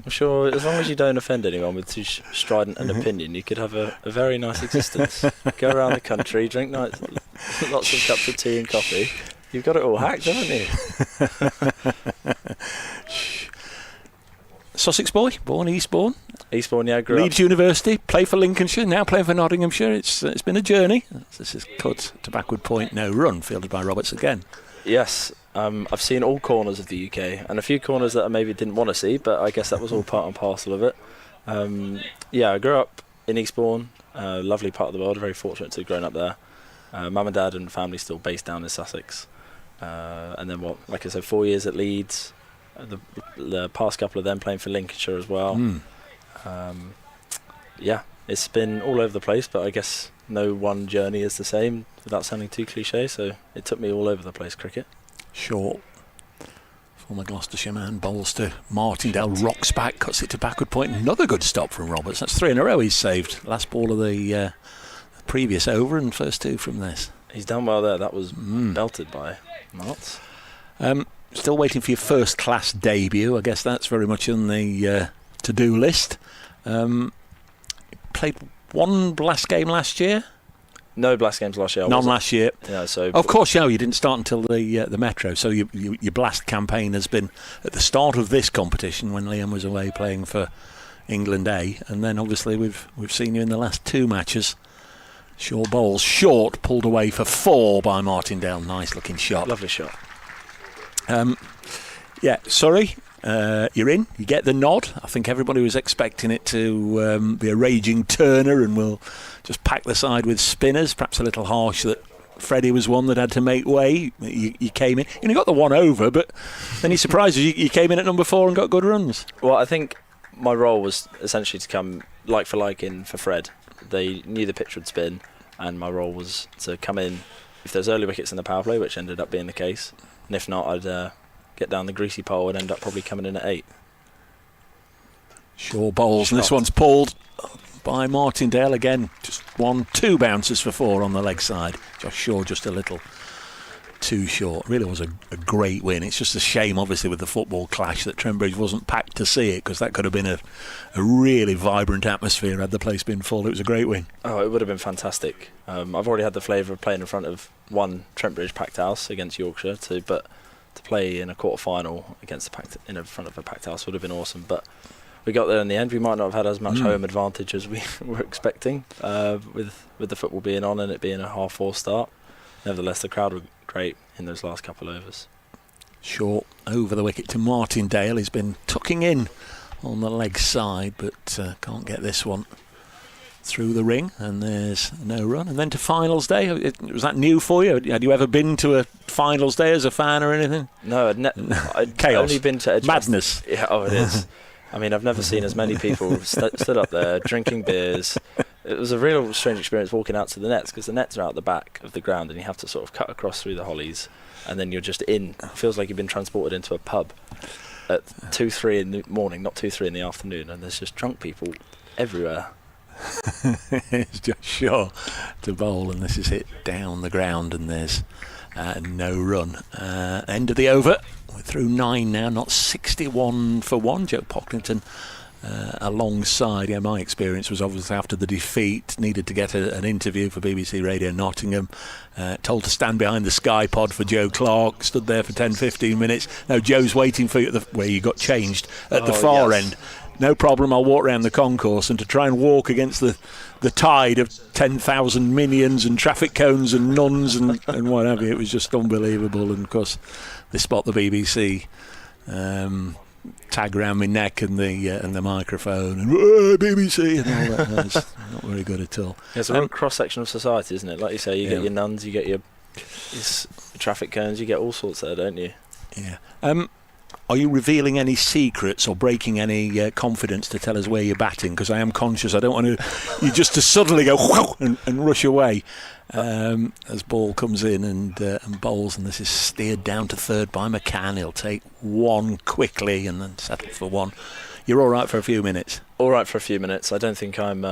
I'm sure as long as you don't offend anyone with too strident an opinion, you could have a very nice existence. Go around the country, drink lots of cups of tea and coffee. You've got it all hacked, haven't you? Sussex boy, born Eastbourne. Eastbourne, yeah, grew Leeds up. University, play for Lincolnshire, now playing for Nottinghamshire. It's been a journey. This is cut to backward point, no run, fielded by Roberts again. Yes, I've seen all corners of the UK, and a few corners that I maybe didn't want to see, but I guess that was all part and parcel of it. I grew up in Eastbourne, a lovely part of the world, very fortunate to have grown up there. Mum and Dad and family still based down in Sussex. And then, like I said, 4 years at Leeds, the past couple of them playing for Lincolnshire as well. It's been all over the place, but I guess no one journey is the same, without sounding too cliche, so it took me all over the place, cricket. Short. Former Gloucestershire man bowls to Martindale, rocks back, cuts it to backward point. Another good stop from Roberts. That's 3 in a row he's saved. Last ball of the previous over and first 2 from this. He's done well there. That was belted by Martz. Still waiting for your first class debut. I guess that's very much on the to-do list. Played one blast game last year. No blast games last year. None last year. Yeah, so of course, you didn't start until the Metro. So your blast campaign has been at the start of this competition when Liam was away playing for England A, and then obviously we've seen you in the last 2 matches. Shaw bowls short, pulled away for 4 by Martindale. Nice looking shot. Lovely shot. Sorry. You're in. You get the nod. I think everybody was expecting it to be a raging turner, and we'll just pack the side with spinners. Perhaps a little harsh that Freddie was one that had to make way. You came in. You only got the 1 over, but then he surprised you. You came in at number 4 and got good runs. Well, I think my role was essentially to come like for like in for Fred. They knew the pitch would spin, and my role was to come in if there's early wickets in the power play, which ended up being the case. And if not, I'd get down the greasy pole and end up probably coming in at 8. Shaw bowls, and this one's pulled by Martindale again. Just 2 bounces for 4 on the leg side. Josh Shaw just a little too short. Really was a great win. It's just a shame, obviously, with the football clash that Trent Bridge wasn't packed to see it, because that could have been a really vibrant atmosphere had the place been full. It was a great win. Oh, it would have been fantastic. I've already had the flavour of playing in front of one Trent Bridge packed house against Yorkshire, but to play in a quarter-final against in front of a packed house would have been awesome. But we got there in the end. We might not have had as much home advantage as we were expecting, with the football being on and it being a 4:30 start. Nevertheless, the crowd were great in those last couple overs. Short over the wicket to Martindale. He's been tucking in on the leg side, but can't get this one through the ring, and there's no run. And then to finals day. Was that new for you? Had you ever been to a finals day as a fan or anything? No, I'd Chaos. only been to Madness. Yeah, it is. I mean, I've never seen as many people stood up there drinking beers. It was a real strange experience walking out to the nets, because the nets are out the back of the ground and you have to sort of cut across through the hollies, and then you're just in. It feels like you've been transported into a pub at 2-3 in the morning, not 2-3 in the afternoon, and there's just drunk people everywhere. It's just sure to bowl, and this is hit down the ground, and there's no run. End of the over. We're through 9 now, not 61 for 1. Joe Pocklington alongside. Yeah, my experience was obviously after the defeat, needed to get an interview for BBC Radio Nottingham, told to stand behind the Sky Pod for Joe Clark, stood there for 10-15 minutes. Now Joe's waiting for you where you got changed at the far end. No problem, I'll walk around the concourse, and to try and walk against the tide of 10,000 minions and traffic cones and nuns and what have you, it was just unbelievable. And of course they spot the BBC tag around my neck and the microphone and BBC and all that. That's not very good at all. Yeah, it's a real cross-section of society, isn't it? Like you say, you get your nuns, you get your traffic cones, you get all sorts there, don't you? Yeah. Are you revealing any secrets or breaking any confidence to tell us where you're batting? Because I am conscious I don't want you just to suddenly go and rush away as ball comes in and bowls, and this is steered down to third by McCann. He'll take 1 quickly and then settle for 1. You're all right for a few minutes? All right for a few minutes. I don't think I'm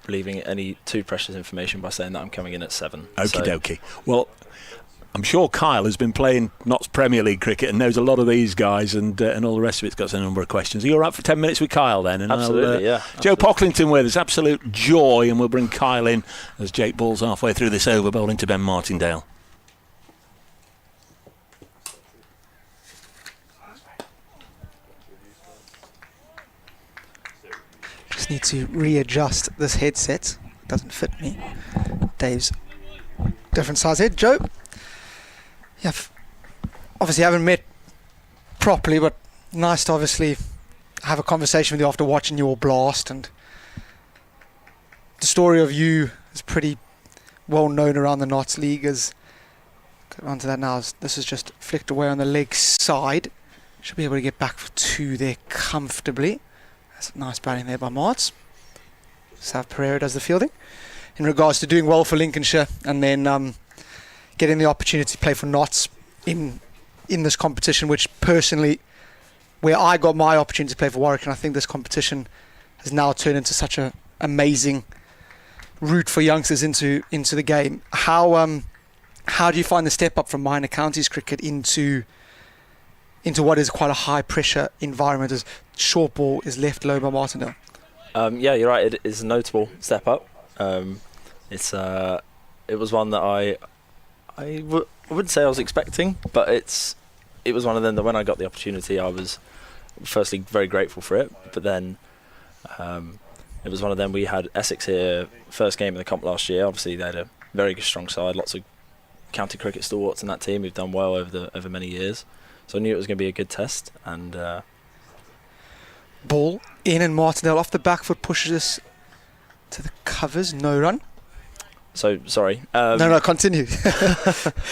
leaving any too precious information by saying that I'm coming in at 7. Okie dokie. Well, I'm sure Kyle has been playing Notts Premier League cricket and knows a lot of these guys and all the rest of it's got a number of questions. Are you all right for 10 minutes with Kyle then? And absolutely, yeah. Joe Pocklington with us, absolute joy, and we'll bring Kyle in as Jake bowls halfway through this over, bowling to Ben Martindale. Just need to readjust this headset. Doesn't fit me. Dave's different size head. Joe? Yeah, obviously haven't met properly, but nice to obviously have a conversation with you after watching you all blast. And the story of you is pretty well known around the Notts League. As get onto that now. This is just flicked away on the leg side. Should be able to get back for 2 there comfortably. That's a nice batting there by Martz. Sav Pereira does the fielding. in regards to doing well for Lincolnshire and then getting the opportunity to play for Notts in this competition, which personally, where I got my opportunity to play for Warwick, and I think this competition has now turned into such an amazing route for youngsters into the game. How do you find the step up from minor counties cricket into what is quite a high pressure environment as short ball is left low by Martindale? Yeah, you're right. It is a notable step up. It was one that I wouldn't say I was expecting, but it was one of them that when I got the opportunity, I was firstly very grateful for it. But then it was one of them. We had Essex here, first game of the comp last year. Obviously, they had a very strong side, lots of county cricket stalwarts in that team who've done well over many years. So I knew it was going to be a good test. And ball in, and Martindale off the back foot pushes us to the covers. No run. So sorry. No, continue.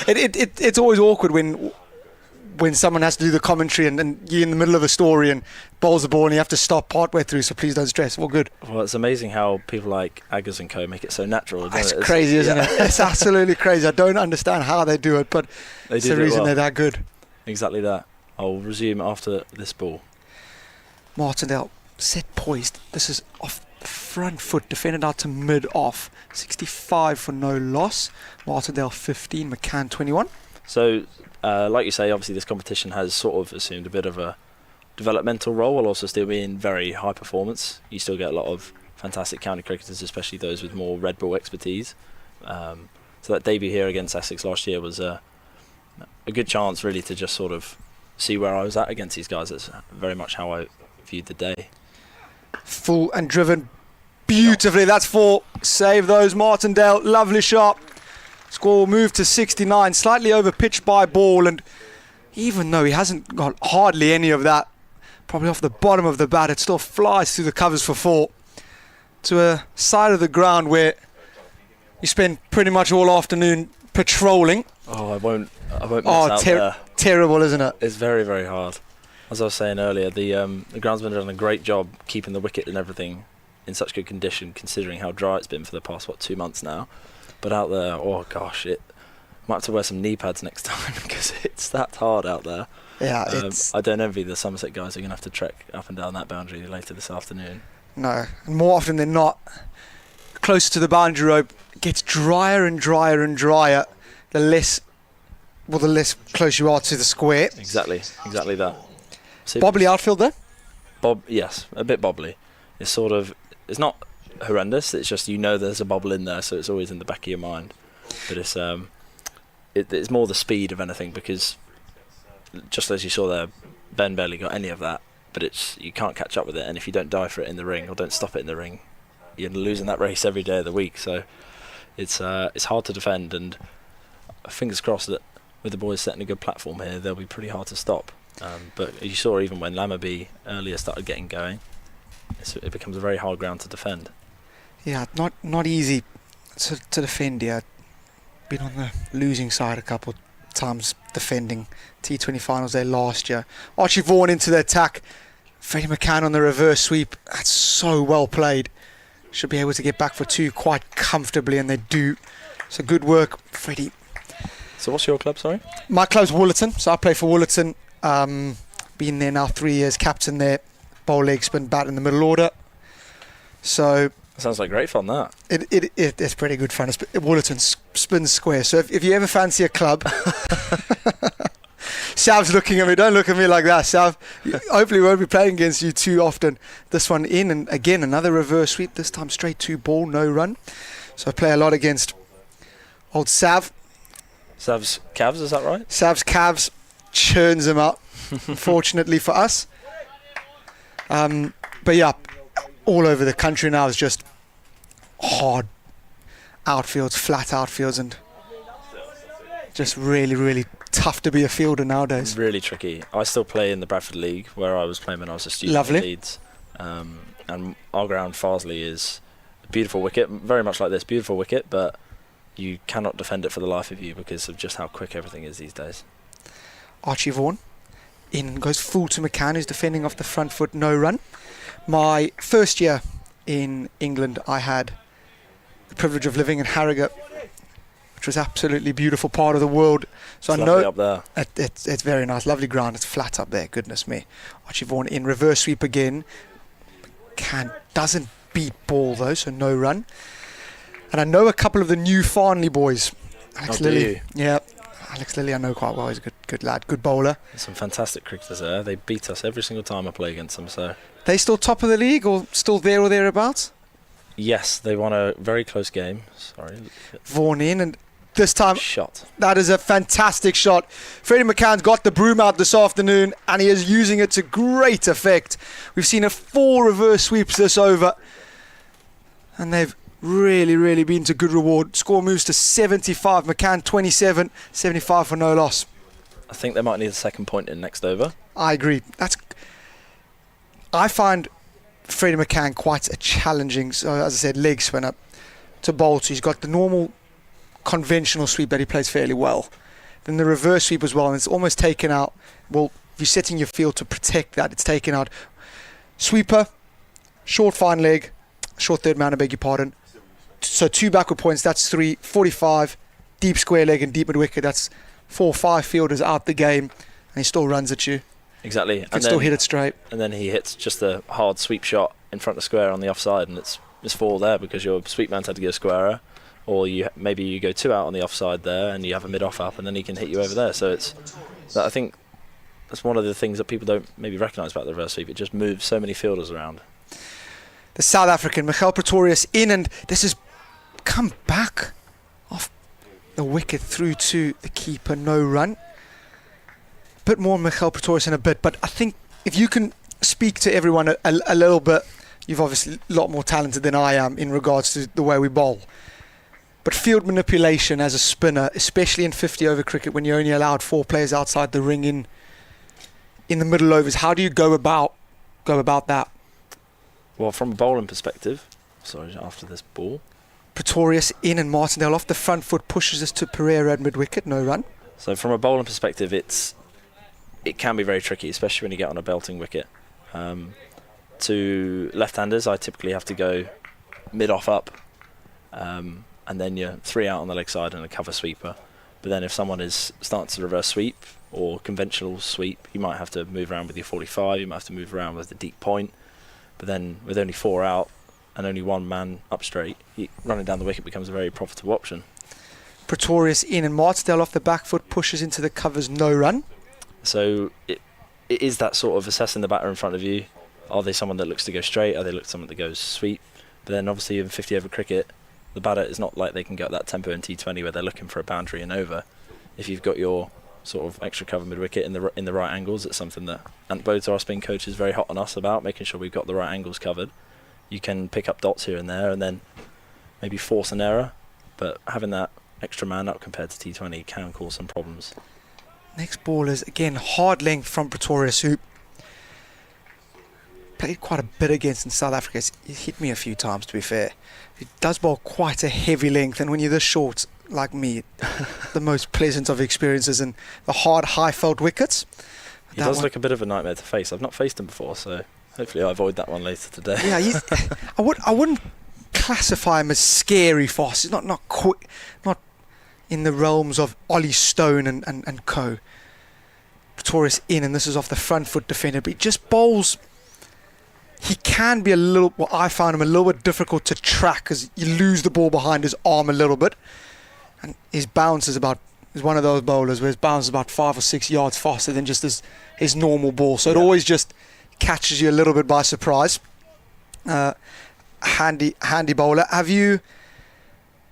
It's always awkward when someone has to do the commentary and you're in the middle of a story and bowls the ball and you have to stop partway through, so please don't stress. All good. Well, it's amazing how people like Aggers and co make it so natural. It's crazy, isn't it? It's absolutely crazy. I don't understand how they do it, but it's the reason they're that good. Exactly that. I'll resume after this ball. Martindale set poised. This is off the front foot, defended out to mid off. 65 for no loss. Martindale 15, McCann 21. So, like you say, obviously this competition has sort of assumed a bit of a developmental role while also still being very high performance. You still get a lot of fantastic county cricketers, especially those with more red ball expertise. So that debut here against Essex last year was a good chance really to just sort of see where I was at against these guys. That's very much how I viewed the day. Full and driven beautifully. That's 4. Save those, Martindale. Lovely shot. Score will move to 69. Slightly over pitched by ball, and even though he hasn't got hardly any of that, probably off the bottom of the bat, it still flies through the covers for 4 to a side of the ground where you spend pretty much all afternoon patrolling. Oh, I won't miss out there. Terrible, isn't it? It's very, very hard. As I was saying earlier, the groundsman have done a great job keeping the wicket and everything in such good condition, considering how dry it's been for the past 2 months now. But out there, oh gosh, I might have to wear some knee pads next time because it's that hard out there. Yeah, I don't envy the Somerset guys who are going to have to trek up and down that boundary later this afternoon. No, and more often than not, closer to the boundary rope, it gets drier and drier and drier. The less close you are to the square. Exactly that. So Bobbly outfield there? Yes, a bit bobbly. It's not horrendous, it's just there's a bobble in there, so it's always in the back of your mind. But it's more the speed of anything, because just as you saw there, Ben barely got any of that, but you can't catch up with it, and if you don't dive for it in the ring or don't stop it in the ring, you're losing that race every day of the week. So it's hard to defend, and fingers crossed that with the boys setting a good platform here, they'll be pretty hard to stop. But you saw even when Lammerby earlier started getting going, it becomes a very hard ground to defend. Yeah, not easy to defend here. Been on the losing side a couple of times defending T20 finals there last year. Archie Vaughan into the attack. Freddie McCann on the reverse sweep. That's so well played. Should be able to get back for 2 quite comfortably, and they do. So good work, Freddie. So what's your club, sorry? My club's Woollerton, so I play for Woollerton. Been there now 3 years, captain there, bowl, leg spin, bat in the middle order. So that sounds like great fun, that. It's pretty good fun. Woollerton spins square. So if you ever fancy a club, Sav's looking at me. Don't look at me like that, Sav. Hopefully we won't be playing against you too often. This one in, and again another reverse sweep. This time straight 2 ball, no run. So I play a lot against old Sav. Sav's Cavs, is that right? Sav's Cavs churns them up, fortunately for us. But yeah, all over the country now is just hard outfields, flat outfields, and just really, really tough to be a fielder nowadays. Really tricky. I still play in the Bradford League, where I was playing when I was a student Lovely. at Leeds. And our ground, Farsley, is a beautiful wicket, very much like this, beautiful wicket, but you cannot defend it for the life of you because of just how quick everything is these days. Archie Vaughan in and goes full to McCann, who's defending off the front foot, no run. My first year in England, I had the privilege of living in Harrogate, which was absolutely beautiful part of the world. So It's I lovely know up there. it's very nice, lovely ground. It's flat up there. Goodness me. Archie Vaughan in reverse sweep again. Doesn't beat ball though, so no run. And I know a couple of the new Farnley boys. Alex do Lilly. you? Yeah. Alex Lilly I know quite well. He's a good lad, good bowler. There's some fantastic cricketers there. They beat us every single time I play against them. So They still top of the league or still there or thereabouts? yes, they won a very close game. Sorry, Vaughan in, and this time shot. that is a fantastic shot. Freddie McCann's got the broom out this afternoon and he is using it to great effect. We've seen 4 reverse sweeps this over and they've really been to good reward. Score moves to 75. McCann 27, 75 for no loss. I think they might need a second point in next over. I agree. I find Freddie McCann quite a challenging, so as I said, leg spinner to bowl to. He's got the normal conventional sweep that he plays fairly well. Then the reverse sweep as well, and it's almost taken out. Well, if you're setting your field to protect that, it's taken out. Sweeper, short fine leg, short third man, I beg your pardon. So 2 backward points, that's 3, 45, deep square leg and deep mid wicket, that's 4 or 5 fielders out the game, and he still runs at you. Exactly. You can still hit it straight. And then he hits just a hard sweep shot in front of square on the offside, and it's 4 there because your sweep man's had to go squarer, or maybe you go 2 out on the offside there, and you have a mid off up, and then he can hit you over there. So I think that's one of the things that people don't maybe recognise about the reverse sweep. It just moves so many fielders around. The South African Michael Pretorius in, and this has come back off the wicket through to the keeper, no run. Bit more Michael Pretorius in a bit, but I think if you can speak to everyone a little bit, you've obviously a lot more talented than I am in regards to the way we bowl. But field manipulation as a spinner, especially in 50 over cricket when you're only allowed 4 players outside the ring in the middle overs, how do you go about that? Well, from a bowling perspective, after this ball, Pretorius in and Martindale off the front foot pushes us to Pereira at mid wicket, no run. So from a bowling perspective, it can be very tricky, especially when you get on a belting wicket. To left-handers, I typically have to go mid-off up, and then you're 3 out on the leg side and a cover sweeper. But then if someone is starting to reverse sweep or conventional sweep, you might have to move around with your 45, you might have to move around with the deep point. But then with only 4 out and only 1 man up straight, running down the wicket becomes a very profitable option. Pretorius in and Martindale off the back foot pushes into the covers, no run. So it is that sort of assessing the batter in front of you. Are they someone that looks to go straight? Are they someone that goes sweep? But then obviously in 50 over cricket, the batter is not like they can go at that tempo in T20 where they're looking for a boundary and over. If you've got your sort of extra cover mid wicket in the right angles, it's something that Ant Boter, our spin coach, is very hot on us about, making sure we've got the right angles covered. You can pick up dots here and there and then maybe force an error, but having that extra man up compared to T20 can cause some problems. Next ball is again hard length from Pretorius, who played quite a bit against in South Africa. He's hit me a few times, to be fair. He does bowl quite a heavy length, and when you're this short like me, the most pleasant of experiences in the hard high felt wickets. He does look a bit of a nightmare to face. I've not faced him before, so hopefully I avoid that one later today. Yeah, I wouldn't classify him as scary fast. He's not quick, not in the realms of Ollie Stone and co. Pretorius in, and this is off the front foot defender, but he just bowls. He can be I found him a little bit difficult to track because you lose the ball behind his arm a little bit, and his bounce is one of those bowlers where his bounce is about 5 or 6 yards faster than just his normal ball, so it always just catches you a little bit by surprise. Handy bowler. Have you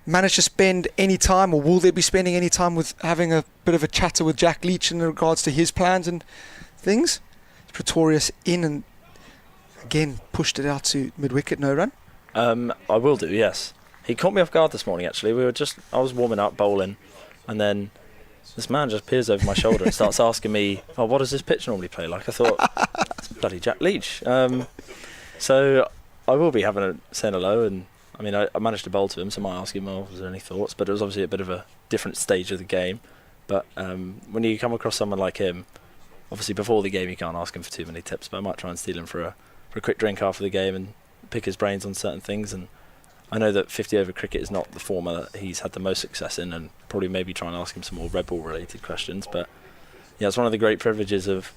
managed to spend any time, or will they be spending any time with having a bit of a chatter with Jack Leach in regards to his plans and things? Pretorius in and again pushed it out to mid-wicket, no run. I will do, yes. He caught me off guard this morning, actually. I was warming up, bowling, and then this man just peers over my shoulder and starts asking me, what does this pitch normally play like? I thought, that's bloody Jack Leach. So I will be saying hello, and I mean, I managed to bowl to him, so I might ask him, was there any thoughts? But it was obviously a bit of a different stage of the game. But when you come across someone like him, obviously before the game you can't ask him for too many tips, but I might try and steal him for a quick drink after the game and pick his brains on certain things. And I know that 50 over cricket is not the format that he's had the most success in, and probably maybe try and ask him some more Red Bull related questions. But yeah, it's one of the great privileges of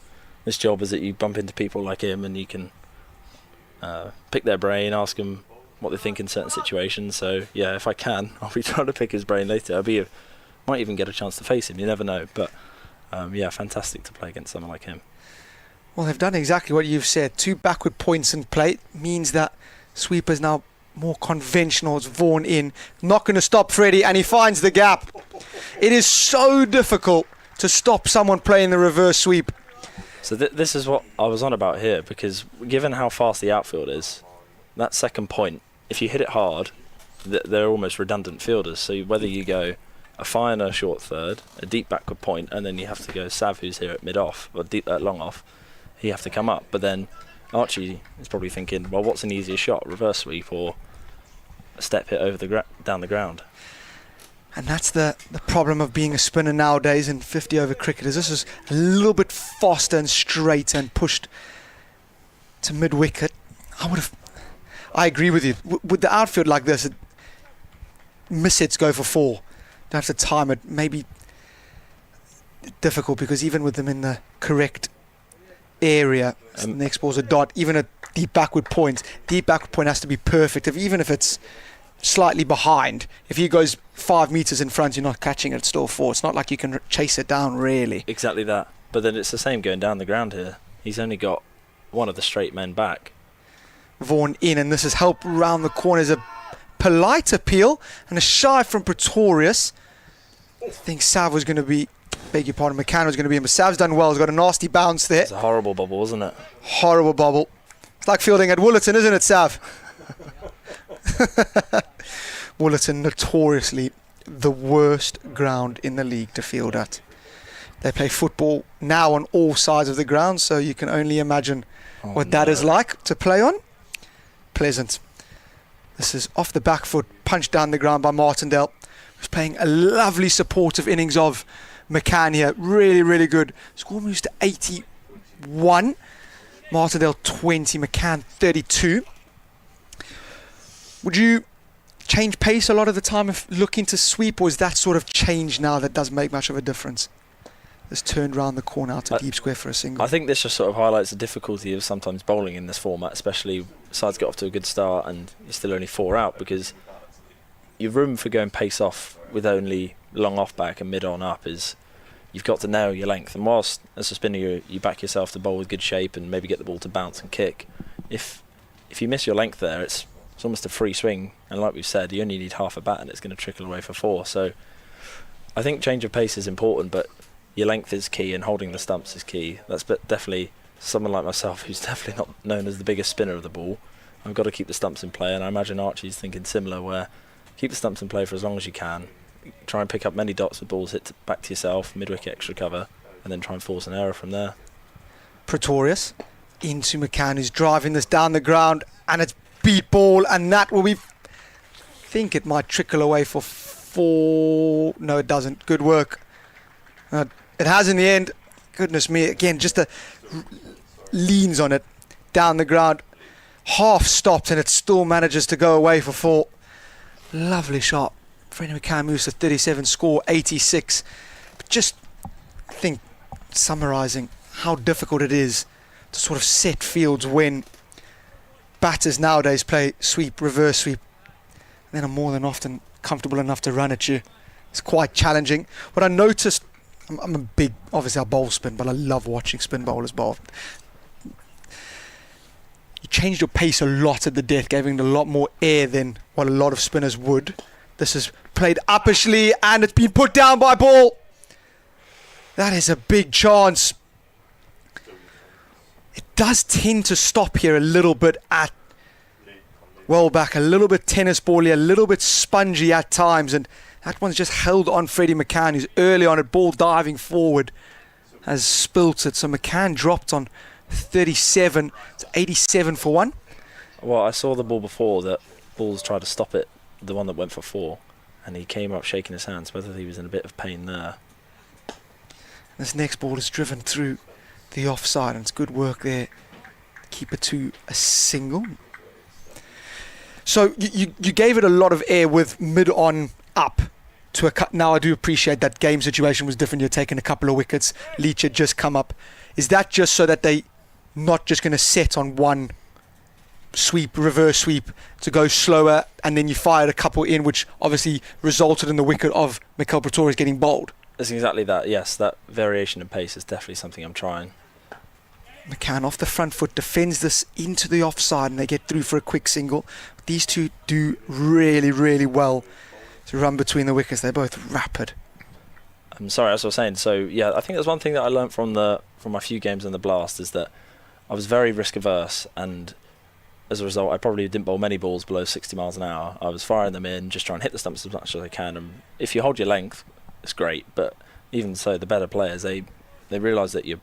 this job is that you bump into people like him and you can pick their brain, ask them what they think in certain situations. So yeah, if I can, I'll be trying to pick his brain later. Might even get a chance to face him, you never know. But yeah, fantastic to play against someone like him. Well, they've done exactly what you've said. 2 backward points in play means that sweeper's now more conventional. It's Vaughan in, not going to stop Freddie, and he finds the gap. It is so difficult to stop someone playing the reverse sweep. So this is what I was on about here, because given how fast the outfield is, that second point, if you hit it hard, they're almost redundant fielders. So whether you go a fine or a short third, a deep backward point, and then you have to go Sav, who's here at mid-off, or deep long off, you have to come up. But then Archie is probably thinking, well, what's an easier shot, reverse sweep or a step hit over down the ground? And that's the problem of being a spinner nowadays in 50 over cricketers. This is a little bit faster and straighter and pushed to mid-wicket. I agree with you. With the outfield like this, miss-hits go for 4. Don't have to time it. Maybe difficult because even with them in the correct area, the next ball's a dot. Even a deep backward point has to be perfect. Even if it's slightly behind, if he goes 5 meters in front, you're not catching it, it's still 4. It's not like you can chase it down, really. Exactly that. But then it's the same going down the ground here. He's only got one of the straight men back. Vaughan in, and this is help round the corner. There's a polite appeal and a shy from Pretorius. I think Sav was going to be, beg your pardon, McCann was going to be in, but Sav's done well. He's got a nasty bounce there. It's a horrible bubble, isn't it? Horrible bubble. It's like fielding at Woollerton, isn't it, Sav? Woollerton, notoriously the worst ground in the league to field at. They play football now on all sides of the ground, so you can only imagine what that is like to play on. Pleasant. This is off the back foot, punched down the ground by Martindale, who's playing a lovely supportive innings of McCann here. Really, really good. Score moves to 81. Martindale 20, McCann 32. Would you change pace a lot of the time if looking to sweep, or is that sort of change now that doesn't make much of a difference? This turned round the corner out to deep square for a single. I think this just sort of highlights the difficulty of sometimes bowling in this format, especially sides get off to a good start and you're still only 4 out, because your room for going pace off with only long off back and mid on up is you've got to nail your length. And whilst as a spinner you back yourself to bowl with good shape and maybe get the ball to bounce and kick, if you miss your length there, it's almost a free swing, and like we've said, you only need half a bat and it's going to trickle away for 4. So I think change of pace is important, but your length is key and holding the stumps is key. That's definitely someone like myself who's definitely not known as the biggest spinner of the ball. I've got to keep the stumps in play, and I imagine Archie's thinking similar, where keep the stumps in play for as long as you can, try and pick up many dots with balls hit back to yourself, mid-wicket extra cover, and then try and force an error from there. Pretorius into McCann, who's driving this down the ground, and it's beat ball, and that will be, think it might trickle away for 4. No, it doesn't. Good work. It has in the end. Goodness me, again, just leans on it down the ground, half stopped, and it still manages to go away for 4. Lovely shot. Freddie McCann moves to 37, score 86. But just, I think, summarising how difficult it is to sort of set fields when batters nowadays play sweep, reverse sweep, and then are more than often comfortable enough to run at you. It's quite challenging. What I noticed, I'm a big, obviously I bowl spin, but I love watching spin bowlers bowl. You changed your pace a lot at the death, giving it a lot more air than what a lot of spinners would. This is played uppishly, and it's been put down by ball. That is a big chance. It does tend to stop here a little bit at well back, a little bit tennis bally, a little bit spongy at times, and that one's just held on Freddie McCann, who's early on at ball diving forward, has spilt it. So McCann dropped on 37. It's 87 for 1. Well, I saw the ball before that Balls tried to stop it, the one that went for 4, and he came up shaking his hands, whether he was in a bit of pain there. This next ball is driven through the offside, and it's good work there. Keep it to a single. So you gave it a lot of air with mid on up to a cut. Now I do appreciate that game situation was different. You're taking a couple of wickets. Leach had just come up. Is that just so that they not just going to set on one sweep, reverse sweep, to go slower, and then you fired a couple in, which obviously resulted in the wicket of Mikel Pretorius getting bowled? It's exactly that, yes. That variation in pace is definitely something I'm trying. McCann off the front foot defends this into the offside, and they get through for a quick single. These two do really, really well to run between the wickets. They're both rapid. I'm sorry, as I was saying, so yeah, I think there's one thing that I learned from my few games in the Blast is that I was very risk averse, and as a result I probably didn't bowl many balls below 60 miles an hour. I was firing them in, just trying to hit the stumps as much as I can, and if you hold your length it's great, but even so the better players, they realise that you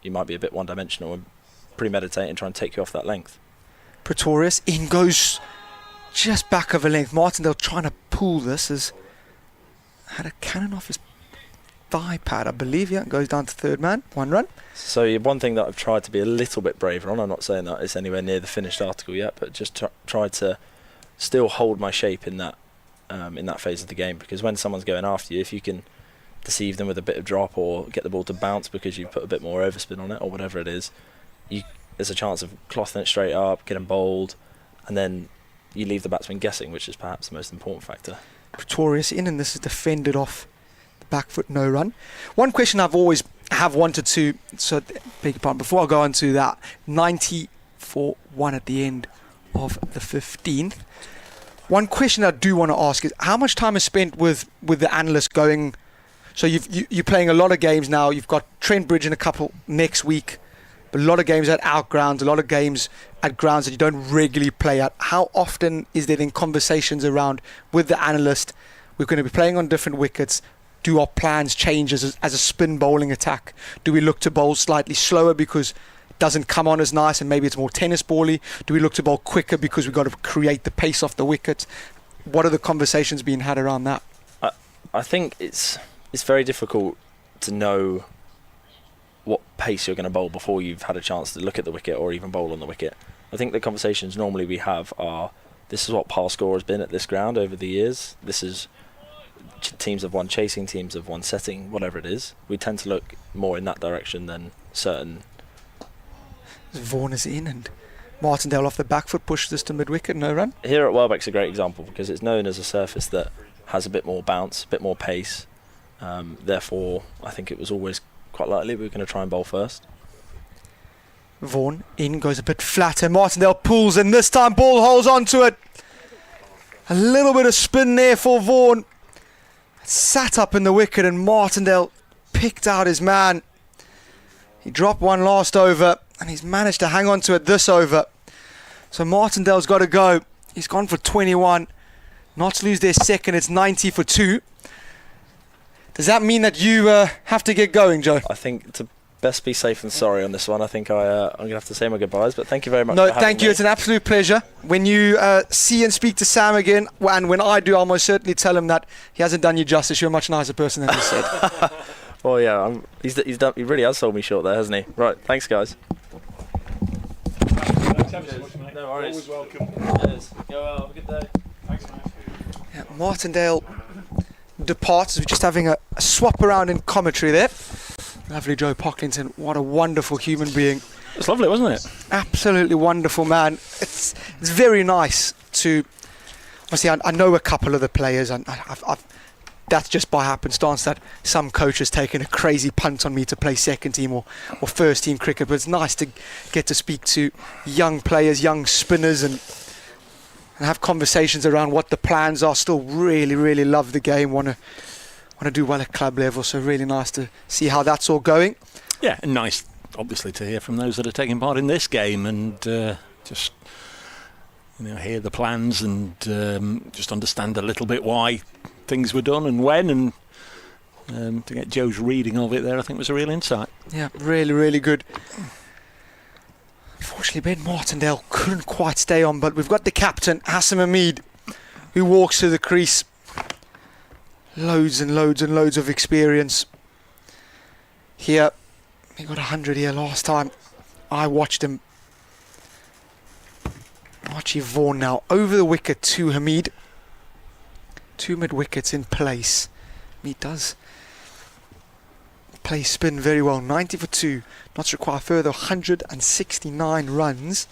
might be a bit one-dimensional and premeditate and try and take you off that length. Pretorius in goes just back of a length. Martindale trying to pull this, has had a cannon off his thigh pad, I believe. Yeah, goes down to third man, 1 run. So one thing that I've tried to be a little bit braver on, I'm not saying that it's anywhere near the finished article yet, but just try to still hold my shape in that phase of the game, because when someone's going after you, if you can deceive them with a bit of drop or get the ball to bounce because you put a bit more overspin on it or whatever it is, there's a chance of clothing it straight up, getting bowled, and then you leave the batsman guessing, which is perhaps the most important factor. Pretorius in, and this is defended off the back foot, no run. One question I've always wanted to, so beg your pardon, before I go on to that, 90 for 1 at the end of the 15th. One question I do want to ask is how much time is spent with the analysts going. So you're playing a lot of games now. You've got Trent Bridge in a couple next week, but a lot of games at out grounds, a lot of games at grounds that you don't regularly play at. How often is there then conversations around with the analyst? We're going to be playing on different wickets. Do our plans change as a spin bowling attack? Do we look to bowl slightly slower because it doesn't come on as nice and maybe it's more tennis bally? Do we look to bowl quicker because we've got to create the pace off the wicket? What are the conversations being had around that? I think it's very difficult to know what pace you're going to bowl before you've had a chance to look at the wicket or even bowl on the wicket. I think the conversations normally we have are, this is what par score has been at this ground over the years. This is teams have won chasing, teams have won setting, whatever it is. We tend to look more in that direction than certain. Vaughan is in, and Martindale off the back foot pushes this to mid-wicket, no run. Here at Welbeck's a great example because it's known as a surface that has a bit more bounce, a bit more pace. Therefore, I think it was always quite likely we were going to try and bowl first. Vaughan in, goes a bit flatter. Martindale pulls, and this time ball holds onto it. A little bit of spin there for Vaughan. Sat up in the wicket, and Martindale picked out his man. He dropped one last over, and he's managed to hang on to it this over. So Martindale's got to go. He's gone for 21. Not to lose their second, it's 90 for 2. Does that mean that you have to get going, Joe? I think to best be safe than sorry on this one, I think I'm going to have to say my goodbyes, but thank you very much No, for having thank you. me. It's an absolute pleasure. When you see and speak to Sam again, and when I do, I'll most certainly tell him that he hasn't done you justice. You're a much nicer person than he said. Well, yeah, he really has sold me short there, hasn't he? Right, thanks, guys. Thanks ever so much, mate. No worries. Always welcome. Cheers. Go well, have a good day. Thanks, mate. Yeah, Martindale departs. We're just having a swap around in commentary there. Lovely Joe Pocklington. What a wonderful human being. It's lovely, wasn't it? Absolutely wonderful man. It's very nice to. Obviously, I know a couple of the players, and I've that's just by happenstance that some coach has taken a crazy punt on me to play second team or first team cricket. But it's nice to get to speak to young players, young spinners, and have conversations around what the plans are. Still really, really love the game. Want to do well at club level. So really nice to see how that's all going. Yeah, and nice, obviously, to hear from those that are taking part in this game and just hear the plans and just understand a little bit why things were done and when, and to get Joe's reading of it there, I think was a real insight. Yeah, really, really good. Unfortunately, Ben Martindale couldn't quite stay on, but we've got the captain, Hassan Hamid, who walks to the crease. Loads and loads and loads of experience. Here, he got 100 here last time. I watched him. Archie Vaughan now over the wicket to Hamid. 2 mid-wickets in place. Hamid does play spin very well. 90 for 2. Not to require further 169 runs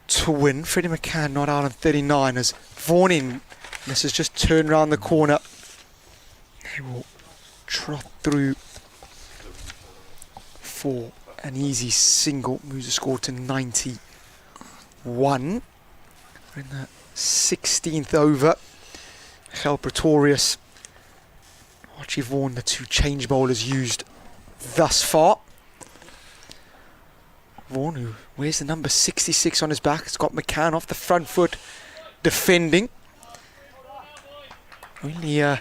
to win. Freddie McCann not out on 39 as Vaughan in. This has just turned around the corner. He will trot through for an easy single. Moves the score to 91. We're in the 16th over. Michael Pretorius, Archie Vaughan, the 2 change bowlers used thus far. Vaughan, who wears the number 66 on his back, has got McCann off the front foot defending. Only no,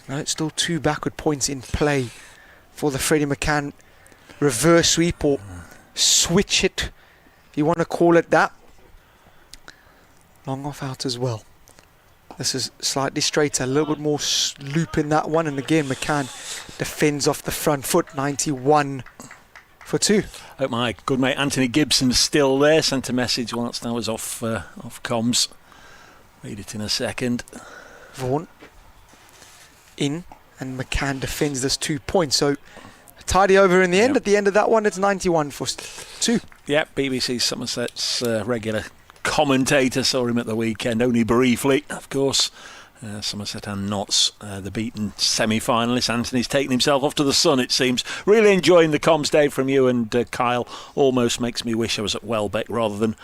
it's still 2 backward points in play for the Freddie McCann reverse sweep or switch hit, if you want to call it that. Long off out as well. This is slightly straighter, a little bit more loop in that one, and again McCann defends off the front foot. 91 for 2. Hope my good mate Anthony Gibson's still there. Sent a message whilst I was off comms. Read it in a second. Vaughan in, and McCann defends this 2 points. So a tidy over in the end. At the end of that one, it's 91 for 2. Yeah, BBC Somerset's regular commentator. Saw him at the weekend, only briefly, of course. Somerset and Notts, the beaten semi-finalist. Anthony's taken himself off to the sun, it seems. Really enjoying the comms, Dave, from you and Kyle. Almost makes me wish I was at Welbeck rather than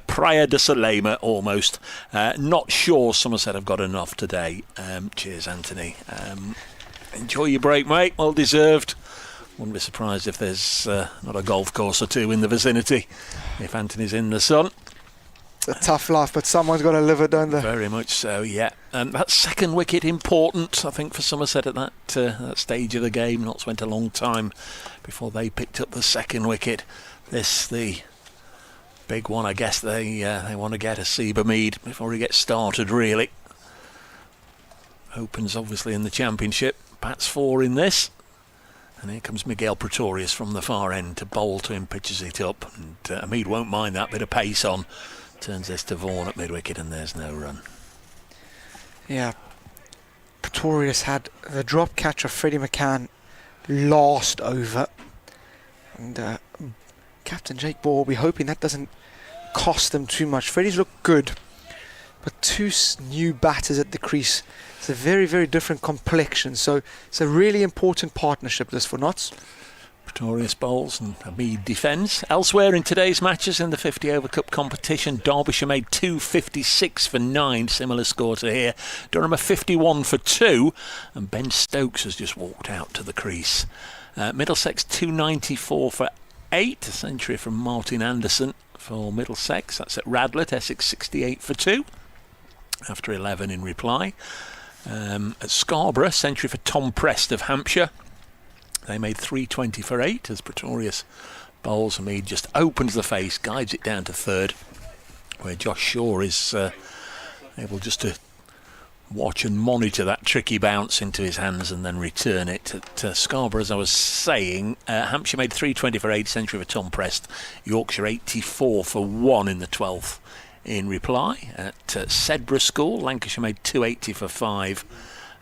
Praia de Salema, almost. Not sure Somerset have got enough today. Cheers, Anthony. Enjoy your break, mate. Well deserved. Wouldn't be surprised if there's not a golf course or 2 in the vicinity if Anthony's in the sun. It's a tough life, but someone's got to live it, don't they? Very much so, yeah. That second wicket important, I think, for Somerset at that stage of the game. Notts went a long time before they picked up the second wicket. This, the big one, I guess they want to get a Seba Mead before he gets started, really. Opens, obviously, in the Championship. Bats 4 in this. And here comes Miguel Pretorius from the far end to bowl to him, pitches it up. And Mead won't mind that bit of pace on. Turns this to Vaughan at mid-wicket, and there's no run. Yeah. Pretorius had the drop catch of Freddie McCann last over. And Captain Jake Ball will be hoping that doesn't cost them too much. Freddie's looked good, but 2 new batters at the crease. It's a very, very different complexion. So it's a really important partnership, this, for Notts. Pretorius bowls and Hamid defends. Elsewhere in today's matches in the 50 over cup competition, Derbyshire made 256 for 9, similar score to here. Durham a 51 for 2, and Ben Stokes has just walked out to the crease. Middlesex 294 for 8, a century from Martin Anderson for Middlesex. That's at Radlett. Essex 68 for 2 after 11 in reply. At Scarborough, century for Tom Prest of Hampshire. They made 320 for 8 as Pretorius bowls. Hamid just opens the face, guides it down to third, where Josh Shaw is able just to watch and monitor that tricky bounce into his hands and then return it. At Scarborough, as I was saying, Hampshire made 320 for 8, century for Tom Prest. Yorkshire 84 for 1 in the 12th in reply. At Sedbergh School, Lancashire made 280 for 5.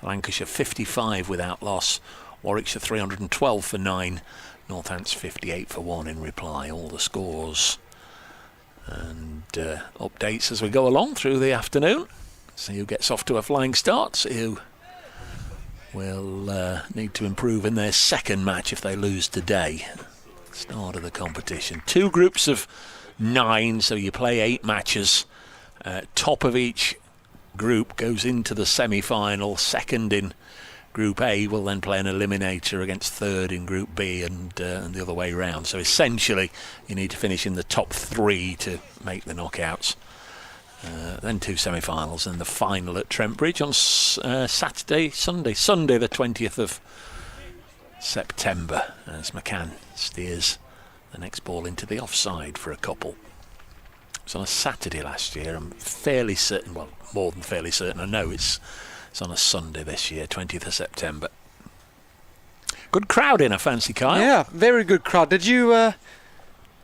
Lancashire 55 without loss. Warwickshire 312 for 9, Northants 58 for 1 in reply. All the scores and updates as we go along through the afternoon. See who gets off to a flying start, see who will need to improve in their second match if they lose today. Start of the competition. 2 groups of 9, so you play 8 matches. Top of each group goes into the semi-final. Second in Group A will then play an eliminator against third in Group B and the other way round. So essentially you need to finish in the top 3 to make the knockouts. Then 2 semi-finals and the final at Trent Bridge on Sunday the 20th of September as McCann steers the next ball into the offside for a couple. It was on a Saturday last year. I'm fairly certain, well, more than fairly certain, I know it's on a Sunday this year, 20th of September. Good crowd in, I fancy, Kyle. Yeah, very good crowd. Did you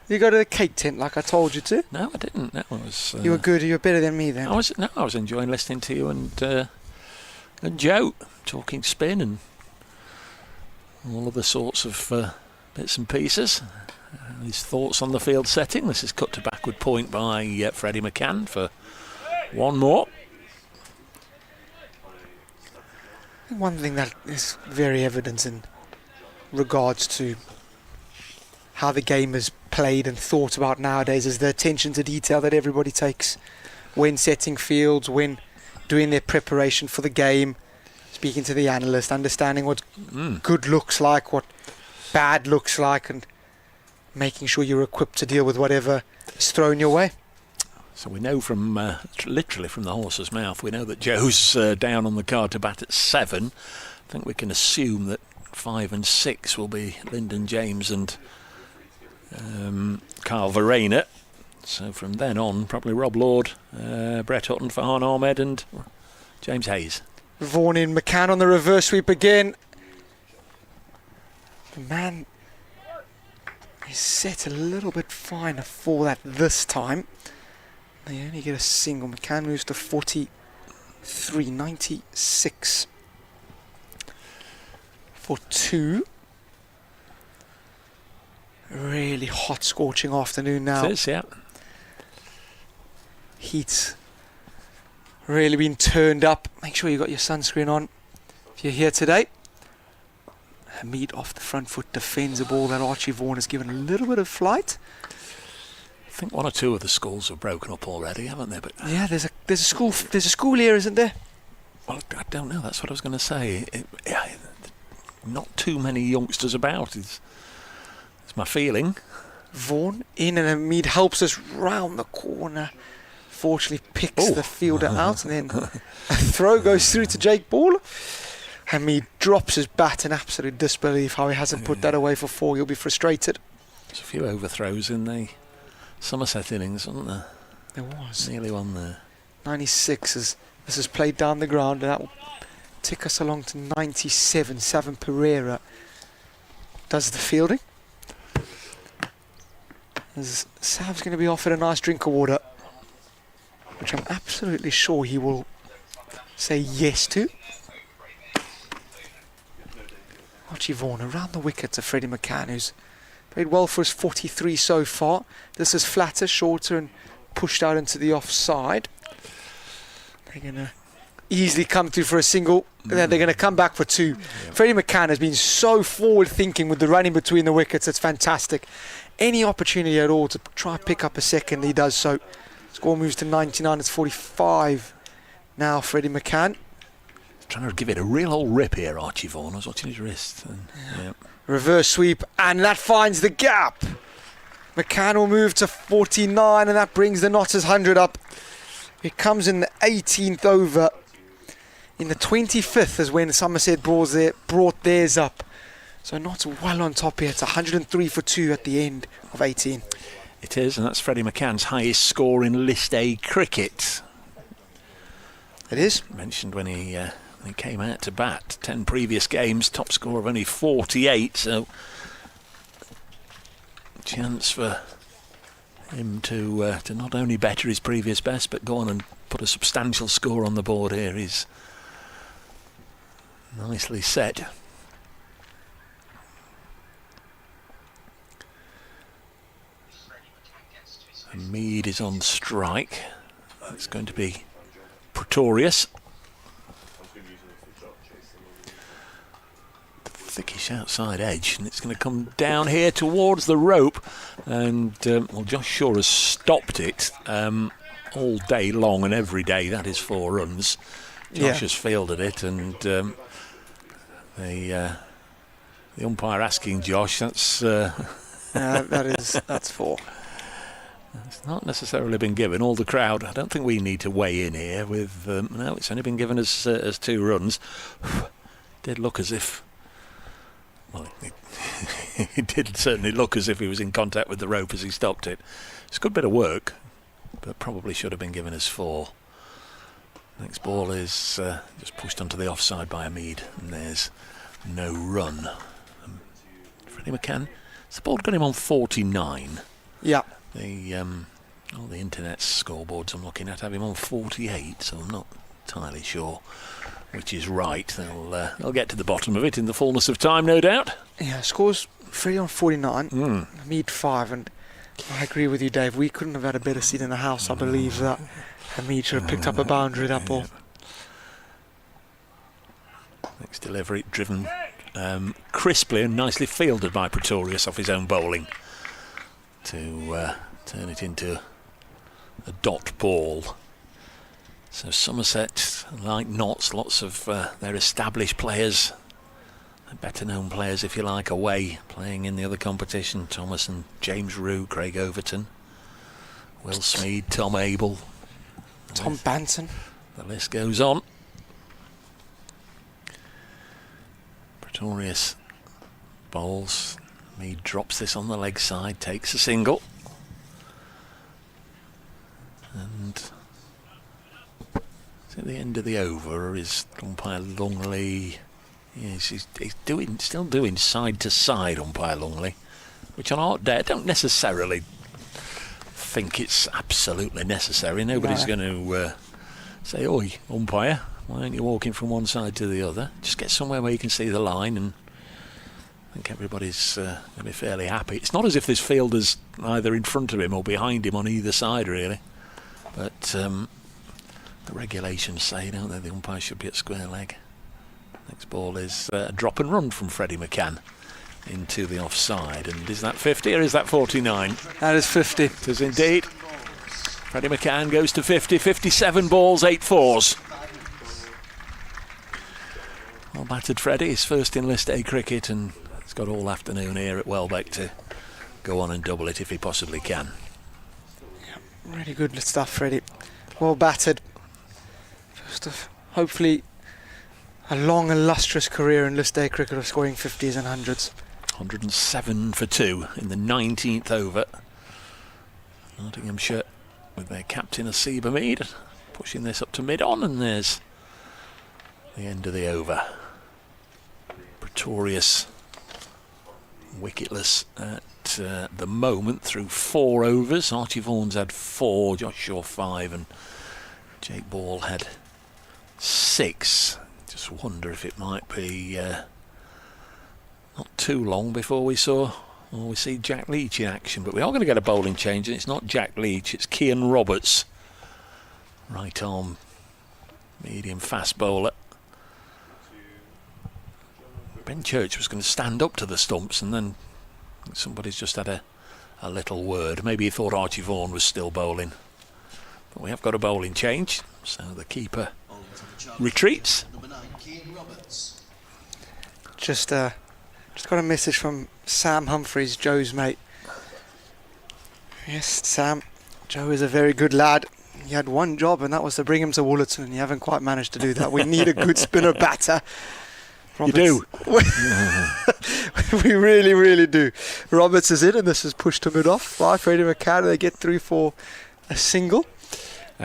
You go to the cake tent like I told you to? No, I didn't. No, I was. You were good. You were better than me then. I was enjoying listening to you and Joe talking spin and all of the sorts of bits and pieces. His thoughts on the field setting. This is cut to backward point by Freddie McCann for one more. One thing that is very evident in regards to how the game is played and thought about nowadays is the attention to detail that everybody takes when setting fields, when doing their preparation for the game, speaking to the analyst, understanding what good looks like, what bad looks like, and making sure you're equipped to deal with whatever is thrown your way. So we know from literally from the horse's mouth, we know that Joe's down on the card to bat at 7. I think we can assume that 5 and 6 will be Lyndon James and Carl Verena. So from then on, probably Rob Lord, Brett Hutton, Farhan Ahmed and James Hayes. Vaughan in, McCann on the reverse sweep again. The man is set a little bit finer for that this time. They only get a single. McCann moves to 43, 96 for 2. Really hot, scorching afternoon now. It is, yeah. Heat's really been turned up. Make sure you got your sunscreen on if you're here today. Hamid off the front foot defends a ball that Archie Vaughan has given a little bit of flight. I think 1 or 2 of the schools have broken up already, haven't they? But yeah, there's a school here, isn't there? Well, I don't know. That's what I was going to say. Not too many youngsters about. It's my feeling. Vaughan in, and Hamid helps us round the corner. Fortunately picks the fielder out, and then a throw goes through to Jake Ball. Hamid drops his bat in absolute disbelief how he hasn't put that away for 4. He'll be frustrated. There's a few overthrows in the Somerset innings, wasn't there? There was. Nearly one there. 96 as this is played down the ground, and that will tick us along to 97. Savin Pereira does the fielding. As Sav's going to be offered a nice drink of water, which I'm absolutely sure he will say yes to. Archie Vaughan around the wicket to Freddie McCann, who's played well for his 43 so far. This is flatter, shorter, and pushed out into the offside. They're going to easily come through for a single, and then they're going to come back for 2. Yep. Freddie McCann has been so forward-thinking with the running between the wickets. It's fantastic. Any opportunity at all to try and pick up a second, he does so. Score moves to 99. It's 45 now, Freddie McCann. Trying to give it a real old rip here, Archie Vaughan. I was watching his wrist. Reverse sweep, and that finds the gap. McCann will move to 49, and that brings the Notters 100 up. It comes in the 18th over. In the 25th is when Somerset brought theirs up. So Notts well on top here. It's 103 for 2 at the end of 18. It is, and that's Freddie McCann's highest score in List A cricket. It is. Mentioned when he came out to bat. 10 previous games, top score of only 48. So chance for him to not only better his previous best, but go on and put a substantial score on the board here. He's nicely set. Mead is on strike. It's going to be Pretorius. Thickish outside edge, and it's going to come down here towards the rope, and Josh Shaw has stopped it all day long and every day. That is 4 runs. Josh has fielded it, and the umpire asking Josh, that's that's 4. It's not necessarily been given. All the crowd, I don't think we need to weigh in here with no, it's only been given as 2 runs. Did look as if, well, it did certainly look as if he was in contact with the rope as he stopped it. It's a good bit of work, but probably should have been given as 4. Next ball is just pushed onto the offside by Hamid, and there's no run. Freddie McCann, has the ball got him on 49? Yeah. All the internet scoreboards I'm looking at have him on 48, so I'm not entirely sure which is right. They'll get to the bottom of it in the fullness of time, no doubt. Yeah, scores Freddie on 49, Hamid 5, and I agree with you, Dave. We couldn't have had a better seat in the house. I believe that Hamid should have picked up a boundary, that ball. Next delivery driven crisply and nicely fielded by Pretorius off his own bowling to turn it into a dot ball. So Somerset, like Notts, lots of their established players, better known players if you like, away playing in the other competition. Thomas and James Rue, Craig Overton, Will Smead, Tom Abel, Tom Banton. The list goes on. Pretorius bowls. He drops this on the leg side, takes a single. And is it the end of the over, or is umpire Lungley? Yes, he's still doing side to side, umpire Lungley, which on art day I don't necessarily think it's absolutely necessary. Nobody's going to say, "Oi, umpire, why aren't you walking from one side to the other? Just get somewhere where you can see the line." And I think everybody's going to be fairly happy. It's not as if there's fielders either in front of him or behind him on either side, really. But the regulations say, don't they, the umpire should be at square leg. Next ball is a drop and run from Freddie McCann into the offside. And is that 50 or is that 49? That is 50. It is indeed. Freddie McCann goes to 50, 57 balls, 8 fours. Well battered Freddie, his first in List A cricket, and he's got all afternoon here at Welbeck to go on and double it if he possibly can. Really good stuff, Freddie. Well battered. Hopefully a long, illustrious career in List A cricket of scoring 50s and 100s. 107 for 2 in the 19th over. Nottinghamshire with their captain Asib Hamid pushing this up to mid-on, and there's the end of the over. Pretorius wicketless at the moment through 4 overs. Archie Vaughan's had 4, Josh Shaw 5, and Jake Ball had 6. Just wonder if it might be not too long before we see Jack Leach in action. But we are going to get a bowling change, and it's not Jack Leach, it's Kean Roberts, right arm medium fast bowler. Ben Church was going to stand up to the stumps, and then somebody's just had a little word. Maybe he thought Archie Vaughan was still bowling. But we have got a bowling change, so the keeper retreats. Just got a message from Sam Humphreys, Joe's mate. Yes, Sam, Joe is a very good lad. He had one job, and that was to bring him to Woollerton, and you haven't quite managed to do that. We need a good spinner batter. Roberts. You do. We really, really do. Roberts is in, and this is pushed to mid-off by Freddie McCann. They get through for a single.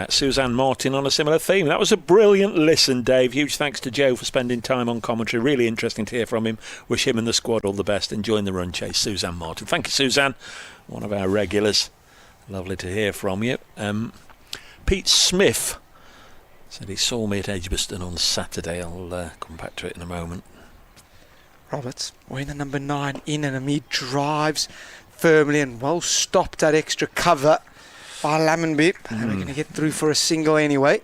Suzanne Martin on a similar theme. That was a brilliant listen, Dave. Huge thanks to Joe for spending time on commentary. Really interesting to hear from him. Wish him and the squad all the best. Enjoying the run chase, Suzanne Martin. Thank you, Suzanne. One of our regulars. Lovely to hear from you. Pete Smith said he saw me at Edgbaston on Saturday. I'll come back to it in a moment. Roberts, we're in the number 9 in, and Hamid drives firmly and well stopped at extra cover by Lammonby. And we're going to get through for a single anyway.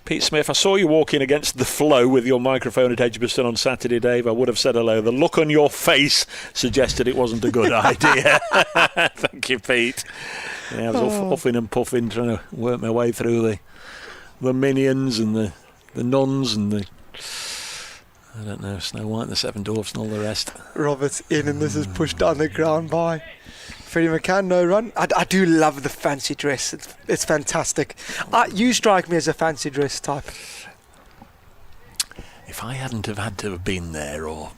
Pete Smith, I saw you walking against the flow with your microphone at Edgbaston on Saturday, Dave. I would have said hello. The look on your face suggested it wasn't a good idea. Thank you, Pete. Yeah, I was huffing and puffing, trying to work my way through the minions and the nuns and the, I don't know, Snow White and the Seven Dwarfs and all the rest. Roberts in, and this is pushed down the ground by Freddie McCann. No run. I do love the fancy dress. It's fantastic. You strike me as a fancy dress type. If I hadn't have had to have been there, or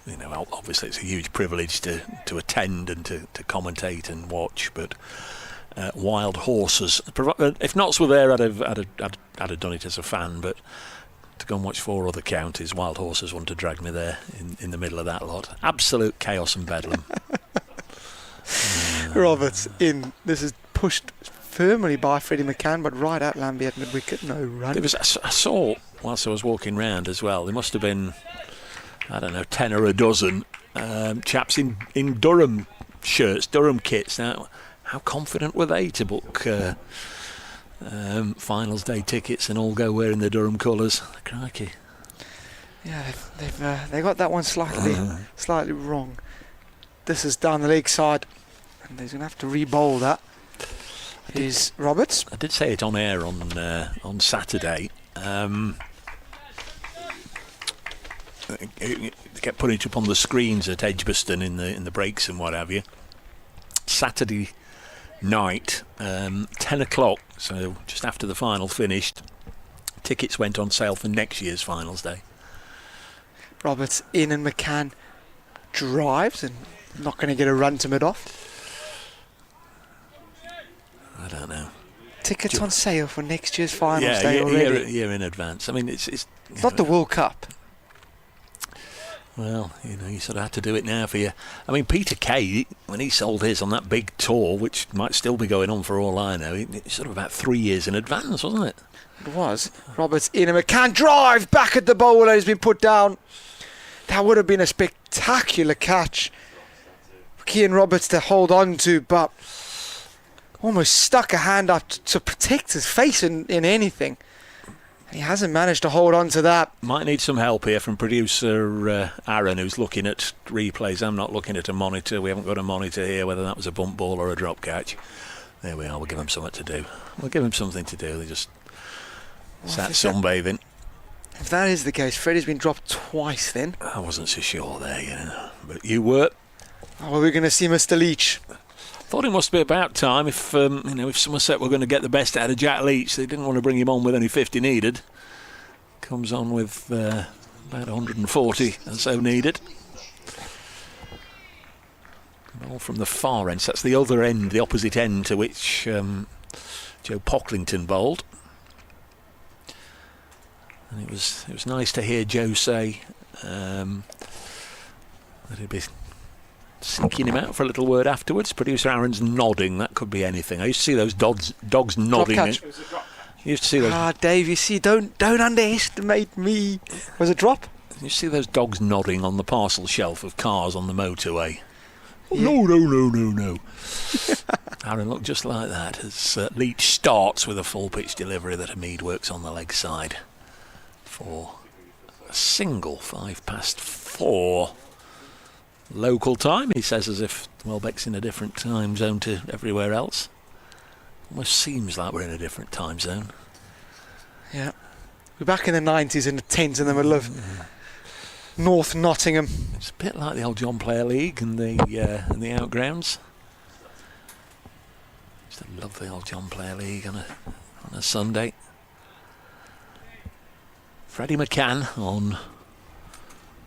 obviously it's a huge privilege to attend and to commentate and watch, but Wild Horses. If Notts were there, I'd have done it as a fan, but to go and watch 4 other counties, Wild Horses wanted to drag me there in the middle of that lot. Absolute chaos and bedlam. Roberts in. This is pushed firmly by Freddie McCann, but right at Lambie at mid-wicket, no run. I saw, whilst I was walking round as well, there must have been, I don't know, 10 or a dozen chaps in Durham shirts, Durham kits. Now, how confident were they to book finals day tickets and all go wearing the Durham colours? Crikey. Yeah, they got that one slightly wrong. This is down the leg side, and he's going to have to re-bowl that. It is Roberts. I did say it on air on Saturday. They kept putting it up on the screens at Edgbaston in the breaks and what have you. Saturday night, 10 o'clock, so just after the final finished, tickets went on sale for next year's finals day. Roberts in and McCann drives and not going to get a run to mid-off. I don't know. Tickets on sale for next year's finals day already. Year in advance. I mean, it's not the World Cup. Well, you sort of had to do it now for you. I mean, Peter Kay, when he sold his on that big tour, which might still be going on for all I know, it's sort of about 3 years in advance, wasn't it? It was. Roberts in and McCann drive back at the bowler. He's been put down. That would have been a spectacular catch for Kean Roberts to hold on to, but almost stuck a hand up to protect his face in anything. He hasn't managed to hold on to that. Might need some help here from producer Aaron, who's looking at replays. I'm not looking at a monitor. We haven't got a monitor here, whether that was a bump ball or a drop catch. There we are. We'll give him something to do. They just sat sunbathing. If that is the case, Freddie's been dropped twice then. I wasn't so sure there, but you were. Oh, well, we're going to see Mr. Leach. Thought it must be about time if Somerset were going to get the best out of Jack Leach. They didn't want to bring him on with only 50 needed. Comes on with about 140 and so needed. All from the far end. So that's the other end, the opposite end to which Joe Pocklington bowled. And it was nice to hear Joe say that he'd be seeking him out for a little word afterwards. Producer Aaron's nodding. That could be anything. I used to see those dogs nodding. Drop catch. You used to see those. Dave, you see, don't underestimate me. Was it drop? You see those dogs nodding on the parcel shelf of cars on the motorway. Oh, Yeah. No. Aaron looked just like that as Leach starts with a full pitch delivery that Hamid works on the leg side for a single 4:05 local time, he says, as if Welbeck's in a different time zone to everywhere else. Almost seems like we're in a different time zone. Yeah. We're back in the 90s in the tent in the middle of North Nottingham. It's a bit like the old John Player League and the outgrounds. Used to love the old John Player League on a Sunday. Freddie McCann on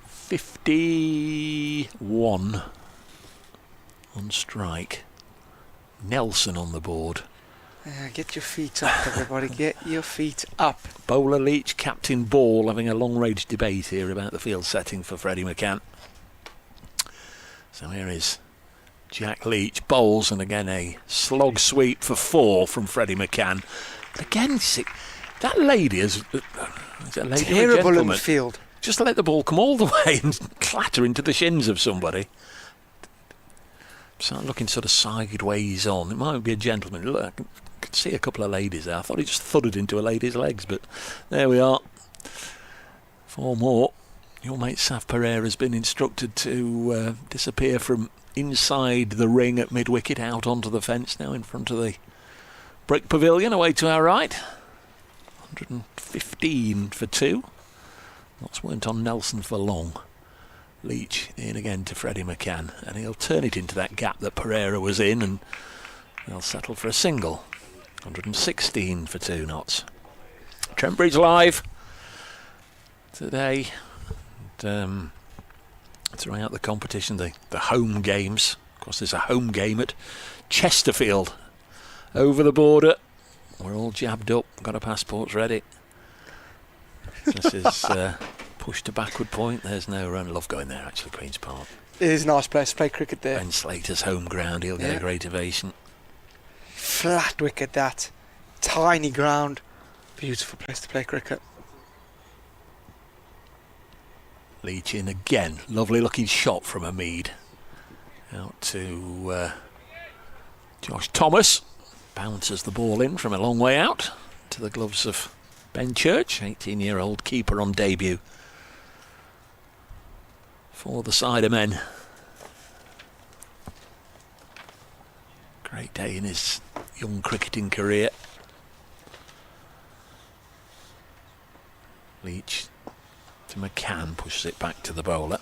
51 on strike. Nelson on the board. Get your feet up, everybody. Get your feet up. Bowler Leach, Captain Ball having a long-range debate here about the field setting for Freddie McCann. So here is Jack Leach bowls, and again a slog sweep for 4 from Freddie McCann. Again, that lady is a lady terrible in the field. Just let the ball come all the way and clatter into the shins of somebody. So I'm looking sort of sideways on. It might be a gentleman. Look, I could see a couple of ladies there. I thought he just thudded into a lady's legs, but there we are. 4 more. Your mate Saf Pereira has been instructed to disappear from inside the ring at mid-wicket out onto the fence, now in front of the brick pavilion away to our right. 115 for 2. Lots weren't on Nelson for long. Leach in again to Freddie McCann, and he'll turn it into that gap that Pereira was in, and they'll settle for a single. 116 for 2 knots. Trent Bridge live today. And, throughout the competition, the home games. Of course, there's a home game at Chesterfield over the border. We're all jabbed up, got our passports ready. This is push to backward point. There's no run. Love going there, actually, Queen's Park. It is a nice place to play cricket there. Ben Slater's home ground. He'll get a great ovation. flat wicket, that. Tiny ground. Beautiful place to play cricket. Leach in again. Lovely looking shot from Hamid. Out to Josh Thomas. Bounces the ball in from a long way out to the gloves of Ben Church, 18-year-old keeper on debut for the Cider men. Great day in his young cricketing career. Leach to McCann, pushes it back to the bowler.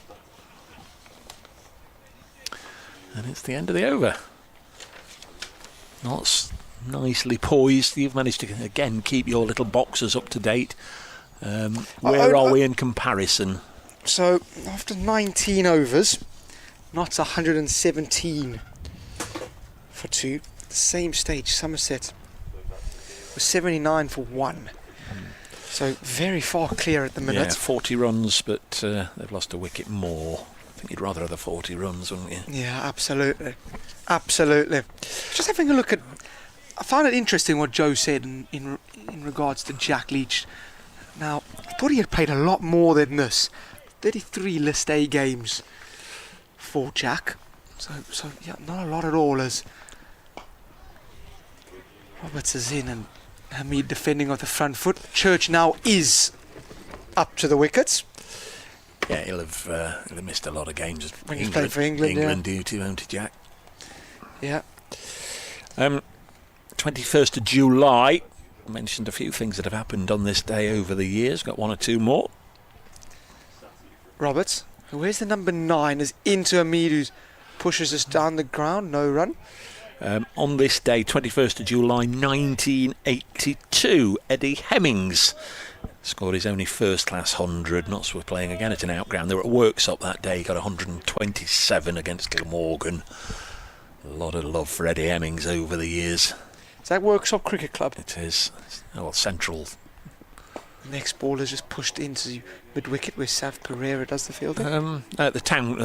And it's the end of the over. Not nicely poised. You've managed to again keep your little boxers up to date. Where are we in comparison? So after 19 overs, Notts 117 for 2. The same stage, Somerset was 79 for 1. So very far clear at the minute. Yeah, 40 runs, but they've lost a wicket more. I think you'd rather have the 40 runs, wouldn't you? Yeah, absolutely. Absolutely. Just having a look at... I found it interesting what Joe said in regards to Jack Leach. Now, I thought he had played a lot more than this. 33 List A games for Jack. So yeah, not a lot at all, as Roberts is in and Hamid defending off the front foot. Church now is up to the wickets. Yeah, he'll have missed a lot of games When he's playing for England, duty, won't he, Jack? Yeah. 21st of July. I mentioned a few things that have happened on this day over the years. Got one or two more. Roberts, where's the number 9, is into Hamid, who pushes us down the ground. No run. On this day, 21st of July 1982, Eddie Hemmings scored his only first-class 100. Notts were playing again at an outground. They were at Worksop that day. He got 127 against Glamorgan. A lot of love for Eddie Hemmings over the years. Is that Worksop Cricket Club? It is. Oh, well, Central. Next ball is just pushed into mid-wicket where Sav Pereira does the fielding. At the town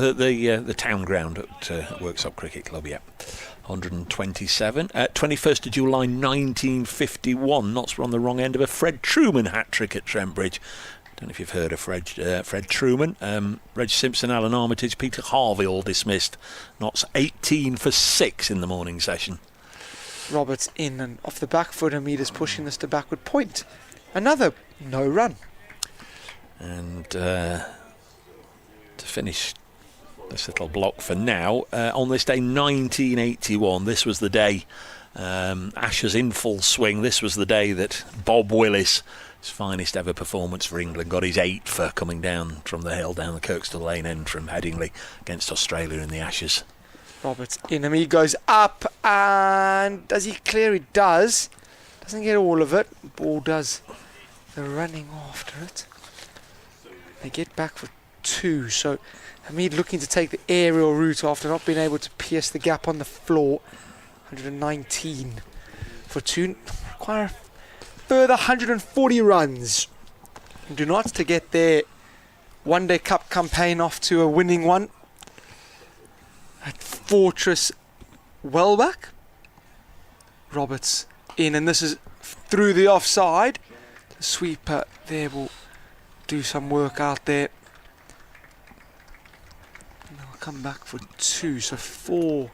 ground at Worksop Cricket Club, yeah. 127. 21st of July 1951. Notts were on the wrong end of a Fred Truman hat-trick at Trent Bridge. Don't know if you've heard of Fred Truman. Reg Simpson, Alan Armitage, Peter Harvey all dismissed. Notts 18 for 6 in the morning session. Roberts in and off the back foot, Hamid is pushing this to backward point. Another no run. And to finish this little block for now, on this day 1981, this was the day, Ashes in full swing, this was the day that Bob Willis, his finest ever performance for England, got his 8 for coming down from the hill down the Kirkstall Lane end from Headingley against Australia in the Ashes. Roberts in, Hamid goes up, and does he clear? He does. Doesn't get all of it. Ball does the running after it. They get back for 2, so Hamid looking to take the aerial route after not being able to pierce the gap on the floor. 119 for 2. Require a further 140 runs. And do not to get their One Day Cup campaign off to a winning one at Fortress Welbeck. Roberts in, and this is through the offside. The sweeper there will do some work out there. And they'll come back for 2, so 4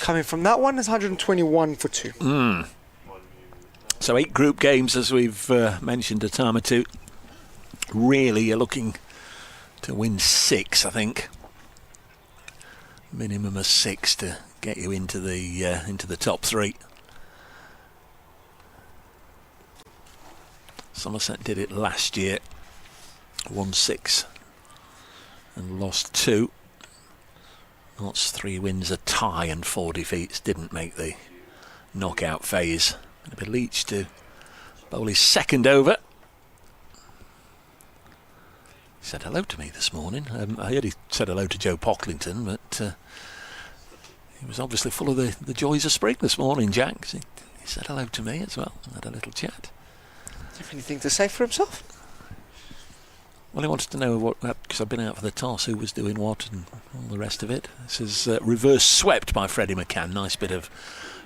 coming from that one is 121 for 2. So 8 group games, as we've mentioned a time or two. Really, you're looking to win 6, I think. Minimum of 6 to get you into the top 3. Somerset did it last year, won 6 and lost 2. Notts 3 wins, a tie and 4 defeats, didn't make the knockout phase. It'll be Leach to bowl his second over. He said hello to me this morning. I heard he said hello to Joe Pocklington, but he was obviously full of the joys of spring this morning, Jack. He said hello to me as well. Had a little chat. Do you have anything to say for himself? Well, he wanted to know what, because I've been out for the toss, who was doing what and all the rest of it. This is reverse swept by Freddie McCann. Nice bit of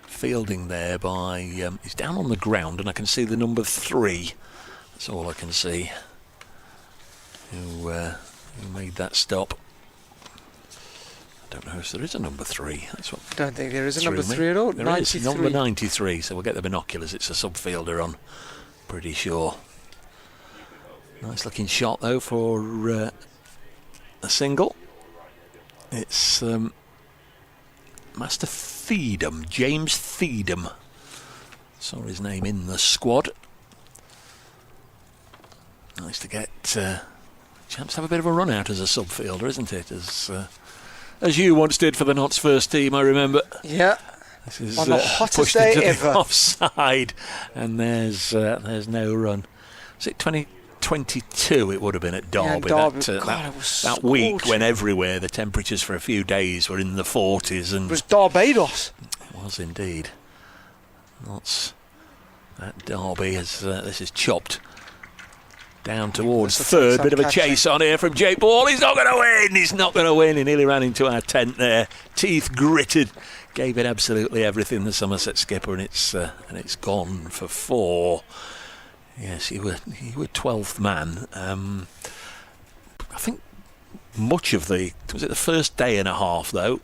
fielding there by... he's down on the ground, and I can see the number 3. That's all I can see. Who made that stop. I don't know if there is a number 3. That's what I don't think there is a number 3 at all. There 93. is, number 93, so we'll get the binoculars. It's a subfielder on, pretty sure. Nice looking shot though for a single. It's Master Theedham, James Theedham. Saw his name in the squad. Nice to get chance to have a bit of a run out as a subfielder, isn't it? As you once did for the Notts first team, I remember. Yeah. This is on the hottest pushed day into ever. The offside, and there's no run. Was it 2022? It would have been at Derby. Yeah, Derby. That it was that week scorching. when everywhere the temperatures for a few days were in the 40s, and It was Barbados. it was indeed. Notts at Derby as this is chopped down towards That's third. some Bit of a catching. chase on here from Jake Ball. He's not going to win. He's not going to win. He nearly ran into our tent there. Teeth gritted. Gave it absolutely everything, the Somerset skipper, and it's gone for 4. Yes, you were 12th man. I think much of was it the first day and a half though?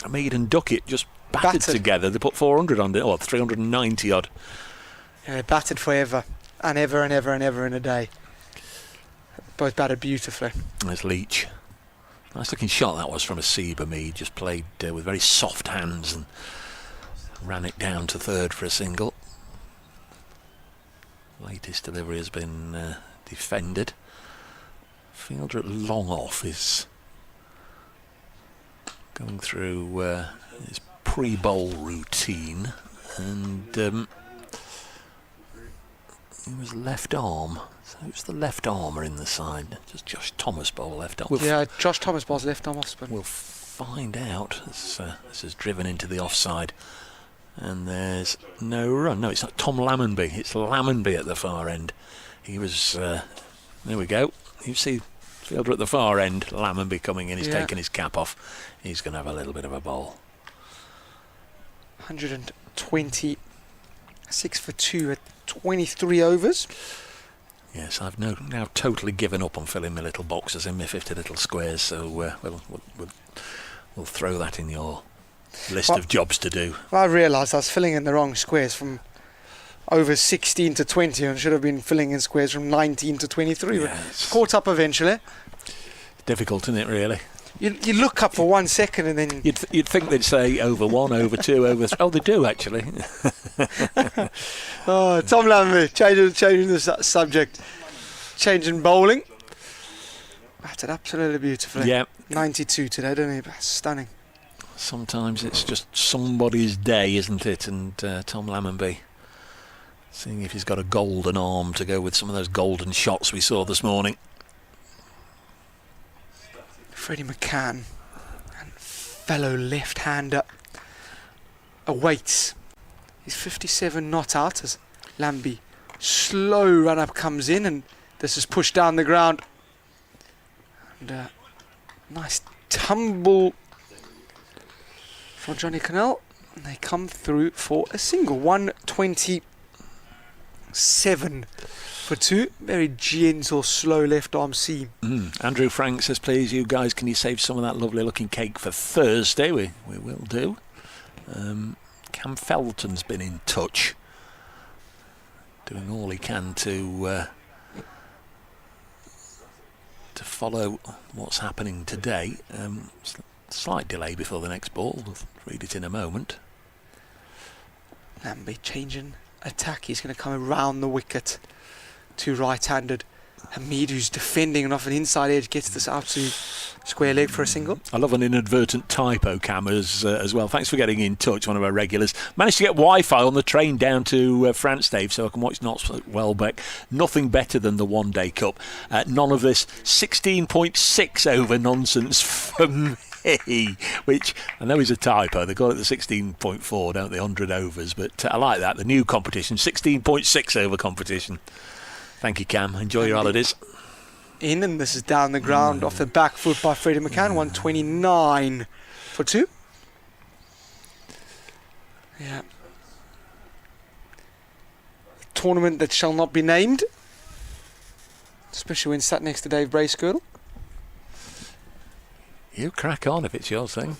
Mead and Duckett just battered together. They put 400 on it, or 390 odd. Yeah, batted forever and ever and ever and ever in a day. Both batted beautifully. There's Leach. Nice looking shot that was from a Seba. Mead just played with very soft hands and ran it down to third for a single. Latest delivery has been defended. Fielder at long off is going through his pre-bowl routine, and he was left arm. So who's the left armour in the side? Just Josh Thomas bowl left arm. Josh Thomas bowls left arm off spin. We'll find out. This is driven into the offside. And there's no run. No, it's not Tom Lammonby. It's Lammonby at the far end. He was... there we go. You see fielder at the far end, Lammonby coming in. He's taking his cap off. He's going to have a little bit of a bowl. 126 for 2 at 23 overs. Yes, I've now totally given up on filling my little boxes in my 50 little squares, so we'll throw that in your list of jobs to do. Well, I realised I was filling in the wrong squares from over 16 to 20 and should have been filling in squares from 19 to 23. Yeah, But it's caught up eventually. Difficult, isn't it, really? You look up for 1 second and then... You'd think they'd say over 1, over 2, over 3. Oh, they do, actually. Oh, Tom Lammonby, changing the subject. Changing bowling. Batted absolutely beautifully. Yeah. 92 today, didn't he? Stunning. Sometimes it's just somebody's day, isn't it? And Tom Lammonby, seeing if he's got a golden arm to go with some of those golden shots we saw this morning. Freddie McCann, and fellow left-hander, awaits. He's 57 not out as Lamby slow run-up comes in, and this is pushed down the ground. And nice tumble for Johnny Cannell, and they come through for a single. 127 for 2. Very gentle, slow left arm seam. Andrew Frank says, please, you guys, can you save some of that lovely looking cake for Thursday? We will do. Cam Felton's been in touch, doing all he can to follow what's happening today. Slight delay before the next ball. We'll read it in a moment. Lamby changing attack. He's going to come around the wicket to right-handed. Hamid, who's defending and off an inside edge, gets this out to square leg for a single. I love an inadvertent typo, Cam, as well. Thanks for getting in touch, one of our regulars. Managed to get Wi-Fi on the train down to France, Dave, so I can watch Notts at Welbeck. Nothing better than the one-day cup. None of this 16.6 over nonsense for me, which I know is a typo. They got it to 16.4, don't they, 100 overs, but I like that. The new competition, 16.6 over competition. Thank you, Cam. Enjoy your holidays. In, and this is down the ground off the back foot by Freddie McCann. 129 for 2. Yeah. A tournament that shall not be named, especially when sat next to Dave Bracegirdle. You crack on if it's your thing.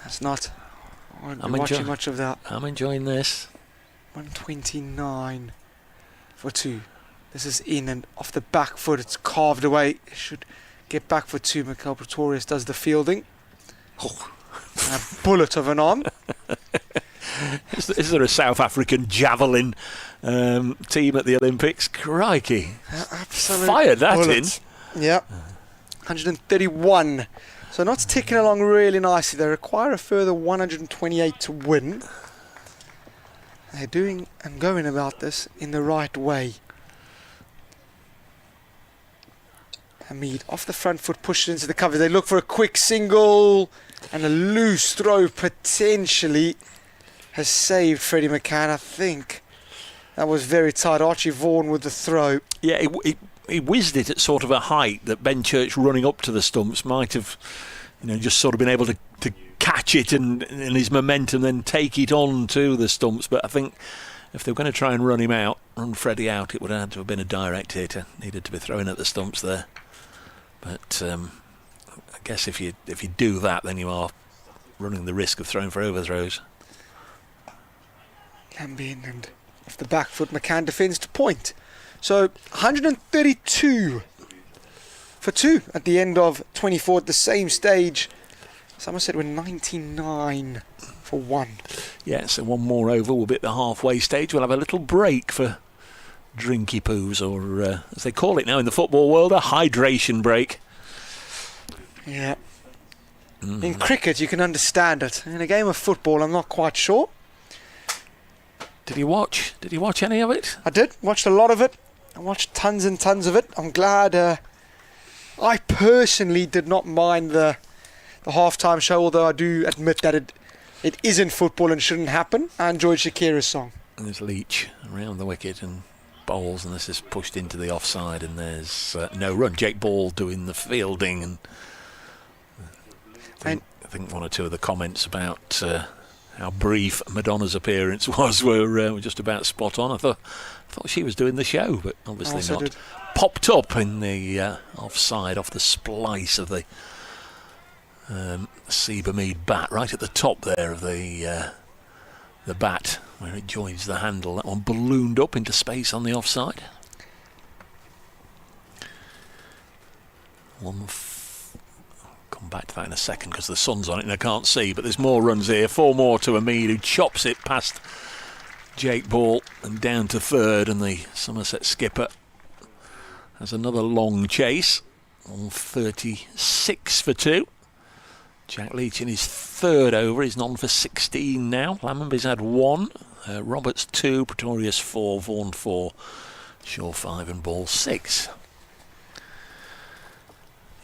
That's not. I won't I'm be watching enjoy- much of that. I'm enjoying this. 129 for 2. This is in and off the back foot. It's carved away. It should get back for 2. Mikel Pretorius does the fielding. Oh. And a bullet of an arm. Is there a South African javelin team at the Olympics? Crikey. Absolute Fired that bullets. Yeah. 131. So not ticking along really nicely. They require a further 128 to win. They're doing and going about this in the right way. Hamid off the front foot, pushed into the cover. They look for a quick single, and a loose throw potentially has saved Freddie McCann. I think that was very tight. Archie Vaughan with the throw. Yeah, he whizzed it at sort of a height that Ben Church running up to the stumps might have, just sort of been able to catch it and his momentum then take it on to the stumps. But I think if they were going to try and run Freddie out, it would have had to have been a direct hit. Needed to be thrown at the stumps there. But I guess if you do that, then you are running the risk of throwing for overthrows. Lambien and off the back foot, McCann defends to point. So 132 for 2 at the end of 24 at the same stage. Somerset were 99 for 1. Yeah, so one more over. We'll be at the halfway stage. We'll have a little break for drinky poos, or as they call it now in the football world, a hydration break. Yeah. In cricket, you can understand it. In a game of football, I'm not quite sure. Did you watch any of it? I did. Watched a lot of it. I watched tons and tons of it. I'm glad. I personally did not mind the halftime show, although I do admit that it isn't football and shouldn't happen. I enjoyed Shakira's song. And there's Leach around the wicket and bowls, and this is pushed into the offside, and there's no run. Jake Ball doing the fielding, and I think one or two of the comments about how brief Madonna's appearance was were just about spot on. I thought she was doing the show, but obviously not. Did. Popped up in the offside off the splice of the Seabermead bat, right at the top there of the bat where it joins the handle. That one ballooned up into space on the offside. I'll come back to that in a second because the sun's on it and I can't see, but there's more runs here. 4 more to Hamid, who chops it past Jake Ball and down to third, and the Somerset skipper has another long chase on 36 for 2. Jack Leach in his third over. He's on for 16 now. Lammonby's had 1. Roberts 2. Pretorius 4. Vaughan 4. Shaw 5 and Ball 6.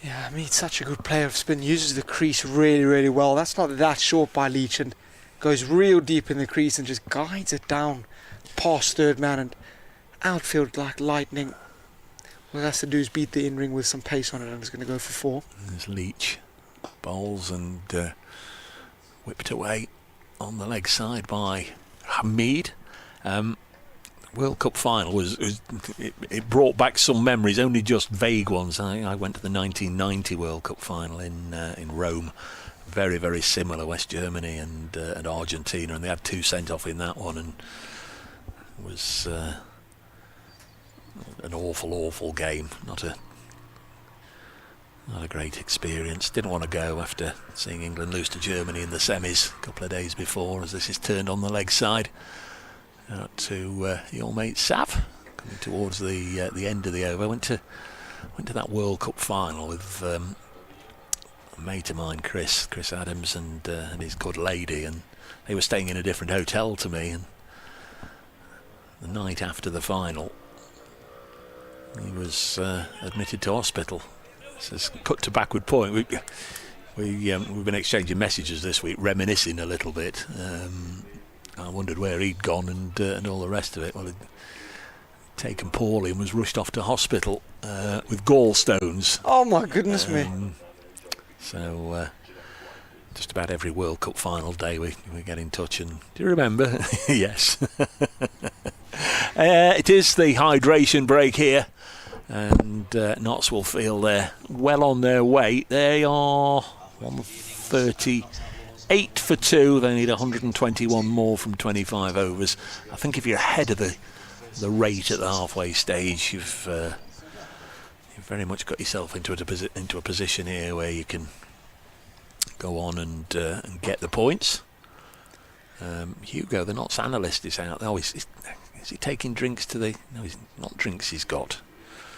Yeah, I mean, he's such a good player of spin. Uses the crease really, really well. That's not that short by Leach, and goes real deep in the crease and just guides it down past third man and outfield like lightning. All it has to do is beat the in-ring with some pace on it, and it's going to go for 4. There's Leach. Bowls and whipped away on the leg side by Hamid. World Cup final it brought back some memories, only just vague ones. I went to the 1990 World Cup final in Rome. Very, very similar, West Germany and Argentina, and they had 2 sent off in that one, and it was an awful game. Not a great experience. Didn't want to go after seeing England lose to Germany in the semis a couple of days before, as this is turned on the leg side. Out to your mate Sav, coming towards the end of the over. Went to that World Cup final with a mate of mine, Chris Adams, and his good lady, and they were staying in a different hotel to me. And the night after the final, he was admitted to hospital. So it's cut to backward point. We've been exchanging messages this week, reminiscing a little bit. I wondered where he'd gone and all the rest of it. Well, he'd taken poorly and was rushed off to hospital with gallstones. Oh my goodness me! So just about every World Cup final day we get in touch, and do you remember? Yes. It is the hydration break here, and Notts will feel they're well on their way. They are 138 for 2. They need 121 more from 25 overs. I think if you're ahead of the rate at the halfway stage, you've very much got yourself into a position here where you can go on and get the points. Hugo, the Notts analyst, is out. Oh, is he taking drinks to the... No, he's not drinks he's got.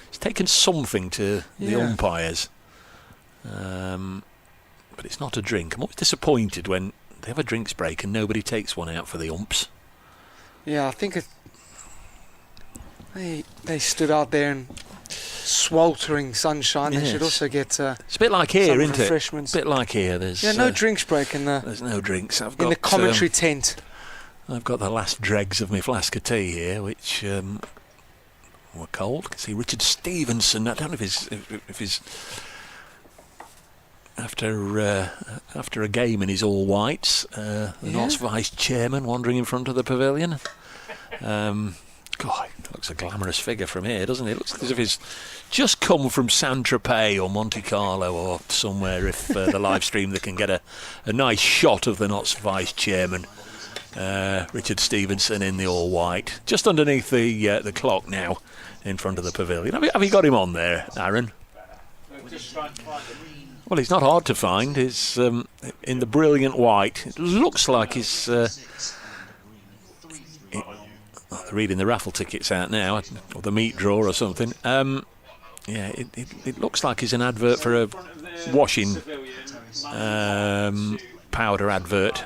He's taken something to the umpires. But it's not a drink. I'm always disappointed when they have a drinks break and nobody takes one out for the umps. Yeah, I think they stood out there in sweltering sunshine. Yes. They should also get it's a bit like here, isn't it? refreshments. A bit like here. There's no drinks break there's no drinks. I've got in the commentary tent. I've got the last dregs of my flask of tea here, which were cold. You can see Richard Stevenson. I don't know if he's after a game in his all whites. The Notts vice chairman wandering in front of the pavilion. God, he looks a glamorous figure from here, doesn't he? It looks as if he's just come from Saint-Tropez or Monte Carlo or somewhere. If the live stream, they can get a nice shot of the Notts vice chairman, Richard Stevenson, in the all white, just underneath the clock now, in front of the pavilion. Have you got him on there, Aaron? Well, he's not hard to find. He's in the brilliant white. It looks like he's... they're reading the raffle tickets out now, or the meat drawer or something. It looks like he's an advert for a washing powder advert.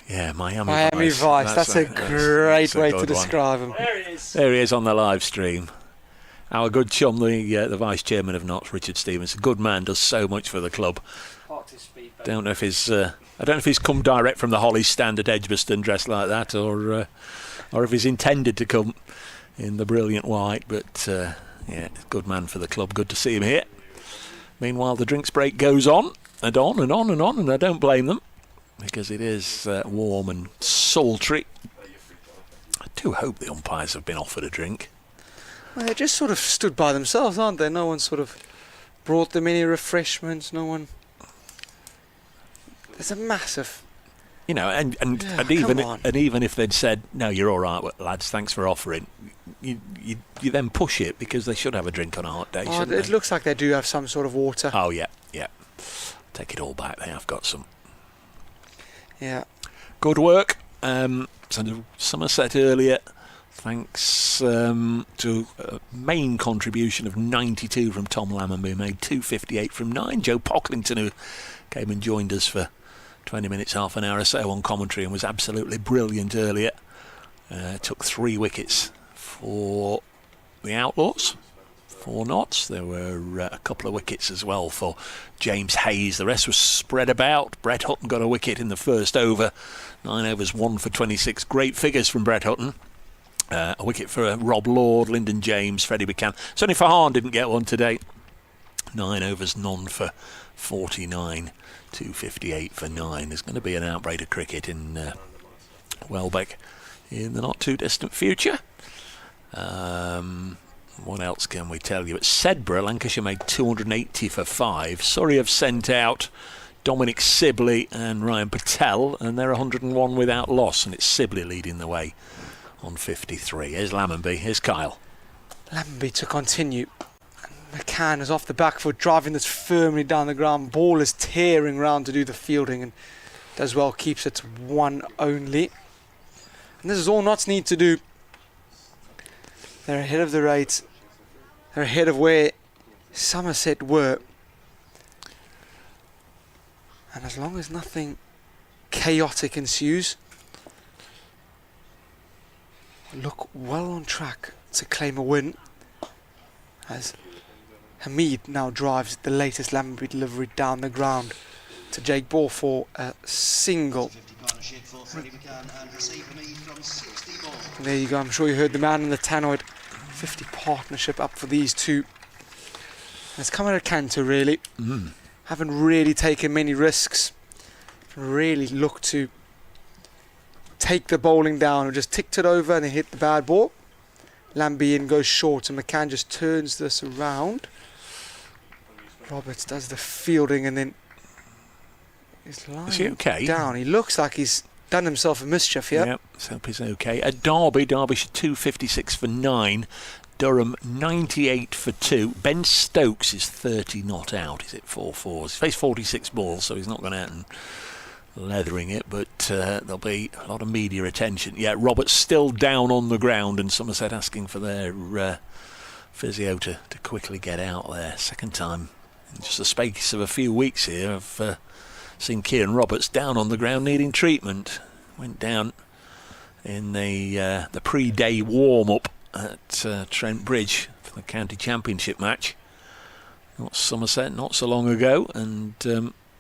Yeah, Miami Vice. That's a great way to describe him. There he is on the live stream. Our good chum, the vice chairman of Notts, Richard Stevens, a good man, does so much for the club. Don't know if he's come direct from the Hollies stand at Edgbaston dressed like that, or if he's intended to come in the brilliant white. But good man for the club. Good to see him here. Meanwhile, the drinks break goes on and on and on and on, and I don't blame them, because it is warm and sultry. I do hope the umpires have been offered a drink. Well, they just sort of stood by themselves, aren't they? No one sort of brought them any refreshments. No one. There's a massive. And even if they'd said, no, you're all right, lads, thanks for offering, you then push it, because they should have a drink on a hot day, shouldn't they? It looks like they do have some sort of water. Oh, yeah. Take it all back, they have got some. Yeah. Good work. Somerset earlier, thanks to a main contribution of 92 from Tom Lammonby, made 258 from 9. Joe Pocklington, who came and joined us for 20 minutes, half an hour or so on commentary, and was absolutely brilliant earlier. Took 3 wickets for the Outlaws, 4 Notts. There were a couple of wickets as well for James Hayes. The rest was spread about. Brett Hutton got a wicket in the first over. 9 overs, 1 for 26. Great figures from Brett Hutton. A wicket for Rob Lord, Lyndon James, Freddie Buchanan. Sonny Fahan didn't get one today. 9 overs, none for 49. 258 for 9. There's going to be an outbreak of cricket in Welbeck in the not too distant future. What else can we tell you? At Sedbergh, Lancashire made 280 for 5. Surrey have sent out Dominic Sibley and Ryan Patel, and they're 101 without loss, and it's Sibley leading the way on 53. Here's Lammonby, here's Kyle. Lammonby to continue. McCann is off the back foot, driving this firmly down the ground. Ball is tearing round to do the fielding, and does well, keeps it to 1 only. And this is all Notts need to do. They're ahead of the rates. They're ahead of where Somerset were. And as long as nothing chaotic ensues, look well on track to claim a win, as Hamid now drives the latest Lammonby delivery down the ground to Jake Ball for a single. There you go, I'm sure you heard the man in the tannoid. 50 partnership up for these two. It's come at a canter, really. haven't really taken many risks. Really looked to take the bowling down and just ticked it over and then hit the bad ball. Lambie goes short and McCann just turns this around. Roberts does the fielding and then is lying down. He looks like he's done himself a mischief here. Yep, let's hope he's okay. At Derbyshire 256 for 9. Durham 98 for 2. Ben Stokes is 30 not out. He's at 4-4s. He's faced 46 balls, so he's not gone out and leathering it, but there'll be a lot of media attention. Yeah, Roberts still down on the ground, and Somerset asking for their physio to quickly get out there. Second time in just the space of a few weeks here I've seen Kieran Roberts down on the ground needing treatment. Went down in the pre-day warm-up at Trent Bridge for the county championship match. Not Somerset, not so long ago, and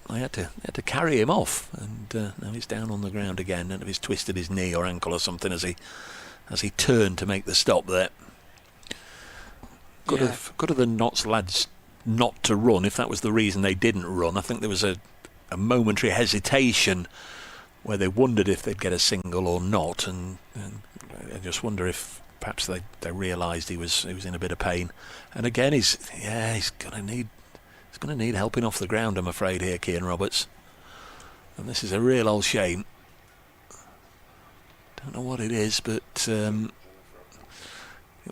I had to carry him off, and now he's down on the ground again. And if he's twisted his knee or ankle or something as he turned to make the stop there. Good of the Notts lads not to run. If that was the reason they didn't run, I think there was a momentary hesitation where they wondered if they'd get a single or not, and I just wonder if perhaps they realised he was in a bit of pain. And again, he's going to need helping off the ground, I'm afraid, here, Kieran Roberts. And this is a real old shame. Don't know what it is, but it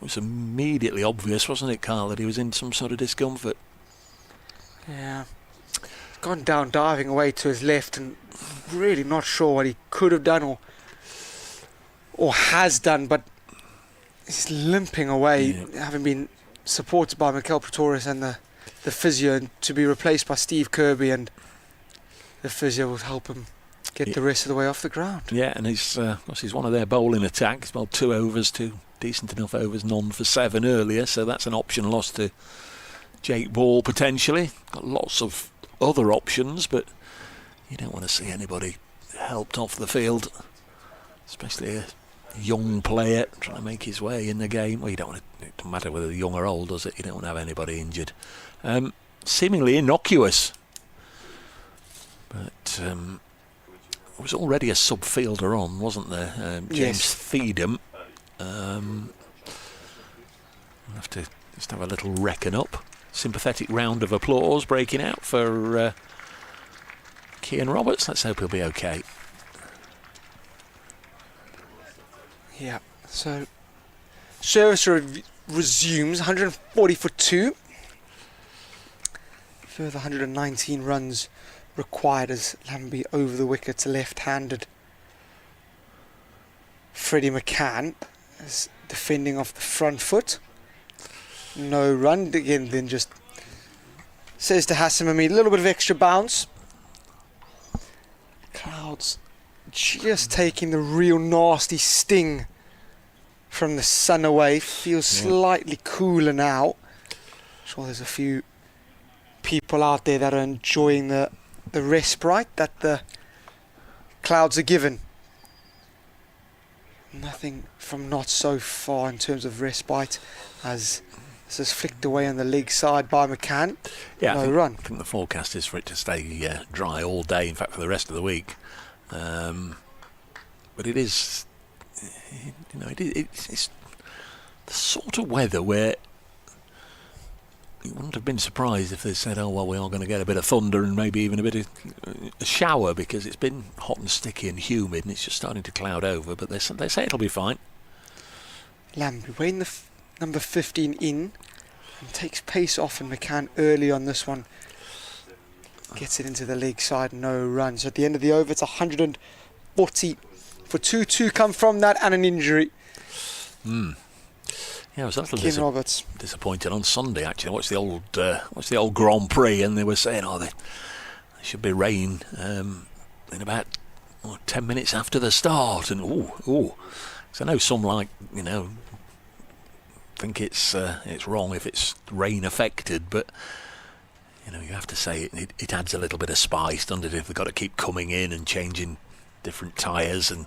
was immediately obvious, wasn't it, Carl, that he was in some sort of discomfort. Yeah. He's gone down diving away to his left and really not sure what he could have done or has done, but he's limping away, having been supported by Mikel Pretorius and the physio, to be replaced by Steve Kirby, and the physio will help him get the rest of the way off the ground. Yeah, and he's one of their bowling attack. He's bowled 2 overs, 2 decent enough overs, none for 7 earlier, so that's an option lost to Jake Ball potentially. Got lots of other options, but you don't want to see anybody helped off the field, especially a young player trying to make his way in the game. Well, you don't want to, it doesn't matter whether they're young or old, does it? You don't want to have anybody injured. Seemingly innocuous, but there was already a sub-fielder on, wasn't there? James Feedham. We'll have to just have a little reckon up. Sympathetic round of applause breaking out for Kieran Roberts. Let's hope he'll be okay. Yeah, so service resumes, 140 for 2. Further 119 runs required as Lambie over the wickets, left-handed. Freddie McCann is defending off the front foot. No run again, then just says to Hassan Mahmood, a little bit of extra bounce. Clouds just taking the real nasty sting from the sun away. Feels slightly cooler now. Sure, there's a few people out there that are enjoying the respite that the clouds are given. Nothing from not so far in terms of respite, as this is flicked away on the leg side by McCann. No run. I think the forecast is for it to stay dry all day, in fact for the rest of the week. But it is, it's the sort of weather where you wouldn't have been surprised if they said, oh well, we are going to get a bit of thunder and maybe even a bit of a shower, because it's been hot and sticky and humid and it's just starting to cloud over, but they say it'll be fine. Lambie weighing the number 15 in and takes pace off, and McCann early on this one gets it into the leg side, no runs. At the end of the over, it's 140 for 2 come from that and an injury. Yeah, I was a little disappointed on Sunday, actually. I watched the old Grand Prix, and they were saying, there should be rain in about 10 minutes after the start. And so I know some think it's wrong if it's rain affected, but you have to say it adds a little bit of spice, doesn't it? If they've got to keep coming in and changing different tyres, and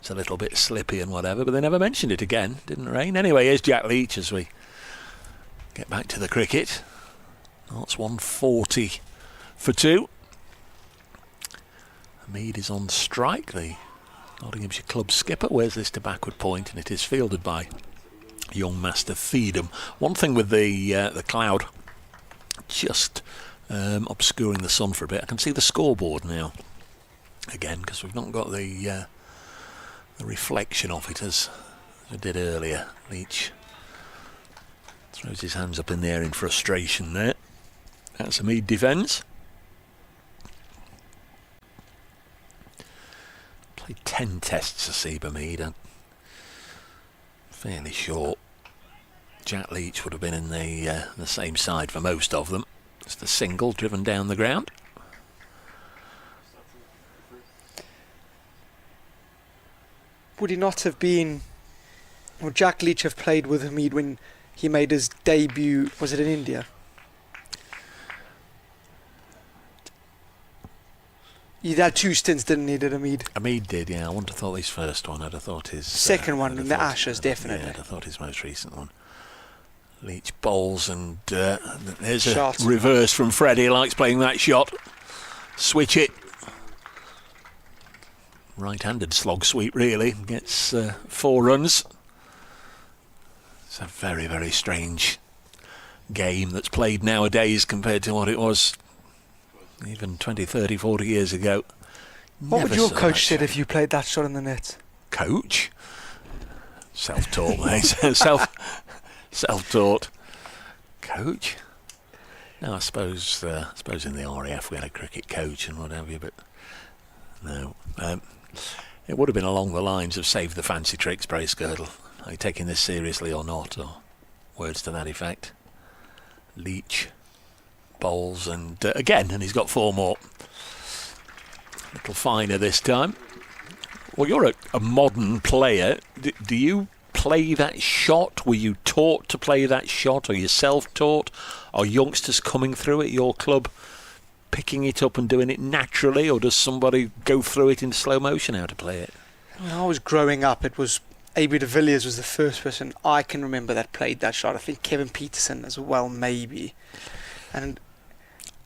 it's a little bit slippy and whatever, but they never mentioned it again. Didn't rain. Anyway, here's Jack Leach as we get back to the cricket. That's 140 for 2. Mead is on strike. The Nottinghamshire club skipper wears this to backward point, and it is fielded by young Master Feedham. One thing with the cloud just obscuring the sun for a bit, I can see the scoreboard now again, because we've not got the reflection of it as we did earlier. Leach throws his hands up in the air in frustration there. That's a Mead defence. Played 10 tests for Seba Mead. I'm fairly sure Jack Leach would have been in the same side for most of them. It's the single driven down the ground. Would he not have been, or Jack Leach have played with Mead when he made his debut, was it in India? He had 2 stints, didn't he, did Mead? Mead did, yeah. I wouldn't have thought his first one. I'd have thought his... Second one in the Ashes, definitely. Yeah, I'd have thought his most recent one. Leach bowls, and there's Shot. A reverse from Freddie. He likes playing that shot. Switch it. Right-handed slog sweep, really. Gets 4 runs. It's a very, very strange game that's played nowadays compared to what it was even 20, 30, 40 years ago. What would your coach said if you played that shot in the net? Coach? Self-taught, mate. Self-taught. Coach? No, I suppose in the RAF we had a cricket coach and what have you, but no. It would have been along the lines of save the fancy tricks, Bracegirdle. Are you taking this seriously or not? Or words to that effect. Leach bowls, and again, and he's got 4 more. A little finer this time. Well, you're a modern player. Do you play that shot? Were you taught to play that shot? Are you self-taught? Are youngsters coming through at your club picking it up and doing it naturally, or does somebody go through it in slow motion how to play it? When I was growing up, it was A.B. de Villiers was the first person I can remember that played that shot. I think Kevin Peterson as well, maybe. And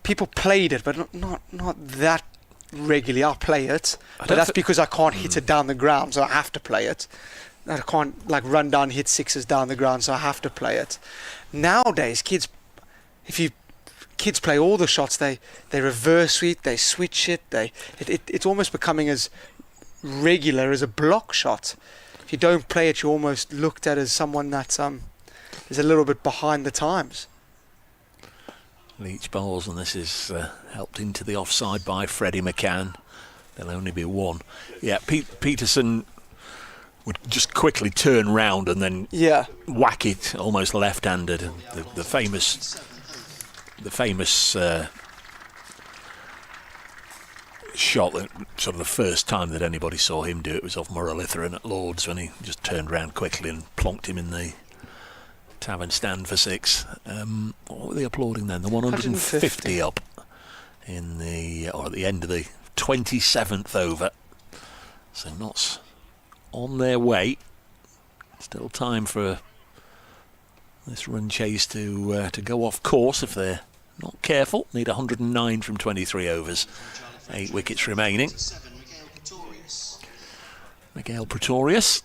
people played it, but not that regularly. I'll play it, but that's because I can't hit it down the ground, so I have to play it. I can't run down, hit 6s down the ground, so I have to play it. Nowadays, kids play all the shots. They reverse sweep, they switch it. It's almost becoming as regular as a block shot. If you don't play it, you're almost looked at as someone that is a little bit behind the times. Leach bowls, and this is helped into the offside by Freddie McCann. There'll only be 1. Yeah, Peterson would just quickly turn round and then whack it almost left-handed. And the famous shot, that sort of the first time that anybody saw him do it was off Muralitharan at Lords, when he just turned round quickly and plonked him in the tavern stand for 6. What were they applauding then? The 150 up in or at the end of the 27th over. So Notts on their way. Still time for this run chase to go off course if they're not careful. Need 109 from 23 overs. 8 wickets remaining. Miguel Pretorius,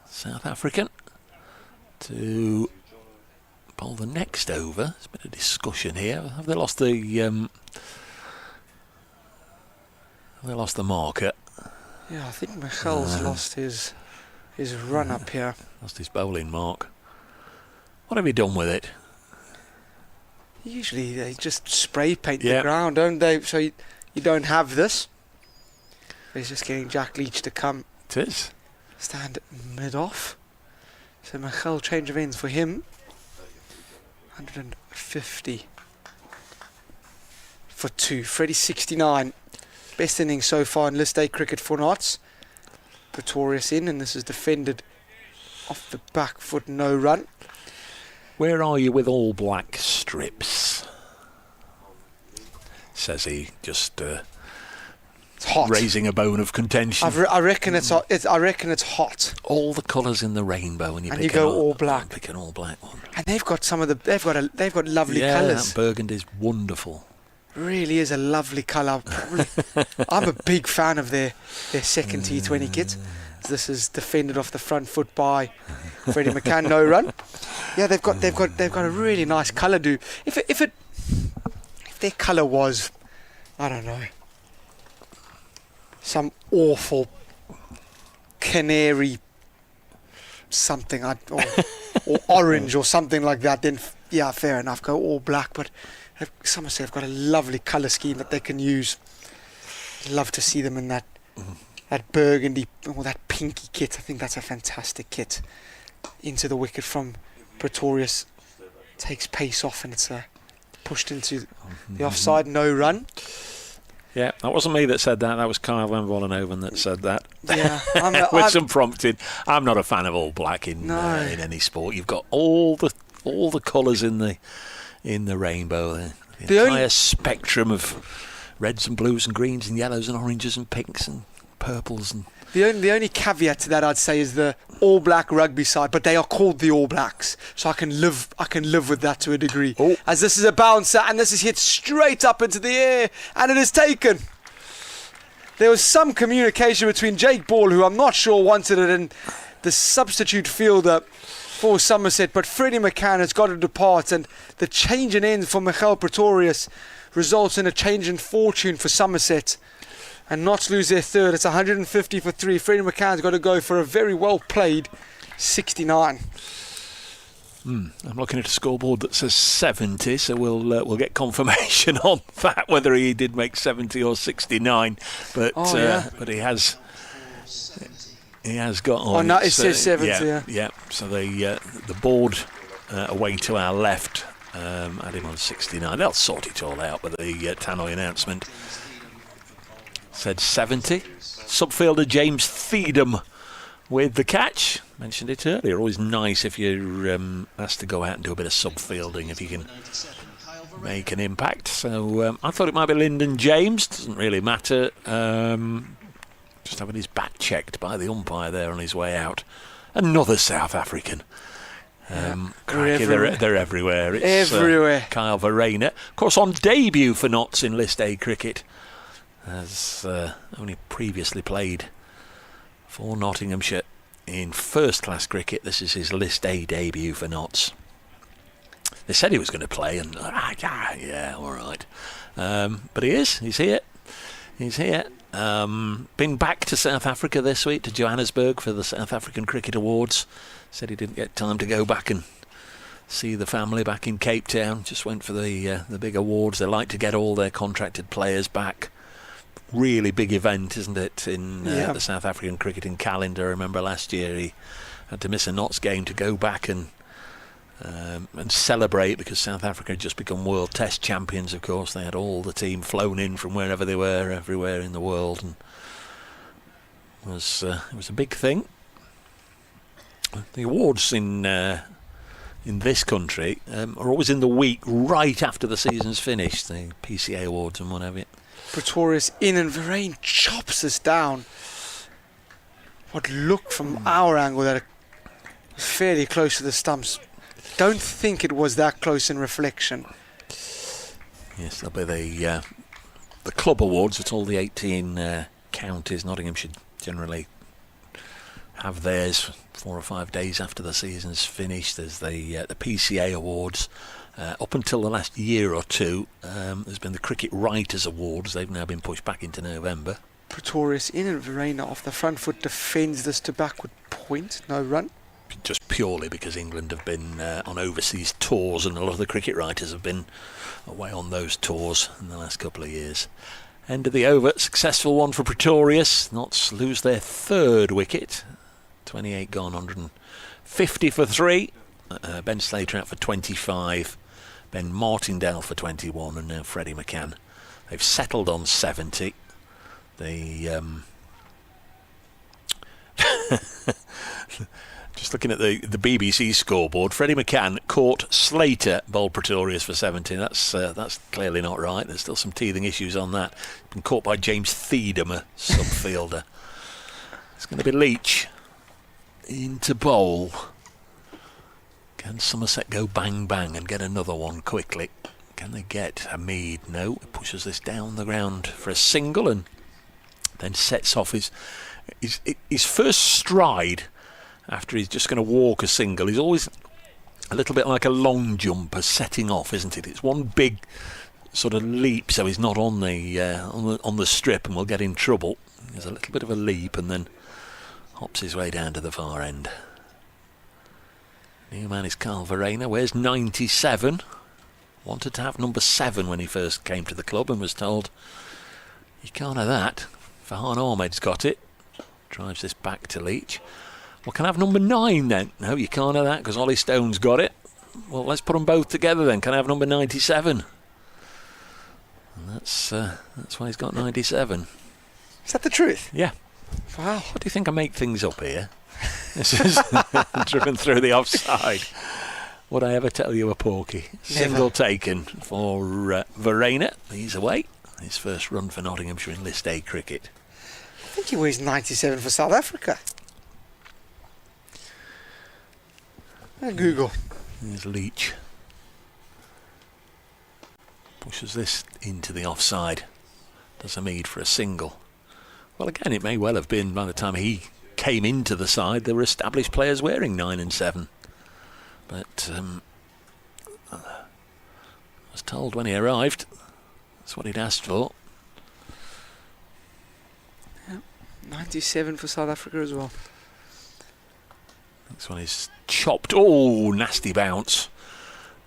South African, to bowl the next over. There's a bit of discussion here. Have they lost the marker? Yeah, I think Michel's lost his run up here. Lost his bowling mark. What have you done with it? Usually they just spray paint the ground, don't they? So you don't have this. He's just getting Jack Leach to come. It is. Stand mid-off. So Michel, change of ends for him. 150 for 2. Freddie 69. Best innings so far in List A cricket for Notts. Pretorius in, and this is defended off the back foot, no run. Where are you with all black strips? Says he, just it's hot. Raising a bone of contention. I reckon it's hot. I reckon it's hot. All the colours in the rainbow, and you go all black. Pick an all black one. And they've got some of the. They've got lovely colours. Yeah, burgundy is wonderful. Really is a lovely colour. I'm a big fan of their second T20 kit. This is defended off the front foot by Freddie McCann. No run. Yeah, they've got a really nice colour. If their colour was, I don't know, some awful canary something, or orange or something like that, then yeah, fair enough, go all black. But Somerset have got a lovely colour scheme that they can use. Love to see them in that burgundy or that pinky kit. I think that's a fantastic kit. Into the wicket from Pretorius, takes pace off, and it's pushed into the offside. No run. Yeah, that wasn't me that said that. That was Kyle van Vollenhoven that said that. Yeah, with some prompting. I'm not a fan of all black in any sport. You've got all the colours in the rainbow there. The entire spectrum of reds and blues and greens and yellows and oranges and pinks and purples. And the only caveat to that, I'd say, is the all black rugby side, but they are called the All Blacks, so I can live with that to a degree. Oh. As this is a bouncer and this is hit straight up into the air, and it is taken. There was some communication between Jake Ball, who I'm not sure wanted it, and the substitute fielder for Somerset, but Freddie McCann has got to depart, and the change in end for Michael Pretorius results in a change in fortune for Somerset, and Notts lose their third. It's 150 for 3. Freddie McCann's got to go for a very well played 69. I'm looking at a scoreboard that says 70, so we'll get confirmation on that, whether he did make 70 or 69. But but he has got on. Oh no, it says 70. Yeah. So the board away to our left had him on 69. They'll sort it all out, but the Tannoy announcement said 70. Subfielder James Theedham with the catch. Mentioned it earlier. Always nice if you're asked to go out and do a bit of subfielding, if you can make an impact. So I thought it might be Lyndon James. Doesn't really matter. Just having his back checked by the umpire there on his way out. Another South African. They're everywhere. It's everywhere. Kyle Verreynne. Of course, on debut for Notts in List A cricket. Has only previously played for Nottinghamshire in first-class cricket. This is his List A debut for Notts. They said he was going to play, and all right. But he's here. He's here. Been back to South Africa this week, to Johannesburg, for the South African Cricket Awards. Said he didn't get time to go back and see the family back in Cape Town. Just went for the big awards. They like to get all their contracted players back. Really big event, isn't it, in the South African cricketing calendar. I remember last year he had to miss a Notts game to go back and celebrate, because South Africa had just become World Test champions, of course. They had all the team flown in from wherever they were, everywhere in the world, and it was a big thing. The awards in this country are always in the week right after the season's finished, the PCA awards and whatever. Pretorius in, and Verreynne chops us down. What looked from our angle that it was fairly close to the stumps. Don't think it was that close in reflection. Yes, that'll be the club awards at all the 18 counties. Nottinghamshire generally have theirs 4 or 5 days after the season's finished. There's the PCA awards. Up until the last year or two, there's been the Cricket Writers Awards. They've now been pushed back into November. Pretorius in, and Verreynne off the front foot defends this to backward point. No run. Just purely because England have been on overseas tours, and a lot of the cricket writers have been away on those tours in the last couple of years. End of the over. Successful one for Pretorius. Notts lose their third wicket. 28 gone, 150 for 3. Ben Slater out for 25. Ben Martindale for 21, and now Freddie McCann. They've settled on 70. Just looking at the BBC scoreboard, Freddie McCann caught Slater, bowled Pretorius for 70. That's clearly not right. There's still some teething issues on that. Been caught by James Theedham, a subfielder. It's going to be Leach into bowl. Can Somerset go bang bang and get another one quickly? Can they get a mead? No, he pushes this down the ground for a single and then sets off his first stride after he's just going to walk a single. He's always a little bit like a long jumper setting off, isn't it? It's one big sort of leap, so he's not on the strip and will get in trouble. There's a little bit of a leap and then hops his way down to the far end. New man is Carl Verena, wears 97. Wanted to have number 7 when he first came to the club and was told, you can't have that. Farhan Ahmed's got it. Drives this back to Leach. Well, can I have number 9 then? No, you can't have that because Ollie Stone's got it. Well, let's put them both together then. Can I have number 97? And that's why he's got 97. Is that the truth? Yeah. Wow. What do you think I make things up here? This is driven through the offside. Would I ever tell you a porky? Single taken for Verena. He's away. His first run for Nottinghamshire in List A cricket. I think he weighs 97 for South Africa. Google. There's Leach. Pushes this into the offside. Does a mead for a single. Well, again, it may well have been by the time he came into the side, there were established players wearing 9 and 7. But I was told when he arrived, that's what he'd asked for. Yeah, 97 for South Africa as well. Next one is chopped. Oh, nasty bounce.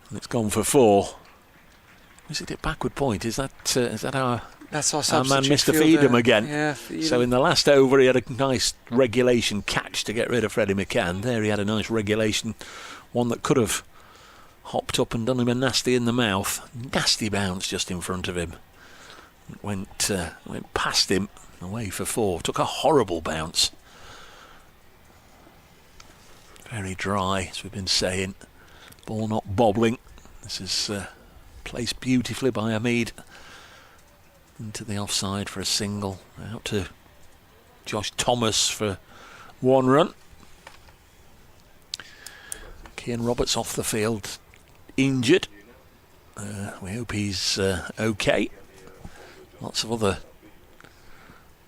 And it's gone for 4. Is it a backward point? Is that our... That's our man, substitute Mr. fielder. Feedham again. Yeah, Feedham. So in the last over, he had a nice regulation catch to get rid of Freddie McCann. There he had a nice regulation, one that could have hopped up and done him a nasty in the mouth. Nasty bounce just in front of him. Went past him, away for 4. Took a horrible bounce. Very dry, as we've been saying. Ball not bobbling. This is placed beautifully by Hamid. Into the offside for a single. Out to Josh Thomas for 1 run. Kian Roberts off the field, injured. We hope he's okay. Lots of other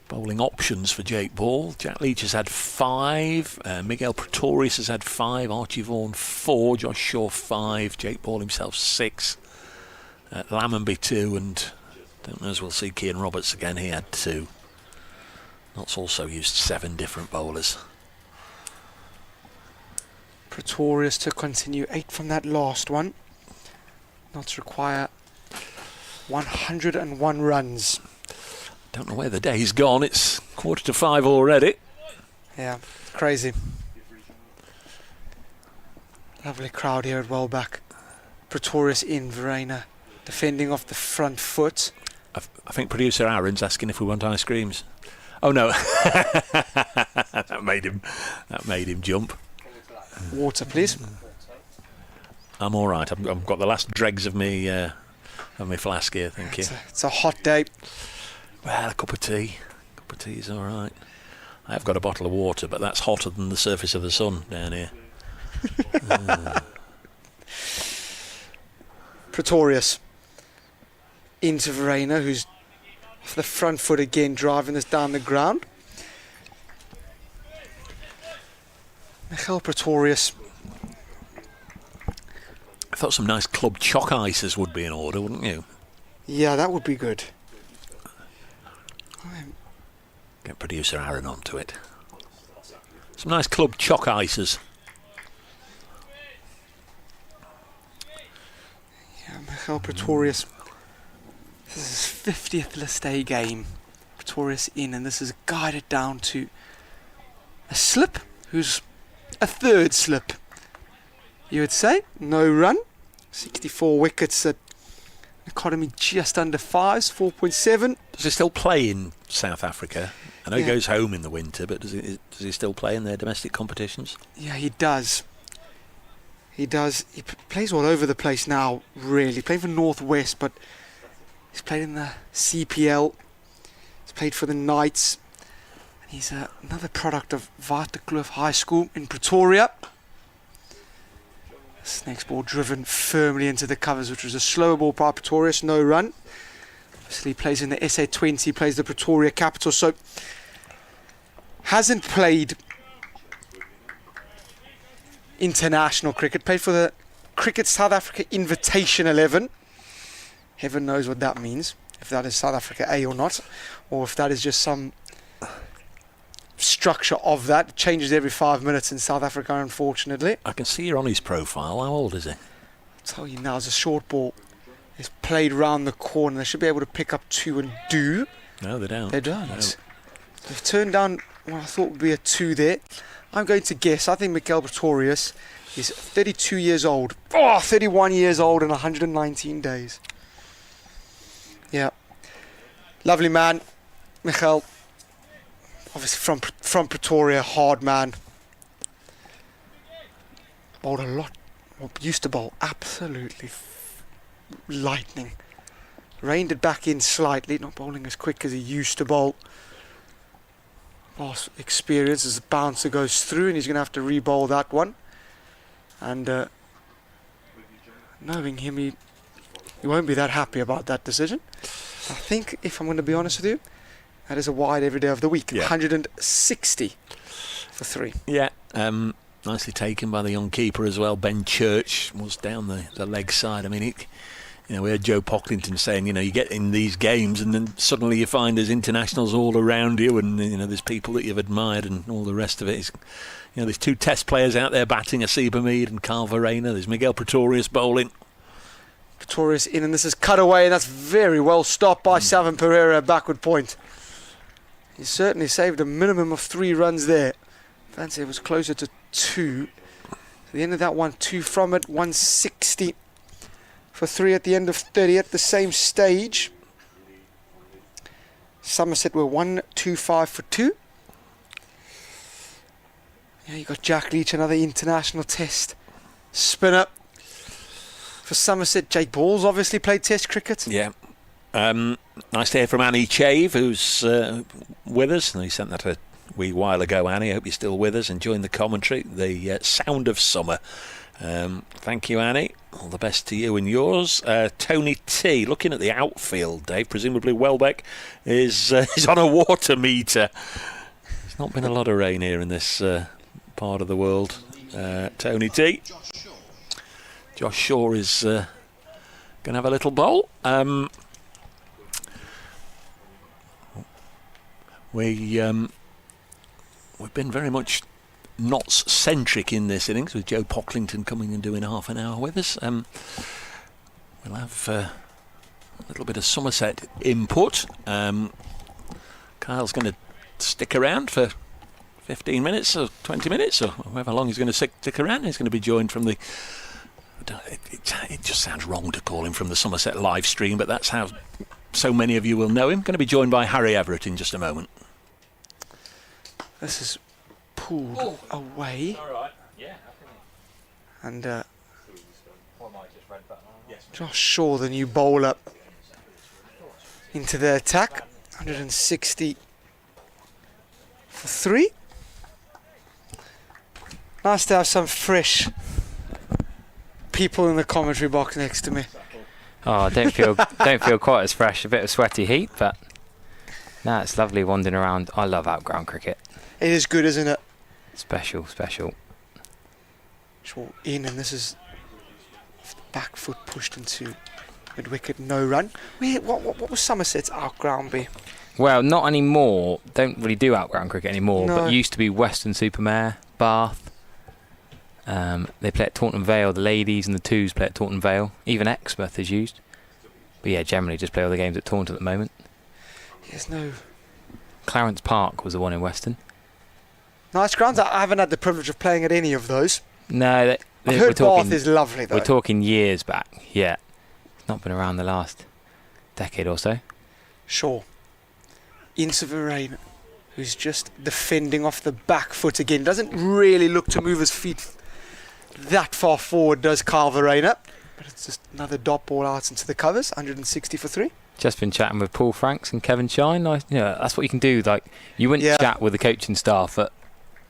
bowling options for Jake Ball. Jack Leach has had 5. Miguel Pretorius has had 5. Archie Vaughan 4. Josh Shaw 5. Jake Ball himself 6. Lammonby 2 and... Don't know as we'll see Kian Roberts again. He had 2. Notts also used 7 different bowlers. Pretorius to continue 8 from that last one. Notts require 101 runs. Don't know where the day's gone. It's 4:45 already. Yeah, crazy. Lovely crowd here at Wellback. Pretorius in, Verena defending off the front foot. I think producer Aaron's asking if we want ice creams. Oh no, that made him jump. Water, please. I'm all right. I've got the last dregs of me flask here. Thank you. It's a hot day. Well, a cup of tea. Cup of tea is all right. I have got a bottle of water, but that's hotter than the surface of the sun down here. Pretorius into Verena, who's off the front foot again, driving this down the ground. Michael Pretorius. I thought some nice club choc ices would be in order, wouldn't you? Yeah, that would be good. Get producer Aaron onto it. Some nice club choc ices. Yeah, Michael Pretorius. This is his 50th List A game. Pretorius in, and this is guided down to a slip, who's a 3rd slip. You would say, no run. 64 wickets at economy just under 5s, 4.7. Does he still play in South Africa? I know he goes home in the winter, but does he still play in their domestic competitions? Yeah, he does. He does. He plays all over the place now, really. Playing for North West, but he's played in the CPL. He's played for the Knights. And he's another product of Waterkloof High School in Pretoria. This next ball driven firmly into the covers, which was a slow ball by Pretorius, no run. Obviously plays in the SA20, plays the Pretoria Capital, so hasn't played international cricket, played for the Cricket South Africa Invitation 11. Heaven knows what that means, if that is South Africa A or not, or if that is just some structure of that. It changes every 5 minutes in South Africa, unfortunately. I can see you're on his profile. How old is he? I'll tell you now, it's a short ball. It's played round the corner. They should be able to pick up 2 and do. No, they don't. They don't. No. They've turned down what I thought would be a 2 there. I'm going to guess, I think Miguel Pretorius is 32 years old. 31 years old and 119 days. Yeah. Lovely man, Miguel. Obviously from Pretoria, hard man. Bowled a lot. Well, used to bowl absolutely lightning. Reined it back in slightly, not bowling as quick as he used to bowl. Lost experience as the bouncer goes through, and he's going to have to re-bowl that one. And knowing him, he won't be that happy about that decision. I think, if I'm going to be honest with you, that is a wide every day of the week. Yeah. 160 for 3. Yeah, nicely taken by the young keeper as well. Ben Church was down the leg side. I mean, we heard Joe Pocklington saying, you get in these games and then suddenly you find there's internationals all around you, and there's people that you've admired and all the rest of it. There's 2 Test players out there batting, Asiba Mead and Carl Verreynne. There's Miguel Pretorius bowling. Pretorius in, and this is cut away, and that's very well stopped by Savin Pereira at backward point. He certainly saved a minimum of 3 runs there. Fancy it was closer to 2. At the end of that one, 2 from it, 160 for 3 at the end of 30 at the same stage. Somerset were 125 for 2. Yeah, you got Jack Leach, another international Test spinner. For Somerset, Jake Balls obviously played Test cricket. Yeah. Nice to hear from Annie Chave, who's with us. And he sent that a wee while ago, Annie. I hope you're still with us, enjoying the commentary. The sound of summer. Thank you, Annie. All the best to you and yours. Tony T, looking at the outfield, Dave. Presumably Welbeck is on a water meter. There's not been a lot of rain here in this part of the world. Tony T. Josh Shaw is going to have a little bowl. We've been very much Notts-centric in this innings, with Joe Pocklington coming and doing half an hour with us. We'll have a little bit of Somerset input. Kyle's going to stick around for 15 minutes or 20 minutes or however long he's going to stick around. He's going to be joined from the... It just sounds wrong to call him from the Somerset live stream, but that's how so many of you will know him. Going to be joined by Harry Everett in just a moment. This is pulled away. All right. Yeah. And Josh Shaw, the new bowler, into the attack. 160 for 3. Nice to have some fresh people in the commentary box next to me. Oh, don't feel quite as fresh. A bit of sweaty heat, but no, it's lovely wandering around. I love outground cricket. It is good, isn't it? Special. Shaw in, and this is back foot pushed into mid wicket, no run. What was Somerset's outground be? Well, not anymore. Don't really do outground cricket anymore. No. But it used to be Weston-super-Mare, Bath. They play at Taunton Vale. The ladies and the twos play at Taunton Vale. Even Exmouth is used. But yeah, generally just play all the games at Taunton at the moment. There's no Clarence Park was the one in Weston. nice grounds. I haven't had the privilege of playing at any of those. No, I've heard Bath is lovely though. We're talking years back. Yeah, it's not been around the last decade or so. Sure. Into Verreynne, who's just defending off the back foot again. Doesn't really look to move his feet that far forward, does Carl Verreynne. But it's just another dot ball out into the covers. 160 for 3. Just been chatting with Paul Franks and Kevin Shine. Nice, that's what you can do. Like, you wouldn't chat with the coaching staff at,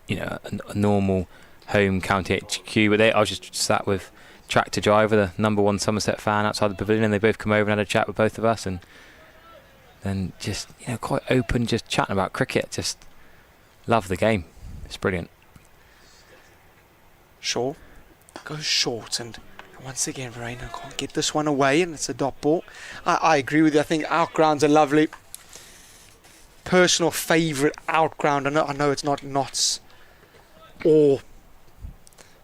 a normal home county HQ, but I was just sat with tractor driver, the #1 Somerset fan outside the pavilion, and they both come over and had a chat with both of us, and then just quite open, just chatting about cricket. Just love the game. It's brilliant. Shaw goes short, and once again Verena can't get this one away, and it's a dot ball. I agree with you. I think outgrounds are lovely. Personal favourite outground. I know it's not Notts or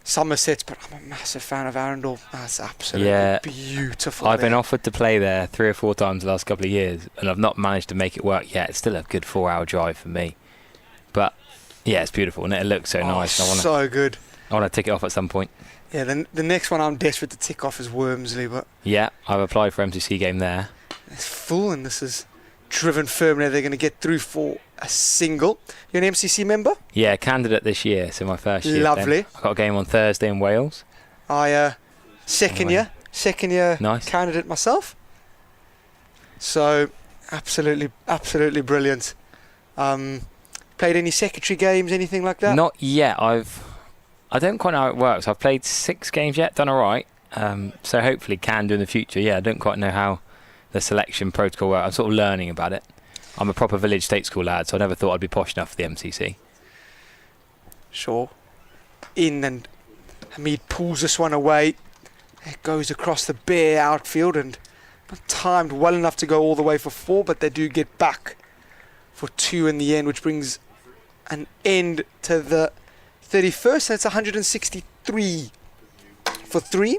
Somerset, but I'm a massive fan of Arundel. That's absolutely beautiful. I've been offered to play there 3 or 4 times the last couple of years, and I've not managed to make it work yet. It's still a good 4-hour drive for me, but yeah, it's beautiful, and it looks so nice. So good. I want to tick it off at some point. Yeah, then the next one I'm desperate to tick off is Wormsley, but yeah, I've applied for MCC game there. It's full, and this is driven firmly. They're going to get through for a single. You're an MCC member? Yeah, candidate this year, so my first year. Lovely. I've got a game on Thursday in Wales. Second year nice. Candidate myself. So absolutely brilliant. Played any secretary games, anything like that? Not yet. I don't quite know how it works. I've played 6 games yet, done all right. So hopefully can do in the future. Yeah, I don't quite know how the selection protocol works. I'm sort of learning about it. I'm a proper village state school lad, so I never thought I'd be posh enough for the MCC. Sure. In, and Hamid pulls this one away. It goes across the bare outfield, and not timed well enough to go all the way for 4, but they do get back for 2 in the end, which brings an end to the 31st. That's 163 for 3.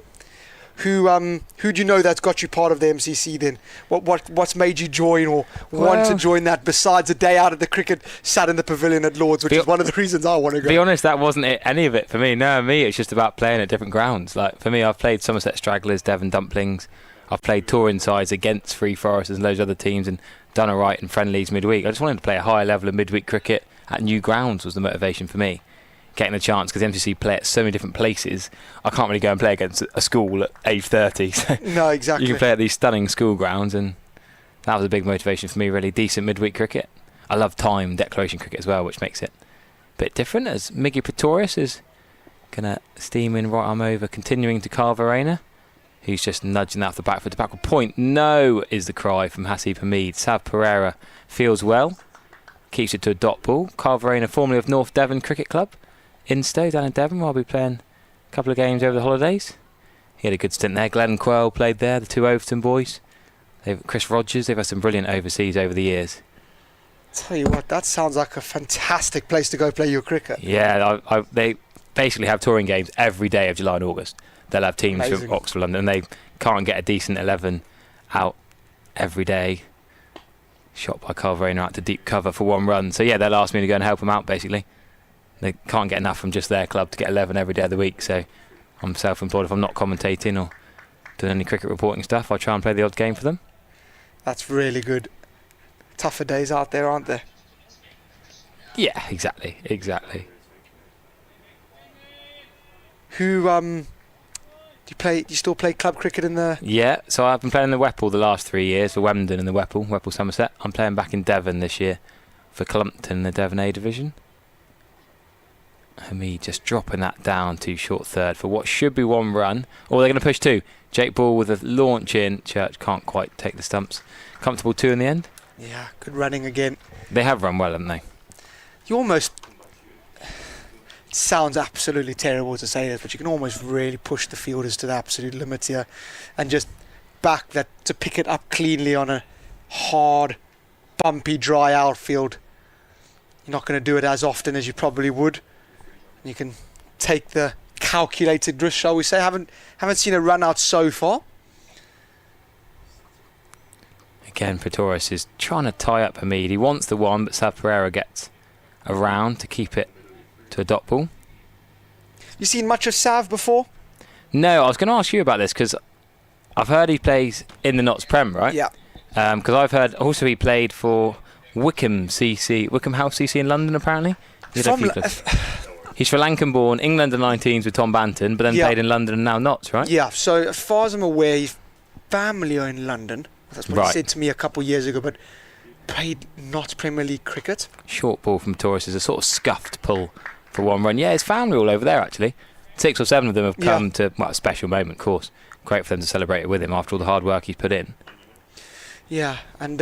Who do you know that's got you part of the MCC then? What's made you join or want to join that, besides a day out of the cricket sat in the pavilion at Lords, which is one of the reasons I want to go? Be honest, that wasn't any of it for me. No, it's just about playing at different grounds. Like for me, I've played Somerset Stragglers, Devon Dumplings. I've played touring sides against Free Foresters and loads of other teams, and done all right in friendlies midweek. I just wanted to play a higher level of midweek cricket at new grounds was the motivation for me. Getting the chance, because MCC play at so many different places, I can't really go and play against a school at age 30. So no, exactly. You can play at these stunning school grounds, and that was a big motivation for me, really. Decent midweek cricket. I love time declaration cricket as well, which makes it a bit different, as Miggy Pretorius is going to steam in right arm over, continuing to Carl Verena, who's just nudging that off the back foot to backward point. No is the cry from Hasib Hamid. Sav Pereira feels well, keeps it to a dot ball. Carl Verena, formerly of North Devon Cricket Club, Instow down in Devon, I'll be playing a couple of games over the holidays. He had a good stint there. Glenn Quirrell played there, the 2 Overton boys. Chris Rogers, they've had some brilliant overseas over the years. Tell you what, that sounds like a fantastic place to go play your cricket. Yeah, they basically have touring games every day of July and August. They'll have teams Amazing. from Oxford, London, and they can't get a decent 11 out every day. Shot by Carl Verena out to deep cover for 1 run. So yeah, they'll ask me to go and help them out, basically. They can't get enough from just their club to get 11 every day of the week, so I'm self-employed. If I'm not commentating or doing any cricket reporting stuff, I try and play the odd game for them. That's really good. Tougher days out there, aren't there? Yeah, exactly. Who do you still play club cricket in the? Yeah, so I've been playing the Whipple the last 3 years for Wemden and the Whipple Somerset. I'm playing back in Devon this year for Clumpton in the Devon A division. And me just dropping that down to short third for what should be 1 run. Or they're going to push 2. Jake Ball with a launch in. Church can't quite take the stumps. Comfortable 2 in the end. Yeah, good running again. They have run well, haven't they? You almost... It sounds absolutely terrible to say this, but you can almost really push the fielders to the absolute limit here, and just back that to pick it up cleanly on a hard, bumpy, dry outfield. You're not going to do it as often as you probably would. You can take the calculated risk, shall we say. Haven't seen a run out so far. Again, Pretorius is trying to tie up Hamid. He wants the 1, but Sav Pereira gets around to keep it to a dot ball. You seen much of Sav before? No, I was going to ask you about this, because I've heard he plays in the Notts Prem, right? Yeah. Because I've heard also he played for Wickham House CC in London, apparently. He's Sri Lankan born, England under-19s with Tom Banton, but then played in London and now Notts, right? Yeah, so as far as I'm aware, his family are in London. That's what he said to me a couple of years ago, but played Notts Premier League cricket. Short ball from Torres is a sort of scuffed pull for 1 run. Yeah, his family all over there, actually. 6 or 7 of them have come to a special moment, of course. Great for them to celebrate it with him after all the hard work he's put in. Yeah, and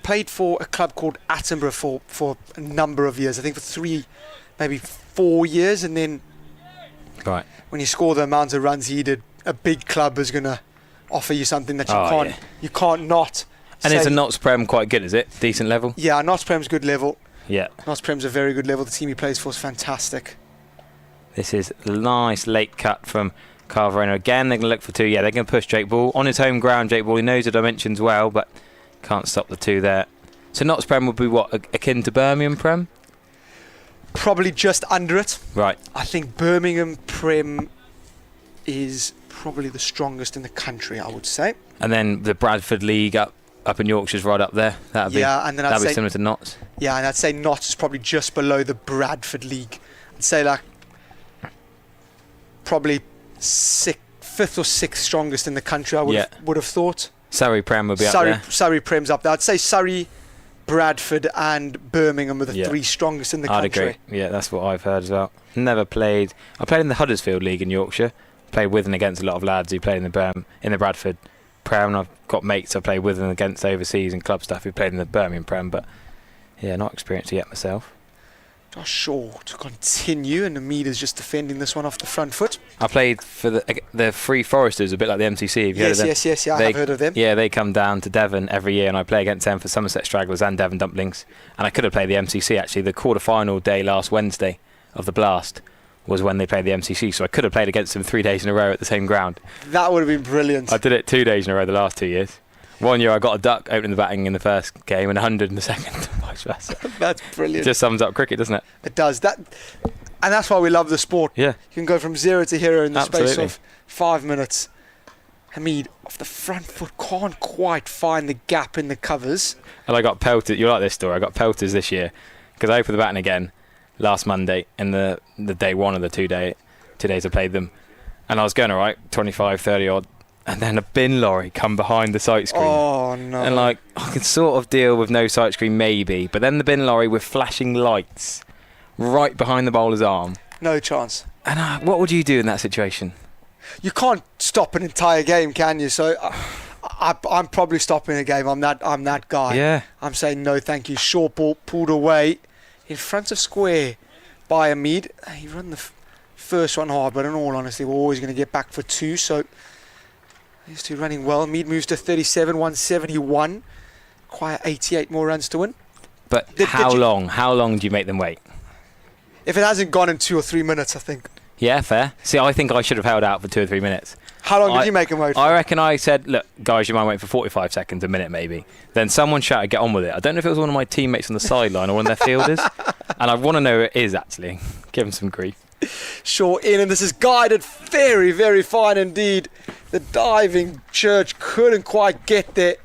played for a club called Attenborough for a number of years. I think for 3, maybe 4 years, and then Right. when you score the amount of runs he did, a big club is going to offer you something that you can't not. And is the Notts Prem quite good, is it? Decent level? Yeah, Notts Prem's good level. Yeah. Notts Prem's a very good level. The team he plays for is fantastic. This is a nice late cut from Carverona. Again, they're going to look for 2. Yeah, they're going to push Jake Ball. On his home ground, Jake Ball, he knows the dimensions well, but can't stop the 2 there. So Notts Prem would be what, akin to Birmingham Prem? Probably just under it. Right. I think Birmingham Prem is probably the strongest in the country, I would say. And then the Bradford League up in Yorkshire's right up there. That'd be similar to Notts. Yeah, and I'd say Notts is probably just below the Bradford League. I'd say like probably 5th or 6th strongest in the country, I would have thought. Surrey Prem would be up there. Surrey Prem's up there. I'd say Surrey, Bradford and Birmingham are the 3 strongest in the country. I'd agree. Yeah, that's what I've heard as well. Never played. I played in the Huddersfield League in Yorkshire. Played with and against a lot of lads who played in the Bradford Prem. I've got mates I played with and against overseas and club staff who played in the Birmingham Prem, but yeah, not experienced it yet myself. Josh Shaw to continue, and Hamid is just defending this one off the front foot. I played for the Free Foresters, a bit like the MCC. Have you heard of them? Yes, I have heard of them. Yeah, they come down to Devon every year, and I play against them for Somerset Stragglers and Devon Dumplings. And I could have played the MCC actually. The quarter-final day last Wednesday of the Blast was when they played the MCC, so I could have played against them 3 days in a row at the same ground. That would have been brilliant. I did it 2 days in a row the last 2 years. 1 year I got a duck opening the batting in the first game and 100 in the second, vice versa. That's brilliant. Just sums up cricket, doesn't it? It does. And that's why we love the sport. Yeah. You can go from 0 to hero in the Absolutely. space of 5 minutes. Hamid, off the front foot, can't quite find the gap in the covers. And I got pelted. You like this story? I got pelters this year because I opened the batting again last Monday in the day 1 of the 2 days I played them. And I was going all right, 25, 30 odd. And then a bin lorry come behind the sight screen. Oh, no. And I can sort of deal with no sight screen maybe, but then the bin lorry with flashing lights right behind the bowler's arm. No chance. And what would you do in that situation? You can't stop an entire game, can you? So I'm probably stopping a game. I'm that guy. Yeah. I'm saying no, thank you. Short ball pulled away in front of square by Hamid. He run the first one hard, but in all honesty, we're always going to get back for 2. So these 2 running well. Hamid moves to 37, 171. Require 88 more runs to win. But how long do you make them wait? If it hasn't gone in 2 or 3 minutes, I think. Yeah, fair. See, I think I should have held out for 2 or 3 minutes. How long did you make them wait for? I reckon I said, look, guys, you might wait for 45 seconds, a minute maybe. Then someone shouted, get on with it. I don't know if it was one of my teammates on the sideline or one of their fielders. And I want to know who it is, actually. Give them some grief. Shaw in, and this is guided very, very fine indeed. The diving Church couldn't quite get there.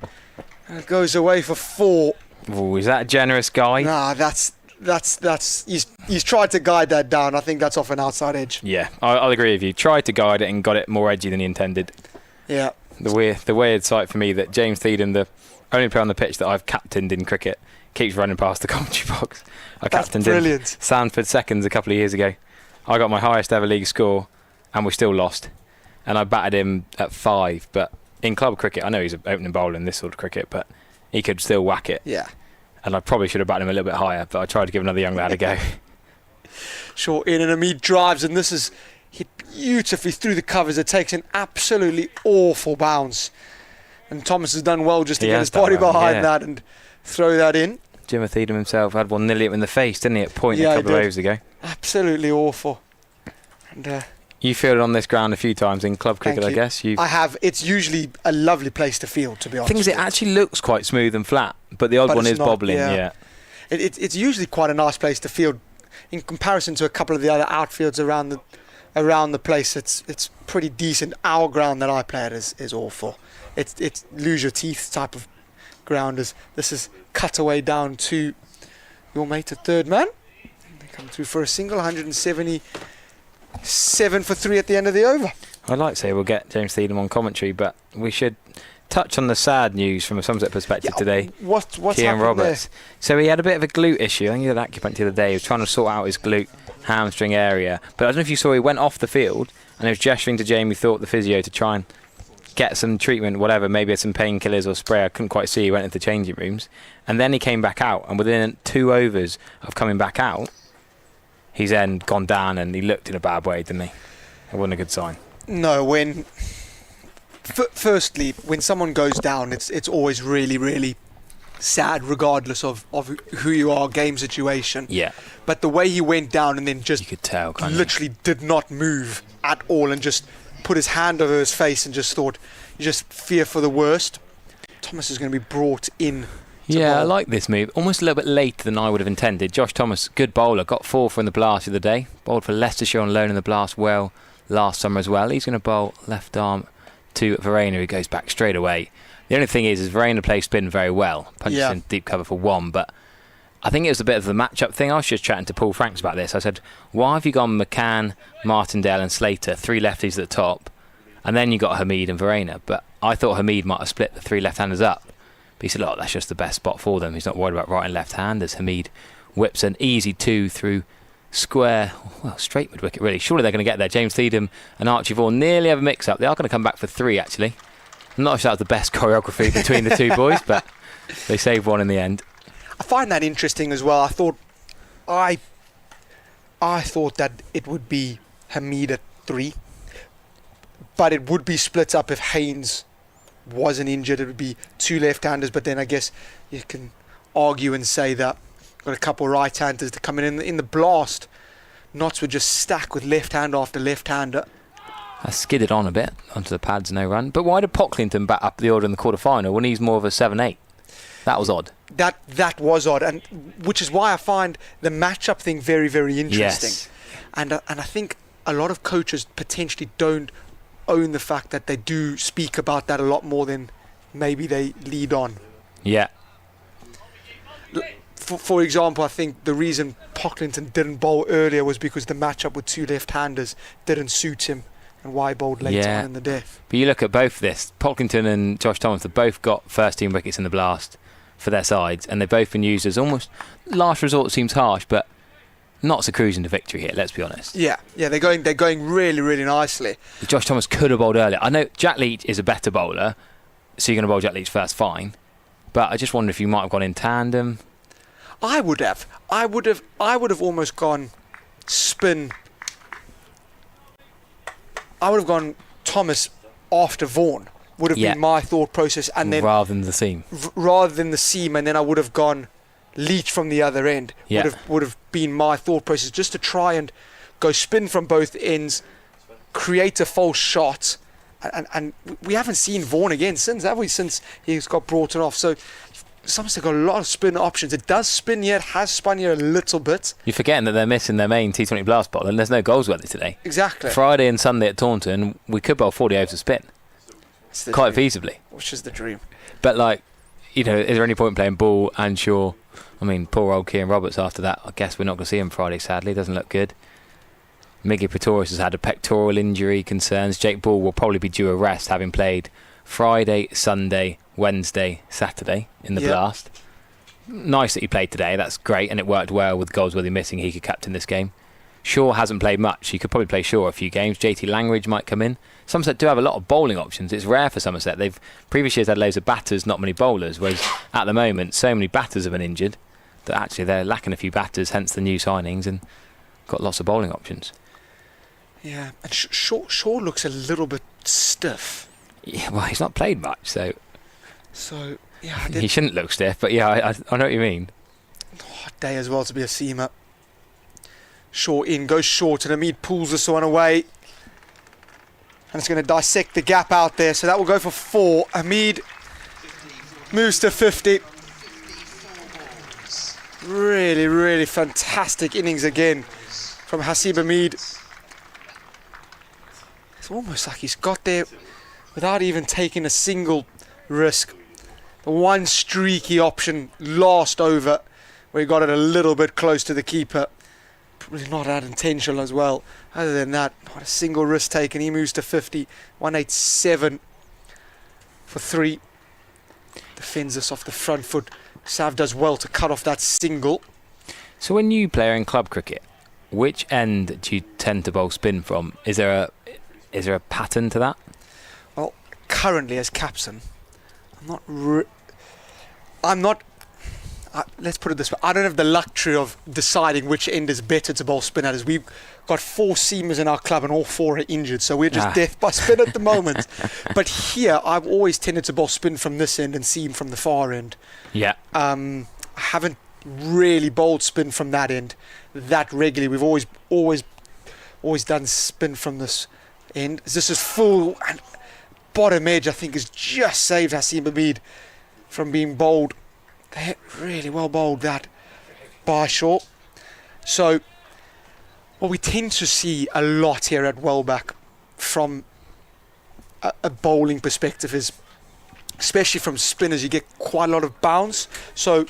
And it goes away for 4. Ooh, is that a generous guy? Nah, that's he's tried to guide that down. I think that's off an outside edge. Yeah, I'll agree with you. Tried to guide it and got it more edgy than he intended. Yeah. The weird sight for me that James Thieden, the only player on the pitch that I've captained in cricket, keeps running past the commentary box. I captained him Sandford Seconds a couple of years ago. I got my highest ever league score and we still lost. And I batted him at 5, but in club cricket, I know he's an opening bowler in this sort of cricket, but he could still whack it. Yeah. And I probably should have batted him a little bit higher, but I tried to give another young lad a go. Shaw in, and Hamid drives, and this is hit beautifully through the covers. It takes an absolutely awful bounce. And Thomas has done well just to get his body behind that and throw that in. Jim Thieden himself had one nearly in the face, didn't he, at point a couple of overs ago? Absolutely awful. And you fielded on this ground a few times in club cricket, I guess. I have. It's usually a lovely place to field, to be honest. The thing is, it actually looks quite smooth and flat, but the odd one is bobbling, yeah. It's usually quite a nice place to field in comparison to a couple of the other outfields around the place. It's pretty decent. Our ground that I play at is awful. It's lose your teeth type of ground. This is cut away down to your mate at third man. They come through for a single, 177 for 3 at the end of the over. I'd like to say we'll get James Thieden on commentary, but we should touch on the sad news from a Somerset perspective today. What's Kian happened Roberts. there? So he had a bit of a glute issue. I think he had acupuncture the other day. He was trying to sort out his glute. hamstring area. But I don't know if you saw, he went off the field and he was gesturing to Jamie Thorpe, the physio, to try and get some treatment, whatever, maybe some painkillers or spray. I couldn't quite see. He went into the changing rooms. And then he came back out. And within 2 overs of coming back out, he's then gone down and he looked in a bad way, didn't he? It wasn't a good sign. No, when... Firstly, when someone goes down, it's always really, really sad, regardless of who you are, game situation. Yeah. But the way he went down and then just You could tell, can't you? literally did not move at all and just put his hand over his face and just thought, you just fear for the worst. Thomas is going to be brought in. Yeah, I bowl. like this move. Almost a little bit later than I would have intended. Josh Thomas, good bowler, got 4 from the Blast the other day. Bowled for Leicestershire on loan in the Blast well last summer as well. He's going to bowl left arm to Verena, who goes back straight away. The only thing is Verena plays spin very well. Punches in deep cover for 1, but I think it was a bit of the match-up thing. I was just chatting to Paul Franks about this. I said, why have you gone McCann, Martindale and Slater, 3 lefties at the top, and then you got Hamid and Verena? But I thought Hamid might have split the 3 left-handers up. But he said, look, that's just the best spot for them. He's not worried about right and left-handers. Hamid whips an easy 2 through square, well, straight mid-wicket, really. Surely they're going to get there. James Thiedham and Archie Vaughan nearly have a mix-up. They are going to come back for 3, actually. I'm not sure that was the best choreography between the 2 boys, but they saved 1 in the end. I find that interesting as well. I thought that it would be Hamid at 3, but it would be split up if Haynes wasn't injured. It would be 2 left-handers, but then I guess you can argue and say that got a couple right-handers to come in the Blast. Notts would just stack with left-hander after left-hander. I skidded on a bit onto the pads, no run. But why did Pocklington back up the order in the quarter-final when he's more of a 7-8? That was odd. That was odd, and which is why I find the match-up thing very, very interesting. Yes. And I think a lot of coaches potentially don't own the fact that they do speak about that a lot more than maybe they lead on. Yeah. For example, I think the reason Pocklington didn't bowl earlier was because the matchup with 2 left-handers didn't suit him, and why he bowled later on in the death. But you look at both this, Pocklington and Josh Thomas have both got first-team wickets in the Blast for their sides, and they've both been used as almost, last resort seems harsh, but Notts are cruising to victory here, let's be honest. Yeah, they're going really, really nicely. Josh Thomas could have bowled earlier. I know Jack Leach is a better bowler, so you're going to bowl Jack Leach first, fine. But I just wonder if you might have gone in tandem. I would have almost gone spin. I would have gone Thomas after Vaughan. Would have been my thought process, and then rather than the seam. Rather than the seam, and then I would have gone Leach from the other end. Yeah. Would have been my thought process, just to try and go spin from both ends, create a false shot, and we haven't seen Vaughan again since, have we? Since he's got brought off. So Somerset got a lot of spin options. It does spin here, it has spun here a little bit. You're forgetting that they're missing their main T20 Blast bowler, and there's no goals worthy today. Exactly. Friday and Sunday at Taunton, we could bowl 40 overs of spin. Quite feasibly. Which is the dream. But, like, you know, is there any point playing Ball and Shaw? I mean, poor old Kieran Roberts after that. I guess we're not going to see him Friday, sadly. Doesn't look good. Miggy Pretorius has had a pectoral injury concerns. Jake Ball will probably be due a rest, having played Friday, Sunday, Wednesday, Saturday in the Blast. Nice that he played today. That's great, and it worked well with Goldsworthy missing. He could captain this game. Shaw hasn't played much. He could probably play Shaw a few games. JT Langridge might come in. Somerset do have a lot of bowling options. It's rare for Somerset. They've previous years had loads of batters, not many bowlers, whereas at the moment so many batters have been injured that actually they're lacking a few batters, hence the new signings, and got lots of bowling options. Yeah, and Shaw looks a little bit stiff. Yeah, well, he's not played much, so yeah, he shouldn't look stiff, but yeah, I know what you mean. Hot day as well to be a seamer. Shaw in, goes short, and Hamid pulls this one away. And it's going to dissect the gap out there, so that will go for 4. Hamid moves to 50. Really, really fantastic innings again from Hasib Hamid. It's almost like he's got there without even taking a single risk. The one streaky option last over, where he got it a little bit close to the keeper. Probably not that intentional as well. Other than that, not a single risk taken. He moves to 50. 187 for 3. Defends this off the front foot. Sav does well to cut off that single. So when you play in club cricket, which end do you tend to bowl spin from? Is there a pattern to that? Well, currently as captain, let's put it this way. I don't have the luxury of deciding which end is better to bowl spin at. As we've got 4 seamers in our club and all 4 are injured, so we're just death by spin at the moment. But here, I've always tended to bowl spin from this end and seam from the far end. Yeah. I haven't really bowled spin from that end that regularly. We've always done spin from this end. This is full, and bottom edge I think has just saved Hasim Hamid from being bowled. They hit really well bowled that by short. So what we tend to see a lot here at Wellback from a bowling perspective is, especially from spinners, you get quite a lot of bounce. So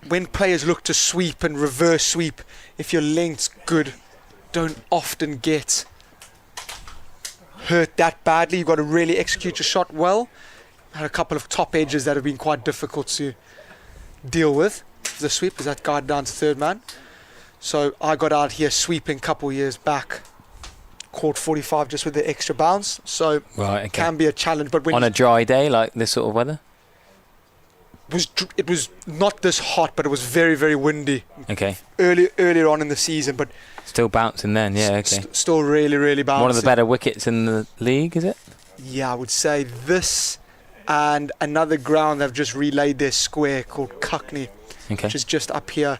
when players look to sweep and reverse sweep, if your length's good, don't often get hurt that badly. You've got to really execute your shot well. Had a couple of top edges that have been quite difficult to deal with. The sweep is that guide down to third man. So I got out here sweeping a couple years back, caught 45 just with the extra bounce. So it can be a challenge. But when on a dry day like this sort of weather? It was not this hot, but it was very, very windy. Okay. Earlier on in the season, but still bouncing then, yeah, okay. Still really, really bouncing. One of the better wickets in the league, is it? Yeah, I would say this and another ground they've just relayed their square called Cockney, which is just up here.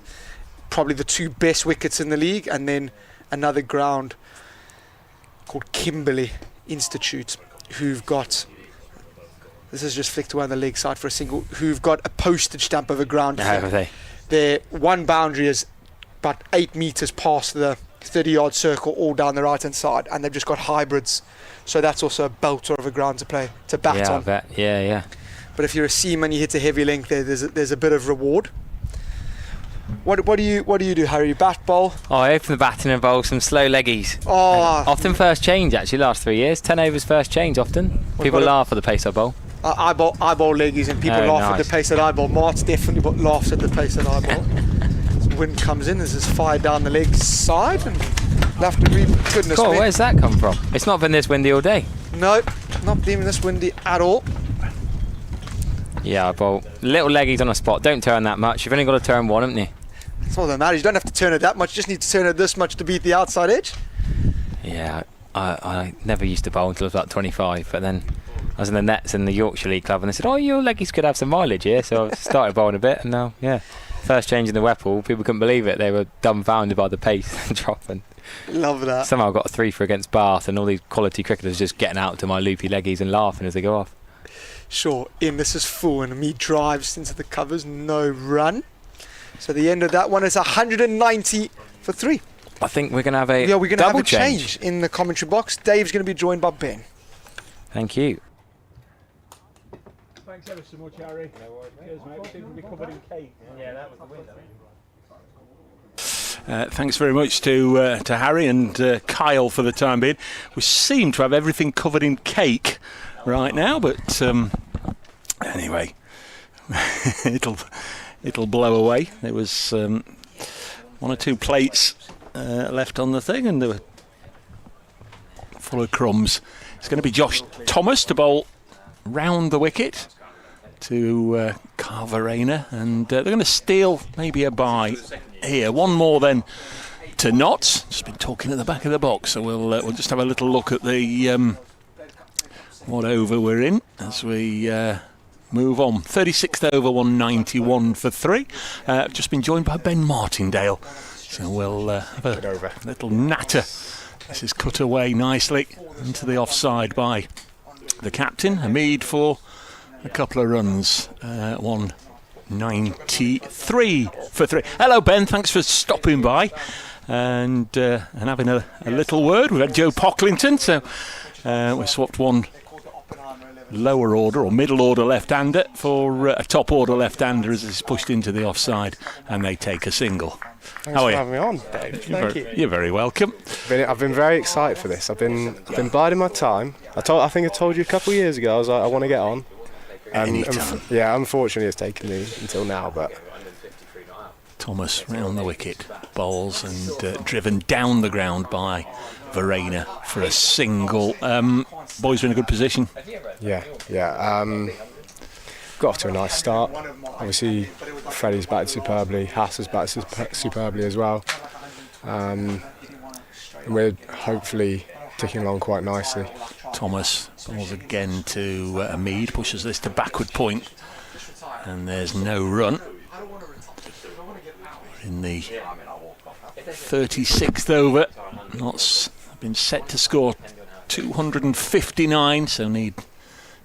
Probably the 2 best wickets in the league, and then another ground called Kimberley Institute, who've got, this is just flicked away on the leg side for a single, who've got a postage stamp of a ground. Their one boundary is about 8 metres past the 30-yard circle, all down the right-hand side, and they've just got hybrids. So that's also a belter of a ground to bat on. I bet. Yeah. But if you're a seaman, you hit a heavy length there's a bit of reward. What do you do, Harry? You bat bowl? I open the batting and bowl some slow leggies. Often first change, actually, last 3 years. 10 overs first change often. People laugh at the pace I bowl. I bowl leggies and people laugh at the pace that I bowl. Mart's definitely laughs at the pace that I bowl. Wind comes in, there's this fire down the leg side, and we'll have to goodness cool, me. Where's that come from? It's not been this windy all day. No, not been this windy at all. Yeah, I bowl little leggies on a spot. Don't turn that much. You've only got to turn one, haven't you? That's all that matters. You don't have to turn it that much. You just need to turn it this much to beat the outside edge. Yeah, I never used to bowl until I was about 25, but then I was in the nets in the Yorkshire League club, and they said, your leggies could have some mileage here. So I started bowling a bit, and now, first change in the Weppel, people couldn't believe it. They were dumbfounded by the pace and dropping. Love that. Somehow I got a 3 for against Bath, and all these quality cricketers just getting out to my loopy leggies and laughing as they go off. Sure, this is full, and me drives into the covers, no run. So the end of that one is 190 for 3. I think we're going to have a we're going to have a change in the commentary box. Dave's going to be joined by Ben. Thank you. Thanks ever so much, Harry. No worries, mate. Cheers, mate. Be covered in cake. Yeah, that was the window. Thanks very much to Harry and Kyle for the time being. We seem to have everything covered in cake right now, but anyway, it'll blow away. There was 1 or 2 plates left on the thing, and they were full of crumbs. It's going to be Josh Thomas to bowl round the wicket to Carvarena, and they're going to steal maybe a bye here. One more then to Notts. Just been talking at the back of the box, so we'll just have a little look at the what over we're in as we move on. 36th over, 191 for 3. Just been joined by Ben Martindale, so we'll have a little natter. This is cut away nicely into the offside by the captain, Hamid, for a couple of runs. 193 for 3. Hello, Ben. Thanks for stopping by and having a little word. We've had Joe Pocklington, so we swapped one lower order or middle order left-hander for a top order left-hander as it's pushed into the offside, and they take a single. Thanks for having me on, Dave. Thank you. You're very welcome. I've been very excited for this. I've been biding my time. I think I told you a couple of years ago. I was like, I want to get on. Anytime. Yeah, unfortunately, it's taken me until now, but Thomas round the wicket, bowls and driven down the ground by Verena for a single. Boys are in a good position. Yeah. Got off to a nice start. Obviously, Freddie's batted superbly. Haas has batted superbly as well. And we're hopefully ticking along quite nicely. Thomas bowls again to Mead, pushes this to backward point, and there's no run. In the 36th over, Notts have been set to score 259, so need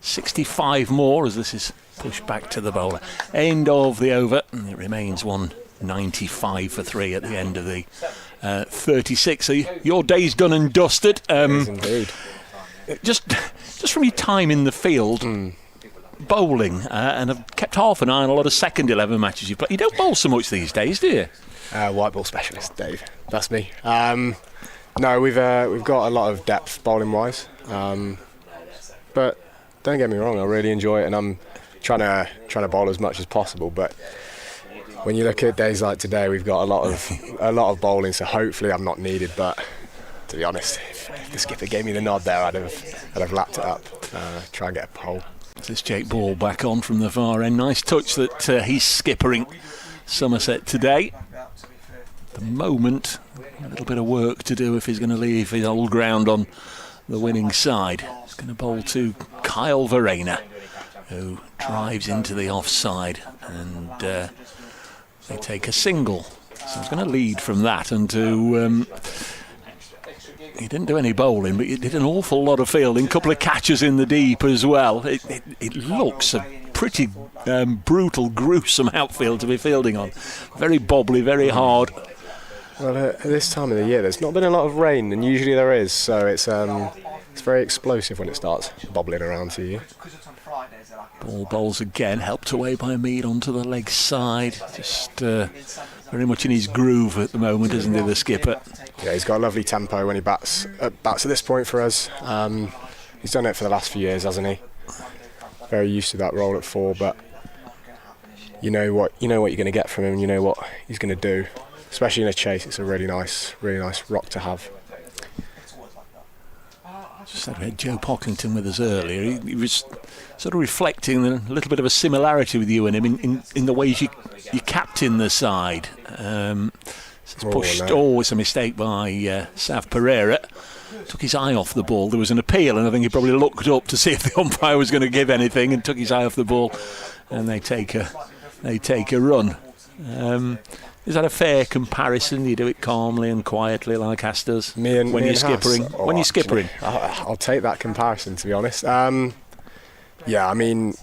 65 more as this is pushed back to the bowler. End of the over, and it remains 195 for 3 at the end of the 36. So your day's done and dusted. Yes, indeed. Just from your time in the field, bowling, and I've kept half an eye on a lot of second 11 matches you've played. You don't bowl so much these days, do you? White ball specialist, Dave. That's me. No, we've got a lot of depth bowling wise, but don't get me wrong, I really enjoy it, and I'm trying to bowl as much as possible. But when you look at days like today, we've got a lot of bowling, so hopefully I'm not needed. But to be honest, if the skipper gave me the nod there, I'd have lapped it up, try and get a pole. This Jake Ball back on from the far end. Nice touch that he's skippering Somerset today. At the moment, a little bit of work to do if he's going to leave his old ground on the winning side. He's going to bowl to Kyle Verena, who drives into the offside, and they take a single. So he's going to lead from that, and he didn't do any bowling, but he did an awful lot of fielding. A couple of catches in the deep as well. It looks a pretty brutal, gruesome outfield to be fielding on. Very bobbly, very hard. Well, at this time of the year, there's not been a lot of rain, and usually there is, so it's very explosive when it starts bobbling around to you. Ball bowls again, helped away by Mead onto the leg side. Just very much in his groove at the moment, isn't he, the skipper? Yeah, he's got a lovely tempo when he bats at this point for us. He's done it for the last few years, hasn't he? Very used to that role at 4, but you know what you're going to get from him, and you know what he's going to do. Especially in a chase, it's a really nice rock to have. Just had Joe Pocklington with us earlier. He was sort of reflecting a little bit of a similarity with you and him in the ways you captain the side. It's pushed. It's a mistake by Sav Pereira. Took his eye off the ball. There was an appeal, and I think he probably looked up to see if the umpire was going to give anything, and took his eye off the ball, and they take a run. Is that a fair comparison? You do it calmly and quietly like Haas does when you're skippering? When you're skippering? I'll take that comparison, to be honest. Yeah, I mean,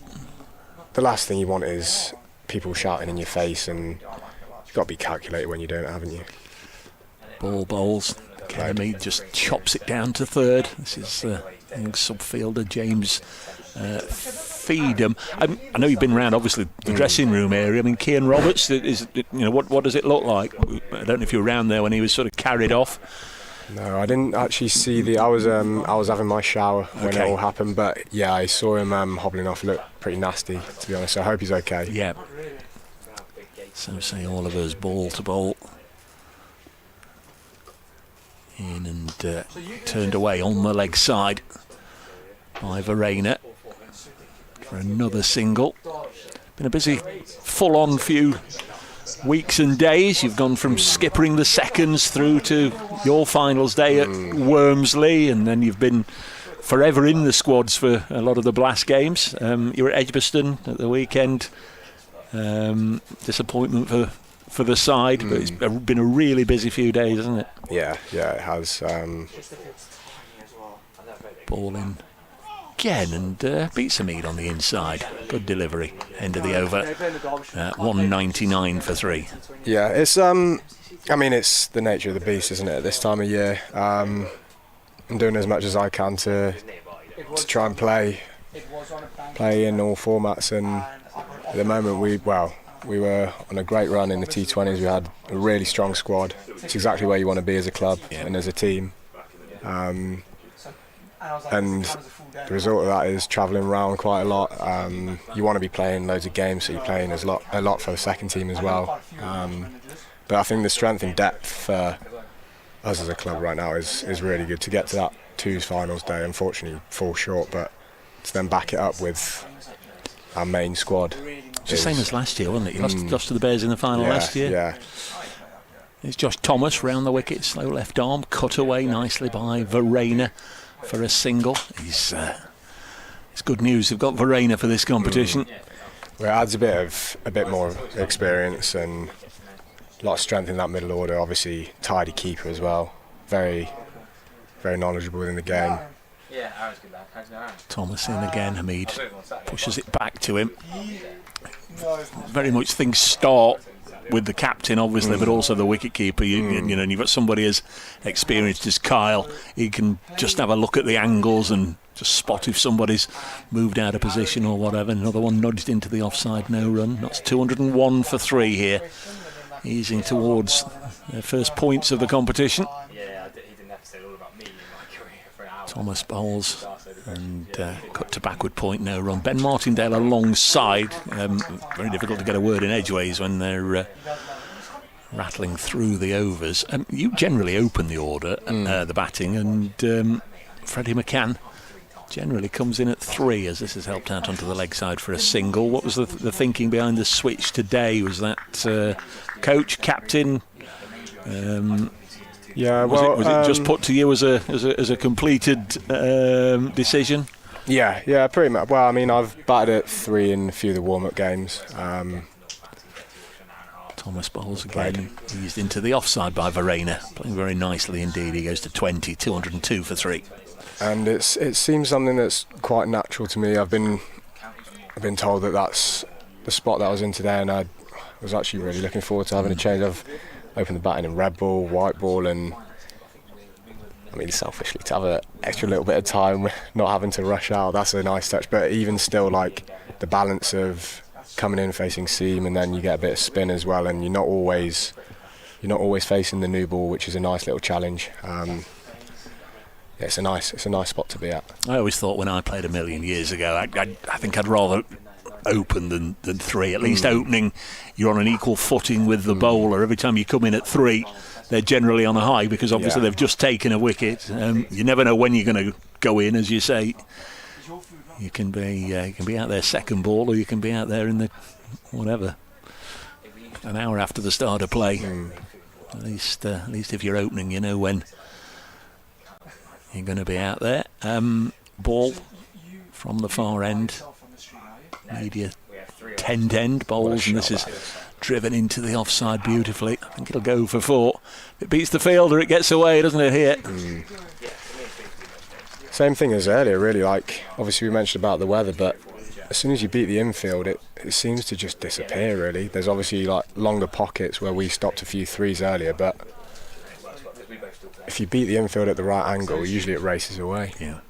the last thing you want is people shouting in your face, and you've got to be calculated when you don't, haven't you? Ball bowls. Academy just chops it down to third. This is subfielder James Feedham. I know you've been around, obviously, the dressing room area. I mean, Kean Roberts, what does it look like? I don't know if you were around there when he was sort of carried off. No, I didn't actually see I was having my shower when it all happened, but yeah, I saw him hobbling off. He looked pretty nasty, to be honest. So I hope he's okay. Yeah. So say Oliver's ball to bowl. In and turned away on the leg side by Verena for another single. Been a busy, full-on few weeks and days. You've gone from skippering the seconds through to your finals day at Wormsley, and then you've been forever in the squads for a lot of the Blast games. You were at Edgbaston at the weekend. Disappointment for the side, but it's been a really busy few days, hasn't it? Yeah, it has. Ball in again, and beats a Mead on the inside. Good delivery. End of the over. 199 for 3. Yeah, it's it's the nature of the beast, isn't it? At this time of year, I'm doing as much as I can to try and play in all formats, and at the moment we were on a great run in the T20s. We had a really strong squad. It's exactly where you want to be as a club and as a team. and the result of that is travelling around quite a lot. You want to be playing loads of games, so you're playing a lot for the second team as well. But I think the strength and depth for us as a club right now is really good. To get to that twos finals day, unfortunately fall short, but to then back it up with our main squad. It's the same as last year, wasn't it? You lost to the Bears in the final last year. Yeah. It's Josh Thomas round the wicket, slow left arm, cut away nicely by Verena for a single. It's good news. They've got Verena for this competition. Well, it adds a bit more experience and a lot of strength in that middle order. Obviously, tidy keeper as well. Very, very knowledgeable in the game. Thomas in again. Hamid pushes it back to him. Very much things start with the captain, obviously, but also the wicket keeper. You know, and you've got somebody as experienced as Kyle. He can just have a look at the angles and just spot if somebody's moved out of position or whatever. Another one nudged into the offside, no run. That's 201 for 3 here, easing towards their first points of the competition. Thomas bowls and cut to backward point, no run. Ben Martindale alongside. Very difficult to get a word in edgeways when they're rattling through the overs. You generally open the order, the batting, and Freddie McCann generally comes in at 3, as this has helped out onto the leg side for a single. What was the thinking behind the switch today? Was that coach, captain? Yeah, well, was it just put to you as a completed decision? Yeah, pretty much. Well, I mean, I've batted at 3 in a few of the warm-up games. Thomas bowls again, eased into the offside by Verena, playing very nicely indeed. He goes to 20, 202 for 3. And it seems something that's quite natural to me. I've been told that that's the spot that I was in today, and I was actually really looking forward to having a change. I've opened the batting in red ball, white ball, and I mean, selfishly, to have an extra little bit of time, not having to rush out, that's a nice touch. But even still, like the balance of coming in facing seam, and then you get a bit of spin as well, and you're not always facing the new ball, which is a nice little challenge. It's a nice spot to be at. I always thought when I played a million years ago, I think I'd rather open than 3. At least opening, you're on an equal footing with the bowler. Every time you come in at 3, they're generally on a high, because obviously they've just taken a wicket. You never know when you're going to go in, as you say. You can be out there second ball, or you can be out there in the whatever, an hour after the start of play. At least if you're opening, you know when you're going to be out there. Ball from the far end. Media tent end bowls, and this is driven into the offside beautifully. I think it'll go for 4. If it beats the fielder, it gets away, doesn't it, here? Same thing as earlier, really. Like, obviously we mentioned about the weather, but as soon as you beat the infield, it seems to just disappear, really. There's obviously like longer pockets where we stopped a few 3s earlier, but if you beat the infield at the right angle, usually it races away. Yeah.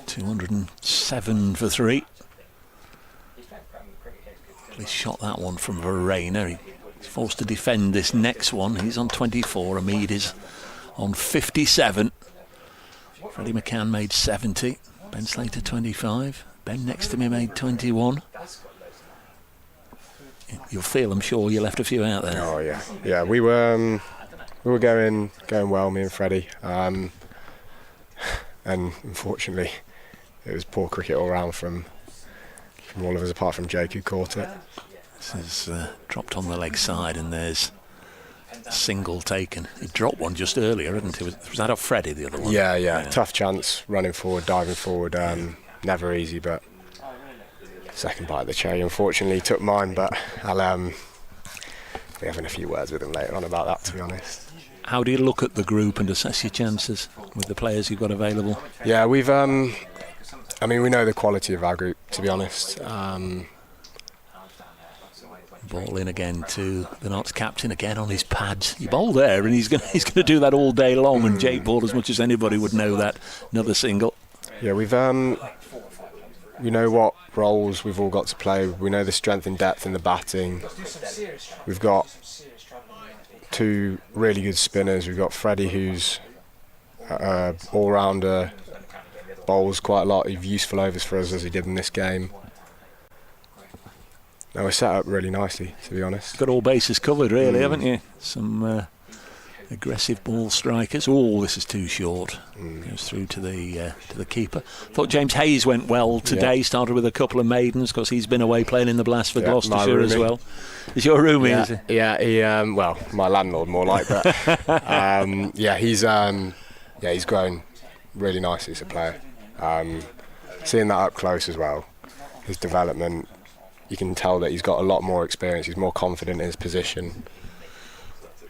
207 for 3. He shot that one from Verena. He's forced to defend this next one. He's on 24. Hamid is on 57. Freddie McCann made 70. Ben Slater 25. Ben next to me made 21. You'll feel, I'm sure, you left a few out there. Oh yeah. We were going well, me and Freddie, and unfortunately, it was poor cricket all round from all of us, apart from Jake, who caught it. This is dropped on the leg side, and there's a single taken. He dropped one just earlier, hadn't he? Was that off Freddie, the other one? Yeah. Tough chance, running forward, diving forward. Never easy, but second bite of the cherry, unfortunately, took mine. But I'll be having a few words with him later on about that, to be honest. How do you look at the group and assess your chances with the players you've got available? Yeah, we've. We know the quality of our group, to be honest. Ball in again to the Notts captain, again on his pads. He bowled there, and he's going to do that all day long. And Jake bowled as much as anybody would know that. Another single. Yeah, we've. We know what roles we've all got to play. We know the strength and depth in the batting. We've got two really good spinners. We've got Freddie, who's all-rounder, bowls quite a lot of useful overs for us as he did in this game. No, we're set up really nicely, to be honest. Got all bases covered, really, haven't you? Some aggressive ball strikers. Oh, this is too short. Goes through to the keeper. Thought James Hayes went well today. Yeah. Started with a couple of maidens because he's been away playing in the Blast for Yeah, Gloucestershire my as roomie. well. Is your roomie? Yeah, Is it? yeah. He well, my landlord more like that. He's grown really nicely as a player. Seeing that up close as well, his development. You can tell that he's got a lot more experience. He's more confident in his position.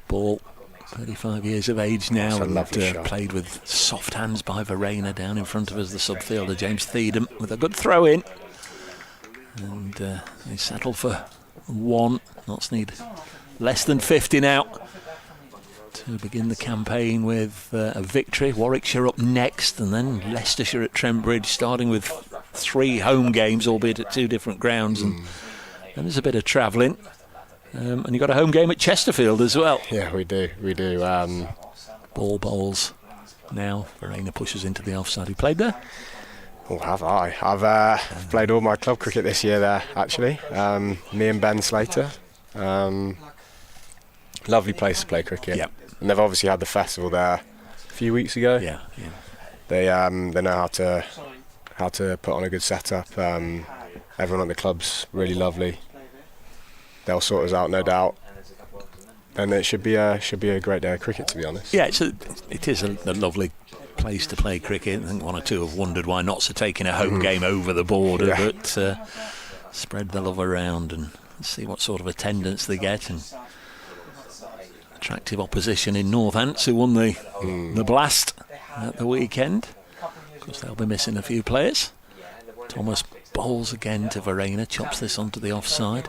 Ball, 35 years of age now, That's a and lovely shot. played with soft hands by Verena. Down in front of us, the subfielder James Theedham with a good throw in, and they settle for one. Notts need less than 50 now to begin the campaign with a victory. Warwickshire up next, and then Leicestershire at Trent Bridge, starting with 3 home games, albeit at 2 different grounds, and there's a bit of travelling. And you've got a home game at Chesterfield as well. Yeah, we do. Ball bowls now. Verena pushes into the offside. Who played there? Oh, have I? I've played all my club cricket this year there, actually. Me and Ben Slater. Lovely place to play cricket. Yep. And they've obviously had the festival there a few weeks ago. Yeah. They know how to put on a good setup. Everyone at the club's really lovely. They'll sort us out, no doubt. And it should be a great day of cricket, to be honest. Yeah, it is a lovely place to play cricket. I think one or two have wondered why Notts are taking a home game over the border, Yeah. but spread the love around and see what sort of attendance they get. And attractive opposition in Northants, who won the Blast at the weekend. Of course, they'll be missing a few players. Thomas bowls again to Verena, chops this onto the offside.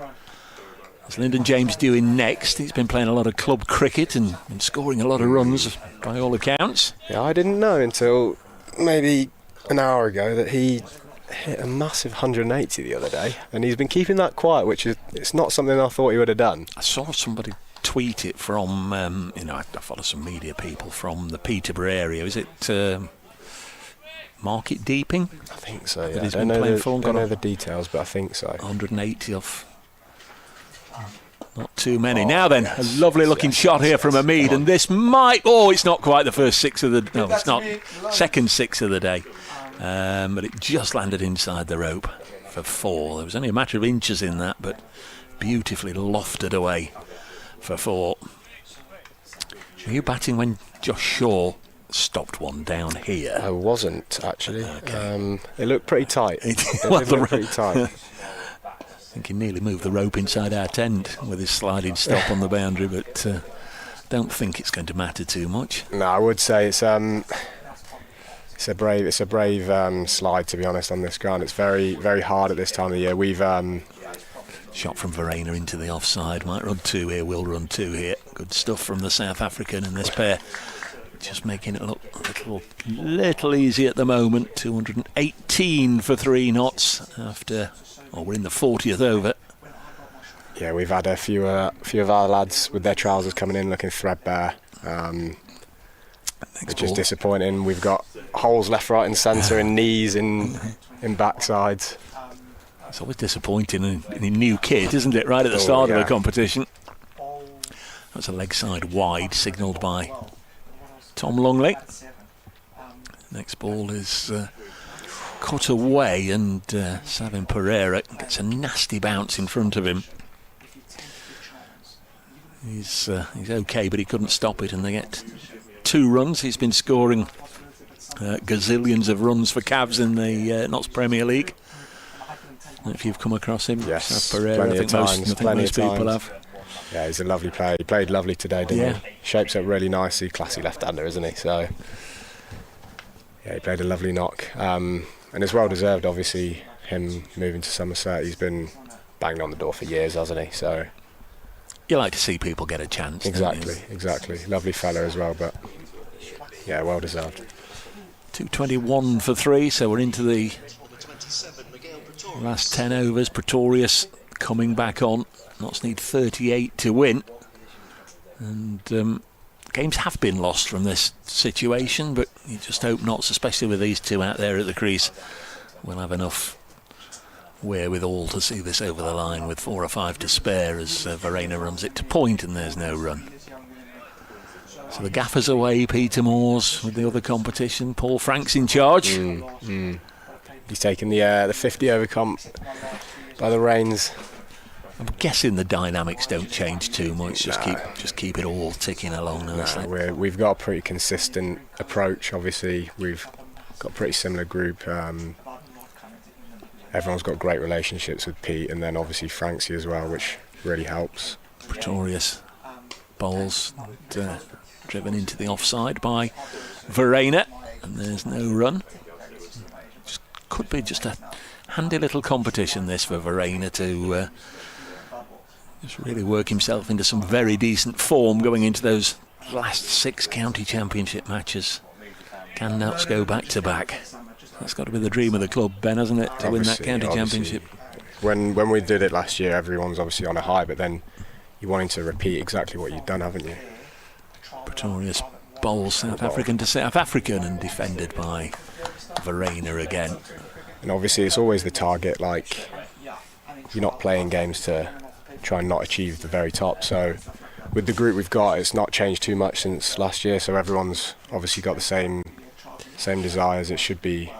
As Lyndon James doing next, he's been playing a lot of club cricket and scoring a lot of runs by all accounts. Yeah, I didn't know until maybe an hour ago that he hit a massive 180 the other day, and he's been keeping that quiet, which is it's not something I thought he would have done. I saw somebody tweet it from, I follow some media people from the Peterborough area. Is it Market Deeping? I think so. That Yeah, he's I been don't playing for and don't got know a- the details, but I think so. 180 off. Not too many. Now then, a lovely looking shot here from Hamid, and this might... Oh, it's not quite the first 6 of the... No, it's not. Second 6 of the day. But it just landed inside the rope for 4. There was only a matter of inches in that, but beautifully lofted away for 4. Were you batting when Josh Shaw stopped one down here? I wasn't, actually. Okay. It looked pretty tight. It- It well, did the look pretty tight. I think he nearly moved the rope inside our tent with his sliding stop on the boundary, but don't think it's going to matter too much. No, I would say it's a brave slide, to be honest, on this ground. It's very, very hard at this time of the year. We've Shot from Verena into the offside. Might run 2 here, will run 2 here. Good stuff from the South African in this pair. Just making it look a little easy at the moment. 218 for 3 knots after... Oh, we're in the 40th over. Yeah, we've had a few of our lads with their trousers coming in looking threadbare, which is disappointing. We've got holes left, right and centre in knees, in backsides. It's always disappointing in a new kit, isn't it, right at the start of a competition. That's a leg side wide, signalled by Tom Longley. Next ball is... cut away, and Savin Pereira gets a nasty bounce in front of him. He's okay, but he couldn't stop it, and they get 2 runs. He's been scoring gazillions of runs for Cavs in the Notts Premier League. I don't know if you've come across him. Yes, Sav Pereira, plenty I think of most, times, I think most plenty of people times. have. Yeah, he's a lovely player. He played lovely today, didn't he? Shapes up really nicely. Classy left-hander, isn't he? So, yeah, he played a lovely knock. And it's well deserved, obviously, him moving to Somerset. He's been banging on the door for years, hasn't he? So You like to see people get a chance. Exactly. Lovely fella as well, but yeah, well deserved. 221 for 3, so we're into the last 10 overs. Pretorius coming back on. Notts need 38 to win. And games have been lost from this situation, but you just hope not, especially with these two out there at the crease. We'll have enough wherewithal to see this over the line with 4 or 5 to spare as Verena runs it to point and there's no run. So the gaffer's away, Peter Moore's with the other competition. Paul Frank's in charge. He's taken the 50 over comp by the reins. I'm guessing the dynamics don't change too much. Just keep it all ticking along nicely. We've got a pretty consistent approach. Obviously, we've got a pretty similar group. Everyone's got great relationships with Pete, and then obviously Franksy as well, which really helps. Pretorius bowls driven into the offside by Verena, and there's no run. Could be just a handy little competition this for Verena to just really work himself into some very decent form going into those last 6 county championship matches. Can Nats go back to back? That's got to be the dream of the club, Ben, hasn't it, to win that county championship? When we did it last year, everyone's obviously on a high, but then you're wanting to repeat exactly what you've done, haven't you? Pretorius bowls South African to South African and defended by Verena again. And obviously it's always the target, like you're not playing games to try and not achieve the very top. So with the group we've got, it's not changed too much since last year, so everyone's obviously got the same desires. It should be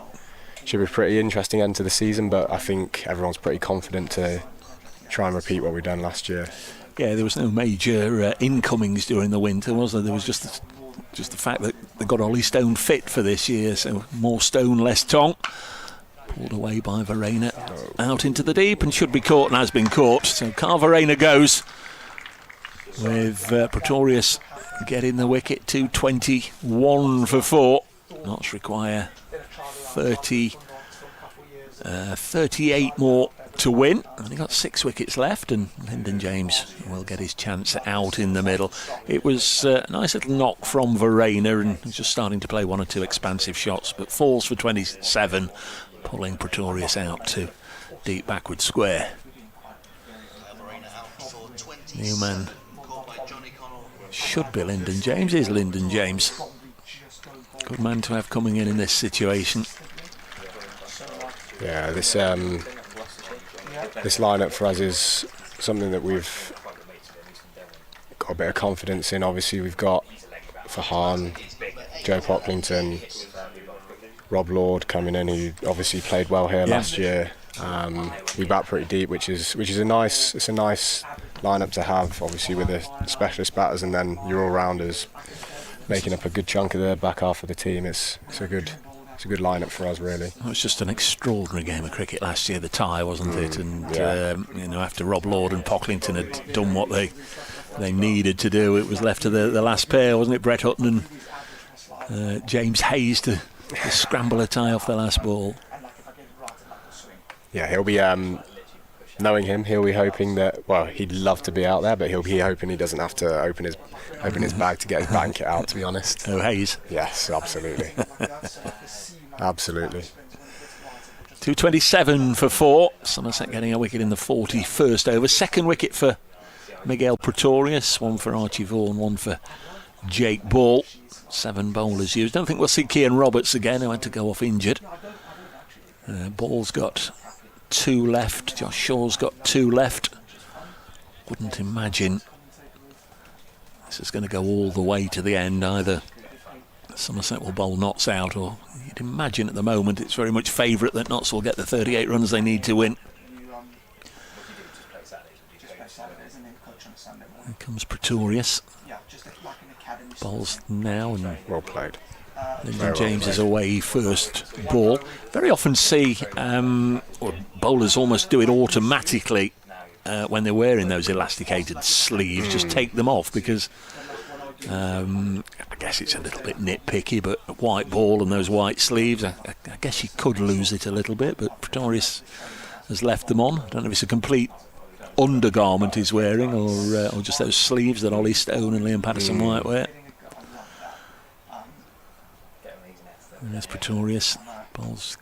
a pretty interesting end to the season, but I think everyone's pretty confident to try and repeat what we've done last year. Yeah, there was no major incomings during the winter, was there? There was just the fact that they got Ollie Stone fit for this year, so more Stone, less Tonk. Pulled away by Verena, out into the deep, and should be caught and has been caught. So Carl Verena goes with Pretorius getting the wicket to 21 for 4. Notts require 38 more to win. Only got 6 wickets left, and Lyndon James will get his chance out in the middle. It was a nice little knock from Verena, and he's just starting to play 1 or 2 expansive shots, but falls for 27, pulling Pretorius out to deep backward square. New man should be Lyndon James. Is Lyndon James. Good man to have coming in this situation. Yeah, this lineup for us is something that we've got a bit of confidence in. Obviously, we've got Fahan, Joe Pocklington, Rob Lord coming in, who obviously played well here last year. We bat pretty deep, which is a nice lineup to have. Obviously, with the specialist batters and then your all-rounders making up a good chunk of the back half of the team. It's a good lineup for us, really. It was just an extraordinary game of cricket last year, the tie, wasn't it? And after Rob Lord and Pocklington had done what they needed to do, it was left to the last pair, wasn't it? Brett Hutton and James Hayes to scramble a tie off the last ball. Yeah, he'll be knowing him, he'll be hoping that, well, he'd love to be out there, but he'll be hoping he doesn't have to open his bag to get his blanket out, to be honest. Oh, Hayes. Yes, absolutely. Absolutely. 227 for 4. Somerset getting a wicket in the 41st over. Second wicket for Miguel Pretorius, 1 for Archie Vaughan, 1 for Jake Ball. 7 bowlers used. Don't think we'll see Cian Roberts again, who had to go off injured. Ball's got 2 left. Josh Shaw's got 2 left. Wouldn't imagine this is going to go all the way to the end. Either Somerset will bowl Notts out, or you'd imagine at the moment it's very much favourite that Notts will get the 38 runs they need to win. Here comes Pretorius. Bowls now, and well played. Lyndon James is away first ball. Very often see bowlers almost do it automatically when they're wearing those elasticated sleeves. Just take them off because I guess it's a little bit nitpicky, but a white ball and those white sleeves, I guess you could lose it a little bit, but Pretorius has left them on. I don't know if it's a complete undergarment he's wearing or just those sleeves that Ollie Stone and Liam Patterson-White wear. And there's Pretorius. Ball's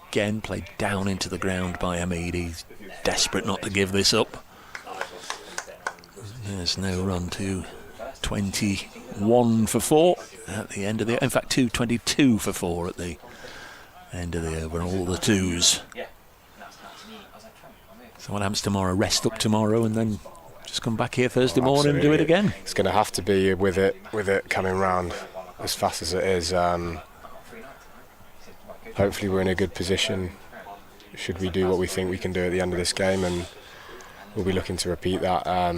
again played down into the ground by Hamid. He's desperate not to give this up. There's no run to 21 for 4 at the end of the... In fact, 22 for 4 at the end of the over, and all the twos. So what happens tomorrow? Rest up tomorrow and then just come back here Thursday morning and do it again? It's going to have to be with it coming round as fast as it is. Hopefully we're in a good position should we do what we think we can do at the end of this game, and we'll be looking to repeat that. I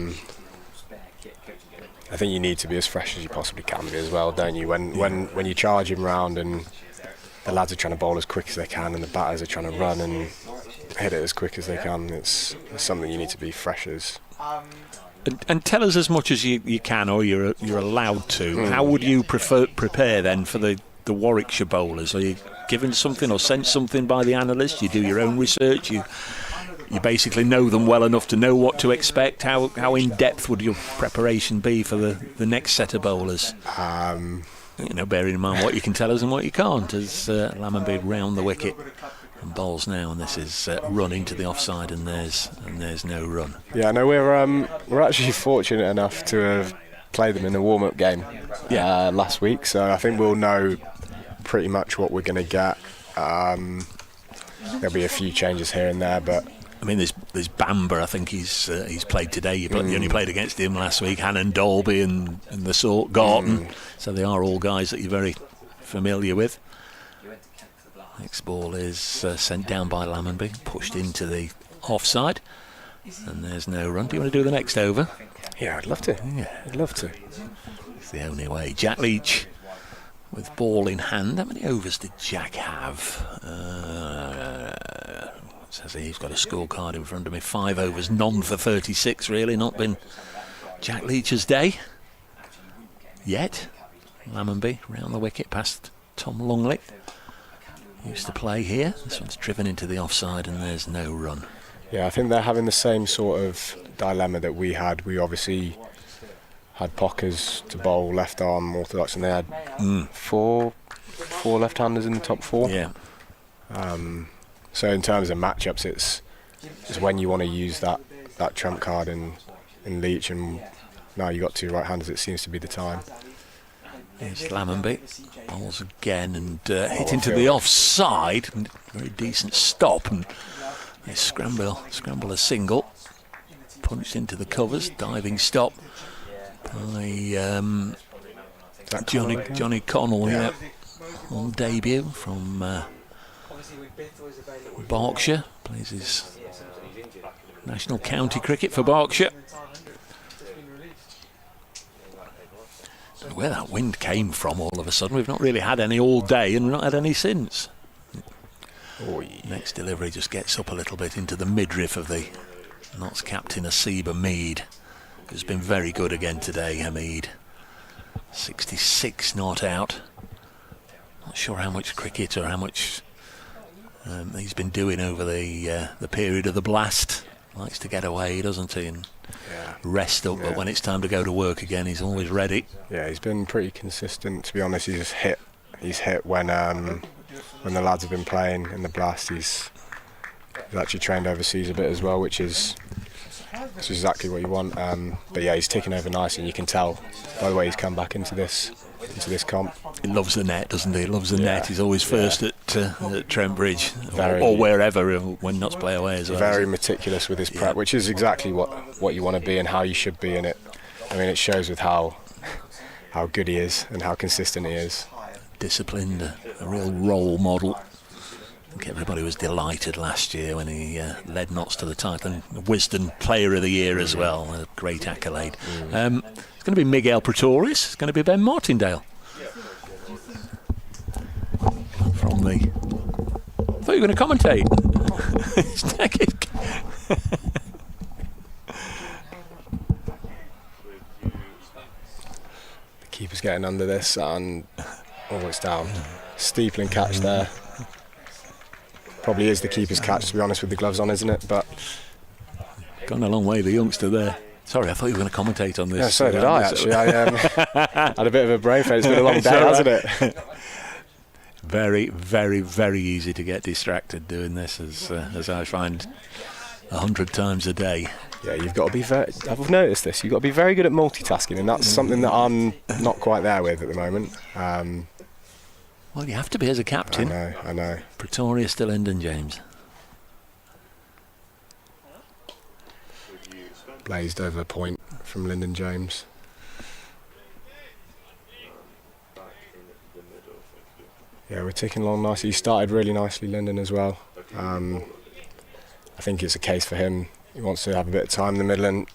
think you need to be as fresh as you possibly can be as well, don't you? When you charge him round and the lads are trying to bowl as quick as they can and the batters are trying to run and hit it as quick as they can, it's something you need to be fresh as. And tell us as much as you can, or you're allowed to. How would you prepare then for the Warwickshire bowlers? Are you given something or sent something by the analysts? You do your own research. You basically know them well enough to know what to expect. How in depth would your preparation be for the next set of bowlers? Bearing in mind what you can tell us and what you can't. As Lammonby round the wicket and bowls now, and this is run into the offside, and there's no run. Yeah, no, we're actually fortunate enough to have played them in a warm-up game last week, so I think we'll know pretty much what we're going to get. There'll be a few changes here and there, but I mean, there's Bamber. I think he's played today. You only played against him last week. Hannon Dolby and the sort Garton. So they are all guys that you're very familiar with. Next ball is sent down by Lammonby, pushed into the offside, and there's no run. Do you want to do the next over? Yeah, I'd love to. Yeah, I'd love to. It's the only way. Jack Leach with ball in hand. How many overs did Jack have? Says he's got a scorecard in front of me. 5 overs, none for 36. Really not been Jack Leach's day yet. Lammonby round the wicket past Tom Longley. Used to play here. This one's driven into the offside, and there's no run. Yeah, I think they're having the same sort of dilemma that we had. We obviously had Pockers to bowl left arm orthodox, and they had four left-handers in the top 4. Yeah. So in terms of matchups, it's when you want to use that trump card in Leach, and now you've got 2 right-handers, it seems to be the time. Here's Lammonby, bowls again and hit into the offside. Very decent stop, and they scramble a single. Punched into the covers, diving stop by Johnny Connell on debut from Berkshire. Plays his national county cricket for Berkshire. Where that wind came from all of a sudden, we've not really had any all day and not had any since. Next delivery just gets up a little bit into the midriff of the Notts captain Asiba Mead, who's been very good again today. Hamid, 66 not out. Not sure how much cricket or how much he's been doing over the period of the blast. Likes to get away, doesn't he, and rest up, but when it's time to go to work again, he's always ready. Yeah, he's been pretty consistent, to be honest. He's hit when the lads have been playing in the blast. He's actually trained overseas a bit as well, which is exactly what you want. But yeah, he's taken over nice, and you can tell by the way he's come back into this comp. He loves the net, doesn't he? He loves the net. He's always first at Trent Bridge or wherever when Notts play away as well. Very meticulous with his prep, which is exactly what you want to be and how you should be in it. I mean, it shows with how good he is and how consistent he is. Disciplined, a real role model. I think everybody was delighted last year when he led Notts to the title, and Wisden Player of the Year as well. A great accolade. It's going to be Miguel Pretorius. It's going to be Ben Martindale. From the... I thought you were going to commentate. The keeper's getting under this, and it's down. Steepling catch there. Probably is the keeper's catch, to be honest, with the gloves on, isn't it? But gone a long way, the youngster there. Sorry, I thought you were going to commentate on this. Yeah, so did I, actually. I had a bit of a brain fade. It's been a long day, hasn't it? Very, very, very easy to get distracted doing this, as I find 100 times a day. Yeah, you've got to be very. I've noticed this. You've got to be very good at multitasking, and that's something that I'm not quite there with at the moment. Well, you have to be as a captain. I know. Pretoria still Lyndon James. Blazed over point from Lyndon James. Yeah, we're ticking along nicely. He started really nicely, Lyndon, as well. I think it's a case for him. He wants to have a bit of time in the middle and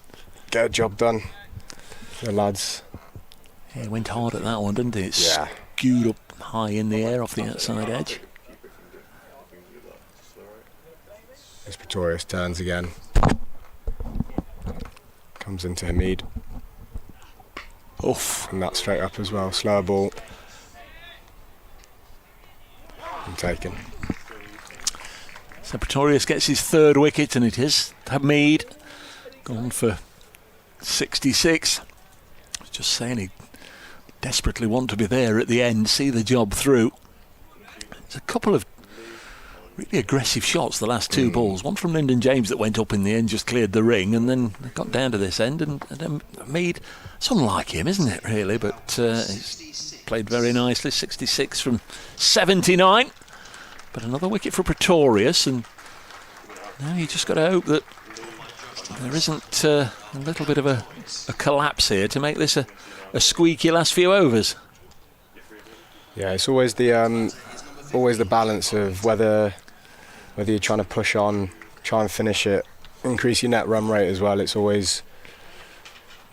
get a job done for the lads. Yeah, he went hard at that one, didn't he? It skewed up high in the air off the outside edge. It's Pretorius turns again. Comes into Hamid. Oof. And that's straight up as well. Slower ball. And taken. So Pretorius gets his third wicket, and it is Hamid gone for 66. Just saying, he desperately want to be there at the end, see the job through. There's a couple of really aggressive shots, the last two balls. One from Lyndon James that went up in the end, just cleared the ring, and then they got down to this end, and Hamid, it's unlike him, isn't it, really? But he's played very nicely, 66 from 79. But another wicket for Pretorius, and now you just got to hope that there isn't a little bit of a collapse here to make this a squeaky last few overs. Yeah, it's always the balance of whether you're trying to push on, try and finish it, increase your net run rate as well. It's always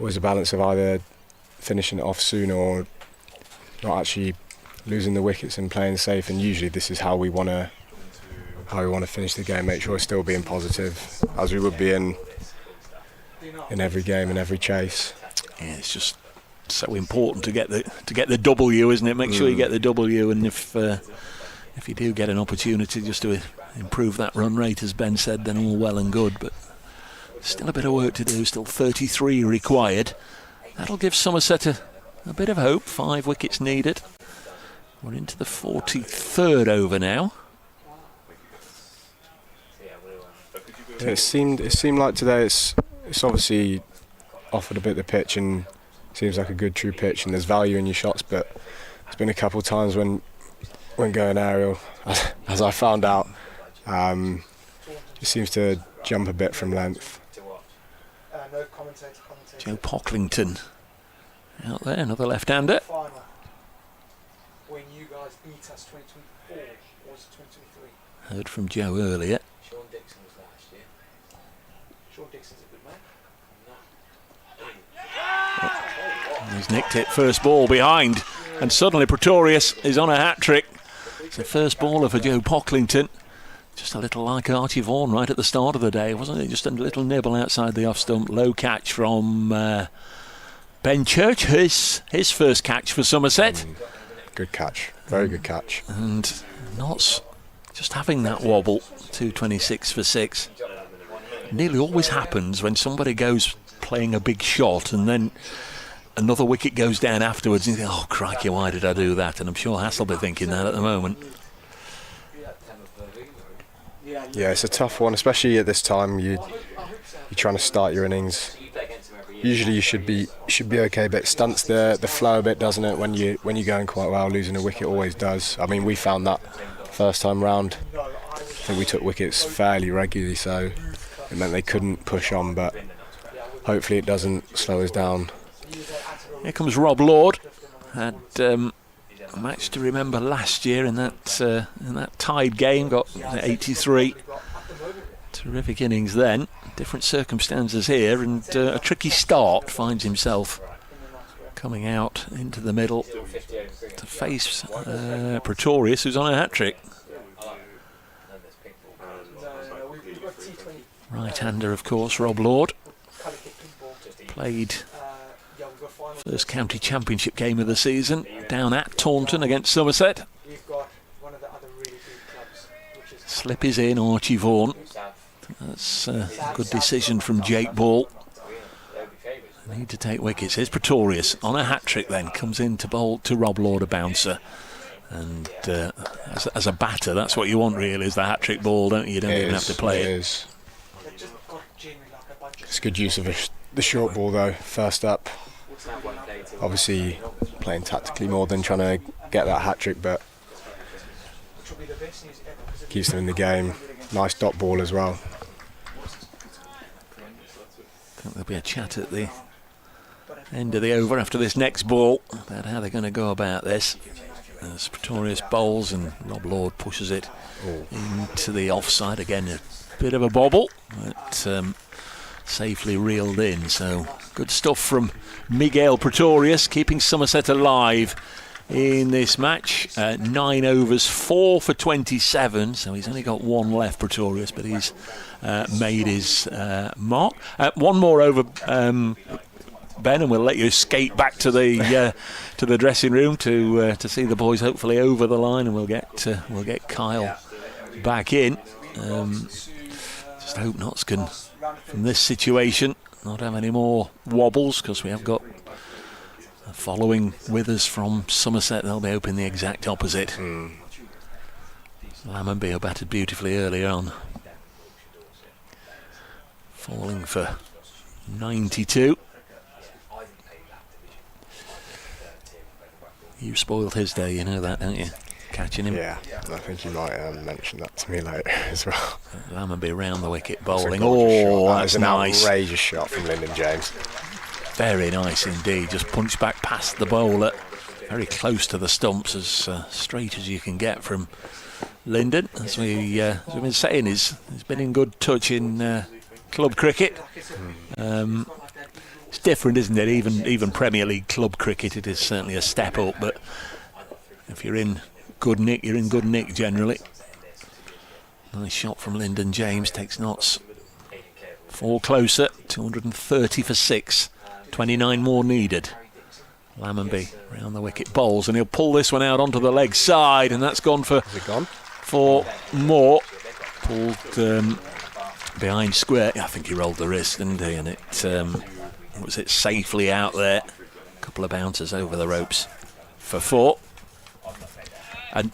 a balance of either finishing it off soon or not actually losing the wickets and playing safe. And usually this is how we want to finish the game. Make sure we're still being positive, as we would be in every game and every chase. Yeah, it's just so important to get the W, isn't it? Make sure you get the W, and if you do get an opportunity just to improve that run rate, as Ben said, then all well and good. But still a bit of work to do. Still 33 required. That'll give Somerset a bit of hope. 5 wickets needed. We're into the 43rd over now. Yeah, it seemed like today it's obviously offered a bit of the pitch and seems like a good true pitch, and there's value in your shots, but there's been a couple of times when going aerial, as I found out, it seems to jump a bit from length. Joe Pocklington out there, another left-hander. When you guys beat us 2024 was 2023. Heard from Joe earlier. Sean Dixon was last year. Sean Dixon's a good man. He's nicked it, first ball behind, and suddenly Pretorius is on a hat-trick. It's the first baller for Joe Pocklington. Just a little like Archie Vaughan right at the start of the day, wasn't it? Just a little nibble outside the off-stump. Low catch from Ben Church, his first catch for Somerset. Good catch, very good catch. And Notts just having that wobble, 226 for 6. It nearly always happens when somebody goes playing a big shot and then another wicket goes down afterwards and you think, oh crikey, why did I do that? And I'm sure Hass will be thinking that at the moment. Yeah, it's a tough one, especially at this time. You're trying to start your innings. Usually you should be okay, but it stunts the flow a bit, doesn't it? When you're going quite well, losing a wicket always does. I mean, we found that first time round. I think we took wickets fairly regularly, so it meant they couldn't push on. But hopefully it doesn't slow us down. Here comes Rob Lord. Had a match to remember last year in that tied game. Got 83. Terrific innings then. Different circumstances here, and a tricky start. Finds himself coming out into the middle to face Pretorius, who's on a hat-trick. Right-hander, of course, Rob Lord. Played first county championship game of the season down at Taunton against Somerset. Slip is in, Archie Vaughan. That's a good decision from Jake Ball. They need to take wickets. Here's Pretorius on a hat-trick then. Comes in to bowl to Rob Lord, a bouncer. And as a batter, that's what you want really, is the hat-trick ball, don't you? You don't even have to play it. It's good use of the short ball though. First up, obviously playing tactically more than trying to get that hat trick, but keeps them in the game. Nice dot ball as well. I think there'll be a chat at the end of the over after this next ball about how they're going to go about this. As Pretorius bowls and Rob Lord pushes it into the offside. Again, a bit of a bobble, but safely reeled in. So good stuff from Miguel Pretorius, keeping Somerset alive in this match. 9 overs, 4 for 27, so he's only got one left, Pretorius, but he's made his mark. One more over, Ben, and we'll let you skate back to the dressing room to see the boys hopefully over the line, and we'll get Kyle back in. Just hope Notts can, from this situation, not have any more wobbles, because we have got following with us from Somerset. They'll be hoping the exact opposite. Lammonby batted beautifully early on, falling for 92. You spoiled his day, you know that, don't you? Catching him. Yeah, I think you might mention that to me later as well. Lammonby round the wicket bowling. That's an nice. Outrageous shot from Lyndon James. Very nice indeed. Just punched back past the bowler, very close to the stumps, as straight as you can get from Lyndon. As we've been saying, he's been in good touch in club cricket. It's different, isn't it? Even Premier League club cricket, it is certainly a step up. But if you're in good nick, you're in good nick generally. Nice shot from Lyndon James, takes Notts 4 closer, 230 for 6, 29 more needed. Lammonby round the wicket bowls, and he'll pull this one out onto the leg side, and that's gone for more. Pulled behind square. I think he rolled the wrist, didn't he? And it was safely out there. A couple of bounces over the ropes for 4. And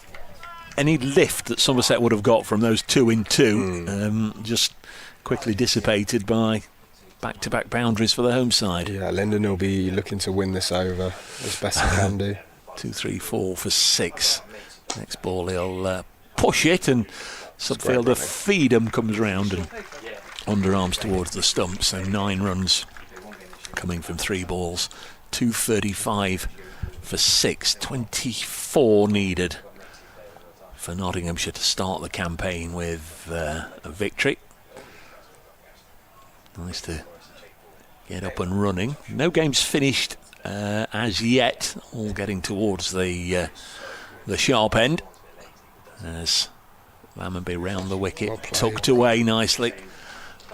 any lift that Somerset would have got from those 2 in 2 just quickly dissipated by back-to-back boundaries for the home side. Yeah, Lyndon will be looking to win this over as best he can do. 2, 3, 4 for 6. Next ball he'll push it, and subfielder Feedham comes round and underarms towards the stump. So 9 runs coming from 3 balls. 235 for 6. 24 needed for Nottinghamshire to start the campaign with a victory. Nice to get up and running. No games finished as yet. All getting towards the sharp end. As Lammonby round the wicket, tucked away nicely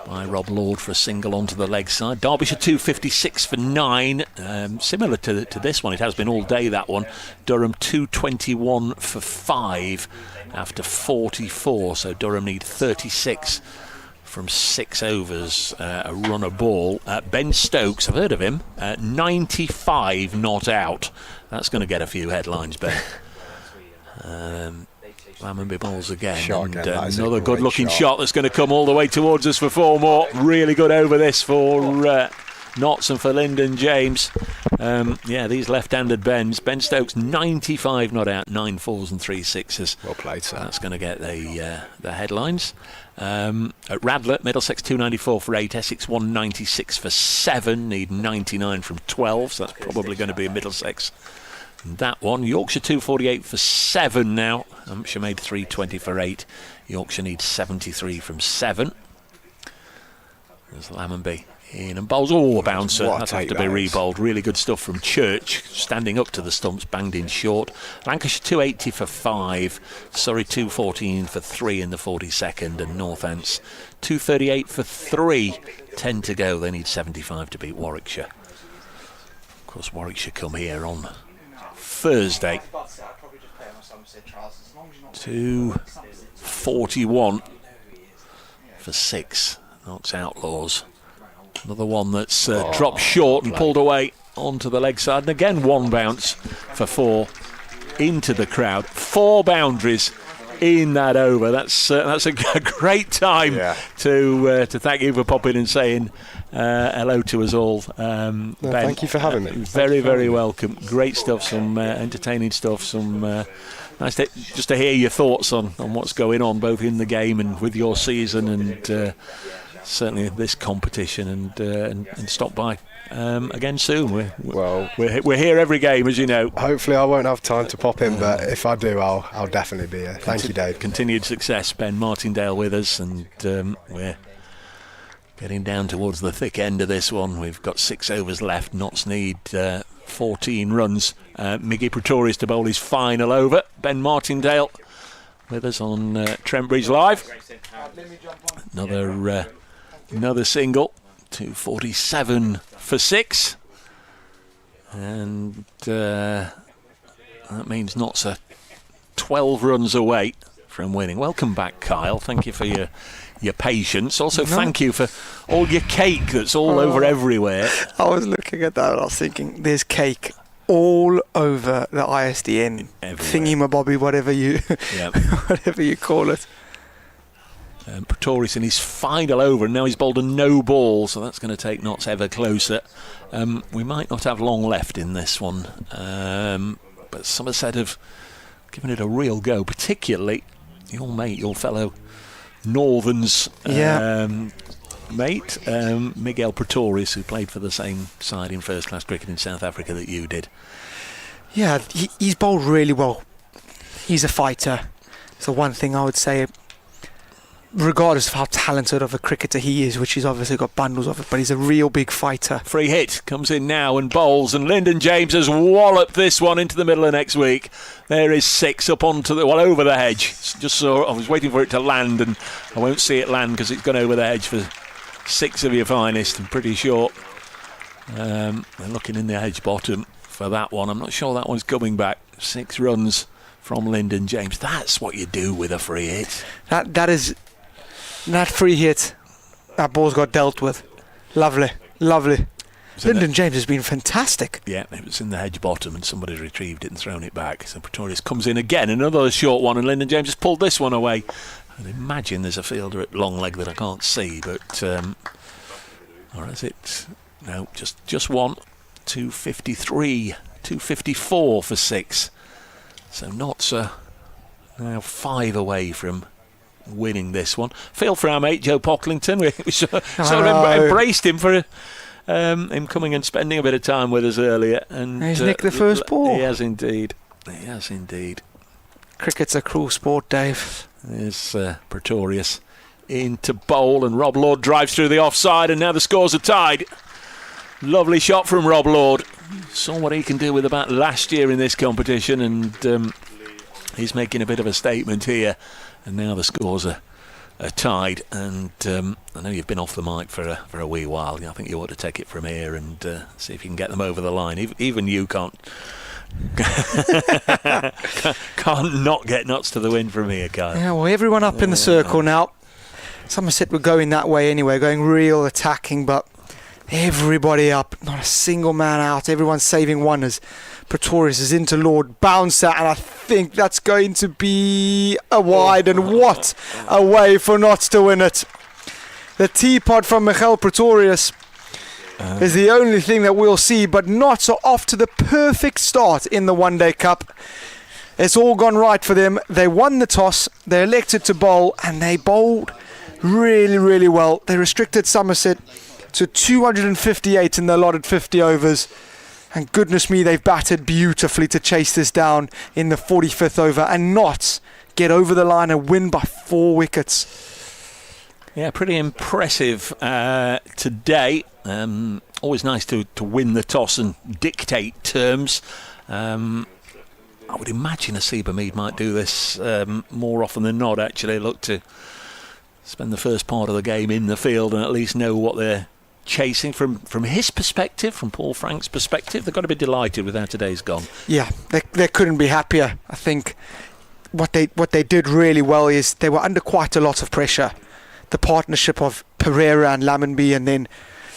by Rob Lord for a single onto the leg side. Derbyshire 256 for 9. Similar to this one, it has been all day, that one. Durham 221 for 5 after 44. So Durham need 36 from 6 overs, a run a ball. Ben Stokes, I've heard of him, 95 not out. That's going to get a few headlines, Ben. Lammonby bowls again, and another good looking shot that's going to come all the way towards us for 4 more. Really good over this for Notts and for Lyndon James. These left-handed bends. Ben Stokes 95 not out, 9 4s and 3 6s. Well played, sir. That's going to get the headlines. At Radler, Middlesex 294 for 8, Essex 196 for 7, need 99 from 12, so that's probably going to be a Middlesex. That one, Yorkshire 248 for 7 now. Hampshire made 320 for 8. Yorkshire needs 73 from 7. There's Lammonby in and bowls. A bouncer. That's have to be re-bowled. Really good stuff from Church. Standing up to the stumps, banged in short. Lancashire 280 for 5. Surrey 214 for 3 in the 42nd. And Northants 238 for 3. 10 to go. They need 75 to beat Warwickshire. Of course, Warwickshire come here on Thursday. 241 for 6. Knocks Outlaws. Another one that's dropped short and pulled away onto the leg side. And again, 1 bounce for 4 into the crowd. 4 boundaries in that over. That's a great time to thank you for popping and saying hello to us all. No, Ben, thank you for having me. Very, very welcome. Great stuff, some entertaining stuff, some nice just to hear your thoughts on what's going on, both in the game and with your season, and certainly this competition, and stop by again soon. We're here every game, as you know. Hopefully I won't have time to pop in, but if I do, I'll definitely be here. Thank you, Dave. Continued success, Ben Martindale with us, and we're getting down towards the thick end of this one. We've got 6 overs left. Notts need 14 runs. Miggy Pretorius to bowl his final over. Ben Martindale with us on Trent Bridge Live. Another single. 247 for 6. And that means Notts are 12 runs away from winning. Welcome back, Kyle. Thank you for your patience. Also, thank you for all your cake that's all over everywhere. I was looking at that and I was thinking, there's cake all over the ISDN thingy-mabobby, whatever you call it. Pretorius in his final over, and now he's bowled a no ball, so that's going to take Notts ever closer. We might not have long left in this one, but Somerset have given it a real go, particularly your fellow Northern's mate, Miguel Pretorius, who played for the same side in first-class cricket in South Africa that you did. Yeah, he's bowled really well. He's a fighter. So one thing I would say, regardless of how talented of a cricketer he is, which he's obviously got bundles of it, but he's a real big fighter. Free hit comes in now and bowls, and Lyndon James has walloped this one into the middle of next week. There is 6 up onto over the hedge. Just saw, I was waiting for it to land, and I won't see it land because it's gone over the hedge for 6 of your finest. I'm pretty sure. They're looking in the hedge bottom for that one. I'm not sure that one's coming back. 6 runs from Lyndon James. That's what you do with a free hit. That free hit, that ball's got dealt with. Lovely. Lyndon James has been fantastic. Yeah, it was in the hedge bottom and somebody's retrieved it and thrown it back. So Pretorius comes in again, another short one, and Lyndon James has pulled this one away. I'd imagine there's a fielder at long leg that I can't see, but or is it? No, just one. 253, 254 for 6. So Notts are now 5 away from winning this one. Feel for our mate Joe Pocklington. We sort of embraced him for him coming and spending a bit of time with us earlier. And he's nicked the first ball. He has indeed. Cricket's a cruel sport, Dave. There's Pretorius into bowl, and Rob Lord drives through the offside, and now the scores are tied. Lovely shot from Rob Lord. Saw what he can do with the bat last year in this competition, and he's making a bit of a statement here. And now the scores are tied, and I know you've been off the mic for a wee while. I think you ought to take it from here and see if you can get them over the line. Even you can't not get Notts to the win from here, Kyle. Yeah, well, everyone up in the circle now. Somerset were going that way anyway, going real attacking, but everybody up, not a single man out. Everyone's saving one as Pretorius is into Lord, bouncer, and I think that's going to be a wide, and what a way for Notts to win it. The teapot from Miguel Pretorius is the only thing that we'll see, but Notts are off to the perfect start in the One Day Cup. It's all gone right for them. They won the toss, they elected to bowl, and they bowled really, really well. They restricted Somerset to 258 in the allotted 50 overs. And goodness me, they've batted beautifully to chase this down in the 45th over, and Notts get over the line and win by 4 wickets. Yeah, pretty impressive today. Always nice to win the toss and dictate terms. I would imagine Asiba Mead might do this more often than not, actually. Look to spend the first part of the game in the field and at least know what they're chasing from his perspective, from Paul Frank's perspective. They've got to be delighted with how today's gone. Yeah, they couldn't be happier. I think what they did really well is they were under quite a lot of pressure. The partnership of Pereira and Lammonby, and then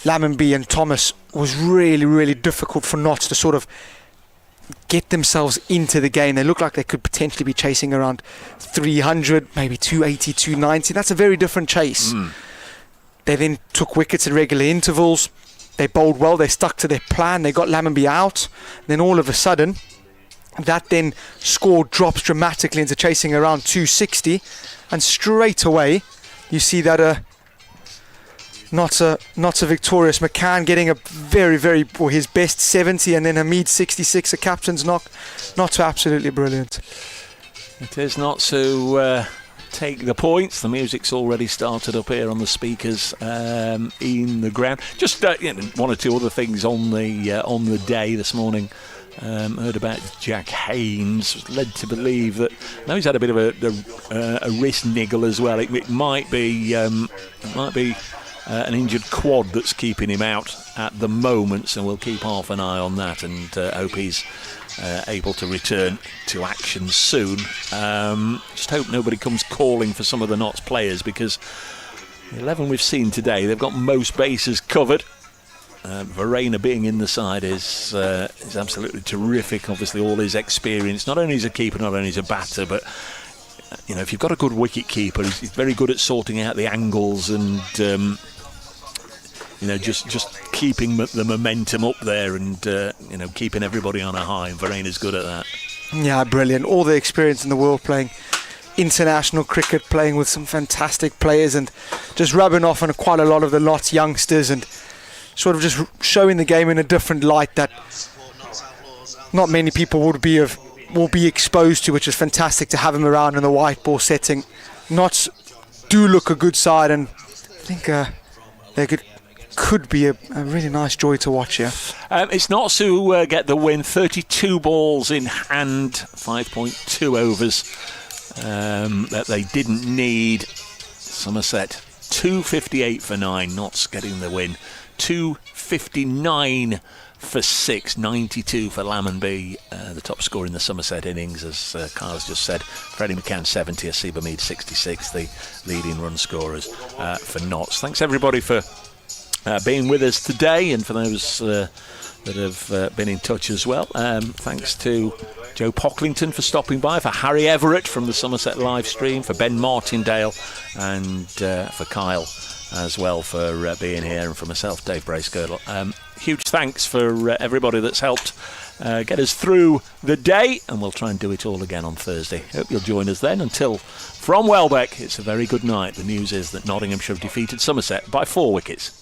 Lammonby and Thomas, was really, really difficult for Notts to sort of get themselves into the game. They look like they could potentially be chasing around 300, maybe 280, 290. That's a very different chase. They then took wickets at regular intervals. They bowled well. They stuck to their plan. They got Lammonby out. Then all of a sudden, that then score drops dramatically into chasing around 260, and straight away you see that not so victorious McCann getting a very or his best 70, and then Hamid 66, a captain's knock. Not so absolutely brilliant. It is not so take the points. The music's already started up here on the speakers in the ground. Just one or two other things on the day this morning. Heard about Jack Haynes. Led to believe that now he's had a bit of a wrist niggle as well. It might be an injured quad that's keeping him out at the moment. So we'll keep half an eye on that and hope he's able to return to action soon. Just hope nobody comes calling for some of the Notts players, because the 11 we've seen today, they've got most bases covered. Verena being in the side is absolutely terrific. Obviously, all his experience, not only as a keeper, not only as a batter, but if you've got a good wicket keeper, he's very good at sorting out the angles and just keeping the momentum up there and keeping everybody on a high. And Verena's good at that. Yeah, brilliant. All the experience in the world playing international cricket, playing with some fantastic players, and just rubbing off on quite a lot of the Notts youngsters, and sort of just showing the game in a different light that not many people will be exposed to, which is fantastic to have him around in the white ball setting. Notts do look a good side, and I think they could be a really nice joy to watch here. It's Notts who get the win. 32 balls in hand, 5.2 overs that they didn't need. Somerset 258 for 9. Notts getting the win. 259 for 6, 92 for Lammonby, the top scorer in the Somerset innings, as Kyle's just said. Freddie McCann 70, Asib Hamid 66, the leading run scorers for Notts. Thanks everybody for being with us today, and for those that have been in touch as well. Thanks to Joe Pocklington for stopping by, for Harry Everett from the Somerset live stream, for Ben Martindale, and for Kyle as well for being here, and for myself, Dave Bracegirdle. Huge thanks for everybody that's helped get us through the day, and we'll try and do it all again on Thursday. Hope you'll join us then. Until from Welbeck, it's a very good night. The news is that Nottinghamshire have defeated Somerset by 4 wickets.